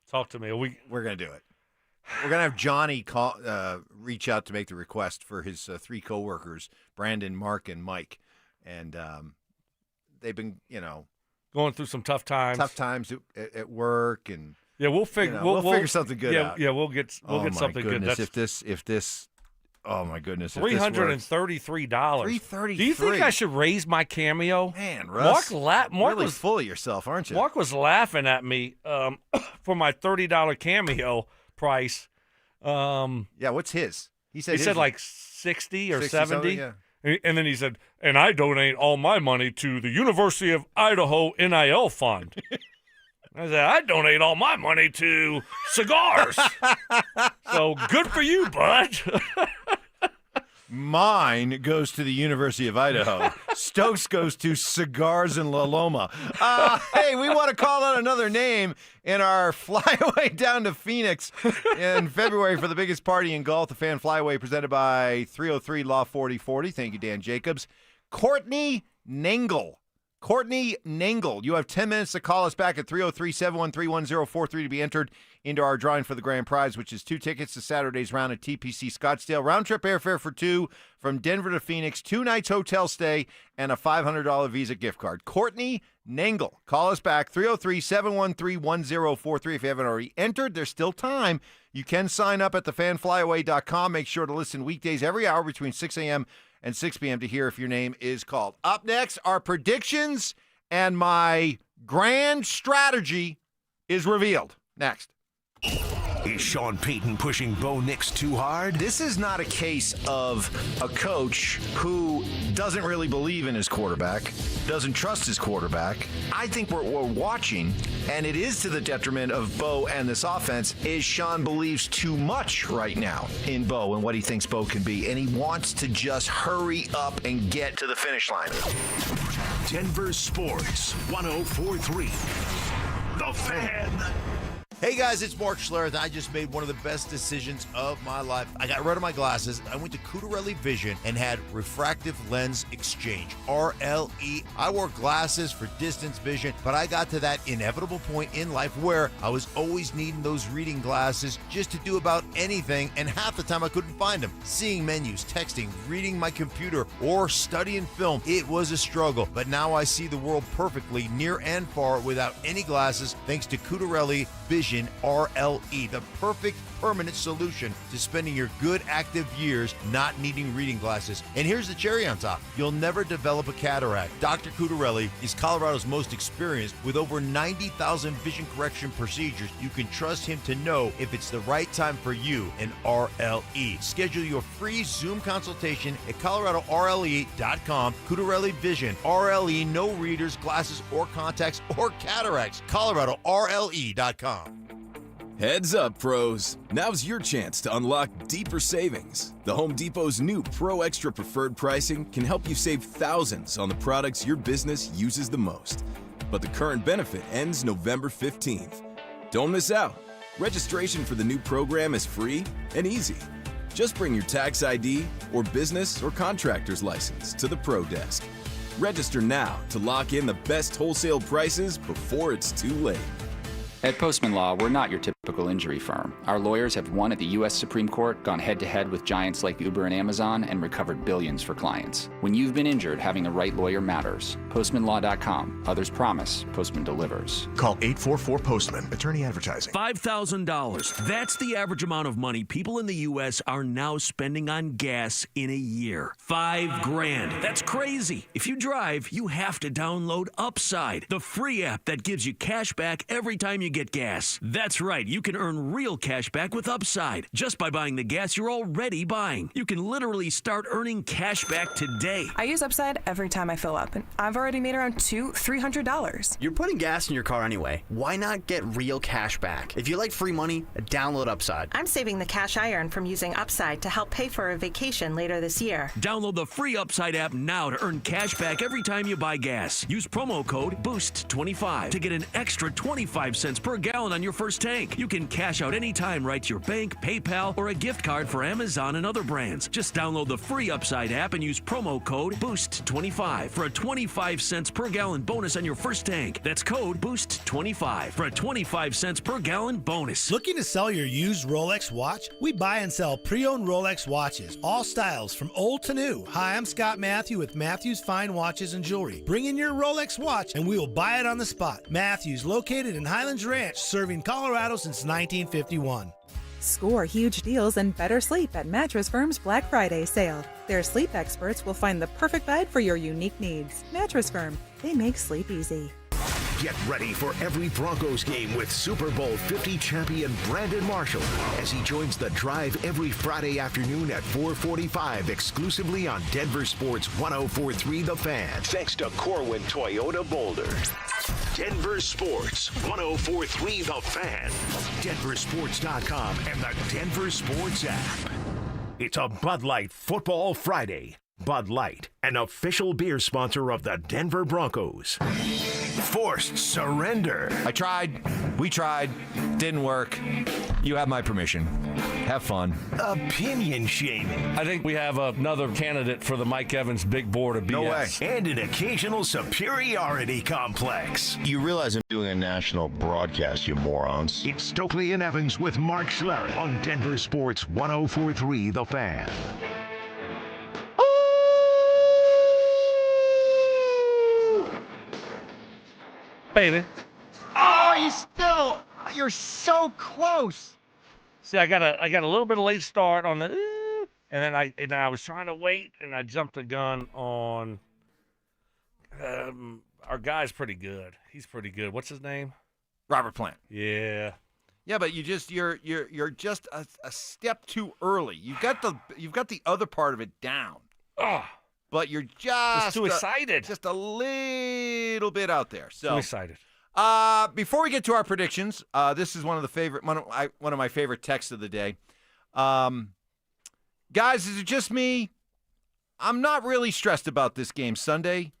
talk to me. We're going to do it. We're going to have Johnny reach out to make the request for his 3 coworkers, Brandon, Mark, and Mike. And they've been, going through some tough times. Tough times at work, and we'll figure we'll figure something good out. Yeah, we'll get something good. If this, oh my goodness, $333. $333. Do you think I should raise my Cameo? Man, Russ, Mark really was full of yourself, aren't you? Mark was laughing at me for my $30 Cameo price. Yeah, what's his? He said like 60 or 60, 70. yeah. And then he said, and I donate all my money to the University of Idaho NIL Fund. I said, I donate all my money to cigars. So good for you, bud. Mine goes to the University of Idaho. Stokes goes to Cigars in La Loma. Hey, we want to call out another name in our flyaway down to Phoenix in February for the biggest party in golf, the Fan Flyaway presented by 303 Law 4040. Thank you, Dan Jacobs. Courtney Nangle. Courtney Nangle. You have 10 minutes to call us back at 303-713-1043 to be entered into our drawing for the grand prize, which is 2 tickets to Saturday's round at TPC Scottsdale. Round trip airfare for 2 from Denver to Phoenix, 2 nights hotel stay, and a $500 Visa gift card. Courtney Nangle. Call us back, 303-713-1043. If you haven't already entered, there's still time. You can sign up at thefanflyaway.com. Make sure to listen weekdays every hour between 6 a.m. and 6 p.m. to hear if your name is called. Up next, our predictions and my grand strategy is revealed. Next. Is Sean Payton pushing Bo Nix too hard? This is not a case of a coach who doesn't really believe in his quarterback, doesn't trust his quarterback. I think what we're watching, and it is to the detriment of Bo and this offense, is Sean believes too much right now in Bo and what he thinks Bo can be, and he wants to just hurry up and get to the finish line. Denver Sports 104.3. The Fan. Hey guys, it's Mark Schlereth. I just made one of the best decisions of my life. I got rid of my glasses. I went to Cutarelli Vision and had refractive lens exchange, RLE. I wore glasses for distance vision, but I got to that inevitable point in life where I was always needing those reading glasses just to do about anything, and half the time I couldn't find them. Seeing menus, texting, reading my computer, or studying film, it was a struggle. But now I see the world perfectly, near and far, without any glasses, thanks to Cutarelli Vision RLE, the perfect permanent solution to spending your good active years not needing reading glasses. And here's the cherry on top. You'll never develop a cataract. Dr. Cutarelli is Colorado's most experienced with over 90,000 vision correction procedures. You can trust him to know if it's the right time for you and RLE. Schedule your free Zoom consultation at coloradorle.com. Cutarelli Vision, RLE, no readers, glasses, or contacts, or cataracts. coloradorle.com. Heads up, pros. Now's your chance to unlock deeper savings. The Home Depot's new Pro Extra Preferred pricing can help you save thousands on the products your business uses the most. But the current benefit ends November 15th. Don't miss out. Registration for the new program is free and easy. Just bring your tax ID or business or contractor's license to the Pro Desk. Register now to lock in the best wholesale prices before it's too late. At Postman Law, we're not your typical injury firm. Our lawyers have won at the U.S. Supreme Court, gone head-to-head with giants like Uber and Amazon, and recovered billions for clients. When you've been injured, having the right lawyer matters. PostmanLaw.com. Others promise. Postman delivers. Call 844-POSTMAN. Attorney advertising. $5,000. That's the average amount of money people in the U.S. are now spending on gas in a year. $5,000. That's crazy. If you drive, you have to download Upside, the free app that gives you cash back every time you get gas. That's right. You can earn real cash back with Upside just by buying the gas you're already buying. You can literally start earning cash back today. I use Upside every time I fill up, and I've already made around $200-$300. You're putting gas in your car anyway. Why not get real cash back? If you like free money, download Upside. I'm saving the cash I earn from using Upside to help pay for a vacation later this year. Download the free Upside app now to earn cash back every time you buy gas. Use promo code BOOST25 to get an extra 25 cents per gallon on your first tank. You can cash out anytime right to your bank, PayPal, or a gift card for Amazon and other brands. Just download the free Upside app and use promo code BOOST25 for a 25 cents per gallon bonus on your first tank. That's code BOOST25 for a 25 cents per gallon bonus. Looking to sell your used Rolex watch? We buy and sell pre-owned Rolex watches, all styles from old to new. Hi, I'm Scott Matthew with Matthews Fine Watches and Jewelry. Bring in your Rolex watch and we will buy it on the spot. Matthews, located in Highlands Ranch, serving Colorado since 1951. Score huge deals and better sleep at Mattress Firm's Black Friday sale. Their sleep experts will find the perfect bed for your unique needs. Mattress Firm, they make sleep easy. Get ready for every Broncos game with Super Bowl 50 champion Brandon Marshall as he joins the drive every Friday afternoon at 4:45 exclusively on Denver Sports 104.3 The Fan. Thanks to Corwin Toyota Boulder. Denver Sports 104.3 The Fan. DenverSports.com and the Denver Sports app. It's a Bud Light Football Friday. Bud Light, an official beer sponsor of the Denver Broncos. Forced surrender. I tried. We tried. Didn't work. You have my permission. Have fun. Opinion shaming. I think we have another candidate for the Mike Evans big board of BS. No way. And an occasional superiority complex. You realize I'm doing a national broadcast, you morons. It's Stokley and Evans with Mark Schlereth on Denver Sports 104.3 The Fan. Baby. Oh, you're so close. See, I got a little bit of late start on the, and then I was trying to wait, and I jumped the gun on. Our guy's pretty good. He's pretty good. What's his name? Robert Plant. Yeah. Yeah, but you're just a step too early. You've got the other part of it down. Oh. But you're just too excited. Just a little bit out there. So too excited. Before we get to our predictions, this is one of my favorite texts of the day. Guys, is it just me? I'm not really stressed about this game Sunday.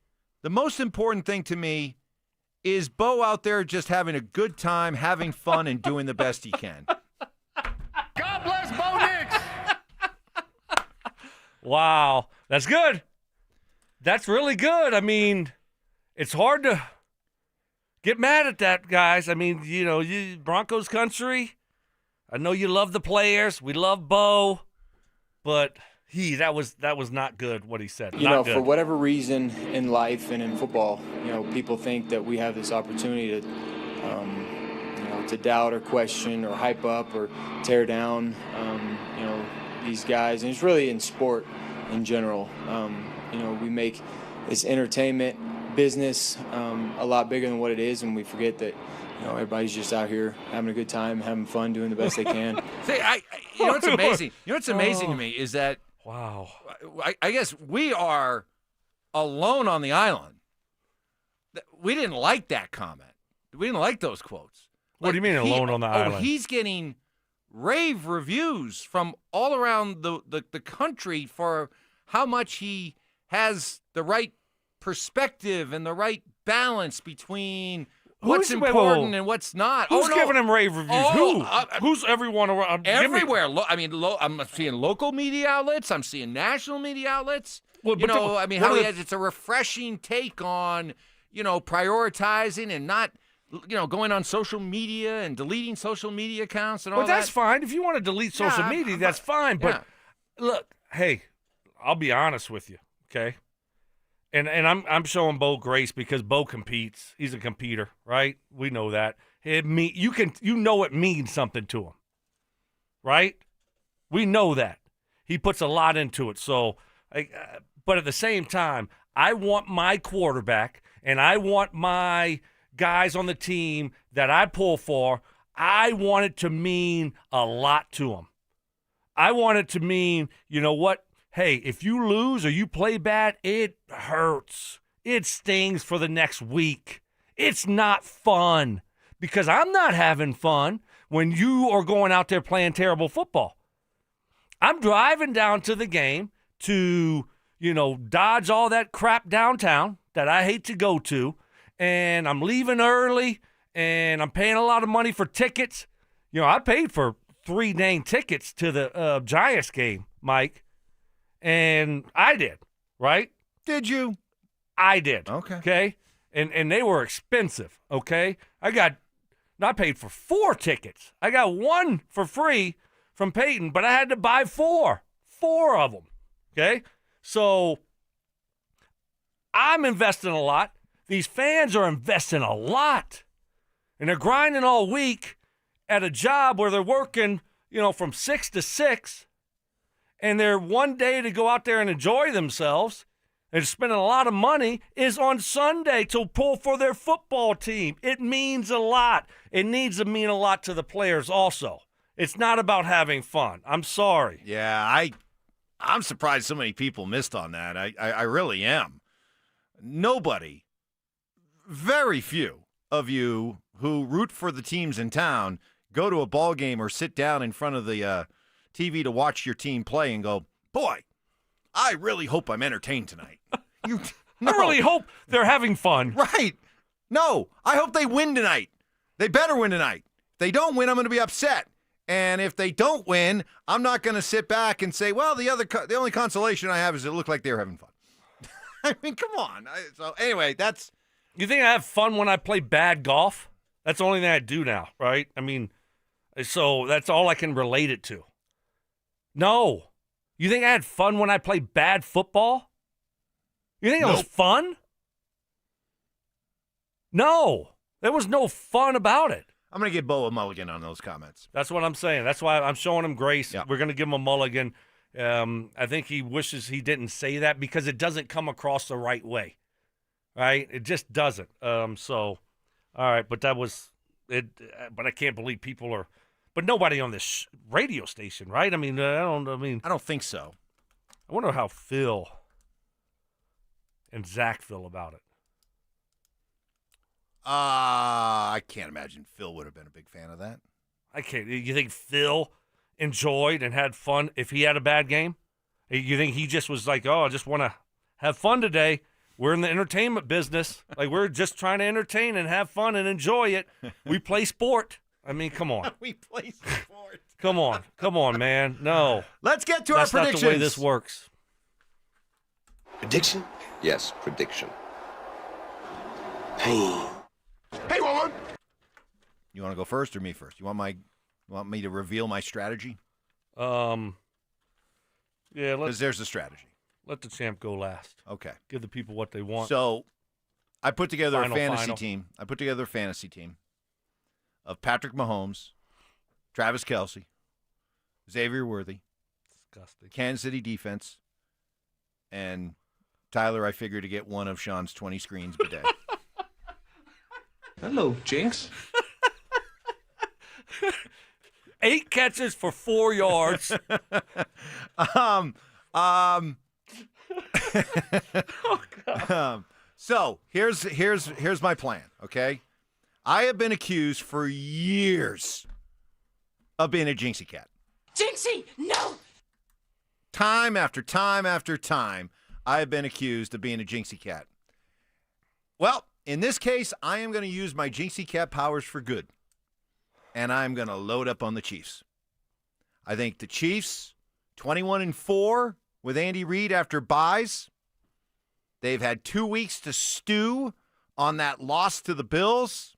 The most important thing to me is Bo out there just having a good time, having fun, and doing the best he can? God bless Bo Nix. Wow, that's good. That's really good. I mean, it's hard to get mad at that, guys. I mean, you Broncos country. I know you love the players. We love Bo, but that was not good what he said. Not good. For whatever reason in life and in football, people think that we have this opportunity to doubt or question or hype up or tear down, these guys, and it's really in sport in general. We make this entertainment business a lot bigger than what it is, and we forget that everybody's just out here having a good time, having fun, doing the best they can. See, what's amazing? What's amazing to me is that wow, I guess we are alone on the island. We didn't like that comment. We didn't like those quotes. What do you mean alone on the island? He's getting rave reviews from all around the country for how much he has the right perspective and the right balance between what's important and what's not. Who's giving him rave reviews? Who's everyone around? Everywhere. I'm seeing local media outlets. I'm seeing national media outlets. Well, it's a refreshing take on, prioritizing and not, going on social media and deleting social media accounts and all that. But that's fine. If you want to delete social media, that's fine. But look, hey, I'll be honest with you, okay? And I'm showing Bo grace because Bo competes. He's a competitor, right? We know that. It means something to him, right? We know that. He puts a lot into it. So, but at the same time, I want my quarterback and I want my guys on the team that I pull for, I want it to mean a lot to them. I want it to mean, you know what? Hey, if you lose or you play bad, it hurts. It stings for the next week. It's not fun because I'm not having fun when you are going out there playing terrible football. I'm driving down to the game to, dodge all that crap downtown that I hate to go to, and I'm leaving early, and I'm paying a lot of money for tickets. I paid for 3 dang tickets to the Giants game, Mike. And I did, right? Did you? I did. Okay. Okay? And they were expensive, okay? I paid for 4 tickets. I got 1 for free from Payton, but I had to buy 4 of them, okay? So I'm investing a lot. These fans are investing a lot. And they're grinding all week at a job where they're working, from 6 to 6. And their one day to go out there and enjoy themselves and spending a lot of money is on Sunday to pull for their football team. It means a lot. It needs to mean a lot to the players also. It's not about having fun. I'm sorry. Yeah, I'm surprised so many people missed on that. I really am. Nobody, very few of you who root for the teams in town go to a ball game or sit down in front of the TV to watch your team play and go, boy, I really hope I'm entertained tonight. I really hope they're having fun. Right. No, I hope they win tonight. They better win tonight. If they don't win, I'm going to be upset. And if they don't win, I'm not going to sit back and say, well, the only consolation I have is it looked like they were having fun. I mean, come on. So anyway, You think I have fun when I play bad golf? That's the only thing I do now, right? I mean, so that's all I can relate it to. No. You think I had fun when I played bad football? You think it was fun? No. There was no fun about it. I'm going to give Bo a mulligan on those comments. That's what I'm saying. That's why I'm showing him grace. Yep. We're going to give him a mulligan. I think he wishes he didn't say that because it doesn't come across the right way. Right? It just doesn't. All right, but that was it. But I can't believe people are. But nobody on this radio station, right? I don't think so. I wonder how Phil and Zach feel about it. I can't imagine Phil would have been a big fan of that. I can't. You think Phil enjoyed and had fun if he had a bad game? You think he just was like, oh, I just want to have fun today We're in the entertainment business. Like, we're just trying to entertain and have fun and enjoy it. We play sport. I mean, come on. We play sport. Come on, man. No. Let's get to That's our predictions. That's not the way this works. Prediction? Yes, prediction. Hey, woman. You want to go first or me first? You want me to reveal my strategy? Yeah, because there's the strategy. Let the champ go last. Okay. Give the people what they want. So, I put together Final. a fantasy team of Patrick Mahomes, Travis Kelce, Xavier Worthy, disgusting, Kansas City defense, and Tyler, I figured to get one of Sean's 20 screens a day. Hello, Jinx. 8 catches for 4 yards. So here's my plan, okay? I have been accused for years of being a jinxie cat. Jinxie, no! Time after time after time, I have been accused of being a jinxie cat. Well, in this case, I am going to use my jinxie cat powers for good, and I'm going to load up on the Chiefs. I think the Chiefs, 21-4 with Andy Reid after buys. They've had 2 weeks to stew on that loss to the Bills.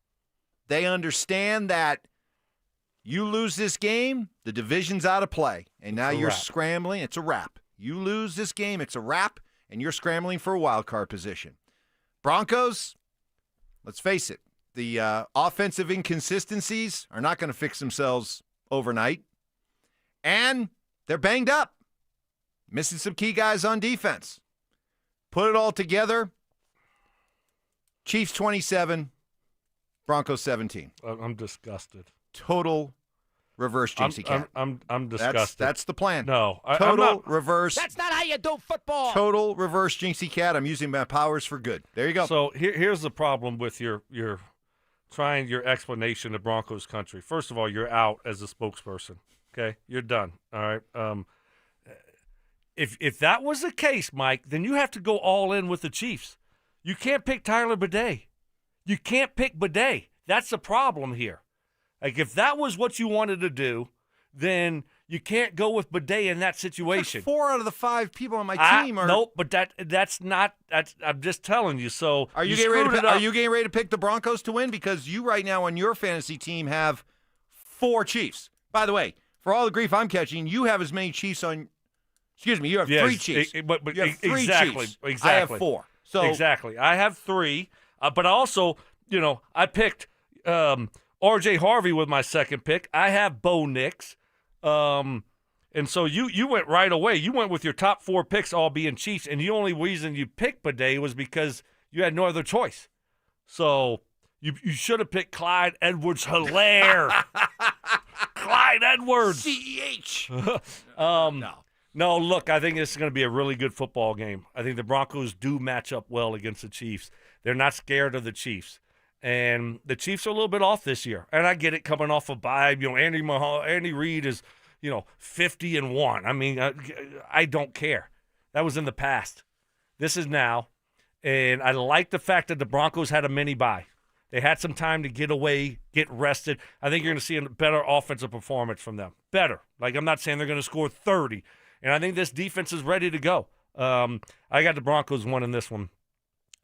They understand that you lose this game, the division's out of play, and now you're scrambling. It's a wrap. You lose this game, it's a wrap, and you're scrambling for a wild card position. Broncos, let's face it, the offensive inconsistencies are not going to fix themselves overnight, and they're banged up, missing some key guys on defense. Put it all together, Chiefs 27, Broncos 17. I'm disgusted. Total reverse jinxie cat. I'm disgusted. That's the plan. No. Total reverse. That's not how you do football. Total reverse jinxie cat. I'm using my powers for good. There you go. So here's the problem with your trying your explanation of Broncos country. First of all, you're out as a spokesperson. Okay? You're done. All right? If that was the case, Mike, then you have to go all in with the Chiefs. You can't pick Tyler Bidet. You can't pick Bidet. That's the problem here. Like, if that was what you wanted to do, then you can't go with Bidet in that situation. 4 out of the 5 people on my team are. Nope, but that's not. I'm just telling you. So Are you getting ready to pick the Broncos to win? Because you right now on your fantasy team have 4 Chiefs. By the way, for all the grief I'm catching, you have as many Chiefs on. Excuse me, you have 3 Chiefs. But you have 3 exactly, Chiefs. exactly. I have 4. So exactly, I have 3. But also, I picked R.J. Harvey with my second pick. I have Bo Nix. And so you went right away. You went with your top 4 picks all being Chiefs, and the only reason you picked Bidet was because you had no other choice. So you should have picked Clyde Edwards-Helaire. Clyde Edwards. CEH. No, look, I think this is going to be a really good football game. I think the Broncos do match up well against the Chiefs. They're not scared of the Chiefs. And the Chiefs are a little bit off this year. And I get it coming off a bye. Andy Reid is, 50-1. I mean, I don't care. That was in the past. This is now. And I like the fact that the Broncos had a mini bye. They had some time to get away, get rested. I think you're going to see a better offensive performance from them. Better. Like, I'm not saying they're going to score 30. And I think this defense is ready to go. I got the Broncos winning this one.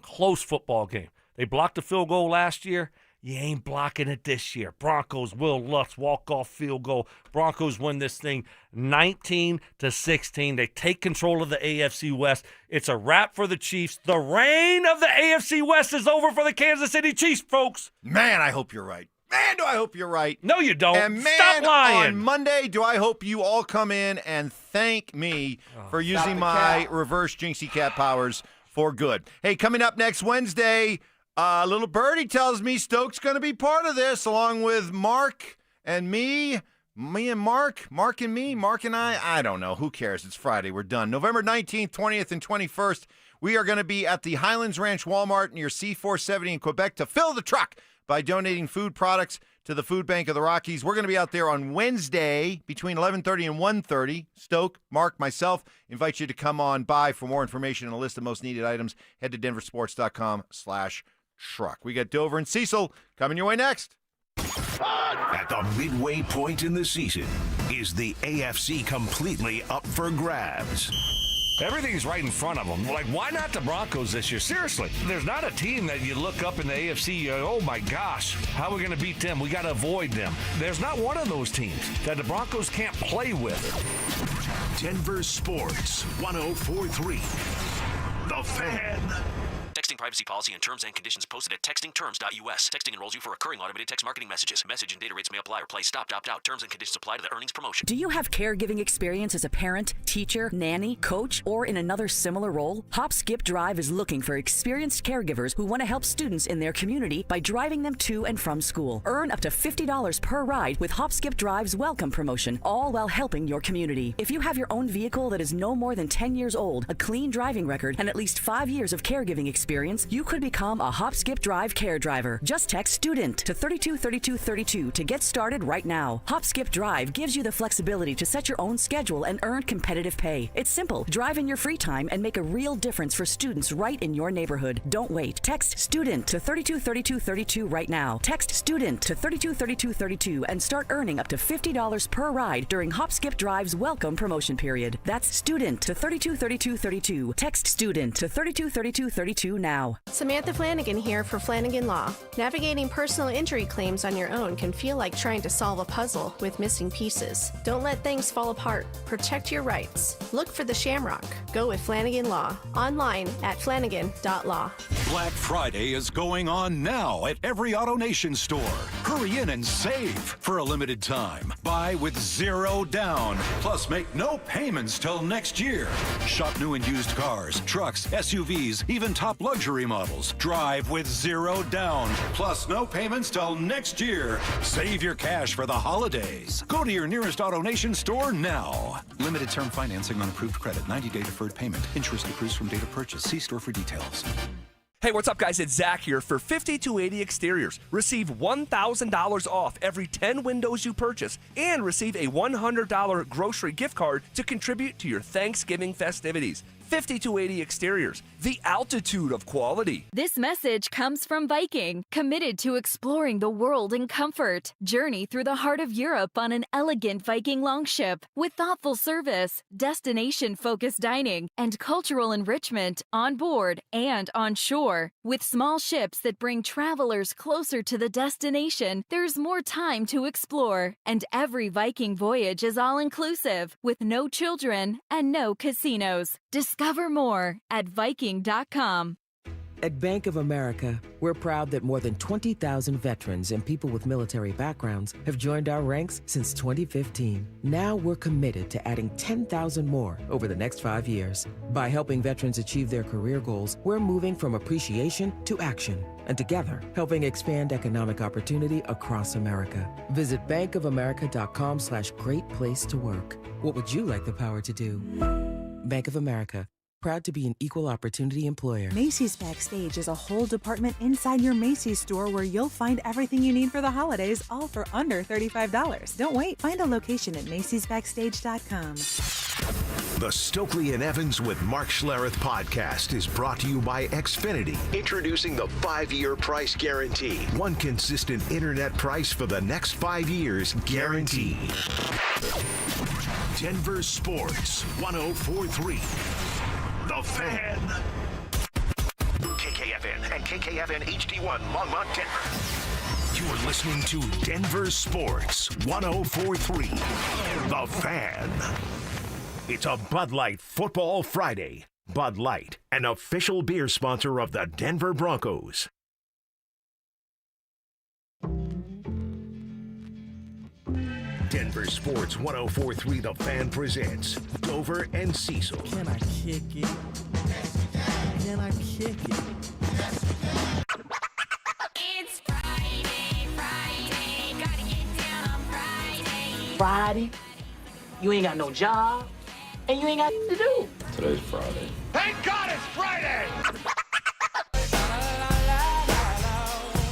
Close football game. They blocked a field goal last year. You ain't blocking it this year. Broncos, Will Lutz, walk-off field goal. Broncos win this thing 19-16. They take control of the AFC West. It's a wrap for the Chiefs. The reign of the AFC West is over for the Kansas City Chiefs, folks. Man, I hope you're right. Man, do I hope you're right. No, you don't. And man, stop lying. On Monday, do I hope you all come in and thank me for using my reverse jinxie cat powers for good. Hey, coming up next Wednesday, little birdie tells me Stokes going to be part of this, along with Mark and me and Mark and me, Mark and I don't know. Who cares? It's Friday. We're done. November 19th, 20th, and 21st, we are going to be at the Highlands Ranch Walmart near C470 in Quebec to fill the truck by donating food products to the Food Bank of the Rockies. We're going to be out there on Wednesday between 11:30 and 1:30. Stoke, Mark, myself invite you to come on by. For more information and a list of most needed items, head to denversports.com/truck. We got Dover and Cecil coming your way next. At the midway point in the season, is the AFC completely up for grabs? Everything's right in front of them. Like, why not the Broncos this year? Seriously, there's not a team that you look up in the AFC, oh my gosh, how are we going to beat them? We got to avoid them. There's not one of those teams that the Broncos can't play with. Denver Sports 104.3. The Fan. Texting privacy policy and terms and conditions posted at textingterms.us. Texting enrolls you for recurring automated text marketing messages. Message and data rates may apply or play. Stop, opt out. Terms and conditions apply to the earnings promotion. Do you have caregiving experience as a parent, teacher, nanny, coach, or in another similar role? Hop Skip Drive is looking for experienced caregivers who want to help students in their community by driving them to and from school. Earn up to $50 per ride with Hop Skip Drive's welcome promotion, all while helping your community. If you have your own vehicle that is no more than 10 years old, a clean driving record, and at least 5 years of caregiving experience, you could become a Hop Skip Drive care driver. Just text STUDENT to 323232 to get started right now. Hop Skip Drive gives you the flexibility to set your own schedule and earn competitive pay. It's simple. Drive in your free time and make a real difference for students right in your neighborhood. Don't wait. Text STUDENT to 323232 right now. Text STUDENT to 323232 and start earning up to $50 per ride during Hop Skip Drive's welcome promotion period. That's STUDENT to 323232. Text STUDENT to 323232 now. Samantha Flanagan here for Flanagan Law. Navigating personal injury claims on your own can feel like trying to solve a puzzle with missing pieces. Don't let things fall apart. Protect your rights. Look for the Shamrock. Go with Flanagan Law. Online at flanagan.law. Black Friday is going on now at every AutoNation store. Hurry in and save for a limited time. Buy with zero down. Plus, make no payments till next year. Shop new and used cars, trucks, SUVs, even top luxury models. Drive with zero down. Plus, no payments till next year. Save your cash for the holidays. Go to your nearest AutoNation store now. Limited term financing on approved credit. 90-day deferred payment. Interest accrues from date of purchase. See store for details. Hey, what's up, guys? It's Zach here for 5280 Exteriors. Receive $1,000 off every 10 windows you purchase and receive a $100 grocery gift card to contribute to your Thanksgiving festivities. 5280 Exteriors, the altitude of quality. This message comes from Viking, committed to exploring the world in comfort. Journey through the heart of Europe on an elegant Viking longship with thoughtful service, destination-focused dining, and cultural enrichment on board and on shore. With small ships that bring travelers closer to the destination, there's more time to explore. And every Viking voyage is all-inclusive, with no children and no casinos. Discover more at Viking.com. At Bank of America, we're proud that more than 20,000 veterans and people with military backgrounds have joined our ranks since 2015. Now we're committed to adding 10,000 more over the next 5 years. By helping veterans achieve their career goals, we're moving from appreciation to action. And together, helping expand economic opportunity across America. Visit bankofamerica.com/great place to work. What would you like the power to do? Bank of America. Proud to be an equal opportunity employer. Macy's Backstage is a whole department inside your Macy's store where you'll find everything you need for the holidays, all for under $35. Don't wait. Find a location at macysbackstage.com. The Stokley and Evans with Mark Schlereth podcast is brought to you by Xfinity. Introducing the 5-year price guarantee. One consistent internet price for the next 5 years, guaranteed. Denver Sports 104.3. The Fan. KKFN and KKFN HD1 Longmont, Denver. You're listening to Denver Sports 104.3. The Fan. It's a Bud Light Football Friday. Bud Light, an official beer sponsor of the Denver Broncos. Denver Sports 104.3 The Fan presents Dover and Cecil. Can I kick it? Can I kick it? It's Friday, gotta get down on Friday. Friday, you ain't got no job, and you ain't got to do. Today's Friday. Thank God it's Friday!